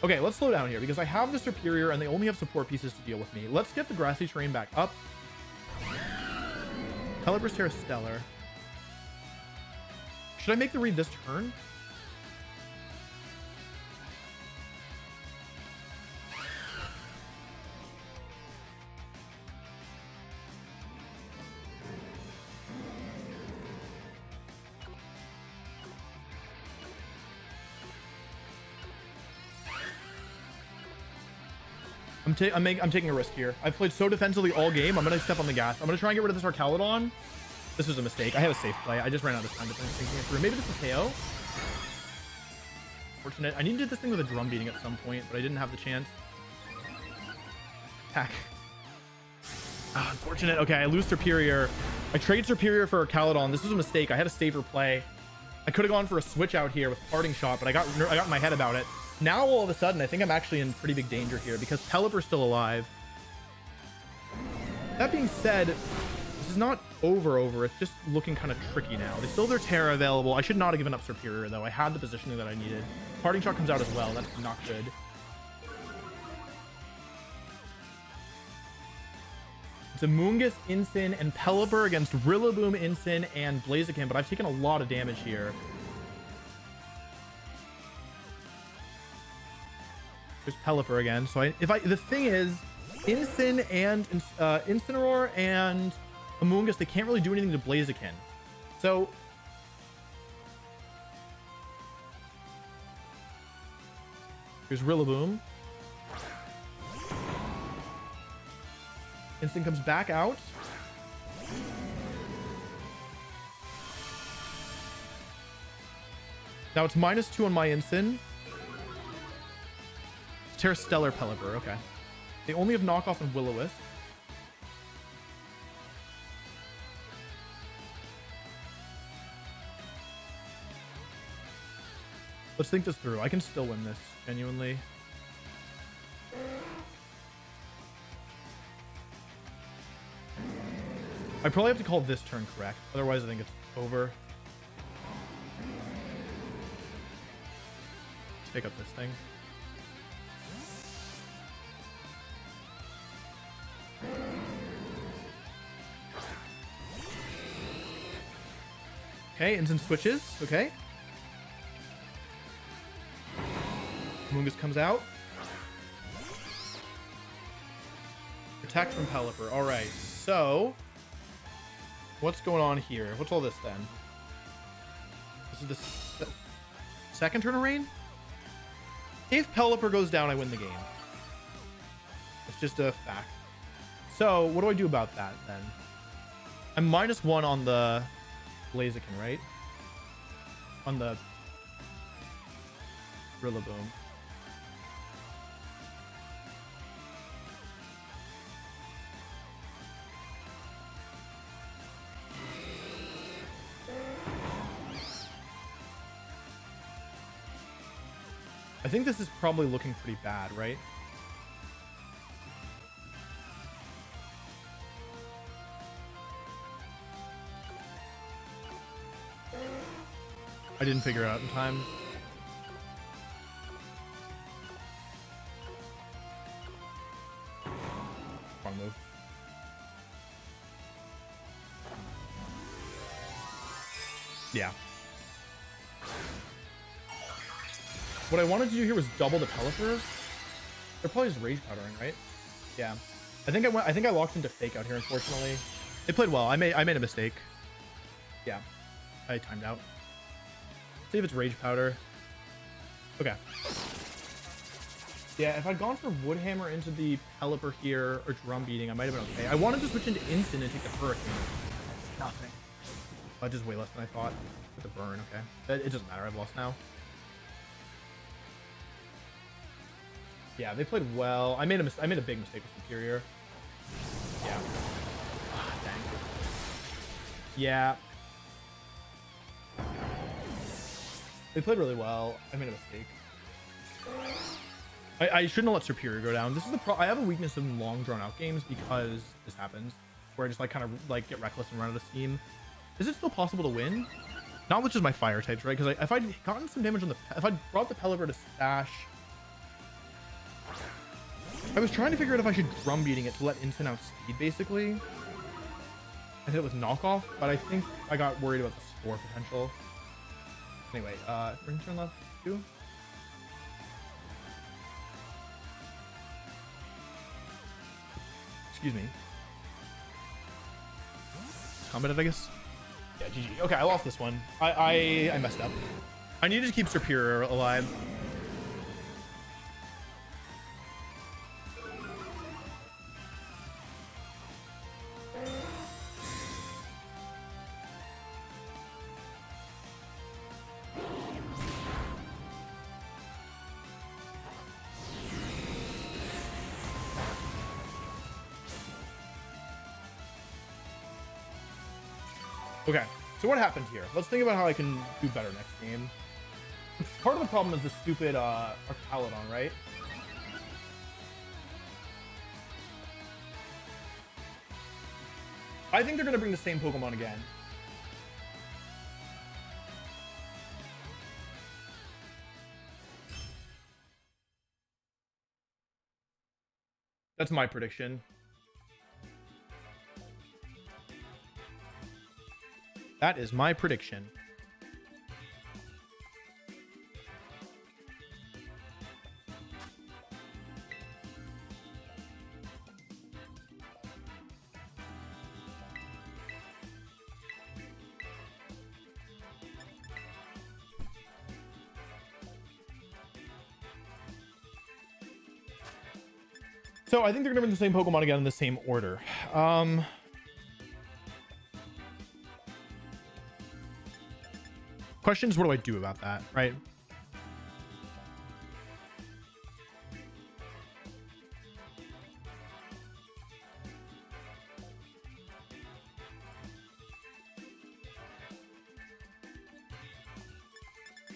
Okay, let's slow down here because I have the Superior and they only have support pieces to deal with me. Let's get the Grassy Terrain back up. Pelipper's Terra Stellar. Should I make the read this turn? I'm taking a risk here. I've played so defensively all game. I'm going to step on the gas. I'm going to try and get rid of this Archaludon. This was a mistake. I have a safe play. I just ran out of time to thinking it through. Maybe this is KO. Fortunate. I need to do this thing with a drum beating at some point, but I didn't have the chance. Attack. Unfortunate. Okay, I lose Superior. I trade Superior for Archaludon. This was a mistake. I had a safer play. I could have gone for a switch out here with Parting Shot, but I got in my head about it. Now, all of a sudden, I think I'm actually in pretty big danger here because Pelipper's still alive. That being said, this is not over. It's just looking kind of tricky now. They still have their Terra available. I should not have given up Superior, though. I had the positioning that I needed. Parting Shot comes out as well. That's not good. It's Amoonguss, Incin, and Pelipper against Rillaboom, Incin, and Blaziken, but I've taken a lot of damage here. There's Pelipper again. So the thing is, Incin and Incineroar and Amoonguss, they can't really do anything to Blaziken. So here's Rillaboom. Incin comes back out. Now it's -2 on my Incin. Terra Stellar Pelipper, okay. They only have knockoff and Will-O-Wisp. Let's think this through. I can still win this, genuinely. I probably have to call this turn correct. Otherwise, I think it's over. Let's pick up this thing. Okay, Incin switches. Okay. Amoonguss comes out. Attack from Pelipper. All right, so what's going on here? What's all this then? This is the second turn of rain. If Pelipper goes down, I win the game. It's just a fact. So what do I do about that then? I'm -1 on the Blaziken, right? On the Rillaboom. I think this is probably looking pretty bad, right? I didn't figure it out in time. Wrong move. Yeah. What I wanted to do here was double the Pelipper. They're probably just rage powdering, right? Yeah. I think I locked into fake out here, unfortunately. It played well. I made a mistake. Yeah. I timed out. See if it's rage powder. Okay. Yeah, if I'd gone for Wood Hammer into the Pelipper here or Drum Beating, I might have been okay. I wanted to switch into Instant and take the Hurricane. Nothing. Just way less than I thought. With the burn, okay. It doesn't matter. I've lost now. Yeah, they played well. I made a big mistake with Superior. Yeah. Ah, dang. Yeah. They played really well. I made a mistake. I shouldn't have let Superior go down. This is the I have a weakness in long drawn out games because this happens, where I just like kind of like get reckless and run out of steam. Is it still possible to win? Not with just my fire types, right? Because if I'd gotten some damage on the, if I'd brought the Pelipper to stash. I was trying to figure out if I should Drum Beating it to let Instant out speed, basically. I hit it with knockoff, but I think I got worried about the Spore potential. Anyway, ring turn left 2. Excuse me. Combated, I guess. Yeah, GG. Okay, I lost this one. I messed up. I needed to keep Superior alive. Okay, so what happened here? Let's think about how I can do better next game. Part of the problem is the stupid Archaludon, right? I think they're going to bring the same Pokemon again. That's my prediction. That is my prediction. So I think they're going to bring the same Pokemon again in the same order. Questions, what do I do about that, right?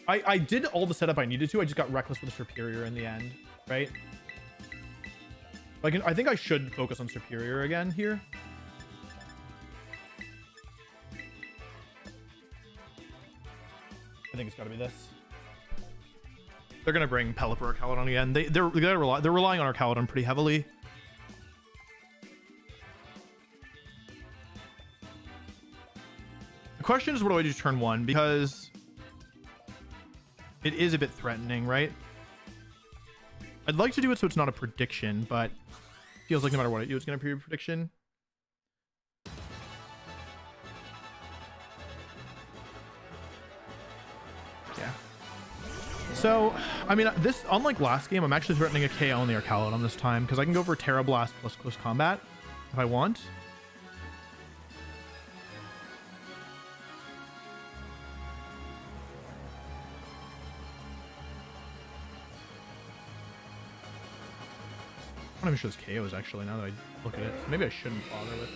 I did all the setup I needed to. I just got reckless with the Superior in the end, right? Like, I think I should focus on Superior again here. I think it's got to be this. They're gonna bring Pelipper Archaludon again. They're relying on Archaludon pretty heavily. The question is, what do I do turn 1? Because it is a bit threatening, right? I'd like to do it so it's not a prediction, but it feels like no matter what I do, it's gonna be a prediction. So, I mean, this, unlike last game, I'm actually threatening a KO on the Arcalodon this time because I can go for Terra Blast plus Close Combat if I want. I'm not even sure this KO is actually, now that I look at it. So maybe I shouldn't bother with.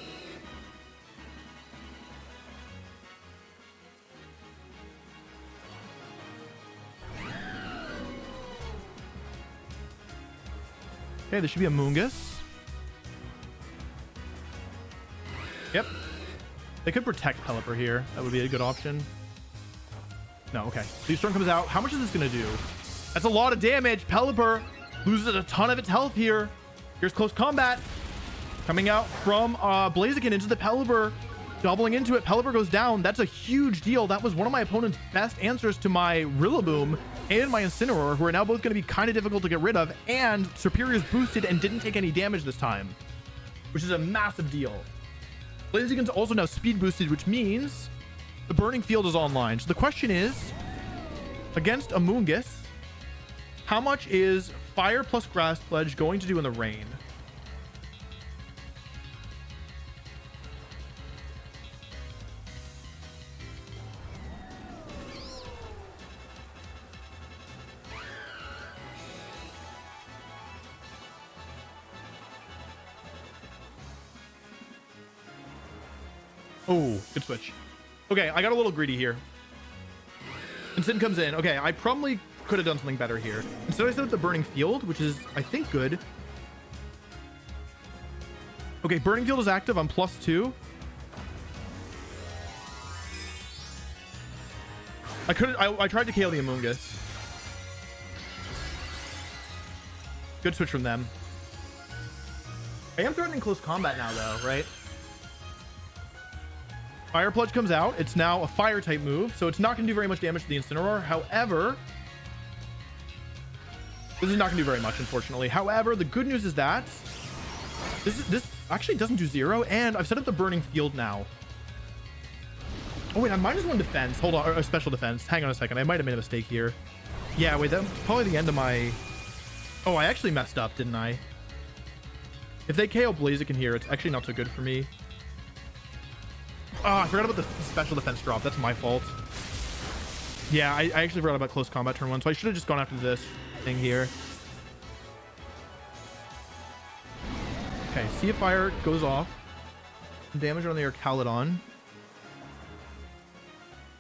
Okay, there should be a Moongus. Yep. They could protect Pelipper here. That would be a good option. No, okay. The Storm comes out. How much is this going to do? That's a lot of damage. Pelipper loses a ton of its health here. Here's Close Combat. Coming out from Blaziken into the Pelipper. Doubling into it. Pelipper goes down. That's a huge deal. That was one of my opponent's best answers to my Rillaboom and my Incineroar, who are now both going to be kind of difficult to get rid of. And Serperior's boosted and didn't take any damage this time, which is a massive deal. Blaziken's also now speed boosted, which means the Burning Field is online. So the question is, against a Moongus, how much is Fire plus Grass Pledge going to do in the rain? Oh, good switch. Okay, I got a little greedy here. And Sin comes in. Okay, I probably could have done something better here. Instead, I set up the Burning Field, which is, I think, good. Okay, Burning Field is active. I'm +2. I tried to KO the Amoonguss. Good switch from them. I am threatening Close Combat now, though, right? Fire Pledge comes out. It's now a fire type move, so it's not going to do very much damage to the Incineroar. However, this is not going to do very much, unfortunately. However, the good news is that this actually doesn't do 0, and I've set up the Burning Field now. Oh, wait, I -1 defense. Hold on, or a special defense. Hang on a second. I might have made a mistake here. Yeah, wait, that's probably the end of my... Oh, I actually messed up, didn't I? If they KO Blaziken here, it's actually not so good for me. Oh, I forgot about the special defense drop. That's my fault. Yeah, I actually forgot about Close Combat turn 1, so I should have just gone after this thing here. Okay, Sea of Fire goes off. Damage on the Arcalodon.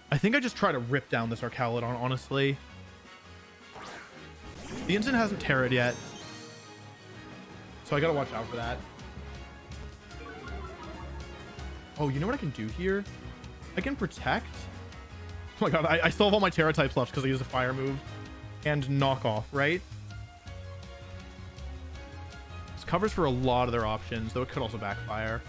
I think I just try to rip down this Arcalodon, honestly. The Instant hasn't Terra'd yet, so I gotta watch out for that. Oh, you know what I can do here? I can protect. Oh my god, I still have all my Terra types left because I used a fire move. And knock off, right? This covers for a lot of their options, though it could also backfire.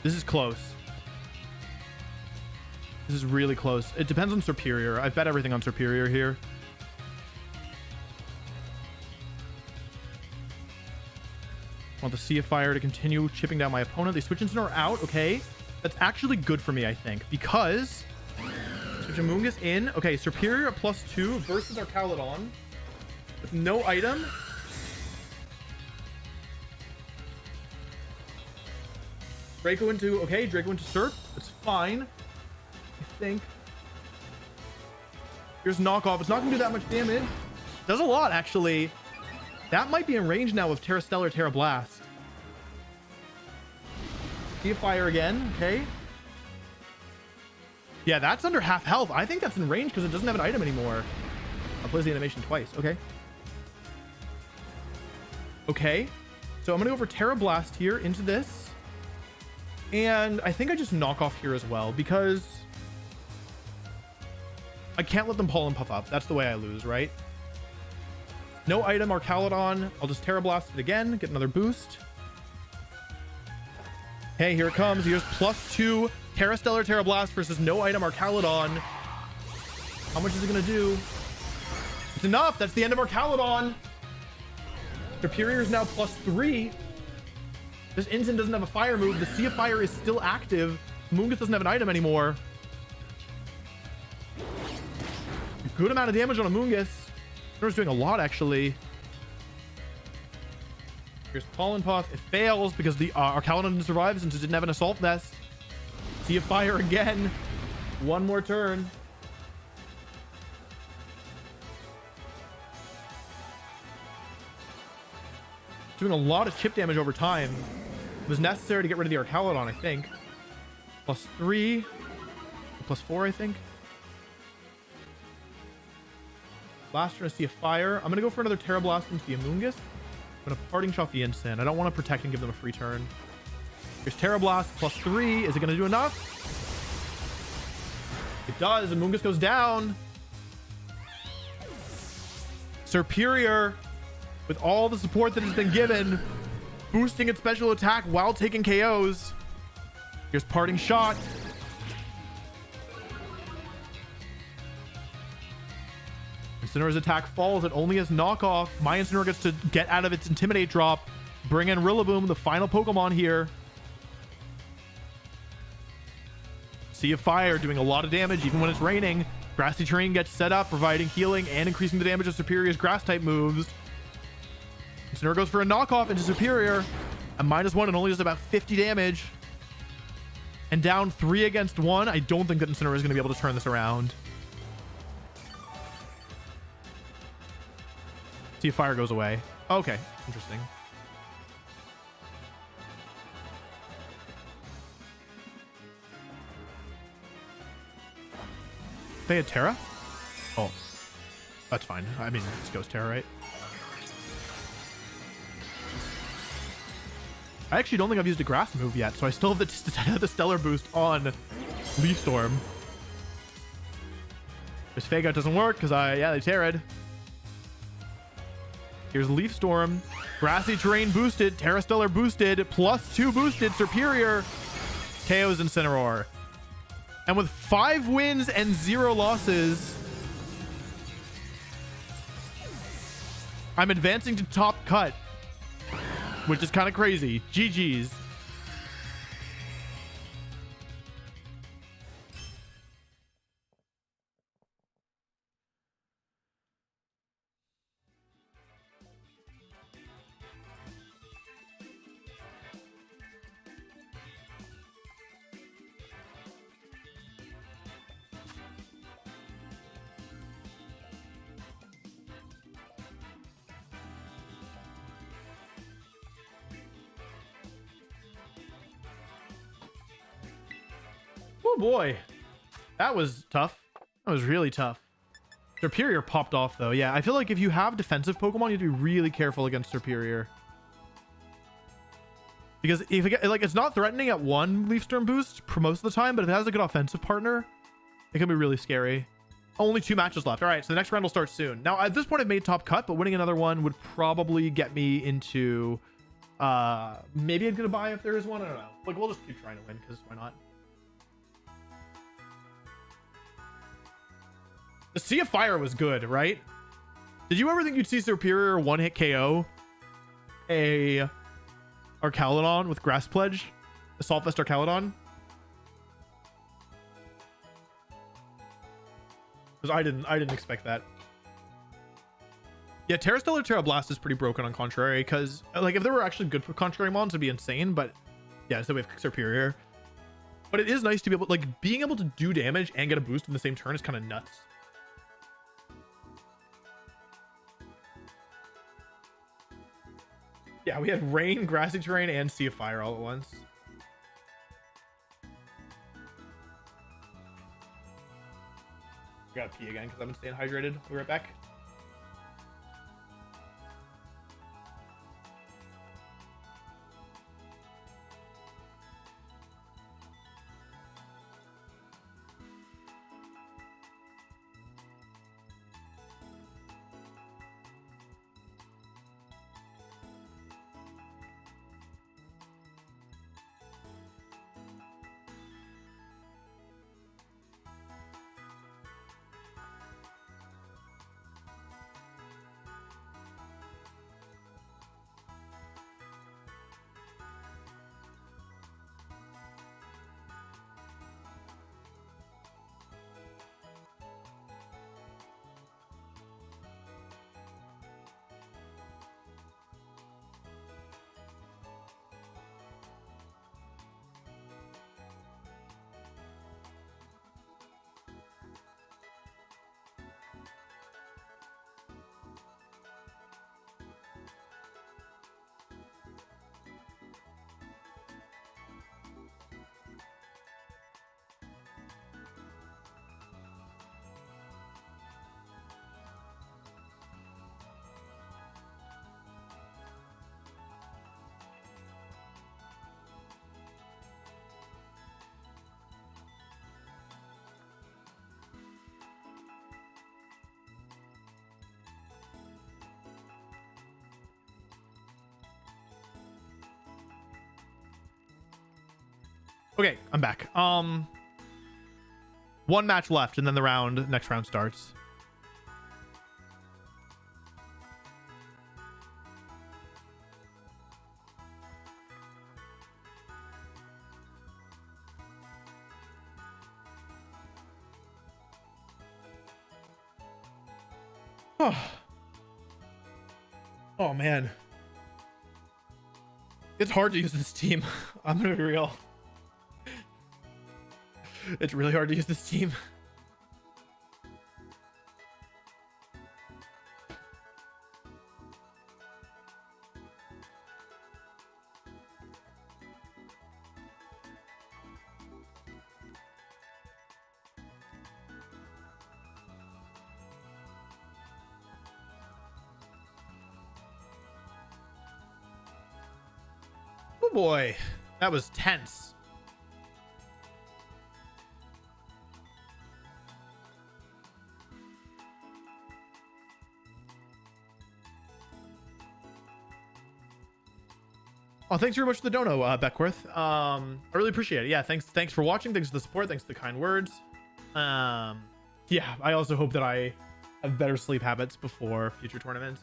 This is close. This is really close. It depends on Serperior. I bet everything on Serperior here. Want the Sea of Fire to continue chipping down my opponent. They switch Incineroar out. Okay. That's actually good for me, I think, because switch Amoonguss in. Okay, Serperior at +2 versus Arcalodon with no item. Draco into... Okay, Draco into Serp. That's fine, I think. Here's knockoff. It's not going to do that much damage. Does a lot, actually. That might be in range now with Terra Stellar, Terra Blast. Sea of Fire again. Okay. Yeah, that's under half health. I think that's in range because it doesn't have an item anymore. I'll play the animation twice. Okay. Okay. So I'm going to go for Terra Blast here into this. And I think I just knock off here as well because I can't let them Pollen Puff up. That's the way I lose, right? No item Arcalodon. I'll just Terra Blast it again. Get another boost. Hey, here it comes. Here's +2 Terra Stellar Terra Blast versus no item Arcalodon. How much is it going to do? It's enough. That's the end of Arcalodon. Serperior is now +3. This Ensign doesn't have a fire move. The Sea of Fire is still active. Moongus doesn't have an item anymore. Good amount of damage on a Moongus. Incineroar's doing a lot, actually. Here's Pollen Puff. It fails because the Archaludon didn't survive since it didn't have an Assault Vest. Sea of Fire again. One more turn. Doing a lot of chip damage over time. It was necessary to get rid of the Archaludon, I think. +3. +4, I think. Blaster and Sea of Fire. I'm going to go for another Terra Blast into the Amoonguss. I'm going to Parting Shot the Ensign. I don't want to protect and give them a free turn. Here's Terra Blast +3. Is it going to do enough? It does. Amoonguss goes down. Superior, with all the support that has been given, boosting its special attack while taking KOs. Here's Parting Shot. Incineroar's attack falls. It only has knockoff. My Incineroar gets to get out of its Intimidate drop. Bring in Rillaboom, the final Pokemon here. Sea of Fire doing a lot of damage even when it's raining. Grassy Terrain gets set up, providing healing and increasing the damage of Superior's Grass-type moves. Incineroar goes for a knockoff into Superior. A -1 and only does about 50 damage. And down 3 against 1. I don't think that Incineroar is going to be able to turn this around. Sea of Fire goes away. Okay, interesting. They had Terra? Oh, that's fine. I mean, it's Ghost Terra, right? I actually don't think I've used a grass move yet, so I still have the Stellar Boost on Leaf Storm. This Fake Out doesn't work because they Terra'd. Here's Leaf Storm. Grassy Terrain boosted. Terra Stellar boosted. +2 boosted. Superior. KOs Incineroar. And with 5 wins and 0 losses, I'm advancing to top cut, which is kind of crazy. GG's. Oh boy, that was tough. That was really tough. Superior popped off though. Yeah, I feel like if you have defensive Pokemon, you have to be really careful against Superior. Because if it, it's not threatening at 1 Leaf Storm boost for most of the time, but if it has a good offensive partner, it can be really scary. Only 2 matches left. All right, so the next round will start soon. Now, at this point, I've made top cut, but winning another one would probably get me into maybe a good buy if there is one. I don't know. Like, we'll just keep trying to win because why not? The Sea of Fire was good, right? Did you ever think you'd see Superior one-hit KO a Archaludon with Grass Pledge? Assault Vest Archaludon? Because I didn't expect that. Yeah, Terra Stellar Terra Blast is pretty broken on Contrary, because like if there were actually good Contrary mons, it'd be insane, but yeah, so we have Superior. But it is nice to be able, like, being able to do damage and get a boost in the same turn is kind of nuts. Yeah, we had Rain, Grassy Terrain, and Sea of Fire all at once. I gotta pee again because I've been staying hydrated. We'll be right back. Okay, I'm back. One match left, and then the next round starts. Oh man, it's hard to use this team. I'm gonna be real. It's really hard to use this team. Oh boy, that was tense. Oh, thanks very much for the dono, Beckworth. I really appreciate it. Yeah, thanks for watching. Thanks for the support. Thanks for the kind words. Yeah, I also hope that I have better sleep habits before future tournaments.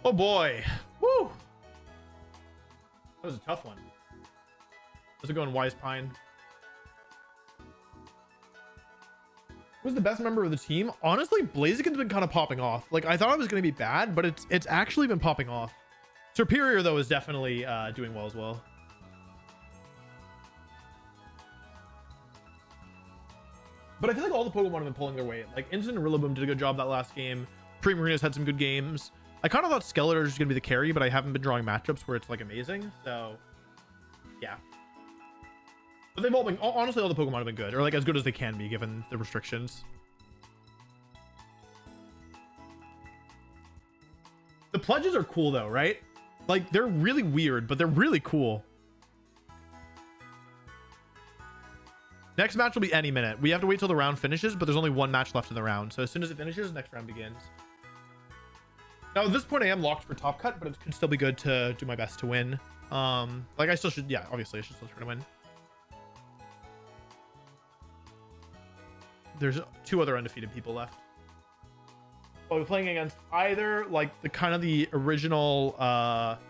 Oh boy. Woo! That was a tough one. How's it going, Wise Pine? Who's the best member of the team? Honestly, Blaziken's been kind of popping off. Like, I thought it was going to be bad, but it's actually been popping off. Superior, though, is definitely doing well as well. But I feel like all the Pokemon have been pulling their weight. Like, Instant and Rillaboom did a good job that last game. Primarinas had some good games. I kind of thought Skeletor was going to be the carry, but I haven't been drawing matchups where it's like amazing. So, yeah. But they've all been, honestly, all the Pokemon have been good, or like as good as they can be given the restrictions. The Pledges are cool though, right? Like, they're really weird, but they're really cool. Next match will be any minute. We have to wait till the round finishes, but there's only one match left in the round. So as soon as it finishes, next round begins. Now, at this point, I am locked for top cut, but it could still be good to do my best to win. Like, I still should, yeah, obviously, I should still try to win. There's 2 other undefeated people left. I'll be playing against either, like, the kind of the original, I'll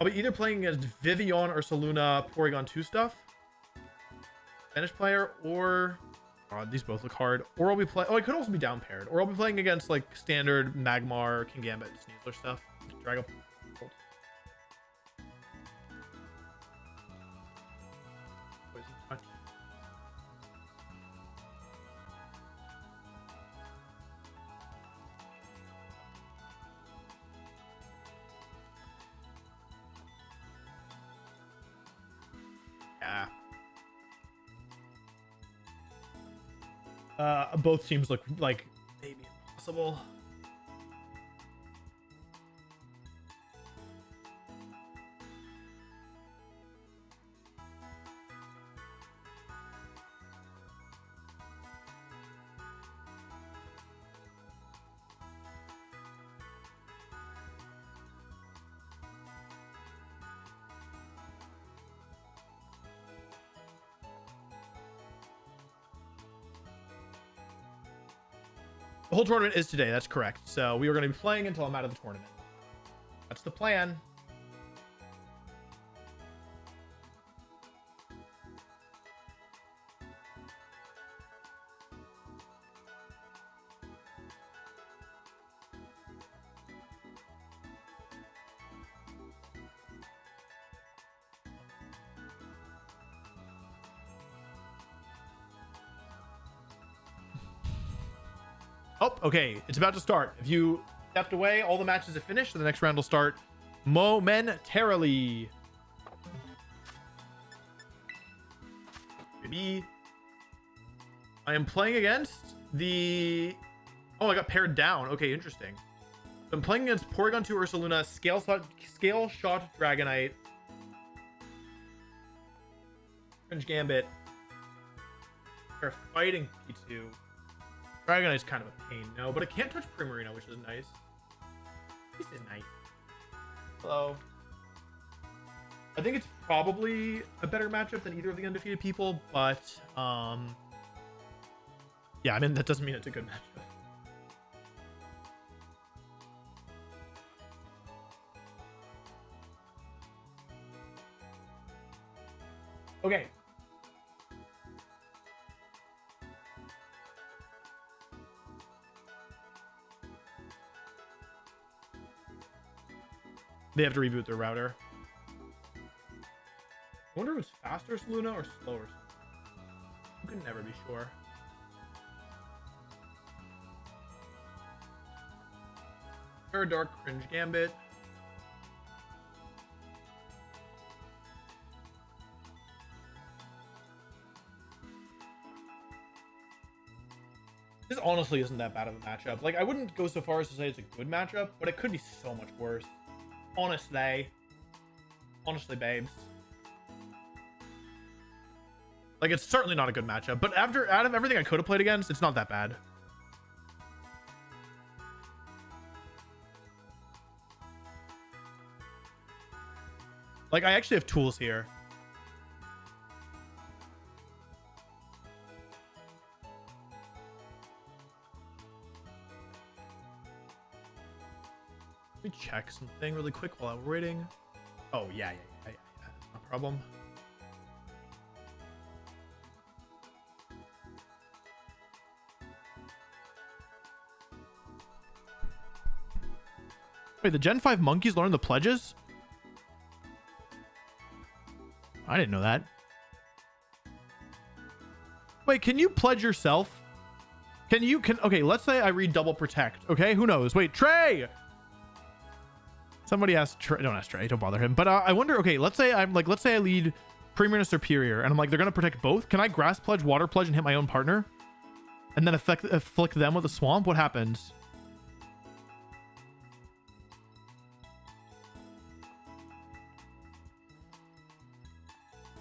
be either playing against Vivian or Saluna Porygon 2 stuff. Spanish player, or... God, these both look hard. Or I'll be playing... Oh, I could also be down paired. Or I'll be playing against, like, standard Magmar, Kingambit, Sneasler stuff. Dragon. Yeah. Both teams look like maybe impossible. The whole tournament is today. That's correct. So we are going to be playing until I'm out of the tournament. That's the plan. Oh, okay. It's about to start. If you stepped away, all the matches have finished, so the next round will start momentarily. Maybe I am playing against the... Oh, I got pared down. Okay, interesting. I'm playing against Porygon 2 Ursaluna, Scale Shot Dragonite, Cringe Gambit. They're fighting P2. Dragonite's kind of a pain, no, but it can't touch Primarina, which is nice. This is nice. Hello. I think it's probably a better matchup than either of the undefeated people, but yeah, I mean, that doesn't mean it's a good matchup. Okay. They have to reboot their router. I wonder if it's faster Luna or slower. You can never be sure. Very dark Cringe Gambit. This honestly isn't that bad of a matchup. Like, I wouldn't go so far as to say it's a good matchup, but it could be so much worse. Honestly, babes. Like, it's certainly not a good matchup, but out of everything I could have played against, it's not that bad. Like, I actually have tools here. Let me check something really quick while I'm waiting. Oh, yeah. No problem. Wait, the Gen 5 monkeys learn the pledges? I didn't know that. Wait, can you pledge yourself? Okay, let's say I read double protect. Okay, who knows? Wait, Trey! Somebody asked Trey. Don't ask Trey. Don't bother him. But I wonder, okay, let's say I lead Premier Superior, and I'm like, they're going to protect both. Can I Grass Pledge, Water Pledge, and hit my own partner? And then afflict them with a Swamp? What happens?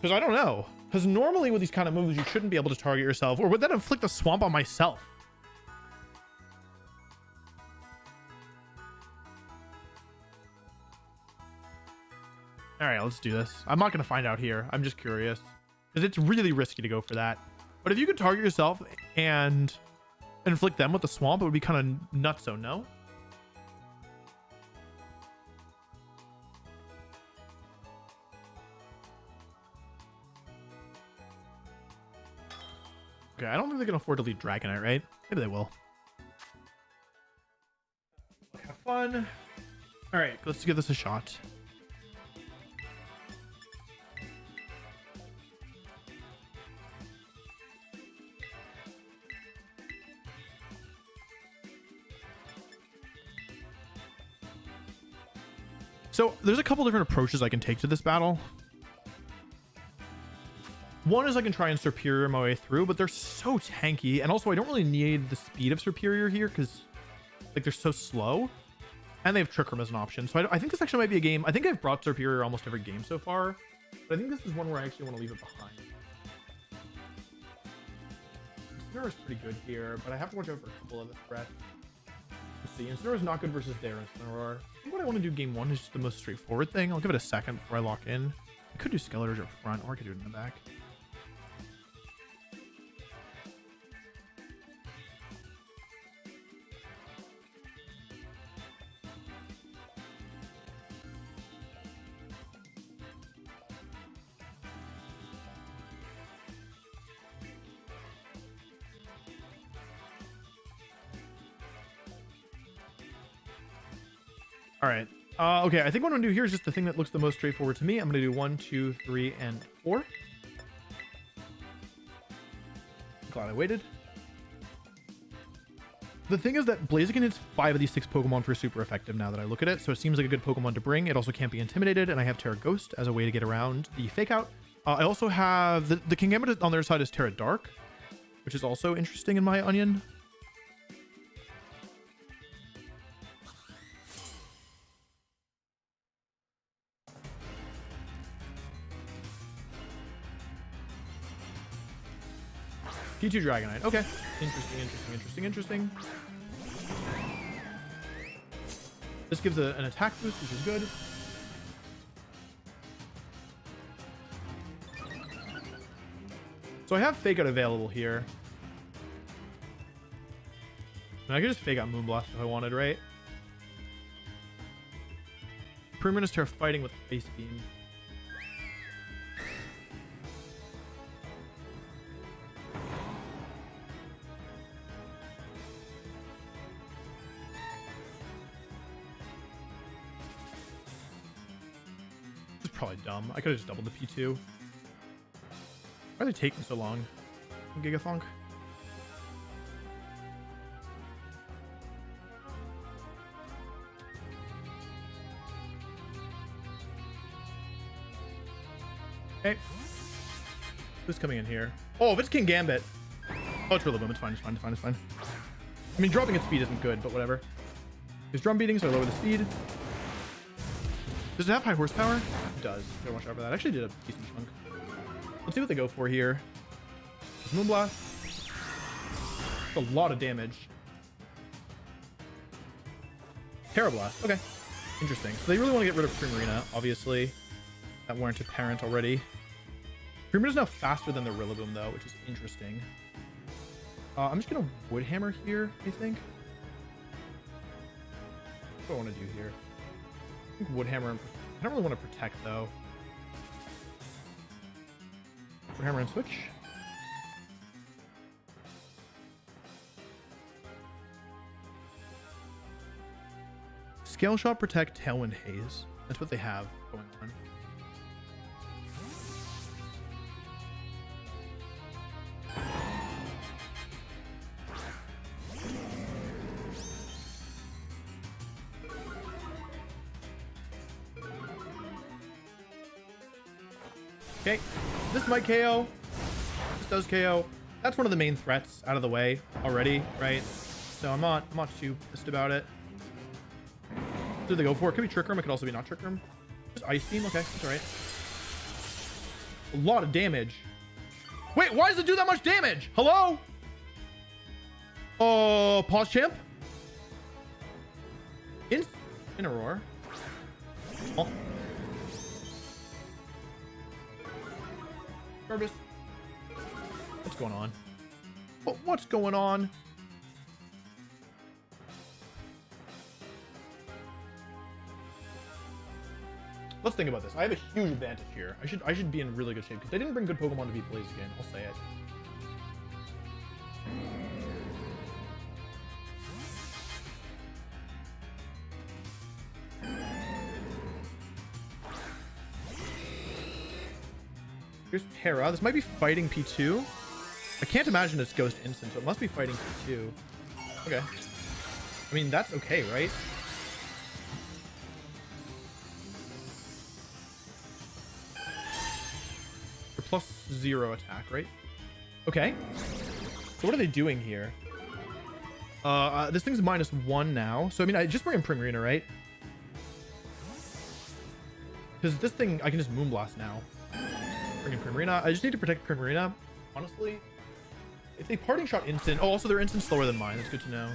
Because I don't know. Because normally with these kind of moves, you shouldn't be able to target yourself. Or would that inflict a Swamp on myself? All right, let's do this. I'm not going to find out here. I'm just curious. Because it's really risky to go for that. But if you could target yourself and inflict them with the Swamp, it would be kind of nutso, no? Okay, I don't think they can afford to lead Dragonite, right? Maybe they will. Have fun. All right, let's give this a shot. So there's a couple different approaches I can take to this battle. One is I can try and Superior my way through, but they're so tanky. And also I don't really need the speed of Superior here because like they're so slow. And they have Trick Room as an option. So I think this actually might be a game. I think I've brought Superior almost every game so far. But I think this is one where I actually want to leave it behind. Incineroar is pretty good here, but I have to watch out for a couple of the threats. Let's see. Incineroar is not good versus their Incineroar. I think what I want to do game one is just the most straightforward thing. I'll give it a second before I lock in. I could do Skeletors up front, or I could do it in the back. All right. Okay, I think what I'm gonna do here is just the thing that looks the most straightforward to me. I'm gonna do 1, 2, 3, and 4. Glad I waited. The thing is that Blaziken hits 5 of these 6 Pokemon for super effective now that I look at it, so it seems like a good Pokemon to bring. It also can't be intimidated, and I have Terra Ghost as a way to get around the Fake Out. I also have the Kingambit on their side is Terra Dark, which is also interesting in my onion. P2 Dragonite. Okay. Interesting. This gives an attack boost, which is good. So I have Fake Out available here. And I could just Fake Out Moonblast if I wanted, right? Perimeter's Terra fighting with Ice Beam. This is probably dumb. I could have just doubled the P2. Why are they taking so long? Gigathonk. Okay. Who's coming in here? Oh, if it's King Gambit. Oh, it's Rillaboom. It's fine. I mean, dropping its speed isn't good, but whatever. His drum beatings are lower the speed. Does it have high horsepower? It does. Gotta watch out for that. I actually did a decent chunk. Let's see what they go for here. Moonblast. That's a lot of damage. Terra Blast. Okay. Interesting. So they really want to get rid of Primarina, obviously. That weren't apparent already. Primarina's now faster than the Rillaboom, though, which is interesting. I'm just going to Wood Hammer here, I think. What do I want to do here? I think Wood Hammer. I don't really want to Protect, though. Wood Hammer and switch. Scale Shot, Protect, Tailwind, Haze. That's what they have going on. Okay, this might KO. This does KO. That's one of the main threats out of the way already, right? So I'm not too pissed about it. What do they go for? It could be Trick Room. It could also be not Trick Room. Just Ice Beam. Okay, that's all right. A lot of damage. Wait, why does it do that much damage? Hello? Oh, Pause Champ? In a roar. Oh. Jarvis. What's going on? What's going on? Let's think about this. I have a huge advantage here. I should be in really good shape because they didn't bring good Pokemon to beat Blaziken. I'll say it. Here's Terra. This might be fighting P2. I can't imagine it's Ghost Instant, so it must be fighting P2. Okay. I mean, that's okay, right? For +0 attack, right? Okay. So what are they doing here? This thing's -1 now. So, I mean, I just bring in Primarina, right? Because this thing, I can just Moonblast now. Bring in Primarina. I just need to protect Primarina, honestly. If they Parting Shot instant... Oh, also, they're instant slower than mine. That's good to know.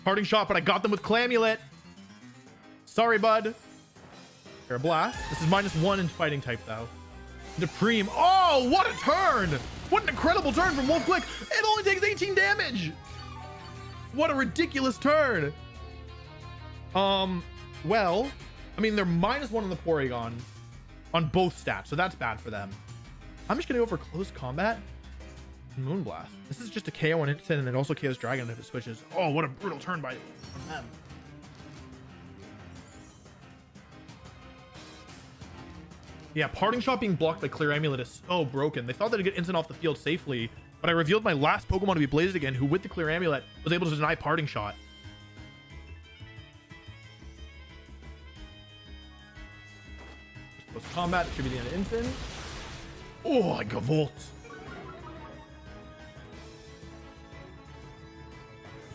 Parting Shot, but I got them with Clamulet. Sorry, bud. Terra Blast. This is -1 in fighting type, though. Depreme. Oh, what a turn! What an incredible turn from Wolf Click. It only takes 18 damage. What a ridiculous turn. Well, I mean, they're -1 on the Porygon on both stats, so that's bad for them. I'm just gonna go for Close Combat and Moonblast. This is just a KO on instant, and it also KOs Dragon if it switches. Oh, what a brutal turn by them. Yeah, Parting Shot being blocked by Clear Amulet is so broken. They thought they'd get instant off the field safely, but I revealed my last Pokemon to be Blaziken, who with the Clear Amulet was able to deny Parting Shot. Close Combat should be the end of instant. Oh, I Gavolt.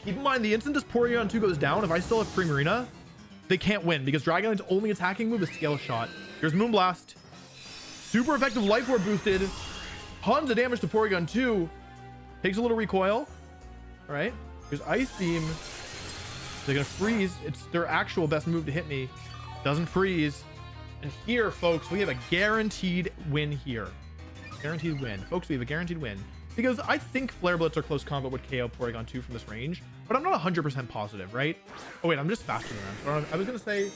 Keep in mind, the instant this Porygon 2 goes down, if I still have Primarina, they can't win because Dragonite's only attacking move is Scale Shot. Here's Moonblast. Super effective Life Orb boosted. Tons of damage to Porygon 2. Takes a little recoil. All right. There's Ice Beam. They're going to freeze. It's their actual best move to hit me. Doesn't freeze. And here, folks, we have a guaranteed win here. Guaranteed win. Folks, we have a guaranteed win. Because I think Flare Blitz or Close Combat would KO Porygon 2 from this range. But I'm not 100% positive, right? Oh, wait, I'm just faster than them. So I was going to say...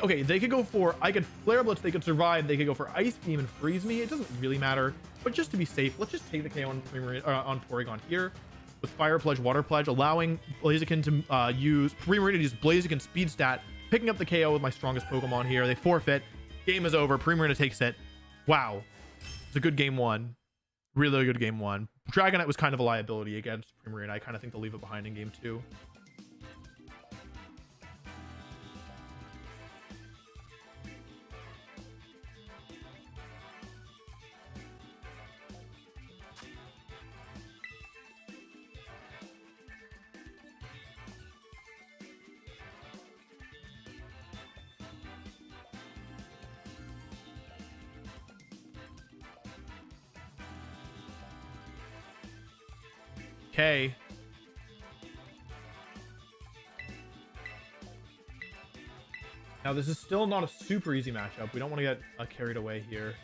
okay, they could go for... I could Flare Blitz, they could survive. They could go for Ice Beam and freeze me. It doesn't really matter. But just to be safe, let's just take the KO on Porygon here. With Fire Pledge, Water Pledge, allowing Blaziken to use... Primarina to use Blaziken Speed Stat. Picking up the KO with my strongest Pokemon here. They forfeit. Game is over. Primarina takes it. Wow. It's a good game one. Really good game one. Dragonite was kind of a liability against Primarina. I kind of think they'll leave it behind in game 2. Okay. Now, this is still not a super easy matchup. We don't want to get carried away here.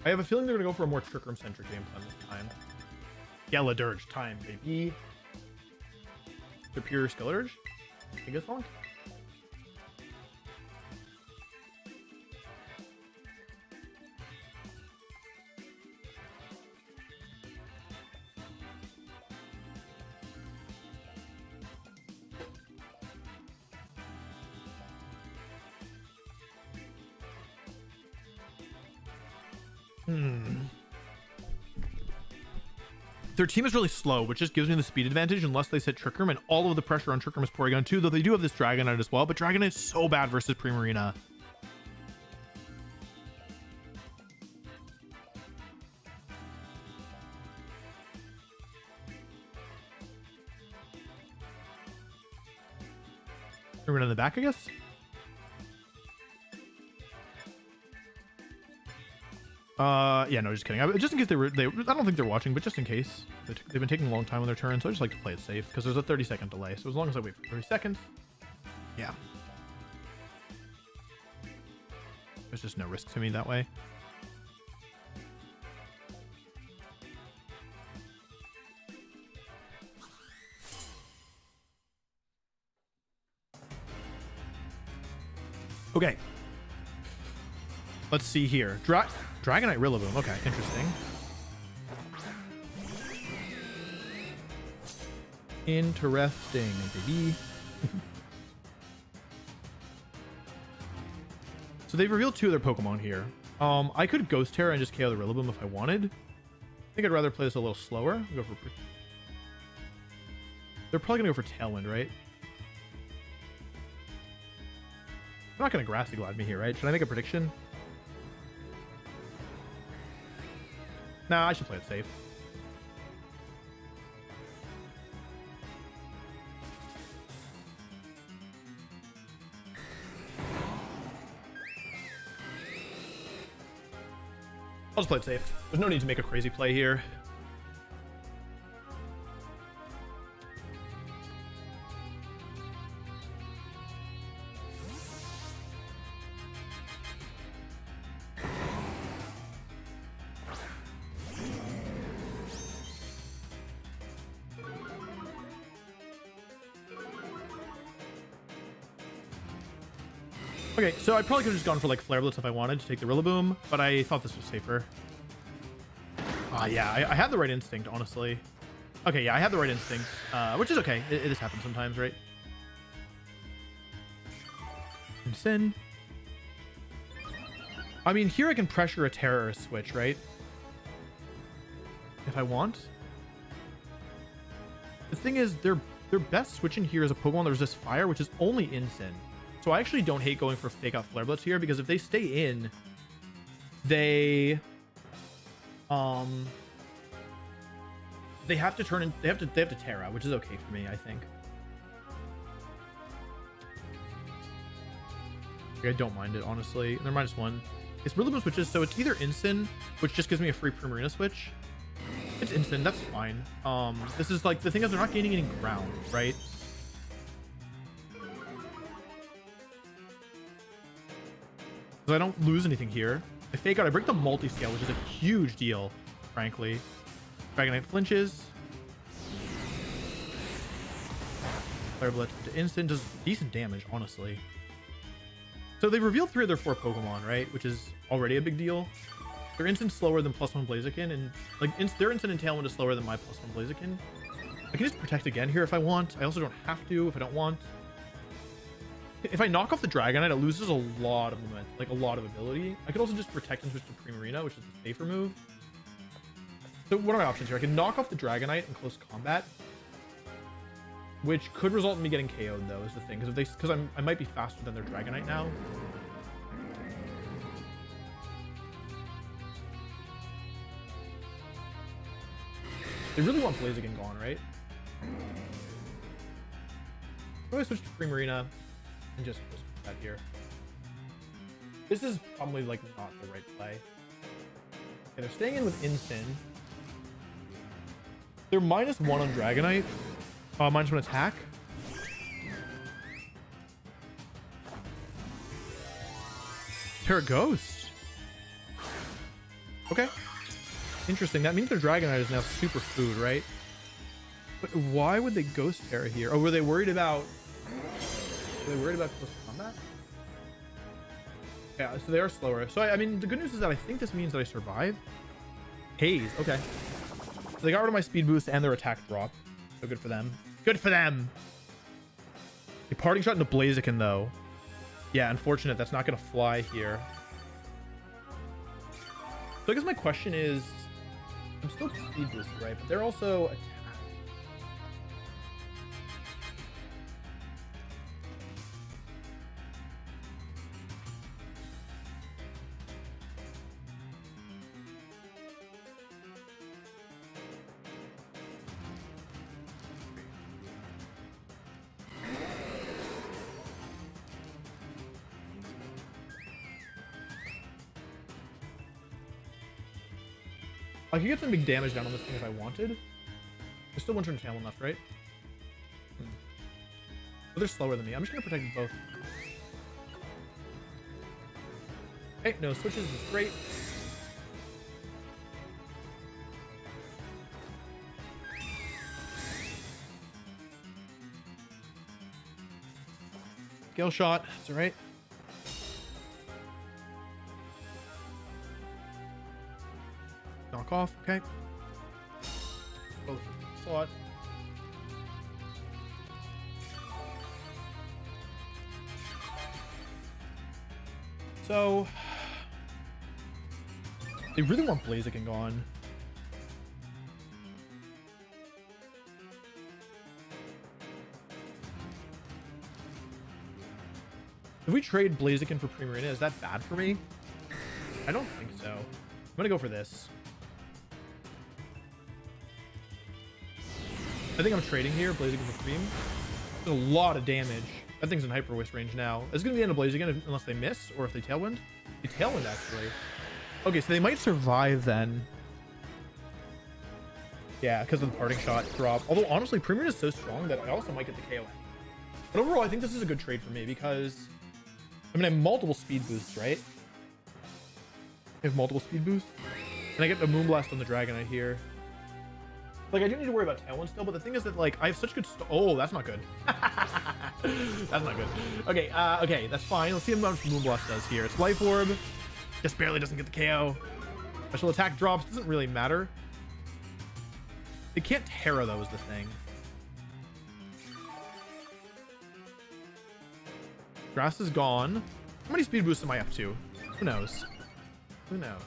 I have a feeling they're going to go for a more Trick Room-centric game plan this time. Galadirge time, baby. Superior Skillerge? I think it's long. Their team is really slow, which just gives me the speed advantage unless they set Trick Room, and all of the pressure on Trick Room is Porygon 2, though they do have this Dragonite as well, but Dragonite is so bad versus Primarina. Primarina in the back, I guess? Yeah, no, just kidding. Just in case I don't think they're watching, but just in case. They've been taking a long time on their turn, so I just like to play it safe, because there's a 30-second delay, so as long as I wait for 30 seconds, yeah. There's just no risk to me that way. Okay. Let's see here. Dragonite Rillaboom. Okay, interesting. Interesting, baby. So they've revealed 2 of their Pokemon here. I could Ghost Terra and just KO the Rillaboom if I wanted. I think I'd rather play this a little slower. Go for... They're probably gonna go for Tailwind, right? I'm not gonna Grassy Glide me here, right? Should I make a prediction? Nah, I should play it safe. I'll just play it safe. There's no need to make a crazy play here. Okay, so I probably could have just gone for like Flare Blitz if I wanted to take the Rillaboom, but I thought this was safer. Yeah, I had the right instinct, honestly. Okay, yeah, I had the right instinct, which is okay. It just happens sometimes, right? And Sin. I mean, here I can pressure a Terror switch, right? If I want. The thing is, their best switch in here is a Pokemon that resists fire, which is only in Sin. So I actually don't hate going for fake out Flare Blitz here, because if they stay in, they have to turn in, they have to Terra, which is okay for me, I think. Like, I don't mind it, honestly. They're -1. It's Rillaboom switches, so it's either instant, which just gives me a free Primarina switch. It's instant, that's fine. This is like, the thing is they're not gaining any ground, right? So I don't lose anything here. I fake out, I break the multi-scale, which is a huge deal, frankly. Dragonite flinches. Flare Blitz to instant, does decent damage, honestly. So they revealed 3 of their 4 Pokemon, right? Which is already a big deal. Their instant slower than +1 Blaziken, and like their instant and Tailwind is slower than my +1 Blaziken. I can just protect again here if I want. I also don't have to if I don't want. If I knock off the Dragonite, it loses a lot of momentum, like a lot of ability. I could also just protect and switch to Primarina, which is the safer move. So what are my options here? I can knock off the Dragonite in close combat, which could result in me getting KO'd though, is the thing. Because I might be faster than their Dragonite now. They really want Blaziken gone, right? So I switch to Primarina and just that here. This is probably like not the right play. Okay, they're staying in with Instant. They're -1 on Dragonite. -1 attack. Terra Ghost. Okay. Interesting. That means their Dragonite is now super food, right? But why would they Ghost Terra here? Oh, were they worried about... Were they worried about close combat? Yeah, so they are slower. So, I mean, the good news is that I think this means that I survive. Haze. Okay. So they got rid of my speed boost and their attack drop. So good for them. Good for them! A parting shot into Blaziken, though. Yeah, unfortunate. That's not going to fly here. So I guess my question is... I'm still speed boosted, right? But they're also attack. I could get some big damage down on this thing if I wanted. There's still 1 turn Tailwind left, right? But they're slower than me. I'm just going to protect both. Hey, no switches is great. Scale shot. That's alright. Knock off. Okay. Both slot. So they really want Blaziken gone. If we trade Blaziken for Primarina, is that bad for me? I don't think so. I'm gonna go for this. I think I'm trading here, Blaziken for Cream. There's a lot of damage. That thing's in Hyper Whisk range now. It's gonna be the end of Blaziken unless they miss, or if they Tailwind. They Tailwind, actually. Okay, so they might survive then. Yeah, because of the parting shot drop. Although, honestly, Primarina is so strong that I also might get the KO. But overall, I think this is a good trade for me because... I mean, I have multiple speed boosts, right? I have multiple speed boosts. And I get a Moonblast on the Dragonite here. Like, I do need to worry about Tailwind still, but the thing is that, like, I have such good... Oh, that's not good. That's not good. Okay, okay, that's fine. Let's see how much Moonblast does here. It's Life Orb. Just barely doesn't get the KO. Special attack drops. Doesn't really matter. They can't Terra, though, is the thing. Grass is gone. How many speed boosts am I up to? Who knows? Who knows?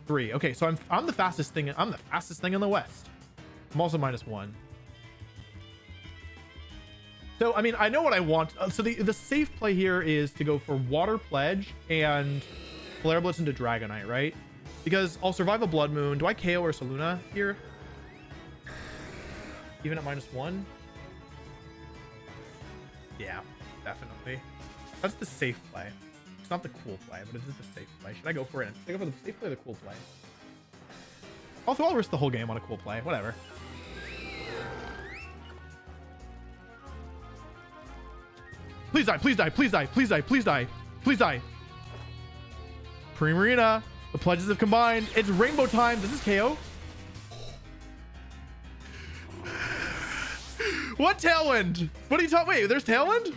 3. Okay, so I'm the fastest thing. I'm the fastest thing in the West. I'm also -1. So I mean, I know what I want. So the safe play here is to go for Water Pledge and Flare Blitz into Dragonite, right? Because I'll survive a Blood Moon. Do I KO or Saluna here? Even at -1? Yeah, definitely. That's the safe play. It's not the cool play, but it is the safe play. Should I go for it? Should I go for the safe play or the cool play? Also, I'll risk the whole game on a cool play. Whatever. Please die, please die, please die, please die, please die, please die. Primarina. The pledges have combined. It's rainbow time. This is KO. What Tailwind? What are you talking? Wait, there's Tailwind?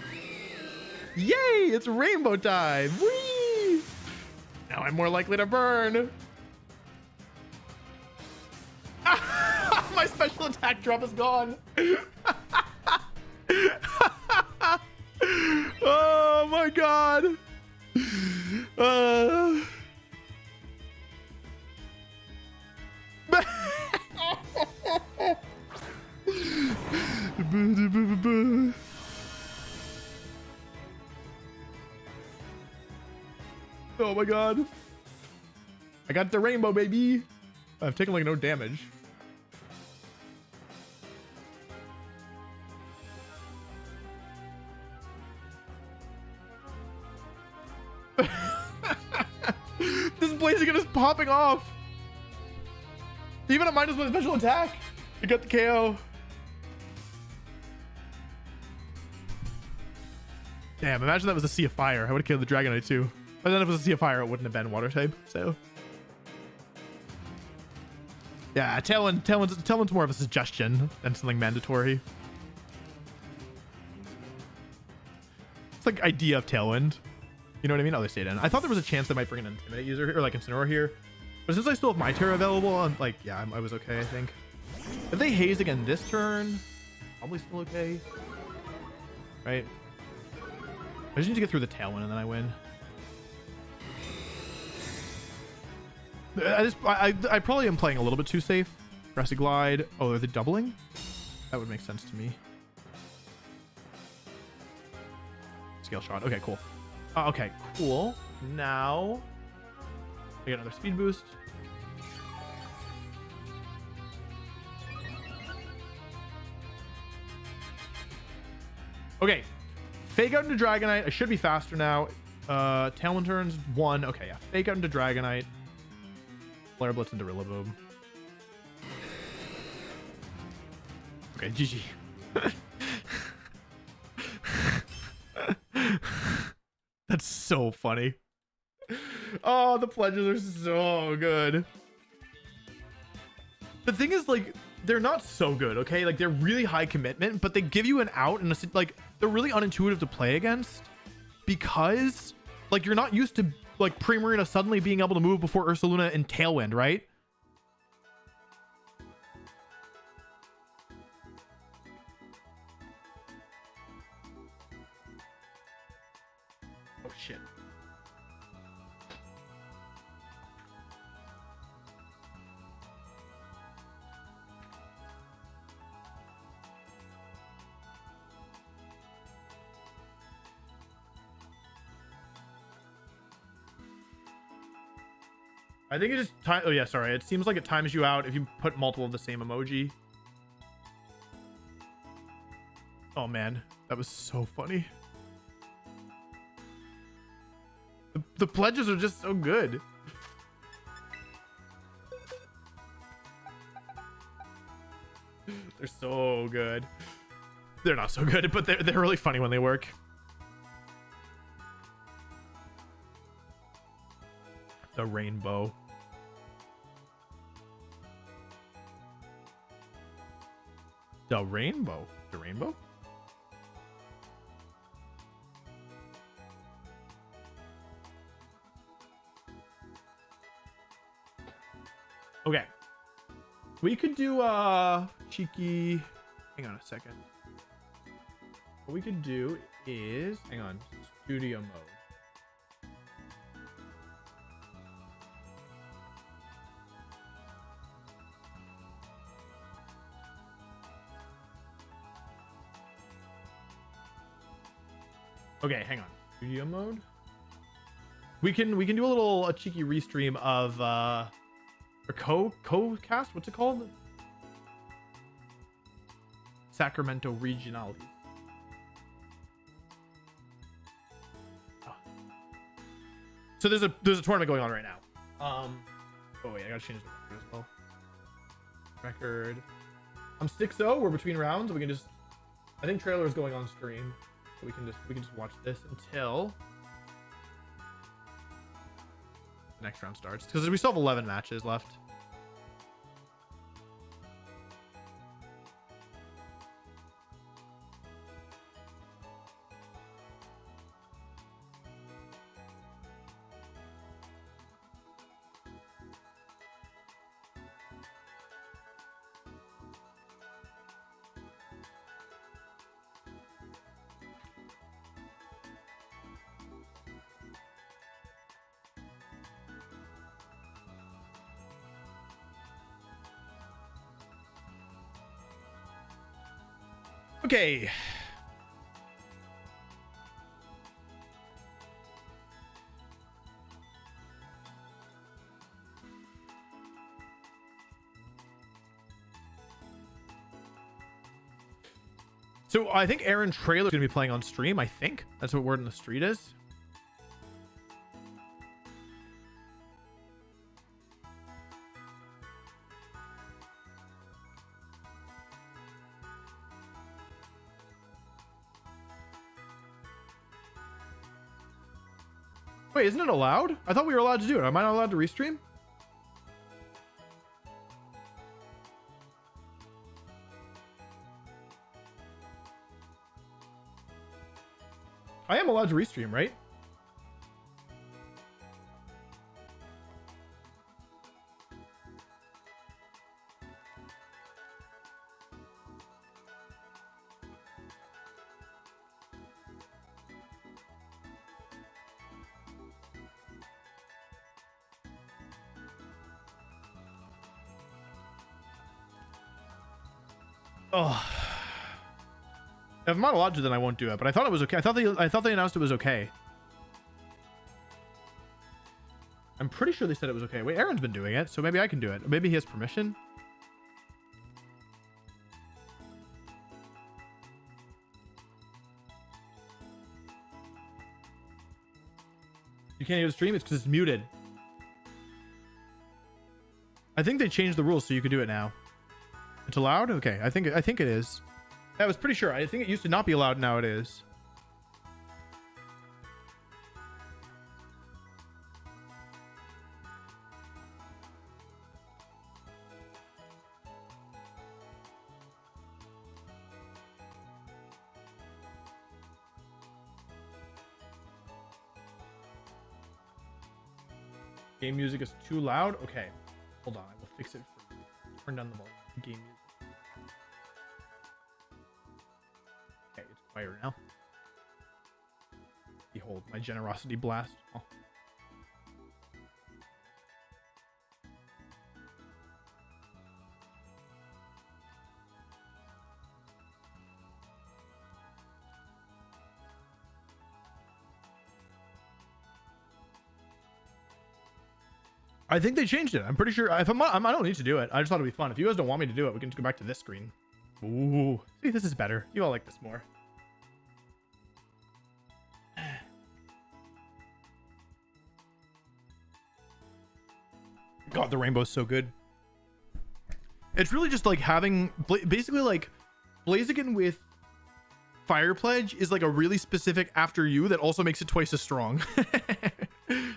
Yay! It's rainbow time. Whee! Now I'm more likely to burn. My special attack drop is gone. Oh my god. Oh my god. I got the rainbow, baby. I've taken like no damage. This Blaziken is popping off. Even at -1 special attack, you got the KO. Damn, imagine that was a Sea of Fire. I would have killed the Dragonite too. But then if it was a Sea of Fire, it wouldn't have been water type. So yeah, Tailwind's more of a suggestion than something mandatory. It's like idea of Tailwind. You know what I mean? Oh, they stayed in. I thought there was a chance they might bring an Intimidate user or like Incineroar here. But since I still have my Terra available, I'm like, yeah, I was okay, I think. If they haze again this turn, probably still okay. Right? I just need to get through the Tailwind and then I win. I probably am playing a little bit too safe. Grassy Glide. Oh, are they doubling? That would make sense to me. Scale Shot. Okay, cool. Okay, cool. Now we get another speed boost. Okay, fake out into Dragonite. I should be faster now. Tailwind turns 1. Okay, yeah. Fake out into Dragonite. Flare Blitz into Rillaboom. Okay, GG. That's so funny. Oh, the pledges are so good. The thing is, like, they're not so good, okay? Like, they're really high commitment, but they give you an out, and like, they're really unintuitive to play against because, like, you're not used to, like, Primarina suddenly being able to move before Ursaluna and Tailwind, right? Oh, shit. I think it just time. Oh yeah, sorry. It seems like it times you out if you put multiple of the same emoji. Oh man, that was so funny. The pledges are just so good. They're so good. They're not so good, but they're really funny when they work. The rainbow. The rainbow. The rainbow? Okay. We could do cheeky. Hang on a second. What we could do is hang on. Studio mode. Okay, hang on. Studio mode. We can do a cheeky restream of a co-cast. What's it called? Sacramento Regional. So there's a tournament going on right now. Oh wait, I gotta change the record as well. Record. I'm 6-0. We're between rounds. We can just. I think trailer is going on stream, so we can just watch this until the next round starts. Because we still have 11 matches left. Okay. So I think Aaron Trailer's gonna be playing on stream. I think that's what word in the street is. Wait, isn't it allowed? I thought we were allowed to do it. Am I not allowed to restream? I am allowed to restream, right? Oh, if I'm not allowed to, then I won't do it. But I thought it was okay. I thought they announced it was okay. I'm pretty sure they said it was okay. Wait, Aaron's been doing it, so maybe I can do it. Maybe he has permission. You can't hear the stream. It's because it's muted. I think they changed the rules so you could do it now. It's allowed? Okay, I think it is. I was pretty sure. I think it used to not be allowed. Now it is. Game music is too loud. Okay, hold on. I will fix it for you. Turn down the volume. Game music. Okay, it's quieter now. Behold my generosity blast. Oh. I think they changed it. I'm pretty sure. If I don't need to do it. I just thought it'd be fun. If you guys don't want me to do it, we can just go back to this screen. Ooh, see, this is better. You all like this more. God, the rainbow's so good. It's really just like having basically like Blaziken with Fire Pledge is like a really specific after you that also makes it twice as strong. You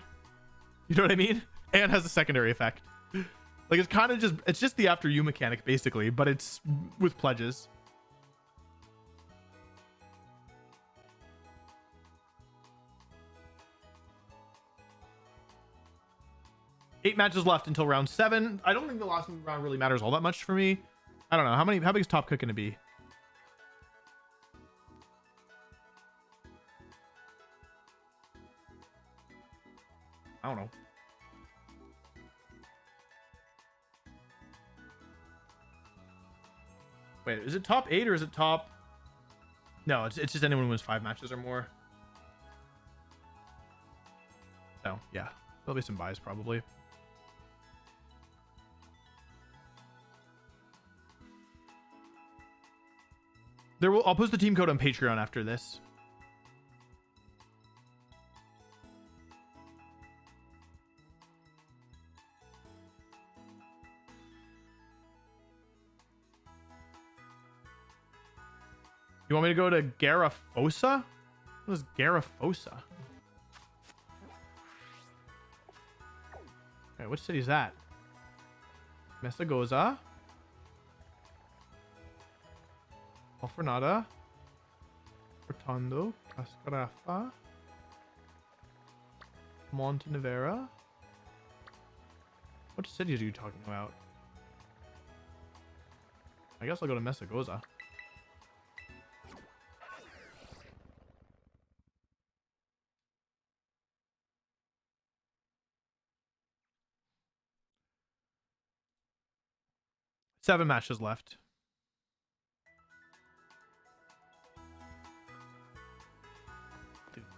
know what I mean? And has a secondary effect. Like it's kind of just the after you mechanic basically, but it's with pledges. Eight matches left until round 7. I don't think the last round really matters all that much for me. I don't know. How big is Top Cook gonna be? I don't know. Wait, is it top 8 or is it top? No, it's just anyone who wins 5 matches or more. Oh, yeah. There'll be some buys probably. I'll post the team code on Patreon after this. You want me to go to Garafosa? What is Garafosa? Okay, which city is that? Messagoza. Alfornada. Portando. Cascarafa. Montenevera. What cities are you talking about? I guess I'll go to Messagoza. Seven matches left.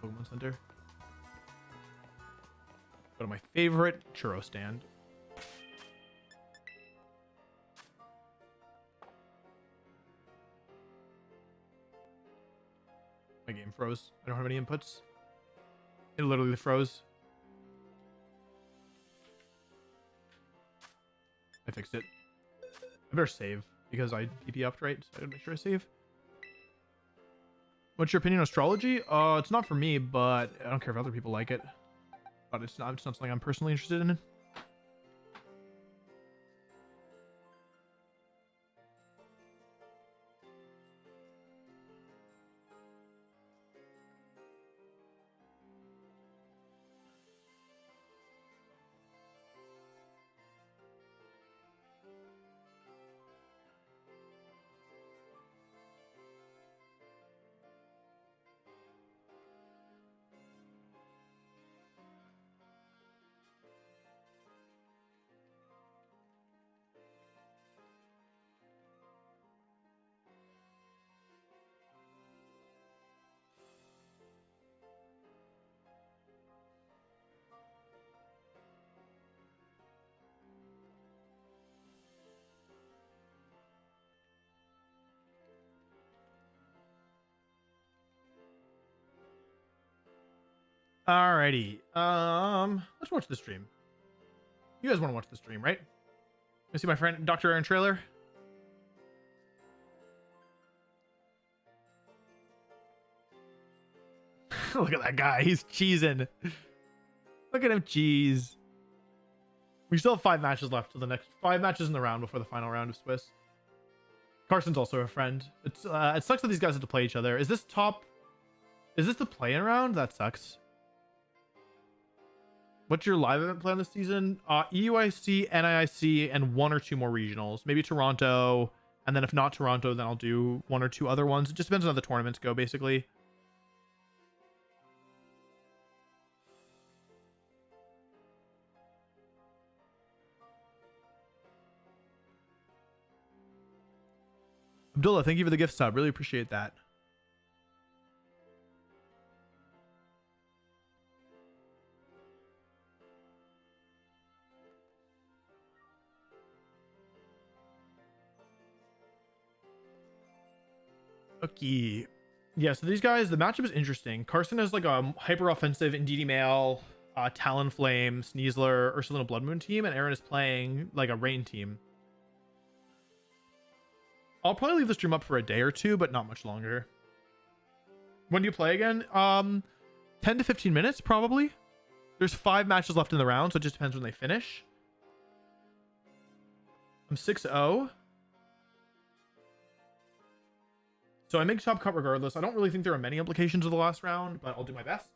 Pokemon Center. Go to my favorite churro stand. My game froze. I don't have any inputs. It literally froze. I fixed it. I better save because I PP upped, right? So I gotta make sure I save. What's your opinion on astrology? It's not for me, but I don't care if other people like it. But it's not something I'm personally interested in. Alrighty. Let's watch the stream. You guys want to watch the stream, right? You see my friend Dr. Aaron Trailer? Look at that guy. He's cheesing. Look at him cheese. We still have 5 matches left to the next 5 matches in the round before the final round of Swiss. Carson's also a friend. It's it sucks that these guys have to play each other. Is this top? Is this the play-in round? That sucks. What's your live event plan this season? EUIC, NIIC, and 1 or 2 more regionals. Maybe Toronto, and then if not Toronto, then I'll do 1 or 2 other ones. It just depends on how the tournaments go, basically. Abdullah, thank you for the gift sub. Really appreciate that. Okay. Yeah, so these guys, the matchup is interesting. Carson has like a hyper offensive Indeedee Male, Talonflame, Sneasler, Ursulina Blood Moon team, and Aaron is playing like a Rain team. I'll probably leave the stream up for a day or 2, but not much longer. When do you play again? 10 to 15 minutes, probably. There's 5 matches left in the round, so it just depends when they finish. I'm 6-0. So I make top cut regardless. I don't really think there are many implications of the last round, but I'll do my best.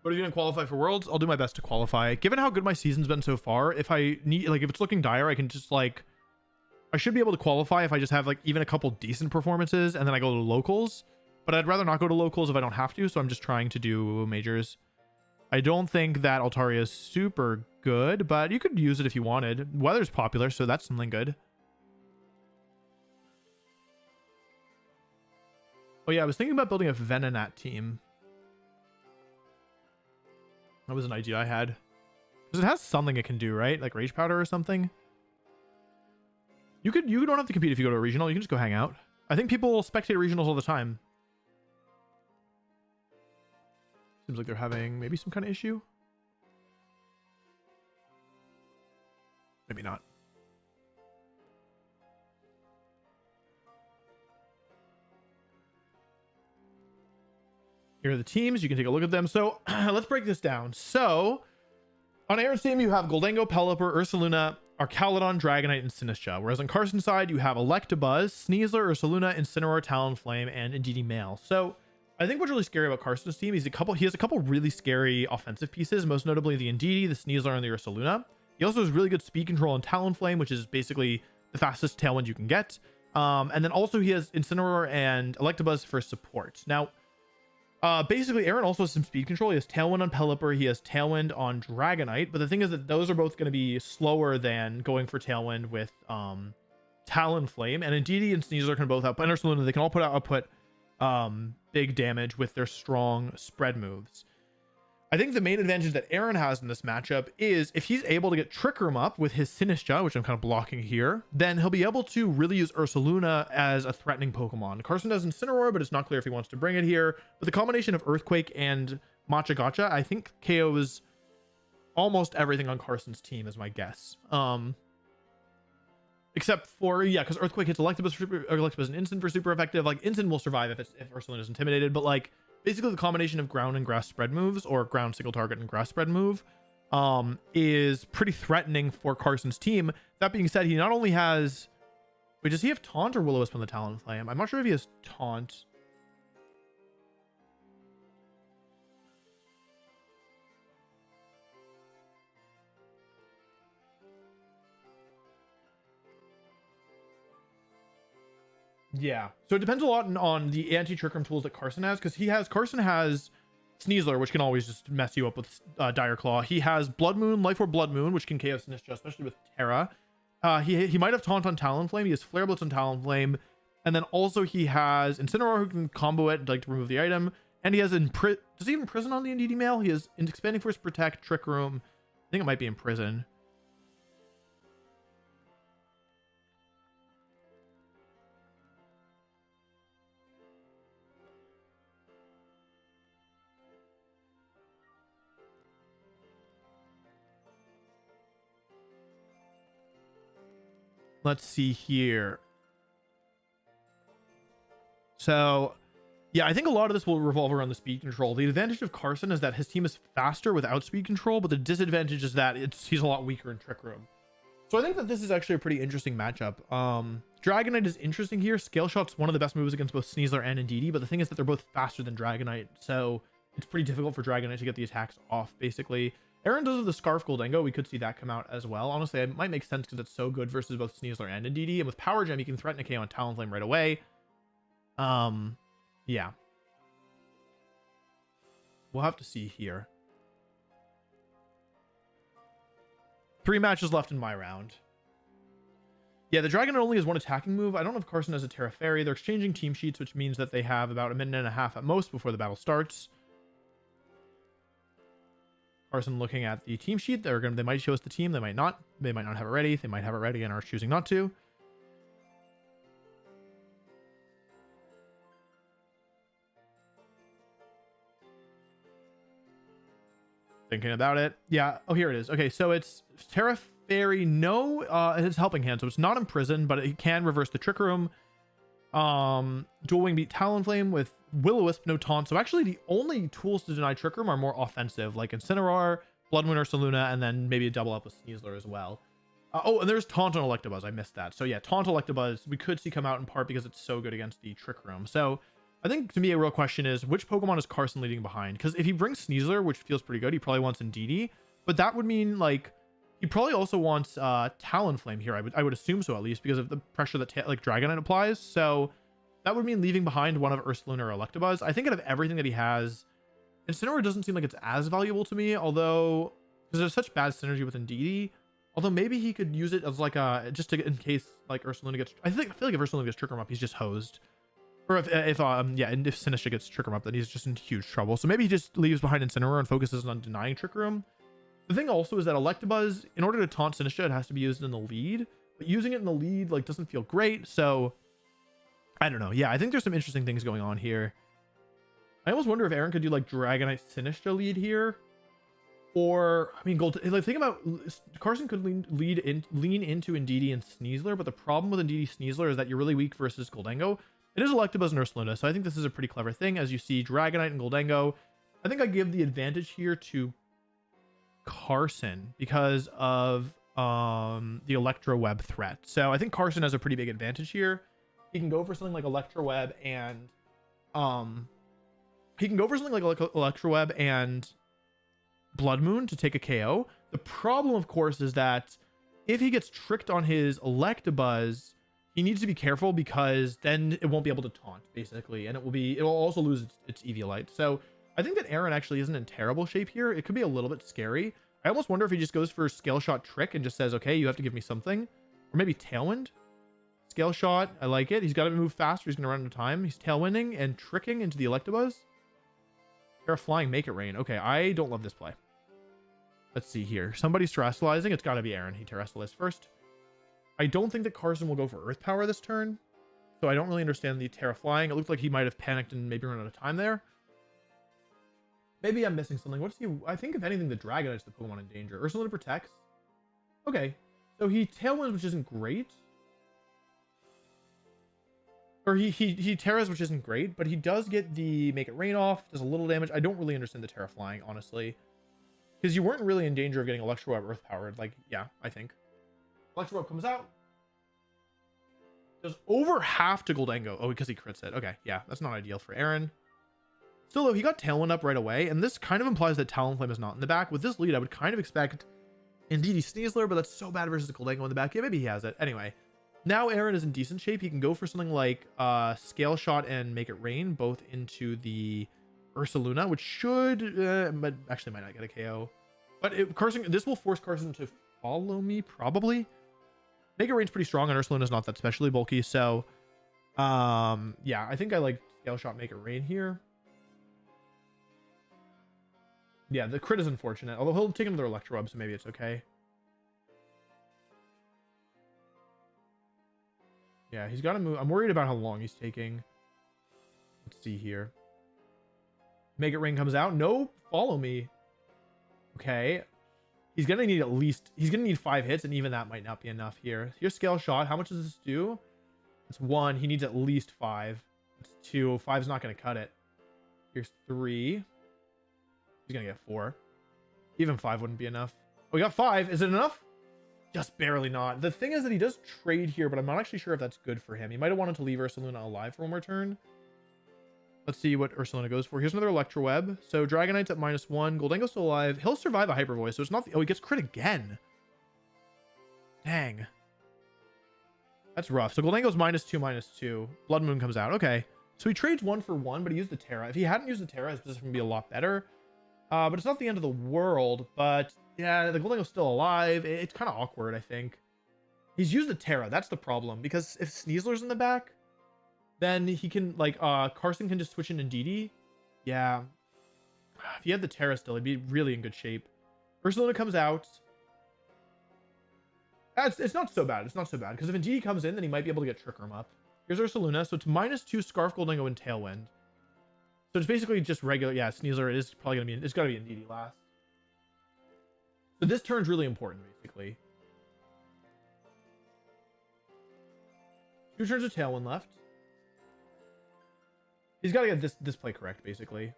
But if you didn't qualify for Worlds, I'll do my best to qualify. Given how good my season's been so far, if I need, like, if it's looking dire, I can just, like, I should be able to qualify if I just have, like, even a couple decent performances, and then I go to locals. But I'd rather not go to locals if I don't have to, so I'm just trying to do majors. I don't think that Altaria is super good, but you could use it if you wanted. Weather's popular, so that's something good. Oh yeah, I was thinking about building a Venonat team. That was an idea I had. Because it has something it can do, right? Like Rage Powder or something. You don't have to compete if you go to a regional. You can just go hang out. I think people spectate regionals all the time. Seems like they're having maybe some kind of issue. Maybe not. Here are the teams. You can take a look at them. So let's break this down. So on Aaron's team, you have Goldango, Pelipper, Ursaluna, Archaludon, Dragonite, and Sinistcha. Whereas on Carson's side, you have Electabuzz, Sneasler, Ursaluna, Incineroar, Talonflame, and Indeedee Male. So I think what's really scary about Carson's team is he has a couple really scary offensive pieces, most notably the Indeedee, the Sneasler, and the Ursaluna. He also has really good speed control on Talonflame, which is basically the fastest Tailwind you can get. And then also he has Incineroar and Electabuzz for support. Now, basically, Aaron also has some speed control. He has Tailwind on Pelipper. He has Tailwind on Dragonite. But the thing is that those are both going to be slower than going for Tailwind with Talonflame. And Indeedee and Sneasler can both output. And Ursaluna, they can all output big damage with their strong spread moves. I think the main advantage that Aaron has in this matchup is if he's able to get Trick Room up with his Sinistcha, which I'm kind of blocking here, then he'll be able to really use Ursaluna as a threatening Pokemon. Carson does Incineroar, but it's not clear if he wants to bring it here. But the combination of Earthquake and Matcha Gotcha, I think KOs almost everything on Carson's team is my guess. Except for, yeah, because Earthquake hits Electabuzz and Instant for super effective. Like, Instant will survive if Ursaluna is intimidated, but like, basically the combination of ground and grass spread moves, or ground single target and grass spread move, is pretty threatening for Carson's team. That being said, he not only has... Wait, does he have Taunt or Will-O-Wisp on the Talonflame? I'm not sure if he has Taunt. Yeah, so it depends a lot on the anti-trick room tools that Carson has, because Carson has Sneasler, which can always just mess you up with Dire Claw. He has Blood Moon, Life Orb Blood Moon, which can KO Sinistcha, especially with Terra. He might have Taunt on Talonflame. He has Flare Blitz on Talonflame, and then also he has Incineroar, who can combo it, like to remove the item, and he has does he have Imprison on the Indeedee Male? He has Expanding Force, Protect, Trick Room. I think it might be Imprison. Let's see here. So, yeah, I think a lot of this will revolve around the speed control. The advantage of Carson is that his team is faster without speed control, but the disadvantage is that he's a lot weaker in Trick Room. So I think that this is actually a pretty interesting matchup. Dragonite is interesting here. Scale Shot's one of the best moves against both Sneasler and Indeedee, but the thing is that they're both faster than Dragonite, so it's pretty difficult for Dragonite to get the attacks off, basically. Aaron does with the Scarf Goldango. We could see that come out as well. Honestly, it might make sense because it's so good versus both Sneasler and Indeedee. And with Power Gem, you can threaten a KO on Talonflame right away. Yeah. We'll have to see here. 3 matches left in my round. Yeah, the Dragon only has 1 attacking move. I don't know if Carson has a Terra Fairy. They're exchanging team sheets, which means that they have about a minute and a half at most before the battle starts. Carson looking at the team sheet. They might show us the team. They might not. They might not have it ready. They might have it ready and are choosing not to. Thinking about it. Yeah. Oh, here it is. Okay, so it's Terra Fairy. No, it's Helping Hand, so it's not Imprison, but it can reverse the Trick Room. Dual Wing beat Talonflame with Will-O-Wisp, no Taunt. So actually the only tools to deny Trick Room are more offensive, like Incineroar, Blood Moon, Ursaluna, and then maybe a double up with Sneasler as well. Oh, and there's Taunt on Electabuzz. I missed that. So yeah, Taunt Electabuzz we could see come out in part because it's so good against the Trick Room. So I think to me a real question is which Pokemon is Carson leading behind? Because if he brings Sneasler, which feels pretty good, he probably wants Indeedee, but that would mean like he probably also wants Talonflame here. I would assume so, at least because of the pressure that like Dragonite applies. So that would mean leaving behind one of Ursaluna or Electabuzz. I think out of everything that he has, Incineroar doesn't seem like it's as valuable to me, although because there's such bad synergy with Indeedee. Although maybe he could use it as like a just to in case like Ursaluna gets. I feel like if Ursaluna gets Trick Room up, he's just hosed. Or if Sinistcha gets Trick Room up, then he's just in huge trouble. So maybe he just leaves behind Incineroar and focuses on denying Trick Room. The thing also is that Electabuzz, in order to taunt Sinistcha, it has to be used in the lead. But using it in the lead like doesn't feel great. So I don't know. Yeah, I think there's some interesting things going on here. I almost wonder if Aaron could do like Dragonite Sinistra lead here. Or, I mean, like, think about, Carson could lean into Indeedee and Sneasler, but the problem with Indeedee Sneasler is that you're really weak versus Goldango. It is Electabuzz and Ursaluna, so I think this is a pretty clever thing. As you see, Dragonite and Goldango, I think I give the advantage here to Carson because of the Electro Web threat. So I think Carson has a pretty big advantage here. He can go for something like Electro Web and Blood Moon to take a KO. The problem, of course, is that if he gets tricked on his Electabuzz, he needs to be careful because then it won't be able to taunt, basically, and it'll also lose its Eviolite. So I think that Aaron actually isn't in terrible shape here. It could be a little bit scary. I almost wonder if he just goes for Scale Shot Trick and just says, okay, you have to give me something. Or maybe Tailwind. Scale Shot, I like it. He's got to move faster. He's going to run out of time. He's Tailwinding and tricking into the Electabuzz. Terra Flying, Make It Rain. Okay, I don't love this play. Let's see here. Somebody's terrestrializing. It's got to be Aaron. He terrestrialized first. I don't think that Carson will go for Earth Power this turn. So I don't really understand the Terra Flying. It looked like he might have panicked and maybe run out of time there. Maybe I'm missing something. What's he? I think, if anything, the Dragonite's the Pokemon in danger. Ursaluna protects. Okay. So he Tailwinds, which isn't great. Or he Terras, which isn't great. But he does get the Make It Rain off. Does a little damage. I don't really understand the Terra Flying, honestly. Because you weren't really in danger of getting Electro Web Earth Powered. Like, yeah, I think. Electro Web comes out. Does over half to Goldango. Oh, because he crits it. Okay, yeah, that's not ideal for Aaron. Still, though, he got Tailwind up right away, and this kind of implies that Talonflame is not in the back. With this lead, I would kind of expect Indeedee Sneasler, but that's so bad versus Goldango in the back. Yeah, maybe he has it. Anyway, now Aaron is in decent shape. He can go for something like Scale Shot and Make It Rain, both into the Ursaluna, which should, actually might not get a KO. But Carson, this will force Carson to follow me, probably. Make It Rain's pretty strong, and Ursaluna's not that specially bulky, so yeah, I think I like Scale Shot, Make It Rain here. Yeah, the crit is unfortunate, although he'll take another Electro Web, so maybe it's okay. Yeah, he's got to move. I'm worried about how long he's taking. Let's see here. Make It Rain comes out. No, follow me. Okay. He's going to need he's going to need 5 hits, and even that might not be enough here. Here's Scale Shot. How much does this do? It's 1. He needs at least 5. It's 2. 5's not going to cut it. Here's 3. He's going to get 4. Even 5 wouldn't be enough. Oh, we got 5. Is it enough? Just barely not. The thing is that he does trade here, but I'm not actually sure if that's good for him. He might have wanted to leave Ursaluna alive for one more turn. Let's see what Ursaluna goes for. Here's another Electro Web. So Dragonite's at -1. Goldango's still alive. He'll survive a Hyper Voice, so it's not the... Oh, he gets crit again. Dang. That's rough. So Goldango's -2, -2. Blood Moon comes out. Okay. So he trades 1 for 1, but he used the Terra. If he hadn't used the Terra, his position would be a lot better. But it's not the end of the world. But yeah, the Goldango's still alive. It's kind of awkward, I think. He's used the Terra. That's the problem. Because if Sneasler's in the back, then he can, like, Carson can just switch in Indeedee. Yeah. If he had the Terra still, he'd be really in good shape. Ursaluna comes out. It's not so bad. It's not so bad. Because if Indeedee comes in, then he might be able to get Trick Room up. Here's Ursaluna. So it's -2 Scarf, Goldango, and Tailwind. So it's basically just regular. Yeah, Sneasler is probably going to be... It's got to be Indeedee last. So this turn's really important, basically. 2 turns of Tailwind left. He's got to get this play correct, basically.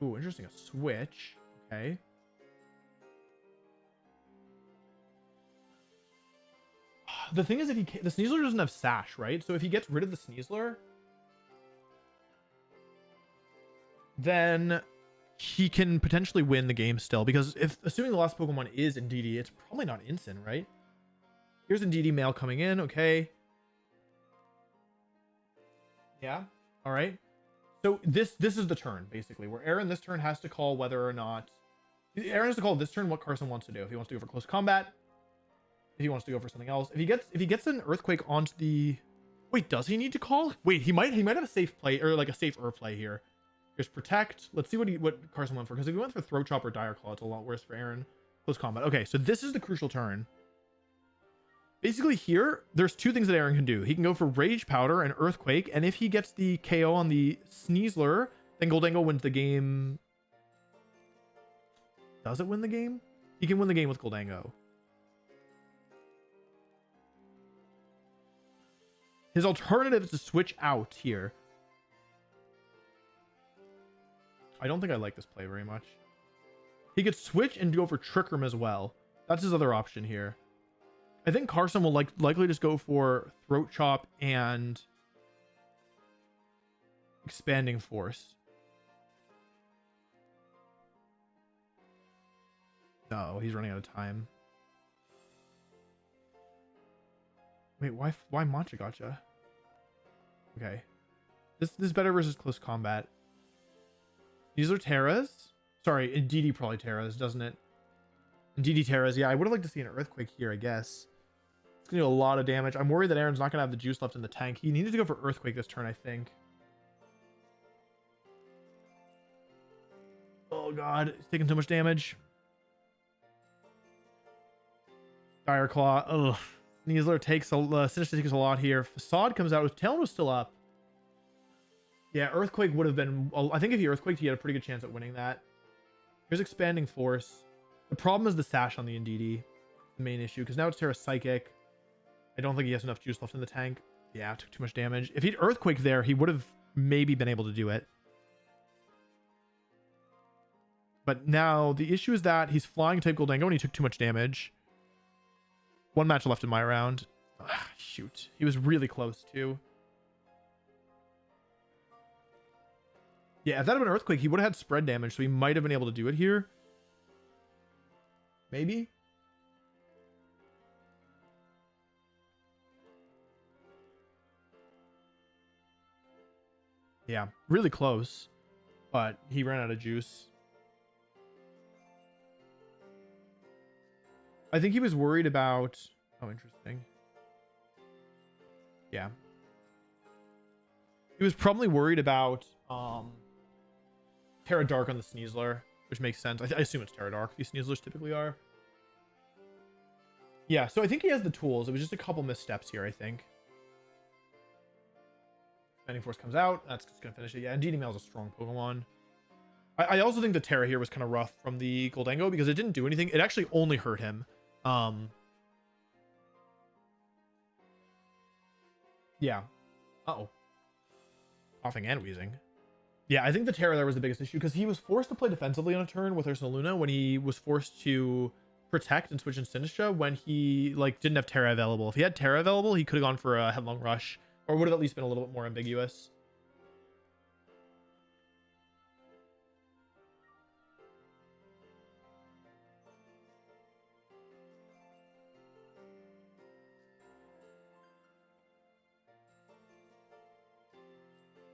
Ooh, interesting. A switch. Okay. The thing is, if the Sneasler doesn't have Sash, right? So if he gets rid of the Sneasler, then he can potentially win the game still. Because assuming the last Pokemon is Indeedee, it's probably not Incin, right? Here's Indeedee Male coming in. Okay. Yeah. All right. So this is the turn, basically, where Aaron this turn has to call whether or not... Aaron has to call this turn what Carson wants to do. If he wants to go for close combat, if he wants to go for something else. If he gets an Earthquake onto the... Wait, does he need to call? Wait, he might have a safe play, or like a safe play here. Here's Protect. Let's see what Carson went for, because if he went for Throat Chop or Dire Claw, it's a lot worse for Aaron. Close combat. Okay, so this is the crucial turn. Basically here, there's two things that Aaron can do. He can go for Rage Powder and Earthquake, and if he gets the KO on the Sneasler, then Goldango wins the game. Does it win the game? He can win the game with Goldango. His alternative is to switch out here. I don't think I like this play very much. He could switch and go for Trick Room as well. That's his other option here. I think Carson will likely just go for Throat Chop and Expanding Force. No, he's running out of time. Wait, why Mancha Gotcha? Okay. This is better versus close combat. These are Terras. Sorry, DD probably Terras, doesn't it? DD Terras, yeah, I would have liked to see an Earthquake here, I guess. It's gonna do a lot of damage. I'm worried that Aaron's not gonna have the juice left in the tank. He needed to go for Earthquake this turn, I think. Oh god, he's taking too much damage. Dire Claw. Ugh. Sneasler takes a Sinister takes a lot here. Facade comes out. His Talon was still up. Yeah, Earthquake would have been. I think if he Earthquaked, he had a pretty good chance at winning that. Here's Expanding Force. The problem is the Sash on the Indeedee. The main issue, because now it's Terra Psychic. I don't think he has enough juice left in the tank. Yeah, took too much damage. If he'd Earthquake there, he would have maybe been able to do it. But now the issue is that he's flying type Goldango and he took too much damage. One match left in my round. Ugh, shoot. He was really close too. Yeah, if that had been Earthquake, he would have had spread damage, so he might have been able to do it here. Maybe? Yeah, really close. But he ran out of juice. I think he was worried about... Oh, interesting. Yeah. He was probably worried about Terra Dark on the Sneasler, which makes sense. I assume it's Terra Dark. These Sneaslers typically are. Yeah, so I think he has the tools. It was just a couple missteps here, I think. Expanding Force comes out. That's just going to finish it. Yeah, and DD Mail is a strong Pokemon. I also think the Terra here was kind of rough from the Goldango because it didn't do anything. It actually only hurt him. Yeah. Uh-oh. Coughing and wheezing. Yeah, I think the Terra there was the biggest issue because he was forced to play defensively on a turn with Ursula Luna when he was forced to protect and switch in Sinistra when he didn't have Terra available. If he had Terra available, he could have gone for a Headlong Rush or would have at least been a little bit more ambiguous.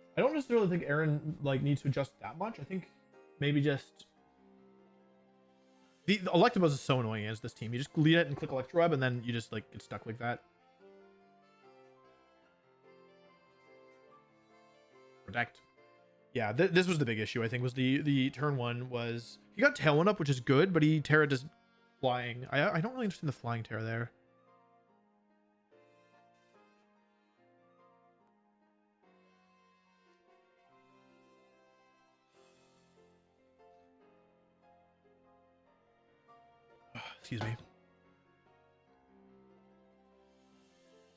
I don't necessarily think Aaron needs to adjust that much. I think maybe just the Electabuzz is so annoying as this team. You just lead it and click Electroweb, and then you just get stuck like that. Protect. Yeah, this was the big issue. I think was the turn one was he got Tailwind up, which is good, but he Terra just flying. I don't really understand the flying Terra there. Excuse me.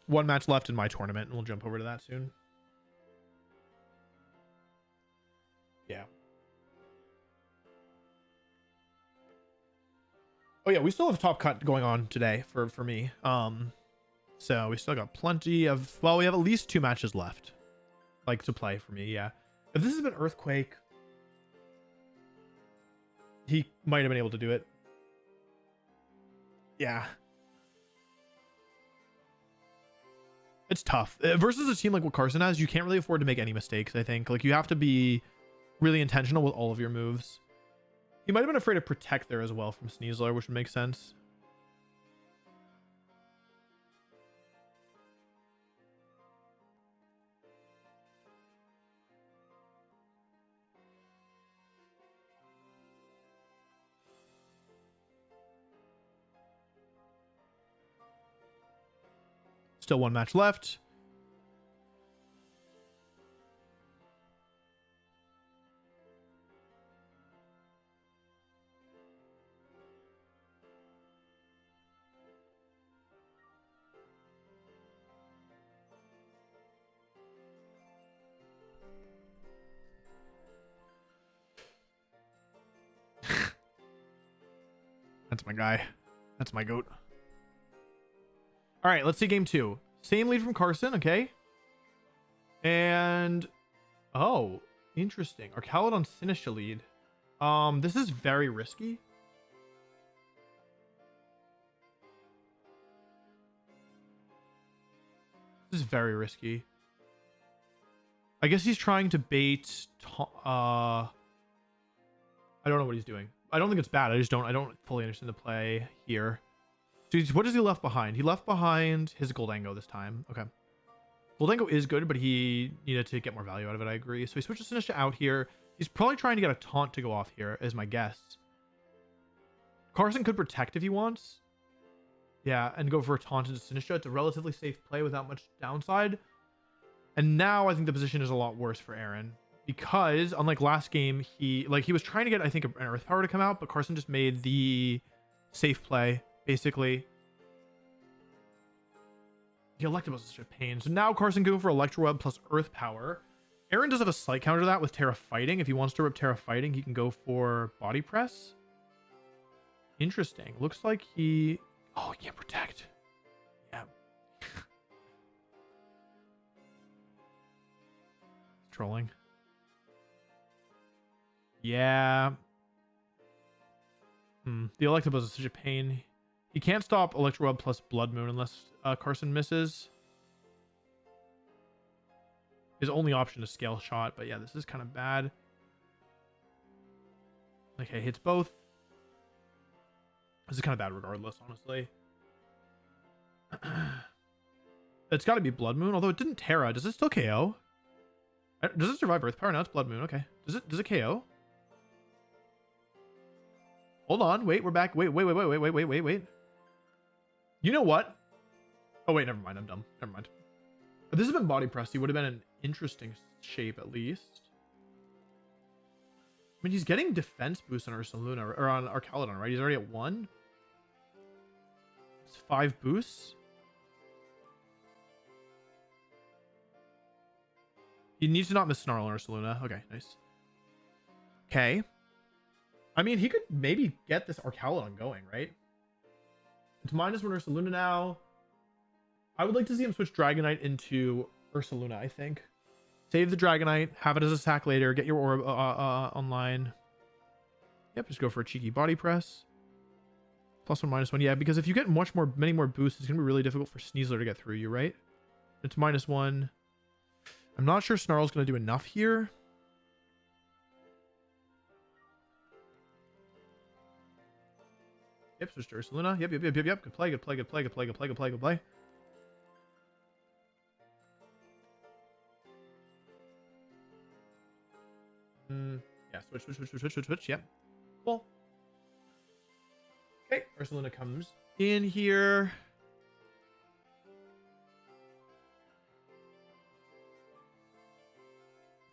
One match left in my tournament, and we'll jump over to that soon. Yeah. Oh yeah, we still have top cut going on today for me. So we still got plenty of. Well, we have at least 2 matches left, to play for me. Yeah. If this has been Earthquake, he might have been able to do it. Yeah. It's tough. Versus a team like what Carson has, you can't really afford to make any mistakes, I think. You have to be really intentional with all of your moves. He might have been afraid of Protect there as well from Sneasler, which would make sense. Still one match left. That's my guy. That's my goat. All right, let's see game 2. Same lead from Carson, okay. And oh, interesting. Arcalodon Sinisha lead. This is very risky. This is very risky. I guess he's trying to bait. I don't know what he's doing. I don't think it's bad. I don't fully understand the play here. So what has he left behind? He left behind his Goldango this time. Okay. Goldango is good, but he needed to get more value out of it. I agree. So he switches Sinisha out here. He's probably trying to get a taunt to go off here, is my guess. Carson could protect if he wants. Yeah, and go for a taunt into Sinisha. It's a relatively safe play without much downside. And now I think the position is a lot worse for Aaron. Because unlike last game, he was trying to get, I think, an Earth Power to come out, but Carson just made the safe play, basically. The Electabuzz is such a pain. So now Carson can go for Electro Web plus Earth Power. Aaron does have a slight counter to that with Terra Fighting. If he wants to rip Terra Fighting, he can go for Body Press. Interesting. Looks like he... Oh, he can't protect. Yeah. Trolling. Yeah. The Electabuzz is such a pain. He can't stop Electro Web plus Blood Moon unless Carson misses. His only option is Scale Shot, but yeah, this is kind of bad. Okay, hits both. This is kind of bad regardless, honestly. It's got to be Blood Moon, although it didn't Terra. Does it still KO? Does it survive Earth Power? No, it's Blood Moon. Okay. Does it KO? Hold on. Wait, we're back. Wait. You know what? Oh, wait, never mind. I'm dumb. Never mind. If this had been Body Press, he would have been an interesting shape, at least. I mean, he's getting defense boost on Ursaluna, or on Arcalodon, right? He's already at 1. It's 5 boosts. He needs to not miss Snarl on Ursaluna. Okay, nice. Okay. I mean, he could maybe get this Arcalodon going, right? It's -1 Ursaluna now. I would like to see him switch Dragonite into Ursaluna, I think. Save the Dragonite, have it as a sack later, get your Orb online. Yep, just go for a cheeky Body Press. +1, -1. Yeah, because if you get many more boosts, it's going to be really difficult for Sneasler to get through you, right? It's -1. I'm not sure Snarl's going to do enough here. Yep, switch to Ursaluna. Yep. Good play. Yeah, switch. Yep. Cool. Okay, Ursaluna comes in here.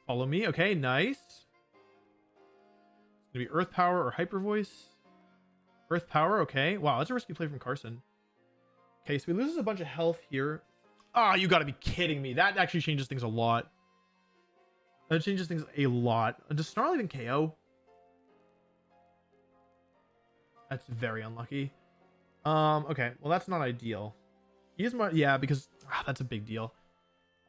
Follow me. Okay, nice. It's gonna be Earth Power or Hyper Voice. Earth Power, okay. Wow, that's a risky play from Carson. Okay, so he loses a bunch of health here. Ah, you gotta be kidding me. That actually changes things a lot. That changes things a lot. Does Snarl even KO? That's very unlucky. Okay. Well, that's not ideal. He is more... Yeah, because... that's a big deal.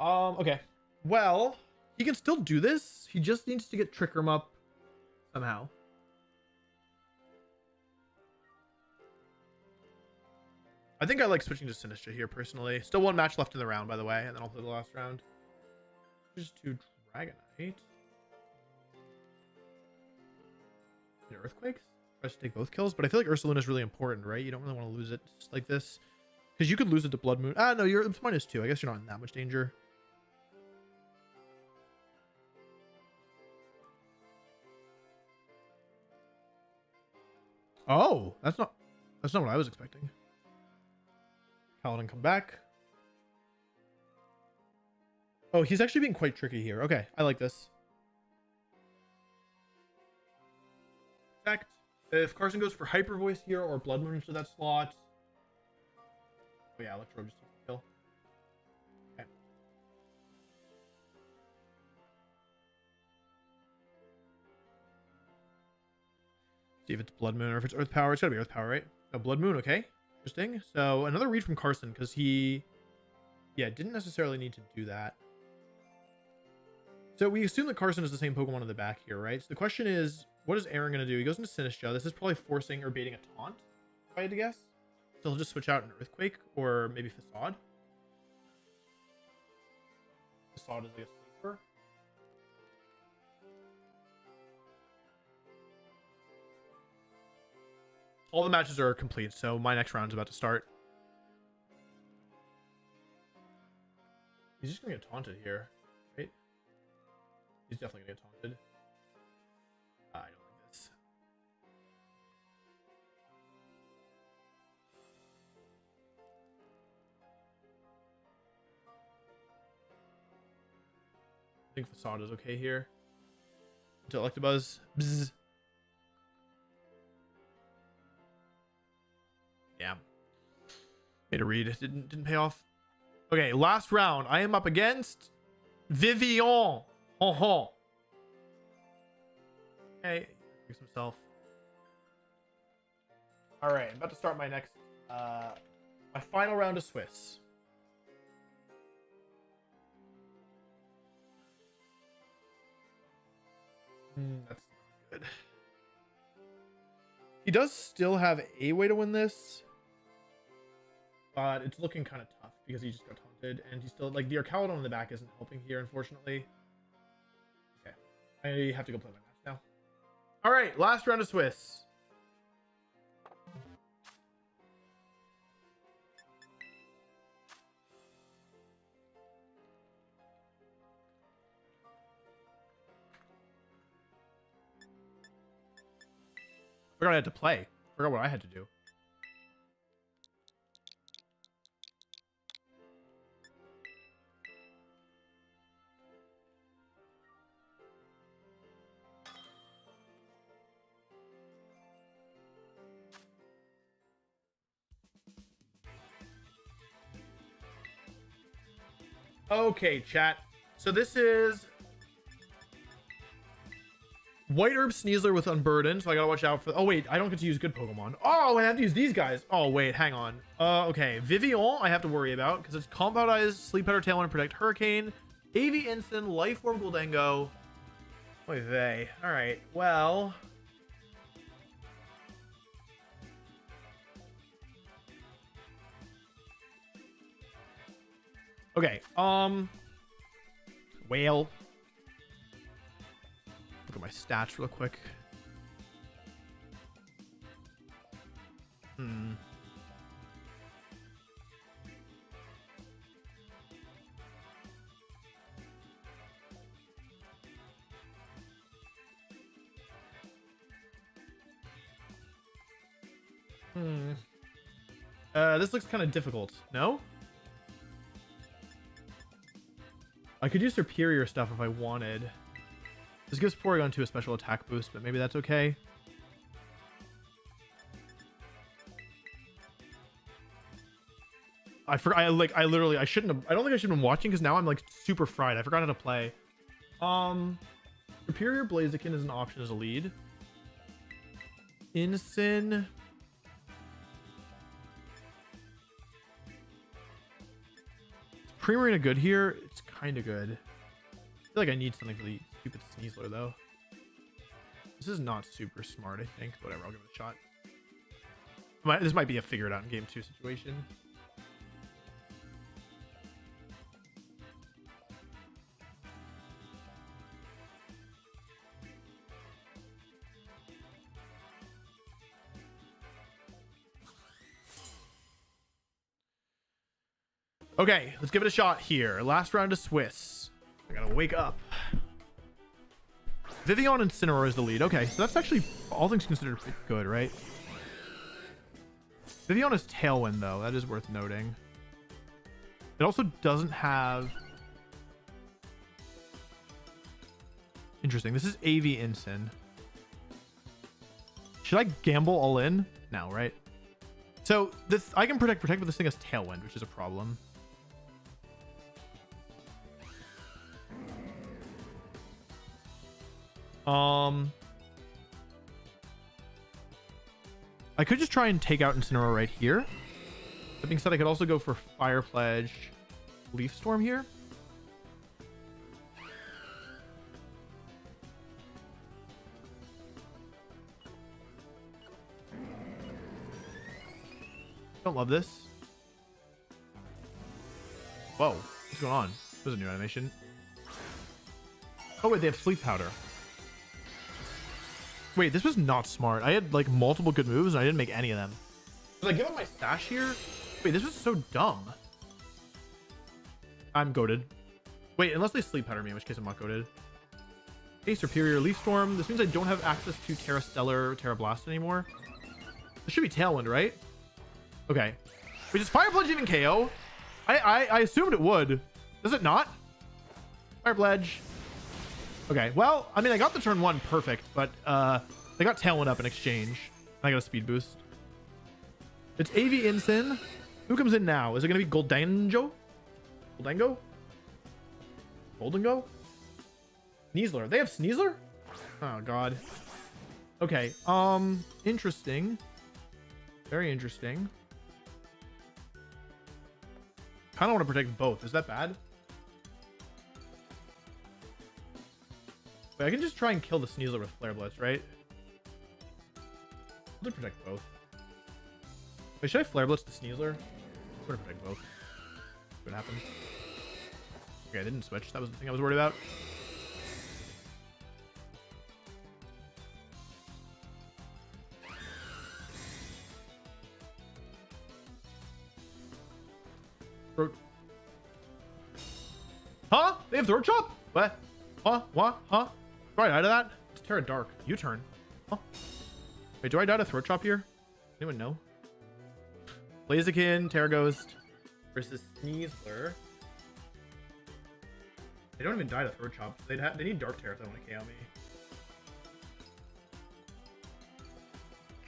Okay. Well, he can still do this. He just needs to get Trick Room up somehow. I think I like switching to Sinistra here, personally. Still 1 match left in the round, by the way, and then I'll play the last round. Just to Dragonite. Earthquakes? Tries to take both kills, but I feel like Ursaluna is really important, right? You don't really want to lose it just like this. Because you could lose it to Blood Moon. Ah, no, it's -2. I guess you're not in that much danger. Oh, that's not what I was expecting. Paladin come back. Oh, he's actually being quite tricky here. Okay, I like this. Fact, if Carson goes for Hyper Voice here or Blood Moon into that slot. Oh yeah, Electro just takes the kill. Okay. See if it's Blood Moon or if it's Earth Power. It's gotta be Earth Power, right? No, Blood Moon, okay. Interesting. So another read from Carson because he, yeah, didn't necessarily need to do that. So we assume that Carson is the same Pokemon in the back here, right? So the question is, what is Aaron going to do? He goes into Sinistcha. This is probably forcing or baiting a Taunt, if I had to guess. So he'll just switch out an Earthquake or maybe Facade. Facade is like a sleeper. All the matches are complete, so my next round is about to start. He's just going to get taunted here, right? He's definitely going to get taunted. I don't like this. I think Facade is okay here. Until Electabuzz. Bzz. Yeah. Made a read. Didn't pay off. Okay, last round. I am up against Vivian. Okay, fix himself. All right, I'm about to start my next, my final round of Swiss. That's not good. He does still have a way to win this, but it's looking kind of tough because he just got taunted, and he's still like the Arcalodon in the back isn't helping here, unfortunately. Okay, I have to go play my match now. All right, last round of Swiss. I forgot I had to play. I forgot what I had to do. Okay, chat. So this is White Herb Sneasler with Unburdened, so I gotta watch out for... Oh, wait, I don't get to use good Pokemon. Oh, I have to use these guys. Oh, wait, hang on. Okay, Vivian I have to worry about, because it's Compound Eyes, Sleep Powder, Tailwind, and Protect Hurricane, AV Instant, Life Orb Goldengo. Oy vey. Alright, well... Okay, Whale. Look at my stats real quick. This looks kind of difficult. No? I could use superior stuff if I wanted. This gives Porygon 2 a special attack boost, but maybe that's okay. I forgot. I shouldn't have. I don't think I should have been watching because now I'm like super fried. I forgot how to play. Superior Blaziken is an option as a lead. Incin. Primarina good here. It's kind of good. I feel like I need something for the stupid Sneasler though. This is not super smart, I think. Whatever, I'll give it a shot. This might be a figure it out in game 2 situation. Okay, let's give it a shot here. Last round of Swiss. I gotta wake up. Vivian and Incineroar is the lead. Okay, so that's actually, all things considered, pretty good, right? Vivian is Tailwind, though. That is worth noting. It also doesn't have Interesting. This is AV Ensign. Should I gamble all in? No, right? So this I can protect, but this thing has Tailwind, which is a problem. I could just try and take out Incineroar right here. That being said, I could also go for Fire Pledge, Leaf Storm here. Don't love this. Whoa, what's going on? There's a new animation. Oh wait, they have Sleep Powder. Wait, this was not smart. I had like multiple good moves and I didn't make any of them. Did I give up my stash here? Wait, this was so dumb. I'm goated. Wait, unless they Sleep Powder me, in which case I'm not goated. Hey, Superior Leaf Storm. This means I don't have access to Terra Stellar, Terra Blast anymore. This should be Tailwind, right? Okay. Wait, does Fire Pledge even KO? I assumed it would. Does it not? Fire Pledge. Okay, well, I mean, I got the turn 1 perfect, but they got Tailwind up in exchange. I got a speed boost. It's AV Ensign. Who comes in now? Is it going to be Goldango? Goldango? Goldango? Sneasler. They have Sneasler? Oh, God. Okay, interesting. Very interesting. Kind of want to protect both. Is that bad? Wait, I can just try and kill the Sneasler with Flare Blitz, right? I'll protect both. Wait, should I Flare Blitz the Sneasler? I'm gonna protect both. See what happens. Okay, I didn't switch. That was the thing I was worried about. Huh? They have Throat Chop? What? Huh? What? Huh? Do I die to that? It's Terra Dark. U-turn. Huh? Wait, do I die to Throat Chop here? Anyone know? Blaziken, Terra Ghost versus Sneasler. They don't even die to Throat Chop. They need Dark Terra if they want to KO me.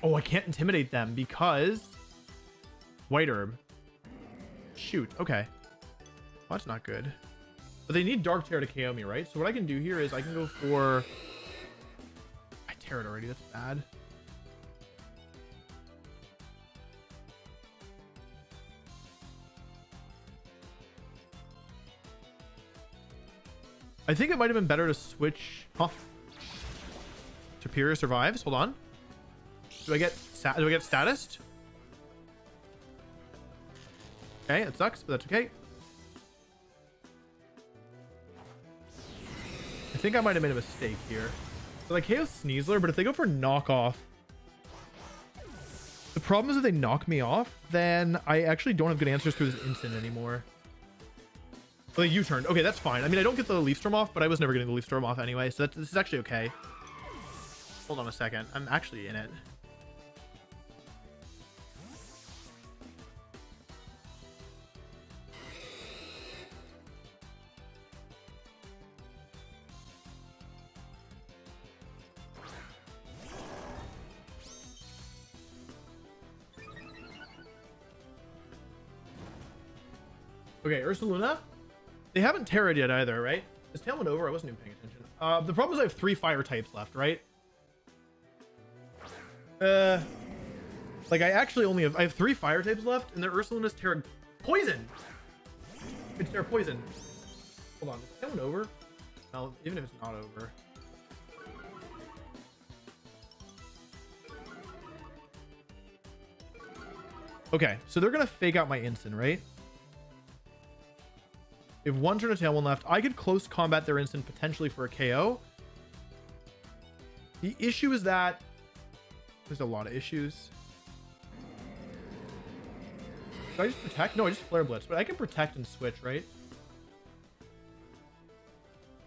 Oh, I can't intimidate them because White Herb. Shoot. Okay. Well, that's not good. But they need Dark Terra to KO me, right? So what I can do here is I can go for... I Terra'd already. That's bad. I think it might have been better to switch... Huh. Superior survives. Hold on. Do I get statused? Okay, it sucks, but that's okay. I think I might have made a mistake here. So like KO Sneasler, but if they go for knockoff, the problem is if they knock me off, then I actually don't have good answers to this instant anymore. So like U-turned. Okay, that's fine. I mean, I don't get the Leaf Storm off, but I was never getting the Leaf Storm off anyway, so this is actually okay. Hold on a second. I'm actually in it. Okay, Ursaluna. They haven't Terra'd yet either, right? Is Tailwind over? I wasn't even paying attention. The problem is I have 3 fire types left, right? Like I actually only have... I have 3 fire types left, and their Ursaluna's Terra... Poison! It's Terra Poison. Hold on, is Tailwind over? No, even if it's not over. Okay, so they're gonna fake out my instant, right? They have 1 turn of Tailwind left. I could close combat their instant potentially for a KO. The issue is that there's a lot of issues. Should I just protect? No, I just Flare Blitz, but I can protect and switch, right?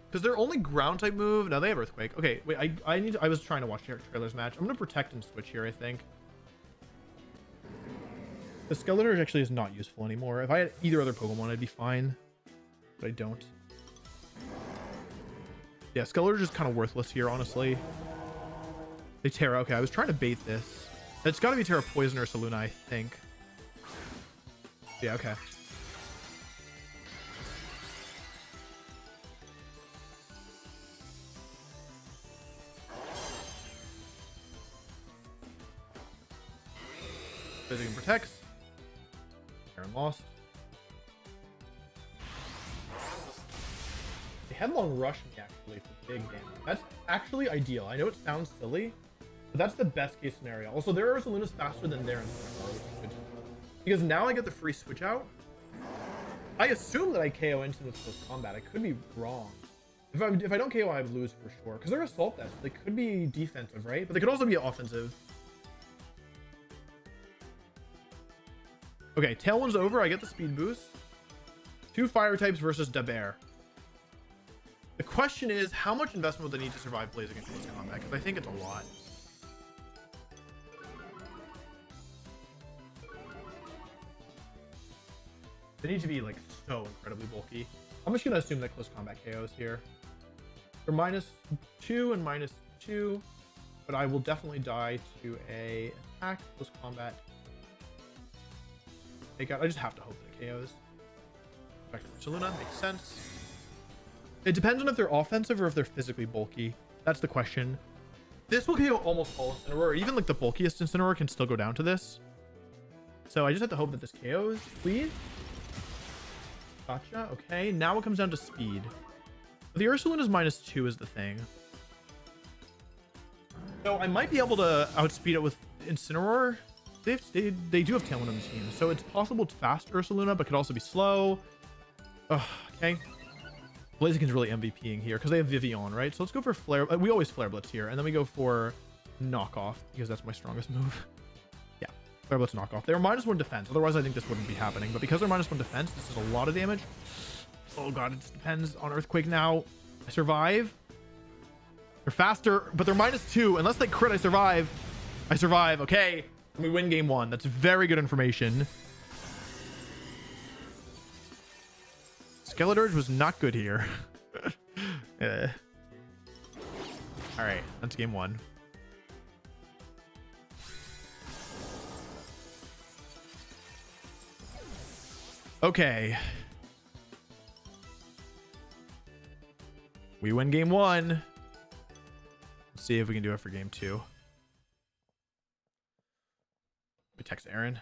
Because their only ground type move... No, they have Earthquake. Okay, wait, I was trying to watch Trailer's match. I'm going to protect and switch here, I think. The Skeletor actually is not useful anymore. If I had either other Pokemon, I'd be fine. But I don't. Yeah, Skeletor is just kind of worthless here, honestly. They Terra. Okay, I was trying to bait this. It's got to be Terra Poison or Saluna, I think. Yeah, okay. Blaziken protects. Aaron lost. The Headlong Rush me actually for big damage. That's actually ideal. I know it sounds silly, but that's the best case scenario. Also, their Ursaluna's faster than their Incineroar, because now I get the free switch out. I assume that I KO Instant with close combat. I could be wrong. If I don't KO, I lose for sure. Because they're Assault Vest. They could be defensive, right? But they could also be offensive. Okay, Tailwind's over. I get the speed boost. 2 fire types versus Daber. The question is, how much investment would they need to survive Blaziken in close combat? Because I think it's a lot. They need to be like so incredibly bulky. I'm just gonna assume that close combat KOs here. They're -2 and -2, but I will definitely die to a attack close combat. Take out. I just have to hope that it KOs. Back to Saluna, makes sense. It depends on if they're offensive or if they're physically bulky. That's the question. This will KO almost all Incineroar. Even like the bulkiest Incineroar can still go down to this. So I just have to hope that this KOs, please. Gotcha. Okay, now it comes down to speed. The Ursaluna's -2 is the thing. So I might be able to outspeed it with Incineroar. They do have Tailwind on the team, so it's possible it's fast Ursaluna, but could also be slow. Ugh, okay. Blaziken's really MVPing here because they have Vivian, right? So let's go for Flare. We always Flare Blitz here, and then we go for Knockoff because that's my strongest move. Yeah, Flare Blitz Knockoff. They're -1 defense. Otherwise, I think this wouldn't be happening. But because they're -1 defense, this is a lot of damage. Oh god, it just depends on Earthquake now. I survive. They're faster, but they're -2. Unless they crit, I survive. I survive. Okay. We win game 1. That's very good information. Skeletor was not good here. All right, that's game 1. Okay. We win game 1. Let's see if we can do it for game 2. We text Aaron.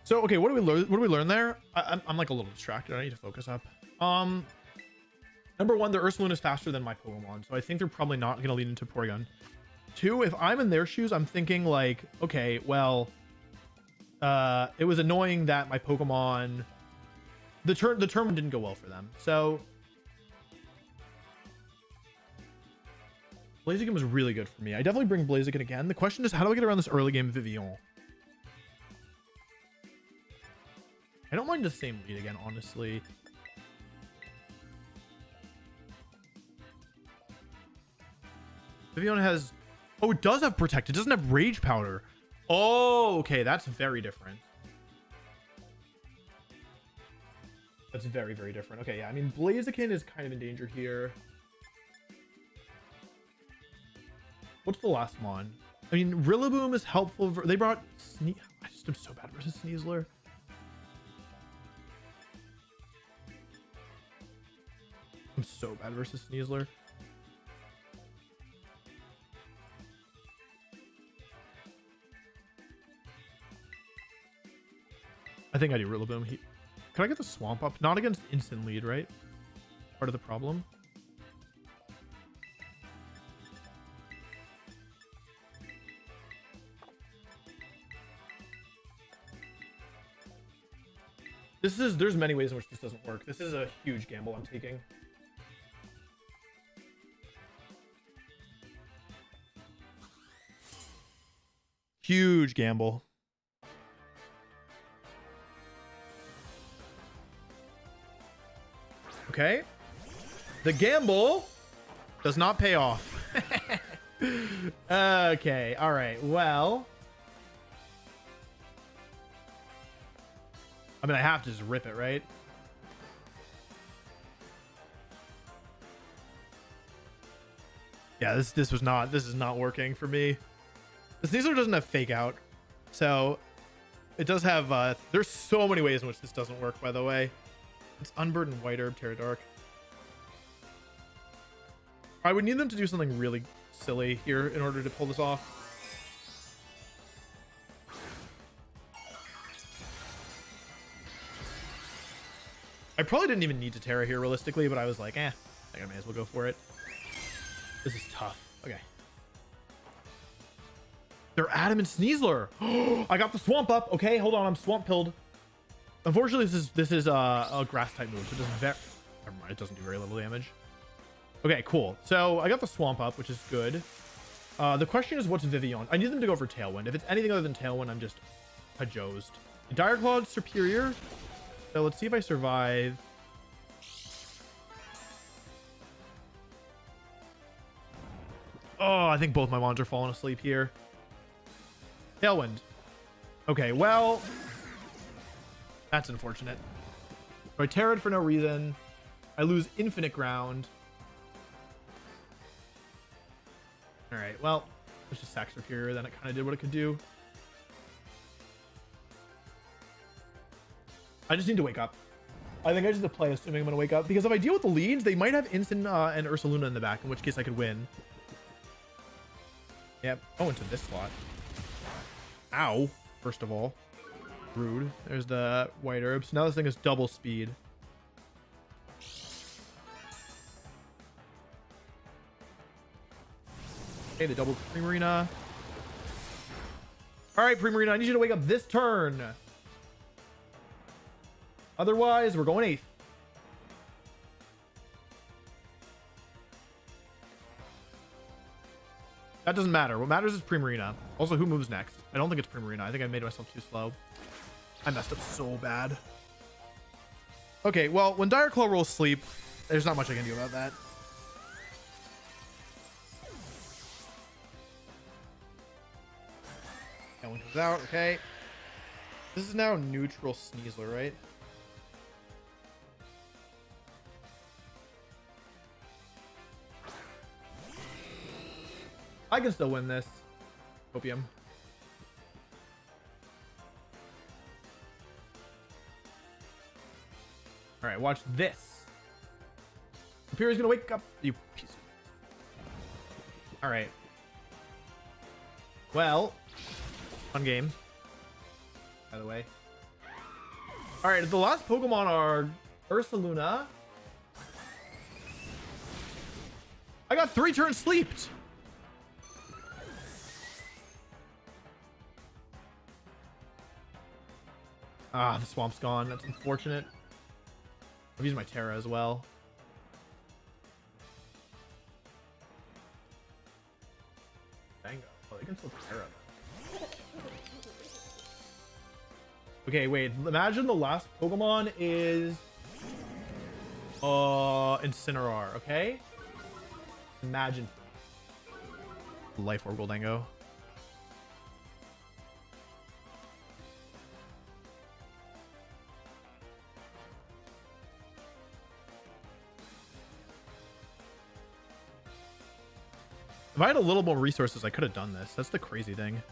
So okay, what do we learn? What do we learn there? I'm like a little distracted. I need to focus up. Number 1, the Ursaluna is faster than my Pokemon, so I think they're probably not going to lead into Porygon. 2, if I'm in their shoes, I'm thinking like, okay, well, it was annoying that my Pokemon, the term didn't go well for them. So Blaziken was really good for me. I definitely bring Blaziken again. The question is, how do I get around this early game Vivian? I don't mind the same lead again, honestly. Vivian has... Oh, it does have Protect. It doesn't have Rage Powder. Oh, okay. That's very different. That's very, very different. Okay, yeah. I mean, Blaziken is kind of in danger here. What's the last one? I mean, Rillaboom is helpful. They brought... I just am so bad versus Sneasler. I'm so bad versus Sneasler. I think I do Rillaboom. Can I get the Swamp up? Not against instant lead, right? Part of the problem. There's many ways in which this doesn't work. This is a huge gamble I'm taking. Huge gamble. Okay. The gamble does not pay off. Okay. All right. Well, I mean, I have to just rip it, right? Yeah, this is not working for me. The Sneasler doesn't have fake out, so it does have there's so many ways in which this doesn't work, by the way. It's Unburdened, White Herb, Terra Dark. I would need them to do something really silly here in order to pull this off. I probably didn't even need to Terra here realistically, but I was like, I think I may as well go for it. This is tough. Okay. They're Adamant Sneasler. I got the swamp up. Okay, hold on. I'm swamp pilled. Unfortunately, this is a grass type move, so it doesn't never mind, it doesn't do very little damage. Okay, cool. So I got the swamp up, which is good. The question is, what's Vivillon? I need them to go for Tailwind. If it's anything other than Tailwind, I'm just hajosed. Dire Claw's superior. So let's see if I survive. Oh, I think both my mons are falling asleep here. Tailwind. Okay, well, that's unfortunate. So I Terra'd for no reason. I lose infinite ground. All right, well, let's just sack superior. Then it kind of did what it could do. I just need to wake up. I think I just have to play assuming I'm going to wake up, because if I deal with the leads, they might have Instant and Ursaluna in the back, in which case I could win. Yep. Oh, into this slot. Ow. First of all. Rude. There's the White Herbs. Now this thing is double speed. Okay, the double Primarina. All right, Primarina, I need you to wake up this turn. Otherwise, we're going 8th. That doesn't matter. What matters is Primarina. Also, who moves next? I don't think it's Primarina. I think I made myself too slow. I messed up so bad. Okay, well, when Dire Claw rolls sleep, there's not much I can do about that. That one comes out. Okay. This is now neutral Sneasler, right? I can still win this. Opium. All right, watch this. Superior's gonna wake up, you piece of... All right. Well, fun game, by the way. All right, the last Pokemon are Ursaluna. I got 3 turns sleeped. Ah, the swamp's gone. That's unfortunate. I've used my Terra as well. Dango. Oh, they can still Terra. Okay, wait. Imagine the last Pokemon is Incineroar, okay? Imagine. Life Orb Goldango. If I had a little more resources, I could have done this. That's the crazy thing.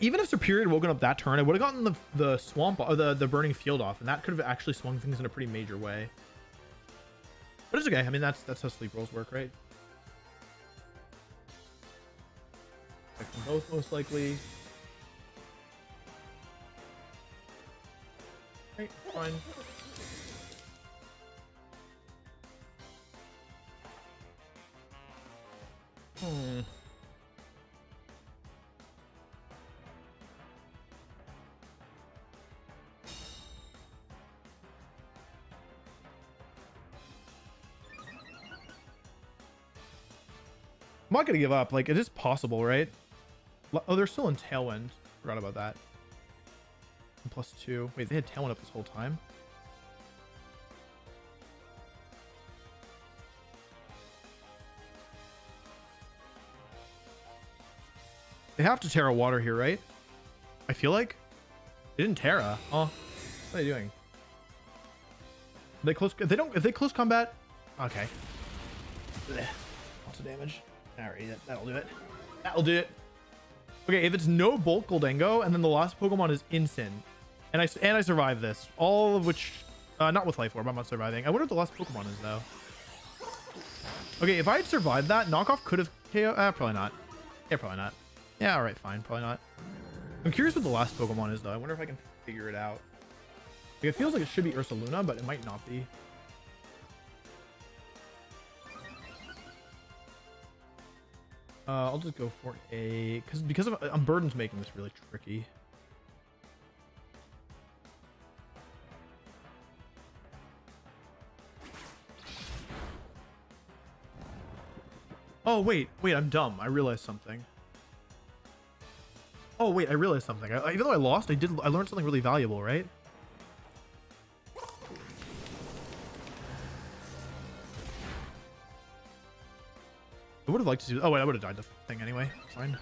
Even if Superior had woken up that turn, I would have gotten the swamp or the burning field off, and that could have actually swung things in a pretty major way. But it's okay. I mean, that's how sleep rolls work, right? I can both most likely. Right, fine. I'm not gonna give up. Like, it is possible, right? Oh, they're still in Tailwind. Forgot about that. And +2. Wait, they had Tailwind up this whole time? They have to Terra water here, right? I feel like they didn't Terra. Oh, what are they doing? They close. If they don't. If they close combat. Okay. Blech. Lots of damage. Alright, that'll do it. That'll do it. Okay, if it's no Bolt Goldango and then the last Pokemon is Incin, and I survive this, all of which, not with Life Orb, I'm not surviving. I wonder what the last Pokemon is though. Okay, if I had survived that, Knockoff could have KO. Probably not. Yeah, probably not. Yeah, all right, fine, probably not. I'm curious what the last Pokemon is though. I wonder if I can figure it out. Like, it feels like it should be Ursaluna, but it might not be. I'll just go for a because of Burden's making this really tricky. Oh wait, I'm dumb. I realized something. Oh wait, I realized something. Even though I lost, I learned something really valuable, right? I would have liked to do. Oh wait, I would have died the thing anyway. It's fine.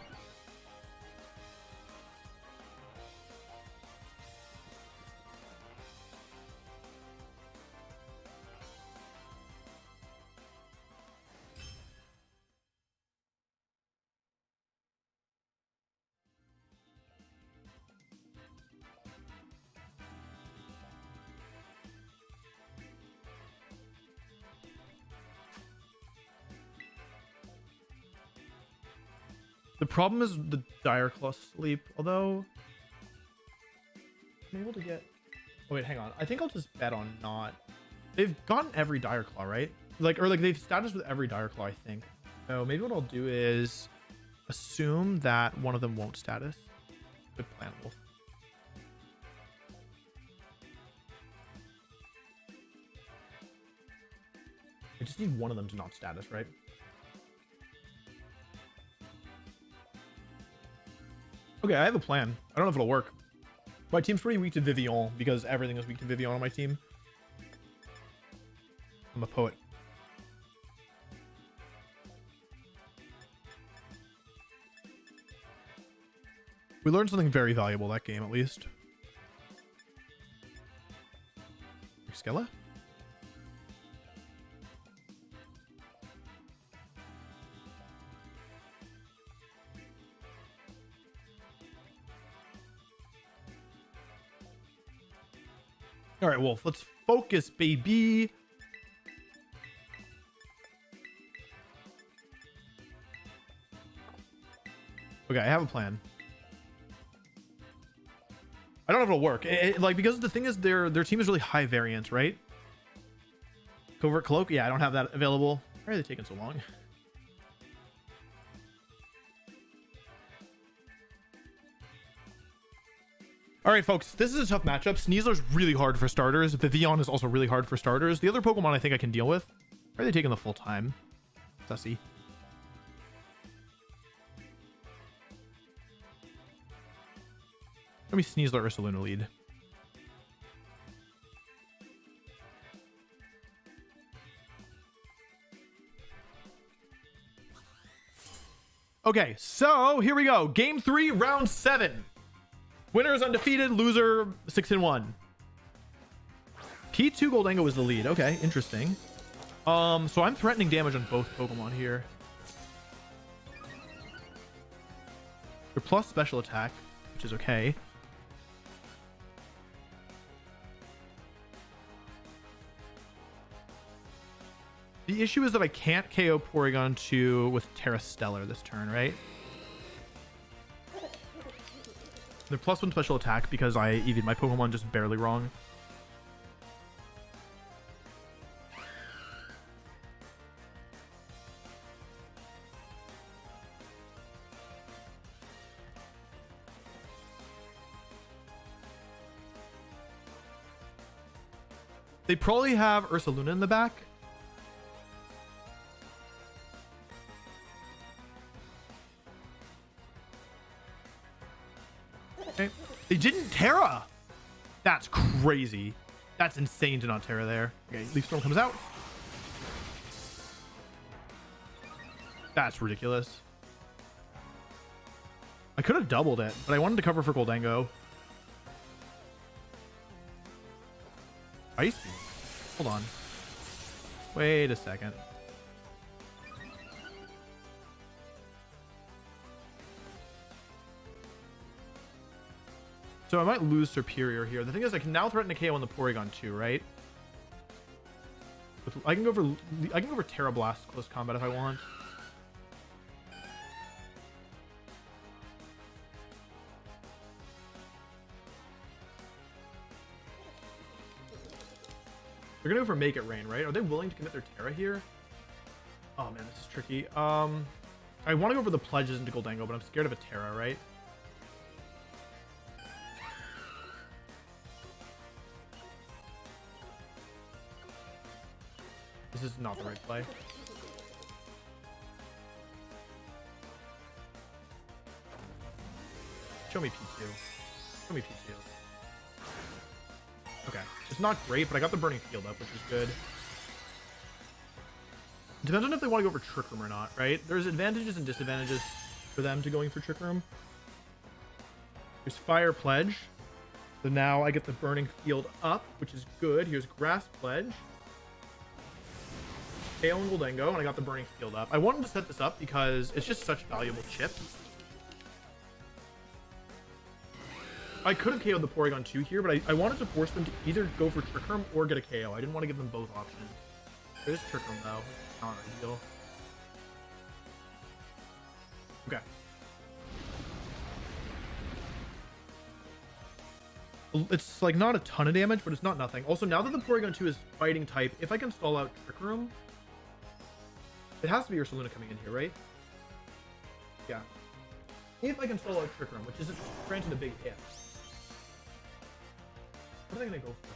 The problem is the Dire Claw sleep, although I'm able to get. Oh wait, hang on. I think I'll just bet on not. They've gotten every Dire Claw, right? Like, or like they've status with every Dire Claw, I think. So maybe what I'll do is assume that one of them won't status. Good plan, Wolf. I just need one of them to not status, right? Okay, I have a plan. I don't know if it'll work. My team's pretty weak to Vivian because everything is weak to Vivian on my team. I'm a poet. We learned something very valuable that game, at least. Skella? All right, Wolf, let's focus, baby. Okay, I have a plan. I don't know if it'll work. Like, because the thing is, their team is really high variance, right? Covert Cloak? Yeah, I don't have that available. Why are they taking so long? All right, folks, this is a tough matchup. Sneasler's really hard for starters. Vivian is also really hard for starters. The other Pokemon I think I can deal with. Why are they taking the full time? Sussy. Let me Sneasler Ursaluna lead. Okay, so here we go. Game 3, round 7. Winner is undefeated, loser 6-1. P2 Goldango is the lead. Okay, interesting. So I'm threatening damage on both Pokemon here. They're plus special attack, which is okay. The issue is that I can't KO Porygon 2 with Terra Stellar this turn, right? They're +1 special attack because I EV'd my Pokemon just barely wrong. They probably have Ursaluna in the back. Okay. They didn't Terra. That's crazy. That's insane to not Terra there. Okay, Leaf Storm comes out. That's ridiculous. I could have doubled it, but I wanted to cover for Goldango. Ice Beam. Hold on. Wait a second. So I might lose Superior here. The thing is, I can now threaten a KO on the Porygon too, right? I can go for Terra Blast close combat if I want. They're gonna go for Make It Rain, right? Are they willing to commit their Terra here? Oh man, this is tricky. I want to go for the Pledges into Goldango, but I'm scared of a Terra, right? This is not the right play. Show me P2. Show me P2. Okay. It's not great, but I got the Burning Field up, which is good. It depends on if they want to go for Trick Room or not, right? There's advantages and disadvantages for them to going for Trick Room. There's Fire Pledge. So now I get the Burning Field up, which is good. Here's Grass Pledge. KO and Goldango, and I got the Burning Field up. I wanted to set this up because it's just such valuable chip. I could have KO'd the Porygon 2 here, but I wanted to force them to either go for Trick Room or get a KO. I didn't want to give them both options. There's Trick Room, though. Not ideal. Okay. It's like not a ton of damage, but it's not nothing. Also, now that the Porygon 2 is fighting type, if I can stall out Trick Room, it has to be Ursaluna coming in here, right? Yeah. If I can stall out Trick Room, which isn't granted a big hit. What are they going to go for here?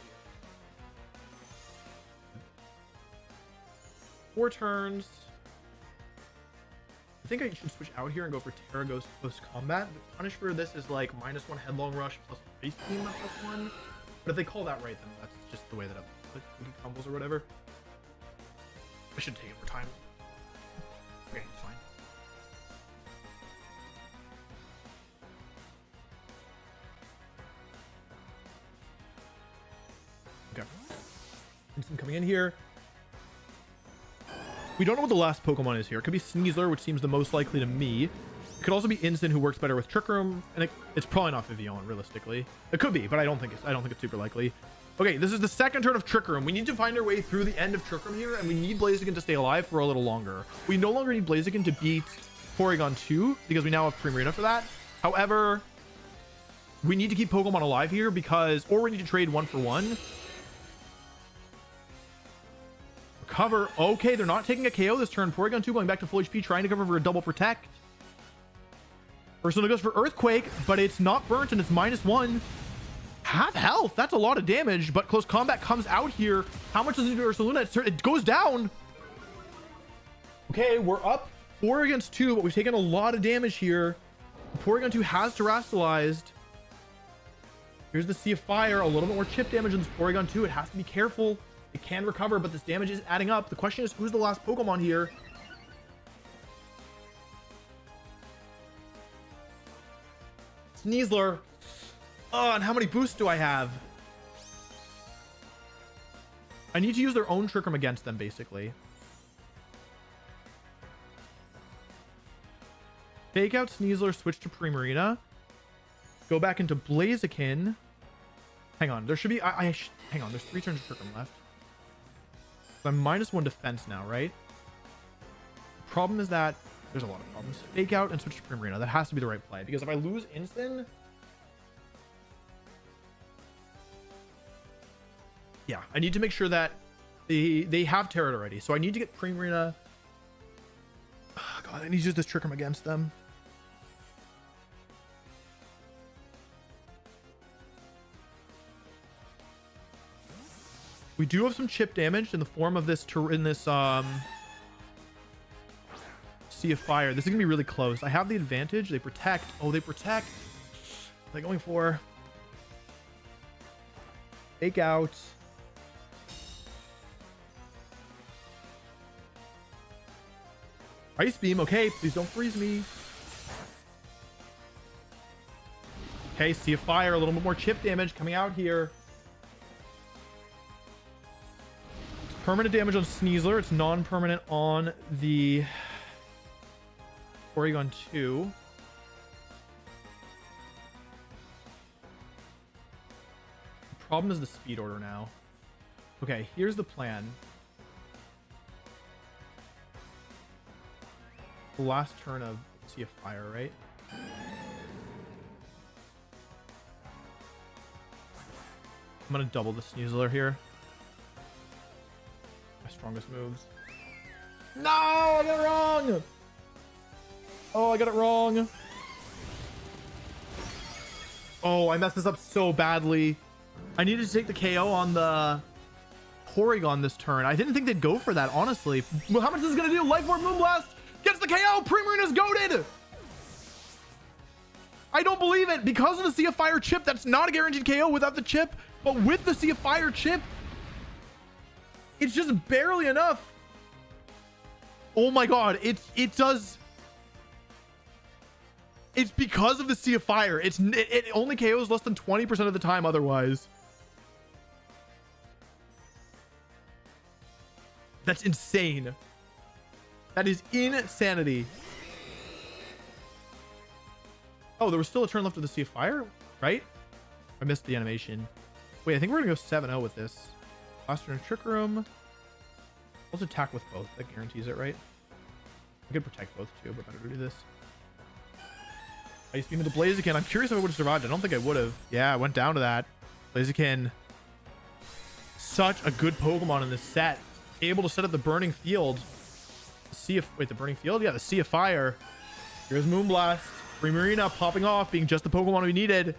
4 turns. I think I should switch out here and go for Terra Ghost Close Combat. The punish for this is like -1 Headlong Rush plus Ice Beam +1. But if they call that right, then that's just the way that I'm like combos or whatever. I should take it for time. Okay, it's fine. Okay. Instant coming in here. We don't know what the last Pokemon is here. It could be Sneasler, which seems the most likely to me. It could also be Instant, who works better with Trick Room, and it's probably not Vivillon, realistically. It could be, but I don't think it's super likely. Okay, this is the second turn of Trick Room. We need to find our way through the end of Trick Room here, and we need Blaziken to stay alive for a little longer. We no longer need Blaziken to beat Porygon 2 because we now have Primarina for that. However, we need to keep Pokemon alive here because, or we need to trade 1 for 1. Cover. Okay, they're not taking a KO this turn. Porygon 2 going back to full HP, trying to cover for a double protect. Ursula goes for Earthquake, but it's not burnt and it's -1. Half health. That's a lot of damage, but close combat comes out here. How much does it do to Ursaluna? It goes down. Okay, we're up 4 against 2, but we've taken a lot of damage here. Porygon 2 has terastallized. Here's the Sea of Fire. A little bit more chip damage in this Porygon 2. It has to be careful. It can recover, but this damage is adding up. The question is, who's the last Pokemon here? Sneasler. Oh, and how many boosts do I have? I need to use their own Trick Room against them, basically. Fake out Sneasler, switch to Primarina. Go back into Blaziken. Hang on, there should be... hang on, there's 3 turns of Trick Room left. So I'm -1 defense now, right? The problem is that... There's a lot of problems. Fake out and switch to Primarina. That has to be the right play, because if I lose Instant... Yeah, I need to make sure that they have Terra already. So I need to get Primarina. Oh, God, I need to use this Trick Room against them. We do have some chip damage in the form of this Sea of Fire. This is gonna be really close. I have the advantage. They protect. Oh, they protect. What are they going for? Fake out. Ice Beam. Okay, please don't freeze me. Okay, Sea of Fire, a little bit more chip damage coming out here. It's permanent damage on Sneasler. It's non-permanent on the Porygon 2. The problem is the speed order now. Okay, here's the plan. The last turn of Sea of Fire, right? I'm gonna double the Sneasler here. My strongest moves. No, I got it wrong. Oh, I got it wrong. Oh, I messed this up so badly. I needed to take the KO on the Porygon this turn. I didn't think they'd go for that, honestly. Well, how much is this gonna do? Life Orb Moonblast gets the KO. Primarina's goated. I don't believe it. Because of the Sea of Fire chip, that's not a guaranteed KO without the chip. But with the Sea of Fire chip, it's just barely enough. Oh my god, it does. It's because of the Sea of Fire. It only KOs less than 20% of the time otherwise. That's insane. That is insanity. Oh, there was still a turn left of the Sea of Fire, right? I missed the animation. Wait, I think we're gonna go 7-0 with this. Last turn Trick Room. Let's attack with both. That guarantees it, right? I could protect both too, but better to do this. I used to beam with the Blaziken. I'm curious if I would have survived. I don't think I would have. Yeah, I went down to that. Blaziken. Such a good Pokemon in this set. Able to set up the Burning Field. Wait, the Burning Field? Yeah, the Sea of Fire. Here's Moonblast. Primarina popping off, being just the Pokemon we needed.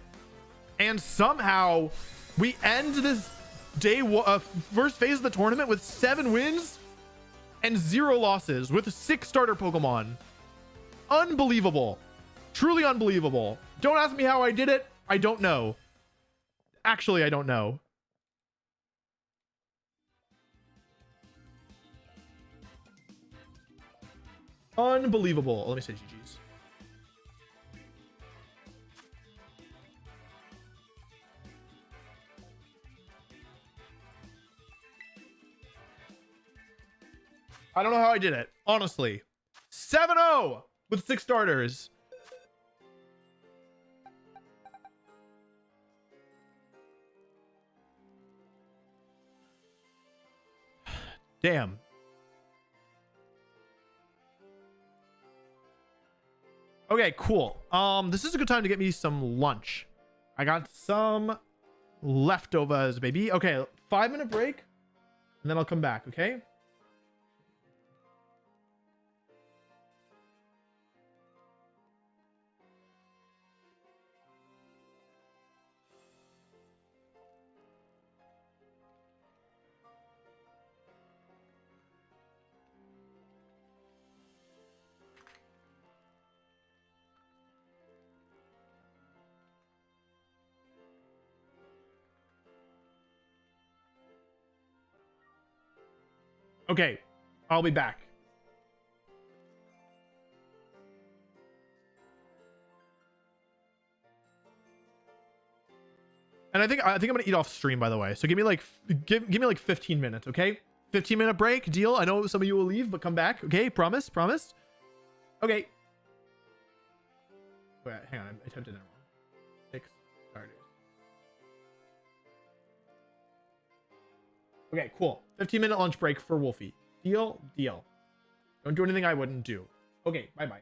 And somehow we end this first phase of the tournament with 7 wins and 0 losses with 6 starter Pokemon. Unbelievable. Truly unbelievable. Don't ask me how I did it. I don't know. Actually, I don't know. Unbelievable. Let me say GG's. I don't know how I did it, honestly. 7-0 with 6 starters. Damn. Okay, cool. This is a good time to get me some lunch. I got some leftovers, baby. Okay, 5-minute break, and then I'll come back, okay? Okay, I'll be back. And I think I'm gonna eat off stream, by the way. So give me like 15 minutes, okay? 15-minute break, deal. I know some of you will leave, but come back, okay? Promise, promise. Okay. Wait, hang on, I typed it in wrong. 6 starters. Okay, cool. 15-minute lunch break for Wolfey. Deal? Deal. Don't do anything I wouldn't do. Okay, bye-bye.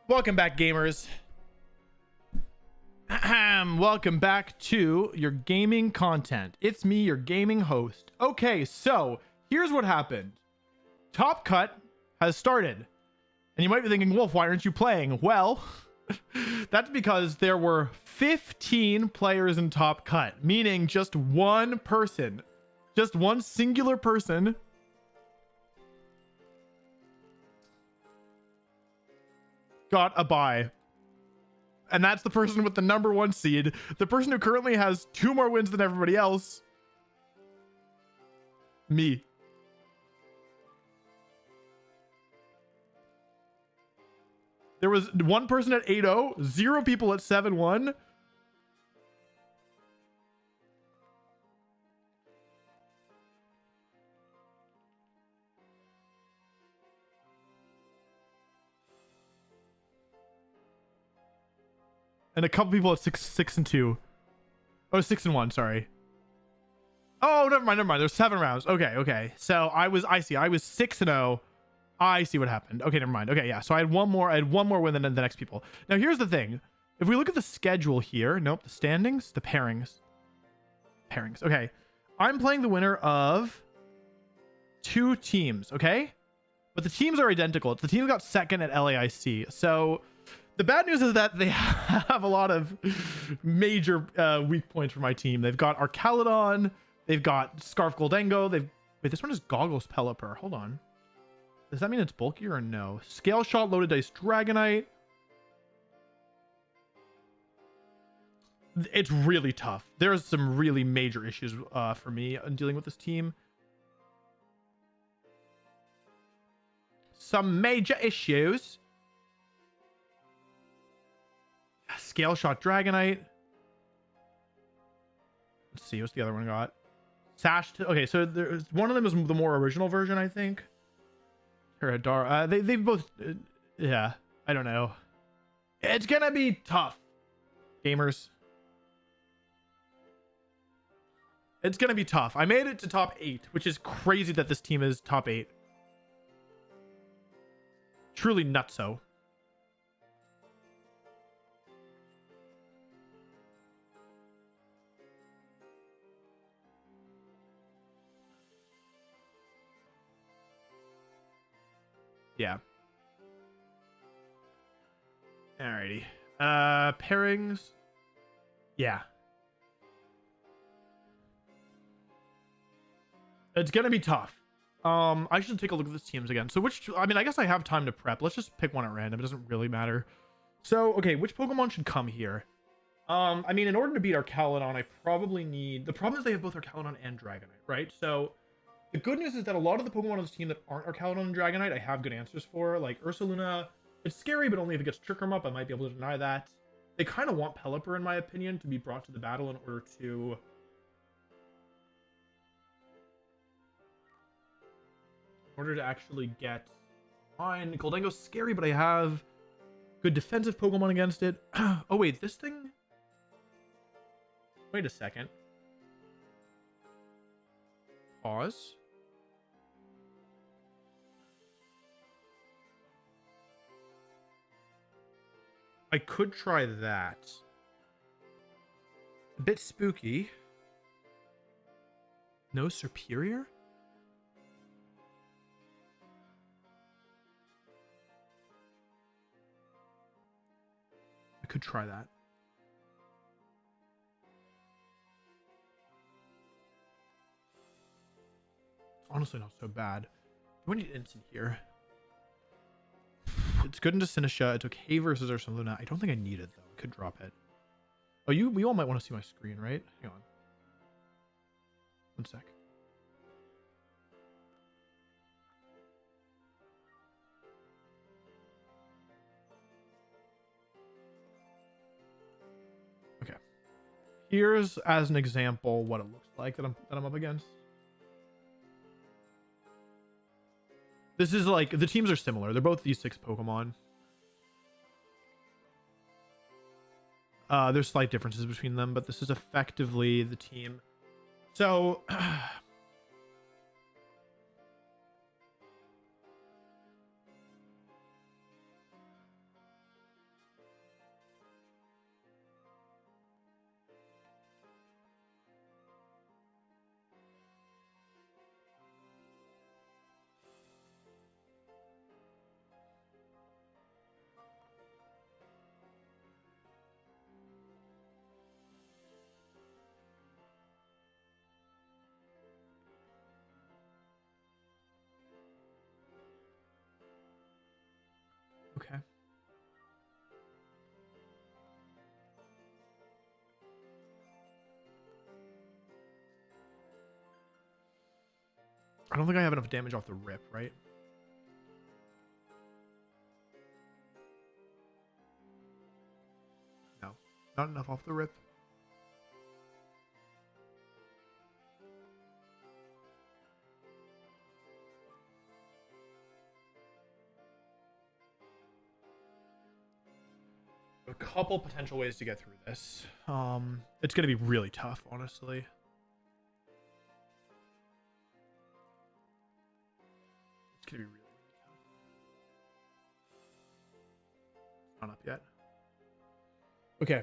Welcome back, gamers. Welcome back to your gaming content. It's me, your gaming host. Okay, so here's what happened. Top Cut has started. And you might be thinking, Wolf, why aren't you playing? Well, that's because there were 15 players in Top Cut, meaning just one person, just one singular person got a bye. And that's the person with the #1 seed, the person who currently has 2 more wins than everybody else. Me. There was 1 person at 8-0, 0 people at 7-1. And a couple people at 6-2. Oh, 6-1, sorry. Oh, never mind. There's 7 rounds. Okay. So I was 6-0. I see what happened. Okay, never mind. Okay, yeah. So I had one more win than the next people. Now here's the thing. If we look at the schedule here, nope, the standings, the pairings. Okay. I'm playing the winner of 2 teams, okay? But the teams are identical. The team got second at LAIC. So the bad news is that they have a lot of major weak points for my team. They've got Archaludon, they've got Scarf Goldengo, wait, this one is Goggles Pelipper. Hold on. Does that mean it's bulkier or no? Scale Shot, Loaded Dice Dragonite. It's really tough. There's some really major issues for me in dealing with this team. Some major issues. Scale Shot Dragonite. Let's see, what's the other one got? Sash. Okay, so there's one of them is the more original version, I think. Herodar. They both. Yeah, I don't know. It's gonna be tough, gamers. It's gonna be tough. I made it to top 8, which is crazy that this team is top 8. Truly nutso. Yeah. Alrighty. Pairings. Yeah. It's gonna be tough. I should take a look at this teams again. So I guess I have time to prep. Let's just pick one at random. It doesn't really matter. So, okay, which Pokemon should come here? In order to beat Archaludon, I probably need... The problem is they have both Archaludon and Dragonite, right? So the good news is that a lot of the Pokemon on this team that aren't Archaludon and Dragonite, I have good answers for. Like Ursaluna, it's scary, but only if it gets Trick 'em Up, I might be able to deny that. They kind of want Pelipper, in my opinion, to be brought to the battle in order to actually get mine. Goldengo's scary, but I have good defensive Pokemon against it. Oh, wait, this thing... Wait a second. Pause. I could try that. A bit spooky. No superior? I could try that. It's honestly not so bad. Do I need instant here? It's good into Sinisha. It's okay versus Ursaluna. I don't think I need it though. I could drop it. Oh, we all might want to see my screen, right? Hang on. One sec. Okay. Here's as an example what it looks like that I'm up against. This is like, the teams are similar. They're both these 6 Pokemon. There's slight differences between them, but this is effectively the team. So, don't think I have enough damage off the rip, right? No, not enough off the rip. A couple potential ways to get through this. It's gonna be really tough, honestly. It's gonna be really tough. It's not up yet. Okay,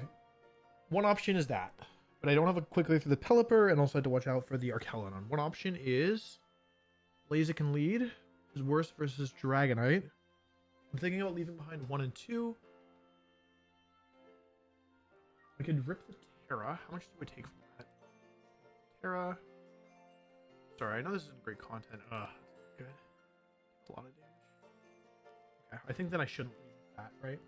one option is that, but I don't have a quick way through the Pelipper, and also have to watch out for the Archelon. One option is Blaziken and Lead is worse versus Dragonite. I'm thinking about leaving behind 1 and 2. I could rip the Terra. How much do I take from that? Terra. Sorry, I know this isn't great content. Good. A lot of damage. Okay, I think then I shouldn't leave that, right?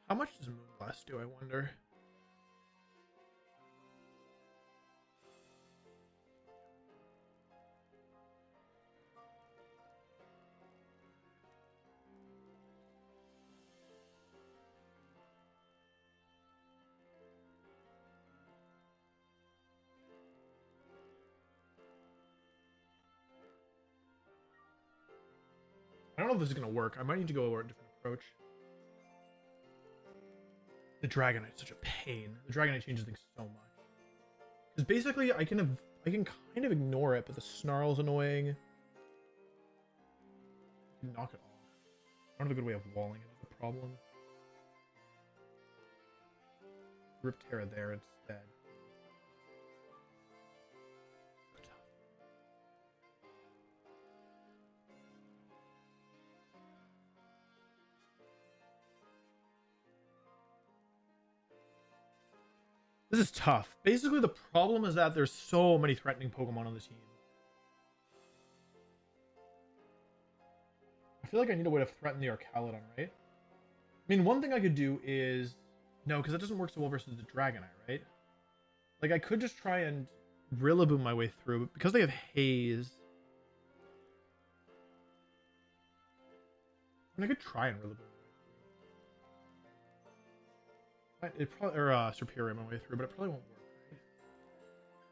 How much does Moonblast do, I wonder? I don't know if this is going to work. I might need to go over a different approach. The Dragonite's such a pain. The Dragonite changes things so much. Because basically, I can kind of ignore it, but the Snarl's annoying. Knock it off. I don't have a good way of walling it is the problem. Rip Terra there instead. This is tough. Basically, the problem is that there's so many threatening Pokemon on the team. I feel like I need a way to threaten the Archaludon, right? I mean, one thing I could do is... No, because it doesn't work so well versus the Dragonite, right? Like, I could just try and Rillaboom my way through, but because they have Haze... I mean, I could try and Rillaboom. It probably, or Superior my way through, but it probably won't work. Right?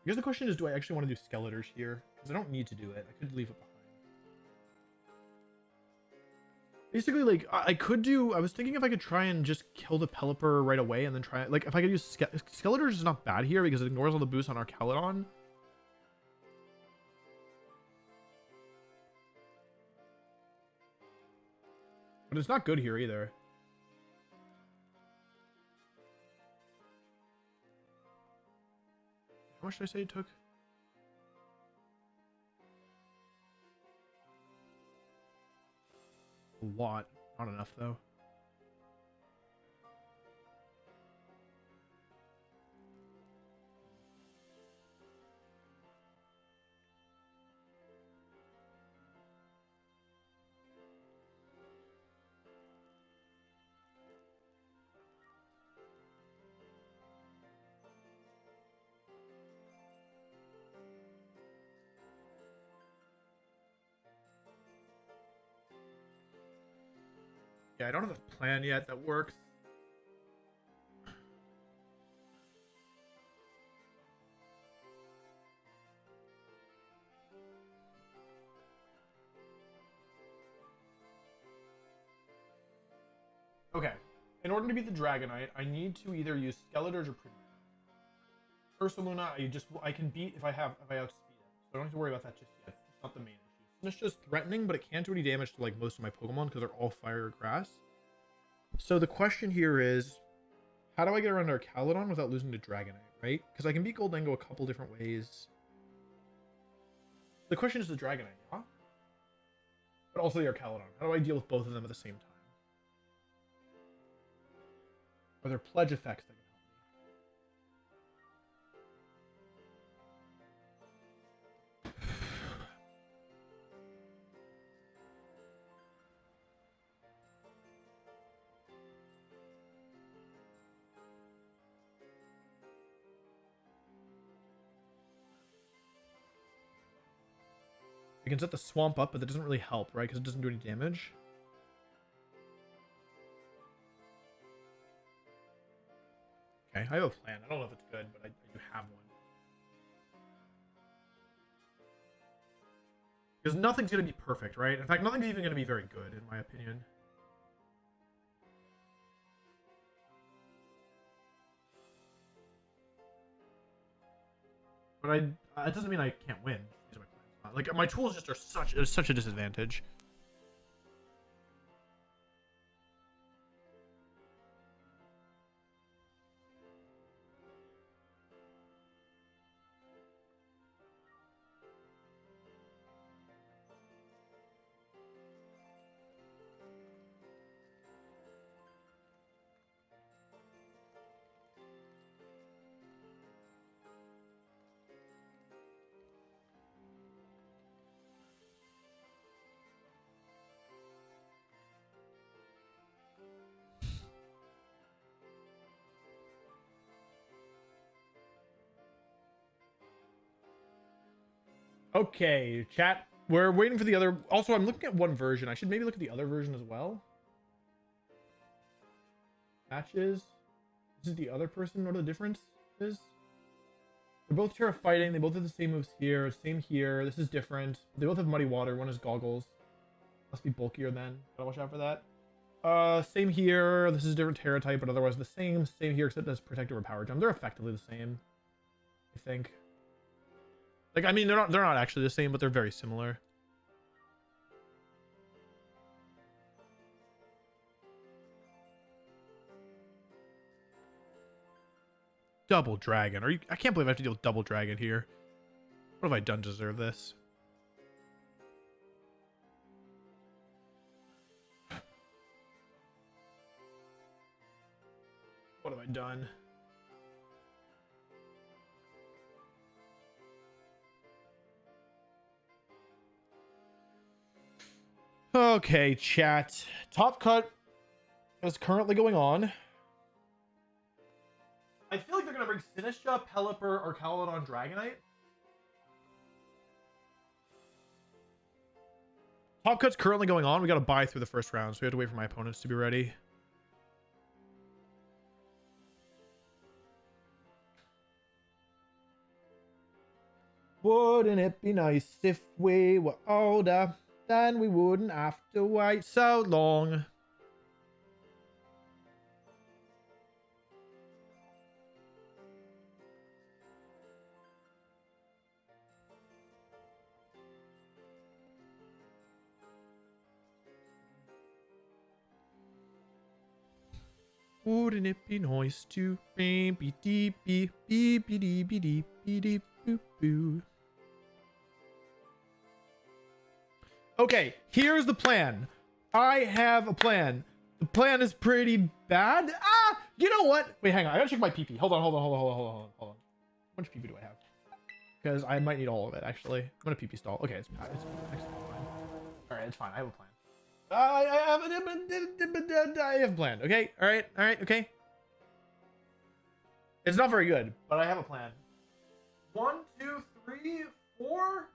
I guess the question is, do I actually want to do Skeletors here? Because I don't need to do it. I could leave it behind. Basically, like, I could do... I was thinking if I could try and just kill the Pelipper right away and then try... Like, if I could use... Skeletors is not bad here because it ignores all the boosts on Archaludon. But it's not good here either. How much did I say it took? A lot. Not enough, though. Yeah, I don't have a plan yet that works. Okay, in order to beat the Dragonite, I need to either use Skeletors or Premier. Ursaluna, I can beat if I outspeed it. So I don't have to worry about that just yet. It's not the main issue. It's just threatening, but it can't do any damage to like most of my Pokemon because they're all fire or grass. So the question here is, how do I get around Archaludon without losing to Dragonite, right? Because I can beat Goldengo a couple different ways. The question is the Dragonite, yeah? But also the Archaludon. How do I deal with both of them at the same time? Are there pledge effects that can help me? I can set the swamp up, but that doesn't really help, right? Because it doesn't do any damage. Okay, I have a plan. I don't know if it's good, but I do have one. Because nothing's going to be perfect, right? In fact, nothing's even going to be very good, in my opinion. But it doesn't mean I can't win. These are my plans. Like, my tools just are such a disadvantage. Okay, chat. We're waiting for the other. Also, I'm looking at one version. I should maybe look at the other version as well. Matches. This is the other person. What are the difference is? They're both Terra fighting. They both have the same moves here. Same here. This is different. They both have muddy water. One has goggles. Must be bulkier then. Gotta watch out for that. Same here. This is different Terra type, but otherwise the same. Same here, except as protector or power gem. They're effectively the same, I think. Like, I mean, they're not actually the same, but they're very similar. Double dragon. I can't believe I have to deal with double dragon here. What have I done to deserve this? What have I done? Okay, chat. Top cut is currently going on. I feel like they're gonna bring Sinistra, Pelipper, or Calodon Dragonite. Top cut's currently going on. We gotta buy through the first round, so we have to wait for my opponents to be ready. Wouldn't it be nice if we were older? Then we wouldn't have to wait so long. Wouldn't it be nice to baby deep beep beep deep deep deep boo boo. Okay, here's the plan. I have a plan. The plan is pretty bad. Ah, you know what? Wait, hang on. I gotta check my PP. Hold on. How much PP do I have? Because I might need all of it, actually. I'm gonna PP stall. Okay, it's fine. All right, it's fine. I have a plan. I have a plan. Okay. All right. Okay. It's not very good, but I have a plan. 1, 2, 3, 4.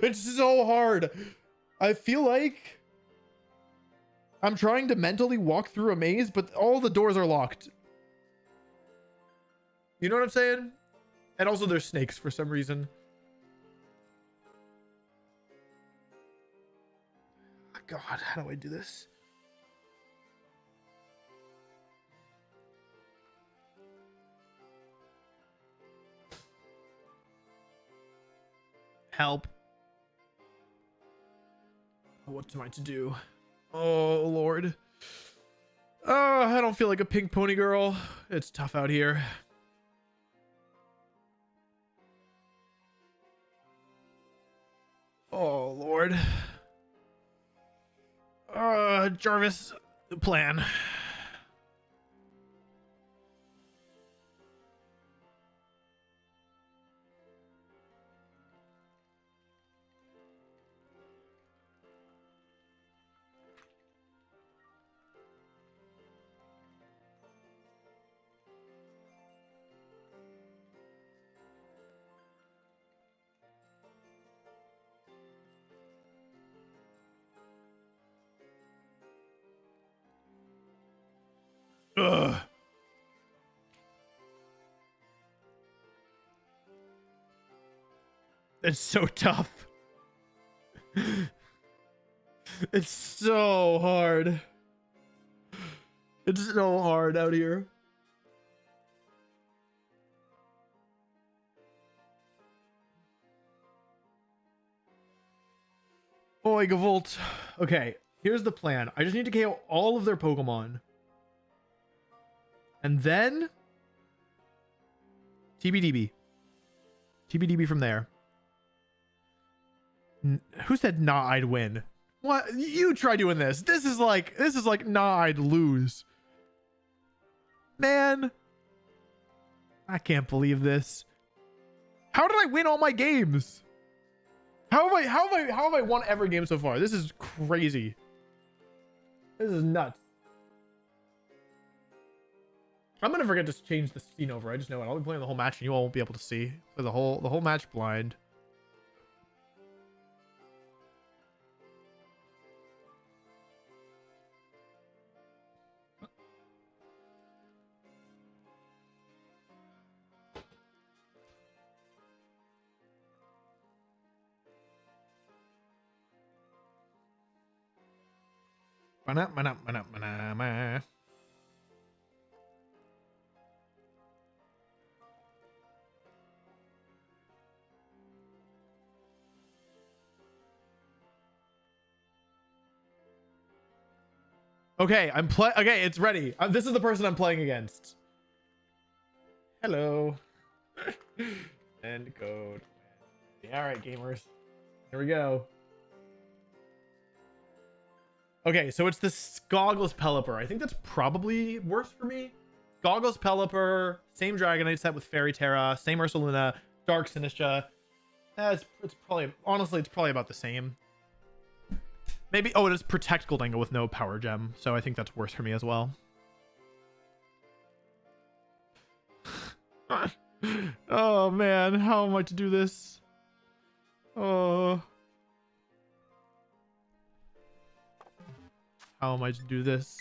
It's so hard. I feel like I'm trying to mentally walk through a maze, but all the doors are locked. You know what I'm saying? And also there's snakes for some reason. God, how do I do this? Help. What am I to do? Oh, Lord. Oh, I don't feel like a pink pony girl. It's tough out here. Oh, Lord. Jarvis plan. Ugh. It's so tough. It's so hard. It's so hard out here. Boy, Gavolt. Okay, here's the plan. I just need to KO all of their Pokemon. And then TBDB. TBDB from there. Who said nah, I'd win? What? You try doing this. This is like nah, I'd lose. Man. I can't believe this. How did I win all my games? How have I won every game so far? This is crazy. This is nuts. I'm gonna forget to change the scene over. I just know it. I'll be playing the whole match and you all won't be able to see. For the whole match blind. Okay, okay, it's ready. This is the person I'm playing against. Hello. End code. All right, gamers. Here we go. Okay, so it's the Goggles Pelipper. I think that's probably worse for me. Goggles Pelipper, same Dragonite set with Fairy Terra, same Ursaluna, Dark Sinistra. It's probably, honestly, it's probably about the same. Maybe, oh, it is Protect Gholdengo with no Power Gem, so I think that's worse for me as well. Oh man, how am I to do this? Oh. How am I to do this?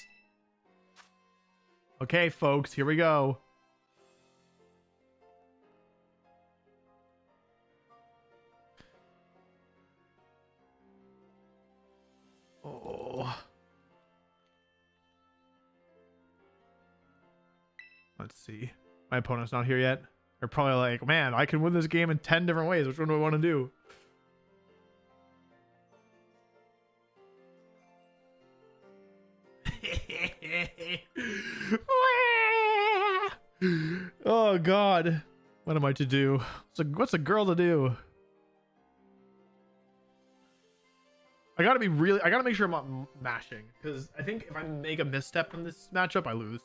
Okay, folks, here we go. Oh. Let's see. My opponent's not here yet. They're probably like, man, I can win this game in 10 different ways. Which one do I want to do? Oh god, what am I to do? What's a girl to do? I gotta make sure I'm not mashing, because I think if I make a misstep in this matchup, I lose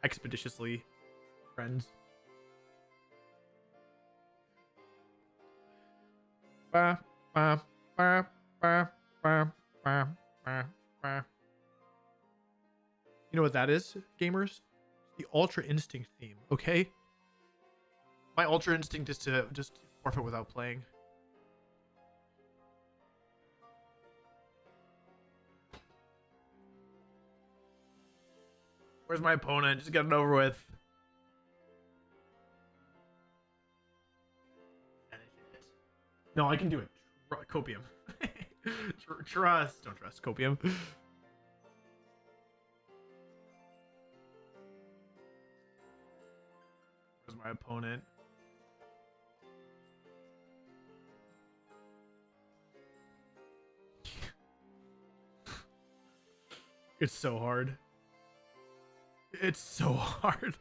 expeditiously, friends. Ba, ba, ba, ba, ba, ba, ba, ba. You know what that is, gamers? The Ultra Instinct theme, okay? My Ultra Instinct is to just forfeit without playing. Where's my opponent? Just get it over with. No, I can do it. Copium. Trust. Don't trust. Copium. Where's my opponent? It's so hard. It's so hard.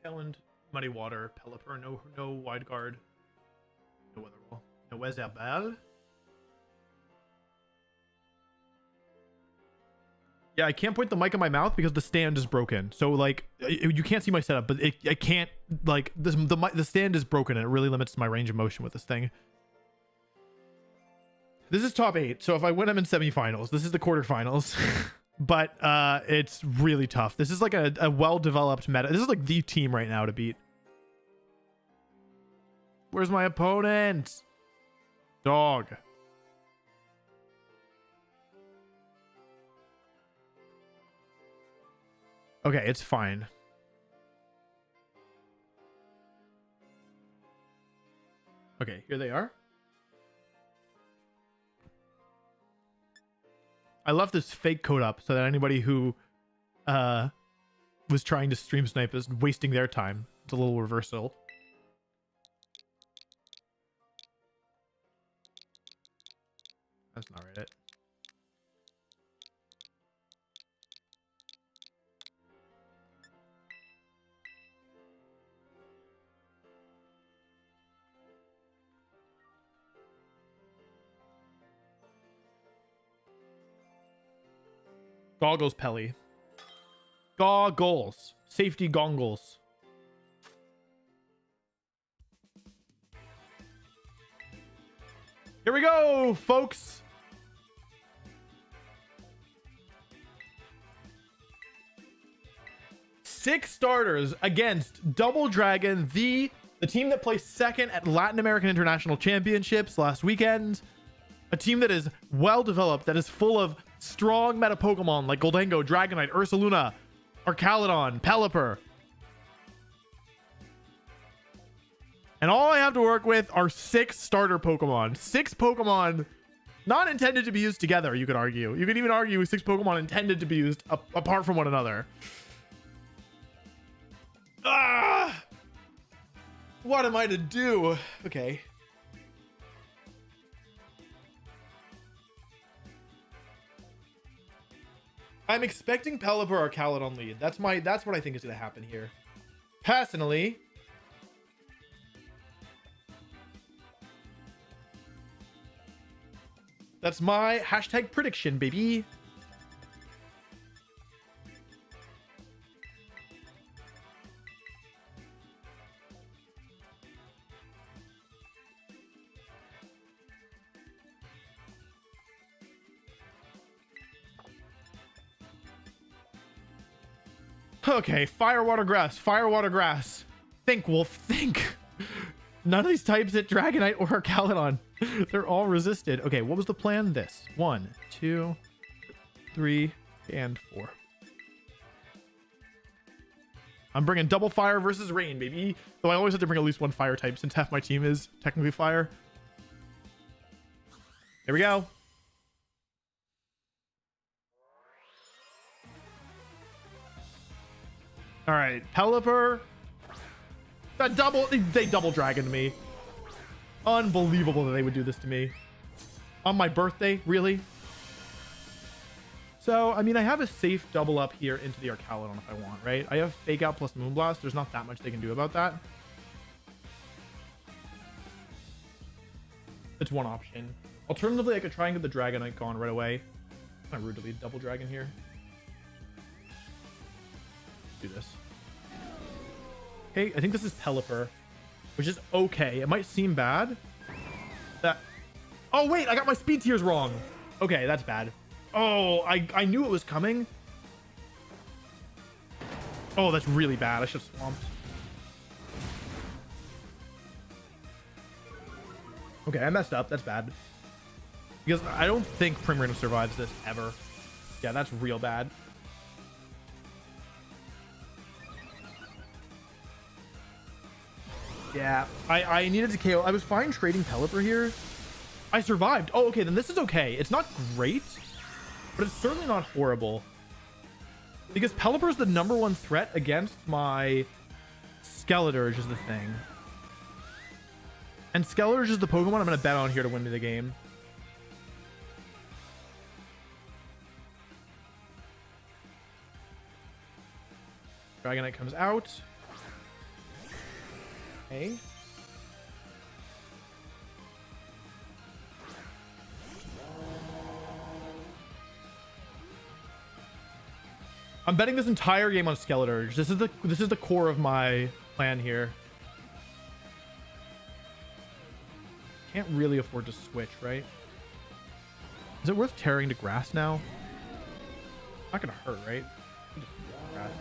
Island, Muddy Water, Pelipper, no Wide Guard, no Weather Wall, no Wezabal. Yeah, I can't point the mic in my mouth because the stand is broken. So like, you can't see my setup, but I can't, like, the stand is broken and it really limits my range of motion with this thing. This is top 8, so if I win, I'm in semifinals. This is the quarterfinals. But it's really tough. This is like a well-developed meta. This is like the team right now to beat. Where's my opponent? Dog. Okay, it's fine. Okay, here they are. I left this fake code up so that anybody who was trying to stream snipe is wasting their time. It's a little reversal. That's not right. Goggles, Pelly. Goggles. Safety goggles. Here we go, folks. Six starters against Double Dragon, the team that placed second at Latin American International Championships last weekend. A team that is well developed, that is full of strong meta Pokemon like Goldango, Dragonite, Ursaluna, Archaludon, Pelipper. And all I have to work with are 6 starter Pokemon. 6 Pokemon not intended to be used together, you could argue. You could even argue 6 Pokemon intended to be used apart from one another. Ah! What am I to do? Okay. I'm expecting Pelipper or Archaludon lead. That's what I think is going to happen here. Personally, that's my hashtag prediction, baby. Okay, fire, water, grass. Fire, water, grass. Think, Wolf, think. None of these types hit Dragonite or Archaludon. They're all resisted. Okay, what was the plan? This. 1, 2, 3, and 4. I'm bringing double fire versus rain, baby. Though I always have to bring at least one fire type since half my team is technically fire. Here we go. All right, Pelipper. They double dragoned me. Unbelievable that they would do this to me. On my birthday, really? So, I mean, I have a safe double up here into the Archaludon if I want, right? I have Fake Out plus Moonblast. There's not that much they can do about that. It's one option. Alternatively, I could try and get the Dragonite gone right away. Kind of rude to lead double dragon here. Do this. Okay, I think this is Pelipper, which is okay. It might seem bad. Oh wait, I got my speed tiers wrong. Okay, that's bad. Oh, I knew it was coming. Oh, that's really bad. I should have swamped. Okay, I messed up. That's bad. Because I don't think Primarina survives this ever. Yeah, that's real bad. Yeah, I needed to KO. I was fine trading Pelipper here. I survived. Oh, okay, then this is okay. It's not great, but it's certainly not horrible. Because Pelipper is the #1 threat against my Skeleturge is the thing. And Skeleturge is the Pokemon I'm going to bet on here to win me the game. Dragonite comes out. Okay. I'm betting this entire game on Skeleturge. This is the core of my plan here. Can't really afford to switch, right? Is it worth tearing to grass now? Not gonna hurt, right? Grass.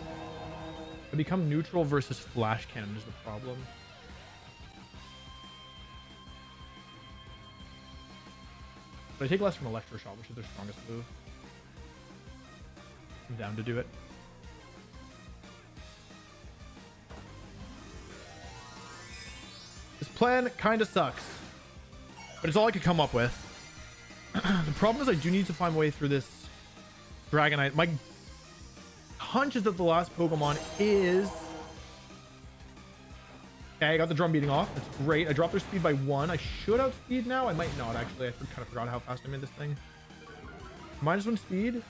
I become neutral versus flash cannon is the problem. But I take less from electro shot, which is their strongest move. I'm down to do it. This plan kind of sucks, but it's all I could come up with. The problem is I do need to find my way through this Dragonite. My hunch is that the last Pokemon is... Okay, I got the drum beating off. That's great. I dropped their speed by 1. I should outspeed now. I might not, actually. I kind of forgot how fast I made this thing. -1 speed.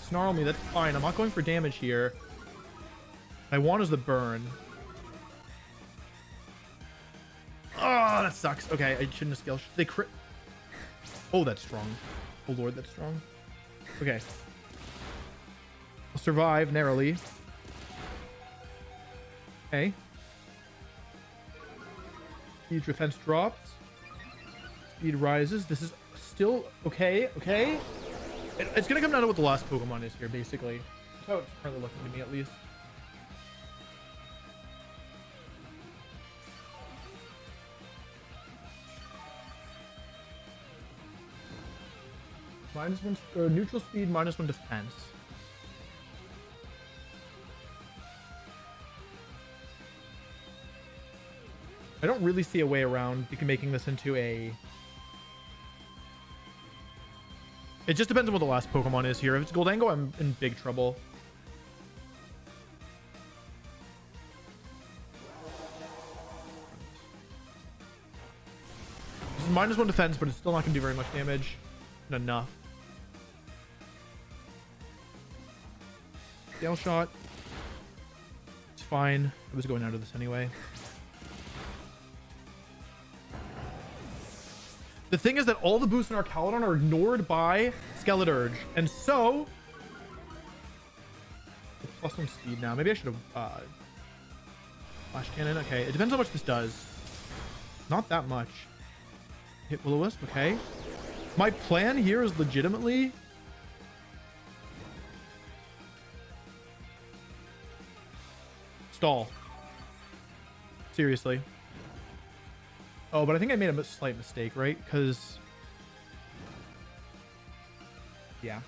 Snarl me, that's fine. I'm not going for damage here. What I want is the burn. Oh, that sucks. Okay, I shouldn't have scaled. They crit. Oh, that's strong. Oh lord, that's strong. Okay. I'll survive narrowly. Okay. Speed defense drops. Speed rises. This is still okay. Okay. It's gonna come down to what the last Pokemon is here, basically. That's how it's currently looking to me, at least. -1 neutral speed, -1 defense. I don't really see a way around making this into a... It just depends on what the last Pokemon is here. If it's Goldango, I'm in big trouble. This is -1 defense, but it's still not going to do very much damage. Not enough. Scale shot. It's fine. I was going out of this anyway. The thing is that all the boosts in Archaludon are ignored by Skeleturge. And so... +1 speed now. Maybe I should have... Flash Cannon. Okay, it depends how much this does. Not that much. Hit Will-O-Wisp. Okay. My plan here is legitimately... Stall. Seriously. Oh, but I think I made a slight mistake, right? Because... Yeah.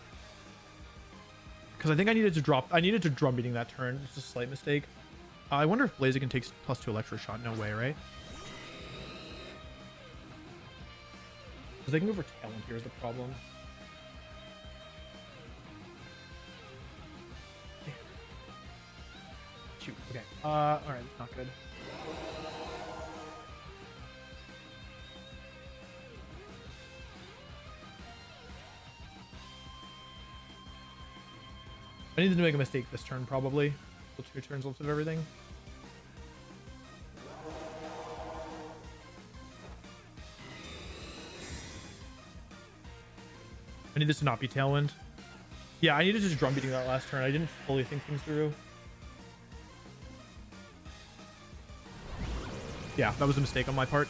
Because I think I needed to drop... I needed to drum beating that turn. It's a slight mistake. I wonder if Blaziken takes +2 Electro Shot. No way, right? Because they can go for Talent here is the problem. Shoot. Okay. Alright, that's not good. I needed to make a mistake this turn, probably. So 2 turns left of everything. I need this to not be Tailwind. Yeah, I needed to just drum beating that last turn. I didn't fully think things through. Yeah, that was a mistake on my part.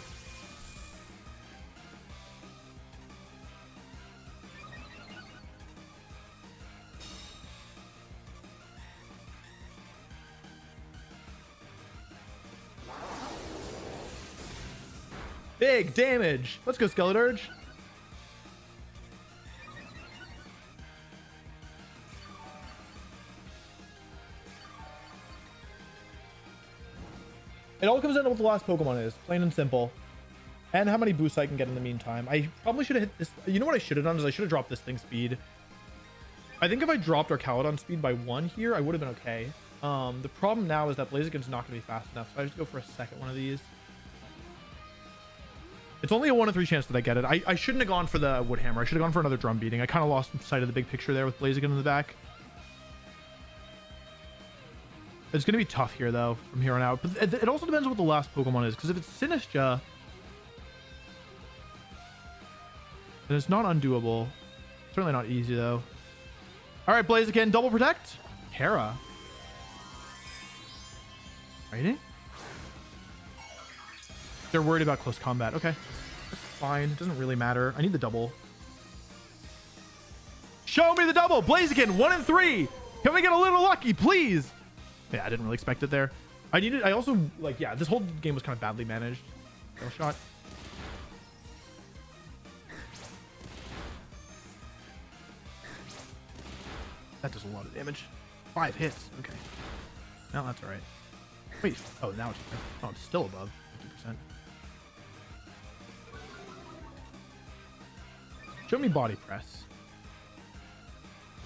Big damage. Let's go, Skeleturge. It all comes down to what the last Pokemon is, plain and simple. And how many boosts I can get in the meantime. I probably should have hit this. You know what I should have done is I should have dropped this thing's speed. I think if I dropped Archaludon speed by 1 here, I would have been okay. The problem now is that Blaziken's not going to be fast enough, so I just go for a second one of these. It's only a 1 in 3 chance that I get it. I shouldn't have gone for the Wood Hammer. I should have gone for another drum beating. I kind of lost sight of the big picture there with Blaziken in the back. It's going to be tough here, though, from here on out. But it also depends on what the last Pokemon is, because if it's Sinistcha, then it's not undoable. Certainly not easy, though. All right, Blaziken, double protect. Terra. Fighting? They're worried about close combat. Okay. That's fine. It doesn't really matter. I need the double. Show me the double. Blaziken, 1 and 3. Can we get a little lucky, please? Yeah, I didn't really expect it there. I also, like, yeah, this whole game was kind of badly managed. Kill shot. That does a lot of damage. 5 hits. Okay. No, that's all right. Wait. Oh, now it's still above 50%. Show me body press.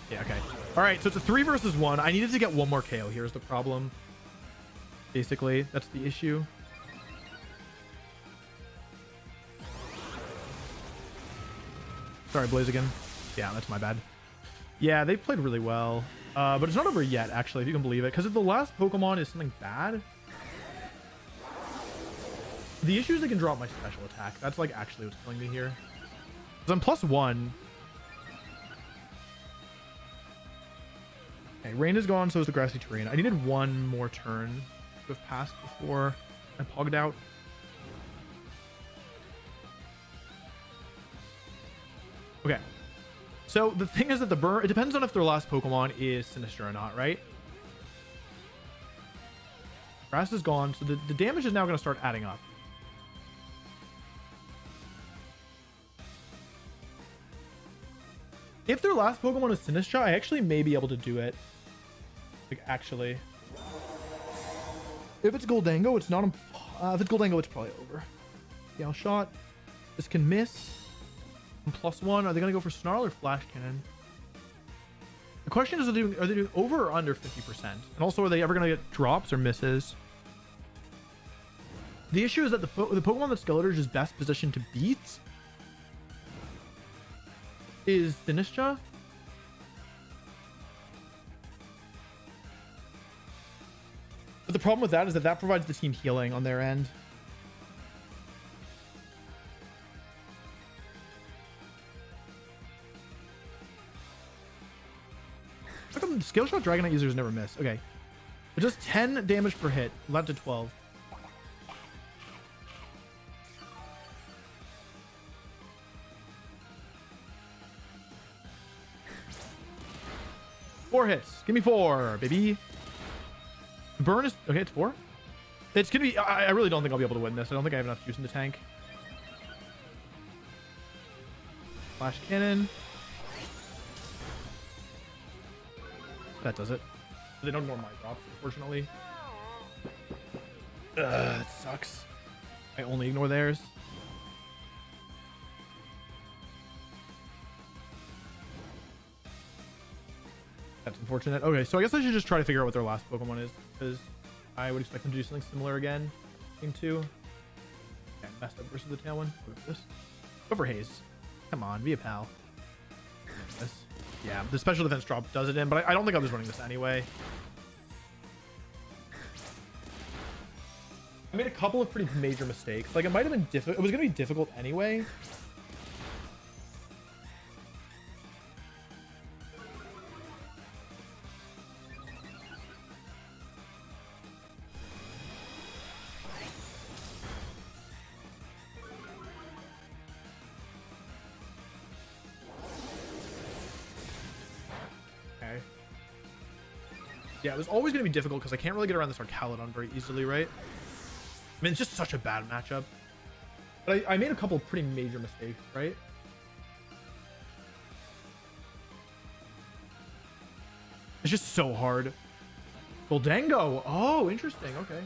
Yeah, okay. All right, so it's a 3 versus 1. I needed to get one more KO. Here's the problem. Basically, that's the issue. Sorry, Blaziken. Yeah, that's my bad. Yeah, they played really well. But it's not over yet, actually, if you can believe it. Because if the last Pokemon is something bad, the issue is they can drop my special attack. That's like actually what's killing me here. Because I'm +1. Okay, rain is gone, so is the grassy terrain. I needed one more turn to have passed before I pogged out. Okay. So the thing is that the burn, it depends on if their last Pokemon is Sinister or not, right? Grass is gone, so the damage is now going to start adding up. If their last Pokemon is Sinistcha, I actually may be able to do it. Like, actually. If it's Goldango, it's not... if it's Goldango, it's probably over. Gale Shot. This can miss. And +1. Are they going to go for Snarl or Flash Cannon? The question is, are they doing over or under 50%? And also, are they ever going to get drops or misses? The issue is that the Pokemon that Skeletor's is best positioned to beat is Sinistcha. But the problem with that is that provides the team healing on their end. How come Scale Shot Dragonite users never miss? Okay. It does 10 damage per hit. Led to 12. Four hits. Give me 4, baby. Burn is... Okay, it's 4. It's going to be... I really don't think I'll be able to win this. I don't think I have enough juice in the tank. Flash Cannon. That does it. They don't ignore my drops, unfortunately. It sucks. I only ignore theirs. That's unfortunate. Okay, so I guess I should just try to figure out what their last Pokemon is, because I would expect them to do something similar again. Game 2. Okay, messed up versus the tail one. Go for this. Go for Haze. Come on, be a pal. This. Yeah, the special defense drop does it in, but I don't think I was running this anyway. I made a couple of pretty major mistakes. Like, it might have been difficult. It was going to be difficult anyway. Yeah, it was always going to be difficult because I can't really get around this Archaludon very easily, right? I mean, it's just such a bad matchup. But I made a couple of pretty major mistakes, right? It's just so hard. Goldango. Oh, interesting. Okay.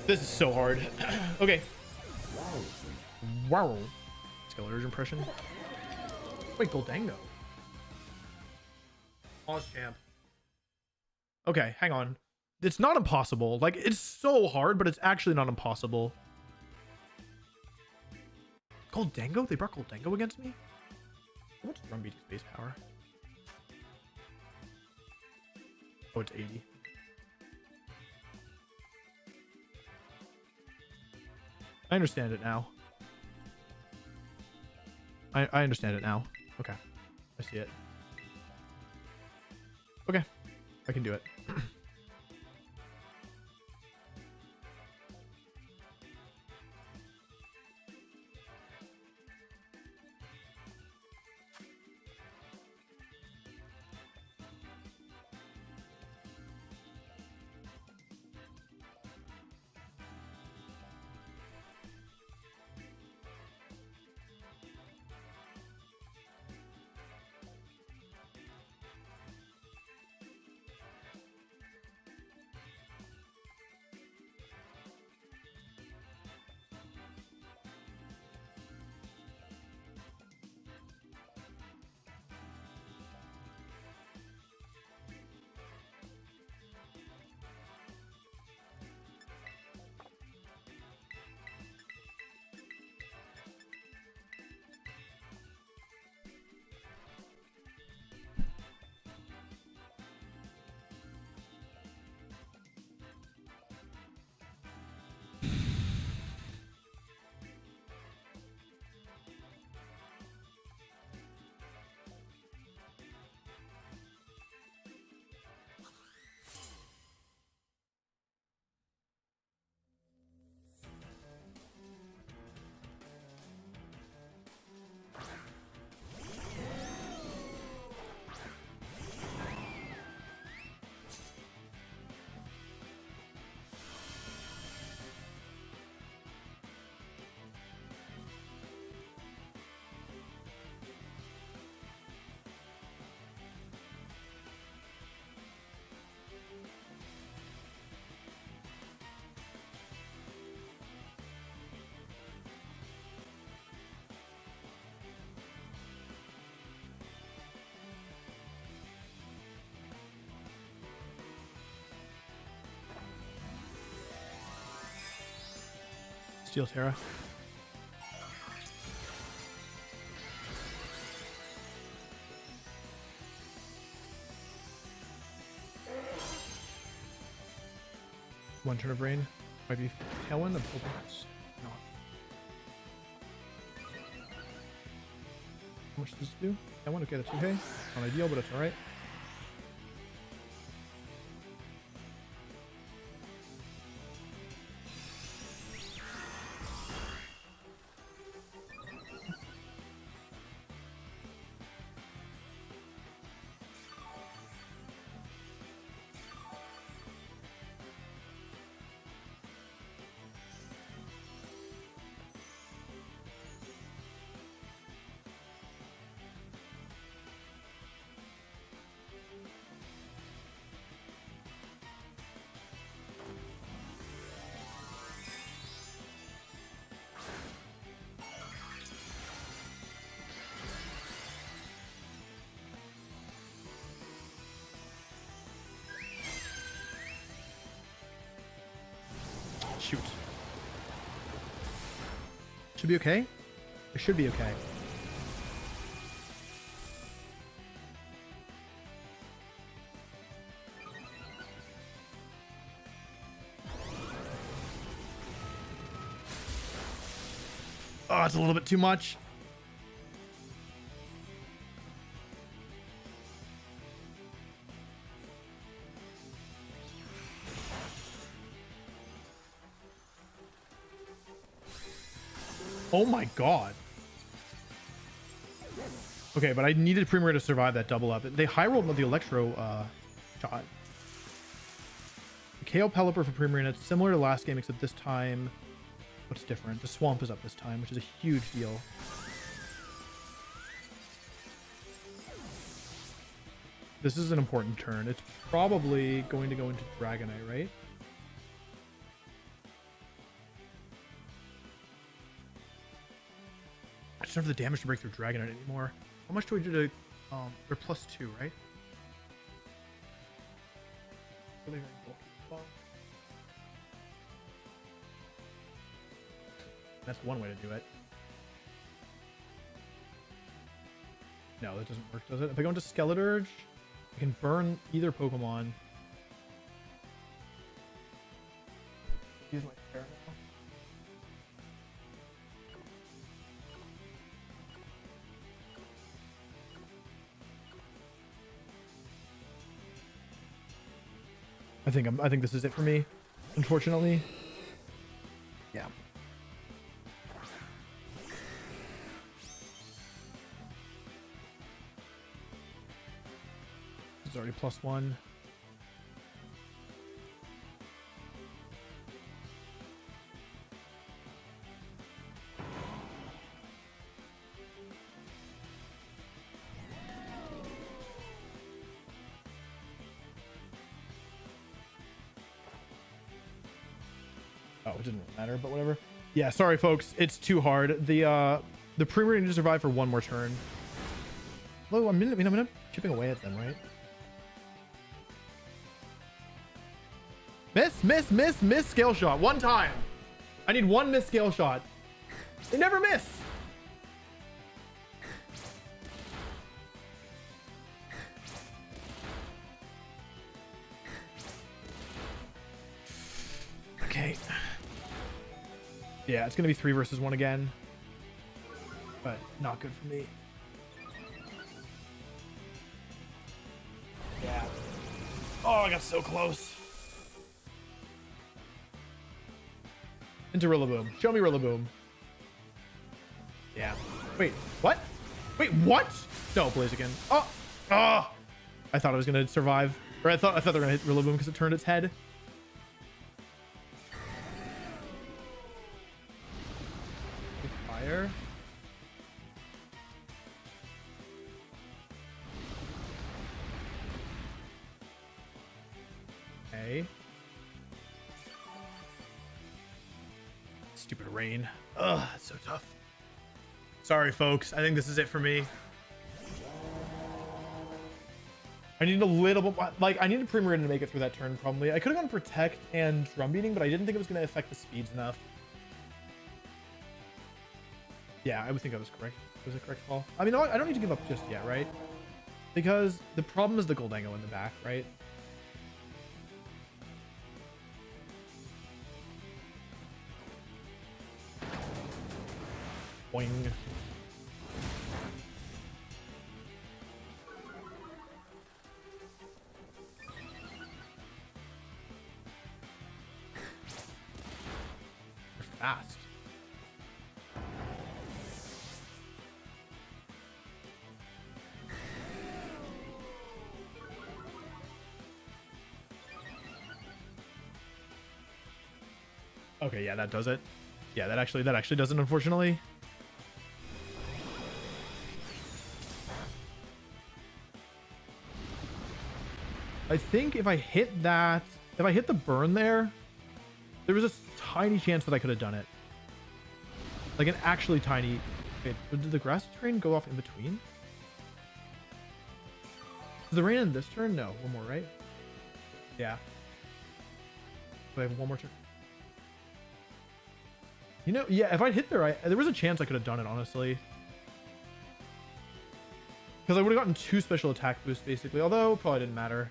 This is so hard. Okay. Wow. Skeletor's impression. Wait, Goldango. Pause champ. Okay, hang on. It's not impossible. Like, it's so hard, but it's actually not impossible. Goldango? They brought Goldango against me? How much is Run BT's base power? Oh, it's 80. I understand it now. I understand it now. Okay. I see it. Okay. I can do it. Steel Terra. One turn of rain. Might be Tailwind. I'm hoping it's not. How much does this do? Tailwind. Okay, that's okay. Not ideal, but it's alright. Shoot. Should be okay? It should be okay. Oh, it's a little bit too much. Oh my god. Okay, but I needed Premier to survive that double up. They high rolled with the Electro shot. The KO Pelipper for Premier, and it's similar to last game, except this time, what's different? The Swamp is up this time, which is a huge deal. This is an important turn. It's probably going to go into Dragonite, right? I just don't have the damage to break through Dragonite anymore. How much do I do to... they're +2, right? Really very bulky spell. That's one way to do it. No, that doesn't work, does it? If I go into Skeleturge, I can burn either Pokemon. Use my Terra now. I think this is it for me, unfortunately. Yeah. This is already +1. Oh, it didn't really matter, but whatever. Yeah, sorry folks, it's too hard. The Premier needs to survive for one more turn. Well, I'm chipping away at them, right? Miss scale shot. One time. I need one miss scale shot. They never miss. Okay. Yeah, it's gonna be 3 versus 1 again, but not good for me. Yeah. Oh, I got so close. Into Rillaboom. Show me Rillaboom. Yeah. Wait, what? Wait, what? No, Blaziken. Oh! Oh! I thought I was gonna survive. Or I thought they were gonna hit Rillaboom because it turned its head. Fire. Okay. Stupid rain. Ugh, that's so tough. Sorry, folks. I think this is it for me. I need a little bit, like, I needed Primarina to make it through that turn, probably. I could have gone Protect and Drum Beating, but I didn't think it was going to affect the speeds enough. Yeah, I would think I was correct. It was a correct call. I mean, I don't need to give up just yet, right? Because the problem is the Goldango in the back, right? Boing. They're fast. Okay, yeah, that does it. Yeah, that actually does it, unfortunately. I think if I hit that, if I hit the burn there, there was a tiny chance that I could have done it. Like an actually tiny. Okay, did the grass train go off in between? Is the rain in this turn? No, one more, right? Yeah. Do I have one more turn? You know, yeah, if I'd hit there, there was a chance I could have done it, honestly. Because I would have gotten 2 special attack boosts, basically. Although, probably didn't matter.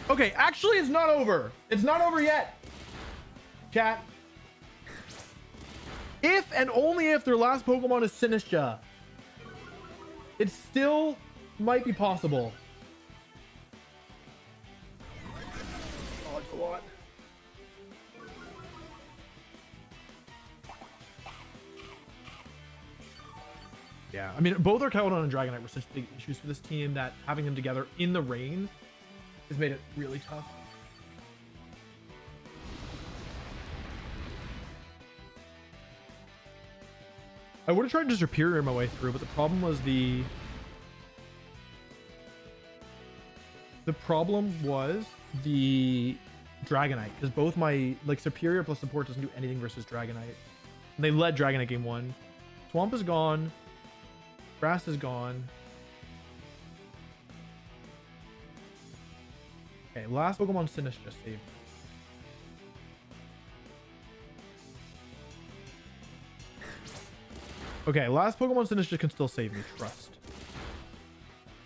Okay, actually, it's not over. It's not over yet. Chat. If and only if their last Pokemon is Sinistcha, it still might be possible. Oh, it's a lot. Yeah, I mean, both our Cowdon and Dragonite were such big issues for this team that having them together in the rain has made it really tough. I would have tried to Superior my way through, but the problem was the Dragonite, because both my like superior plus support doesn't do anything versus Dragonite. And they led Dragonite game 1. Swamp is gone. Grass is gone. Okay, last Pokemon Sinistcha just saved. Okay, last Pokemon Sinistcha can still save me. Trust.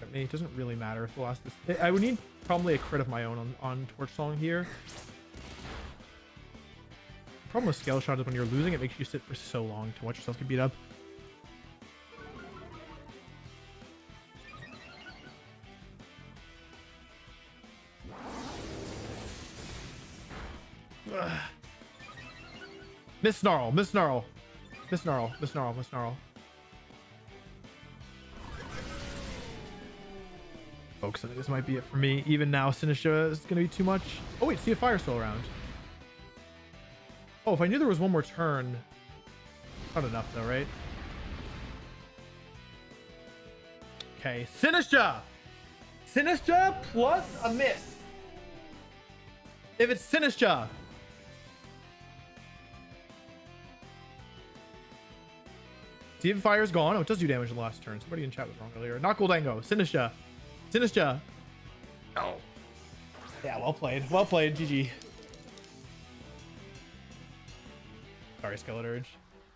I mean, it doesn't really matter if the last. I would need probably a crit of my own on Torch Song here. The problem with Scale Shot is when you're losing, it makes you sit for so long to watch yourself get beat up. Ugh. Miss Snarl, Miss Snarl. Miss Snarl, Miss Snarl, Miss Snarl. Folks, I think this might be it for me. Even now, Sinistcha is going to be too much. Oh, wait, see if Fire's still around. Oh, if I knew there was one more turn. Not enough, though, right? Okay, Sinistcha! Sinistcha plus a miss. If it's Sinistcha. See if Fire's gone. Oh, it does do damage in the last turn. Somebody in chat was wrong earlier. Not Goldango. Sinistcha. Sinistcha. Oh. Yeah, well played. Well played. GG. Sorry, Skeleturge.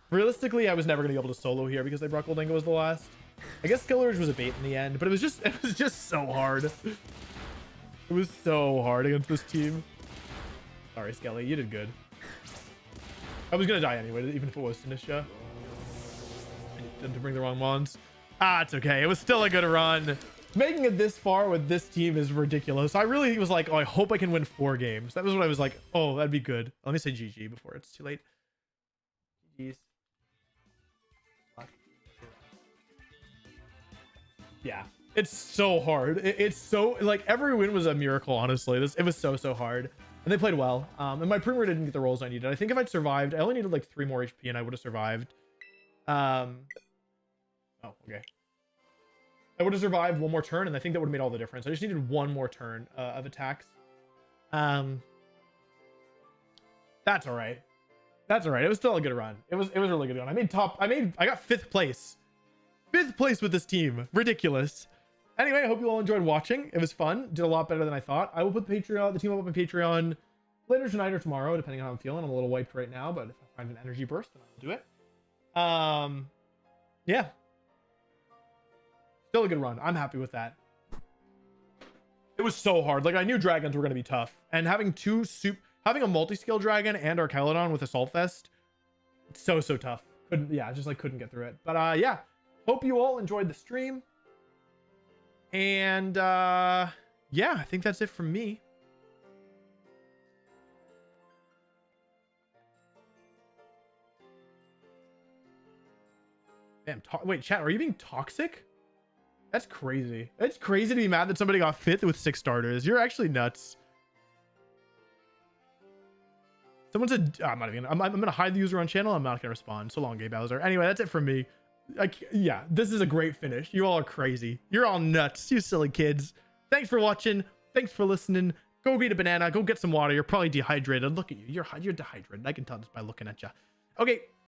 Realistically, I was never going to be able to solo here because they brought Goldango as the last. I guess Skeleturge was a bait in the end, but it was just so hard. It was so hard against this team. Sorry, Skelly. You did good. I was going to die anyway, even if it was Sinistcha. To bring the wrong mons. It's okay. It was still a good run. Making it this far with this team is ridiculous. I really was like, oh, I hope I can win 4 games. That was what I was like, oh, that'd be good. Let me say GG before it's too late. GG's. Yeah, it's so hard. It's so like every win was a miracle, honestly. It was so hard. And they played well. And my Premier didn't get the rolls I needed. I think if I'd survived, I only needed like 3 more HP and I would have survived. Oh, okay. I would have survived 1 more turn, and I think that would have made all the difference. I just needed 1 more turn of attacks. That's all right. That's all right. It was still a good run. It was a really good run. I got 5th place. 5th place with this team. Ridiculous. Anyway, I hope you all enjoyed watching. It was fun. Did a lot better than I thought. I will put the team up on Patreon later tonight or tomorrow, depending on how I'm feeling. I'm a little wiped right now, but if I find an energy burst, then I'll do it. Yeah. Still a good run. I'm happy with that. It was so hard. Like, I knew dragons were going to be tough. And having having a multi-scale dragon and Archelodon with Assault Vest, it's so tough. Couldn't get through it. But yeah. Hope you all enjoyed the stream. And yeah, I think that's it from me. Damn, wait, chat, are you being toxic? That's crazy. It's crazy to be mad that somebody got 5th with 6 starters. You're actually nuts. Someone said, I'm gonna hide the user on channel. I'm not gonna respond. So long, Gay Bowser. Anyway, that's it from me. Yeah, this is a great finish. You all are crazy. You're all nuts. You silly kids. Thanks for watching. Thanks for listening. Go eat a banana. Go get some water. You're probably dehydrated. Look at you. You're dehydrated. I can tell just by looking at you. Okay.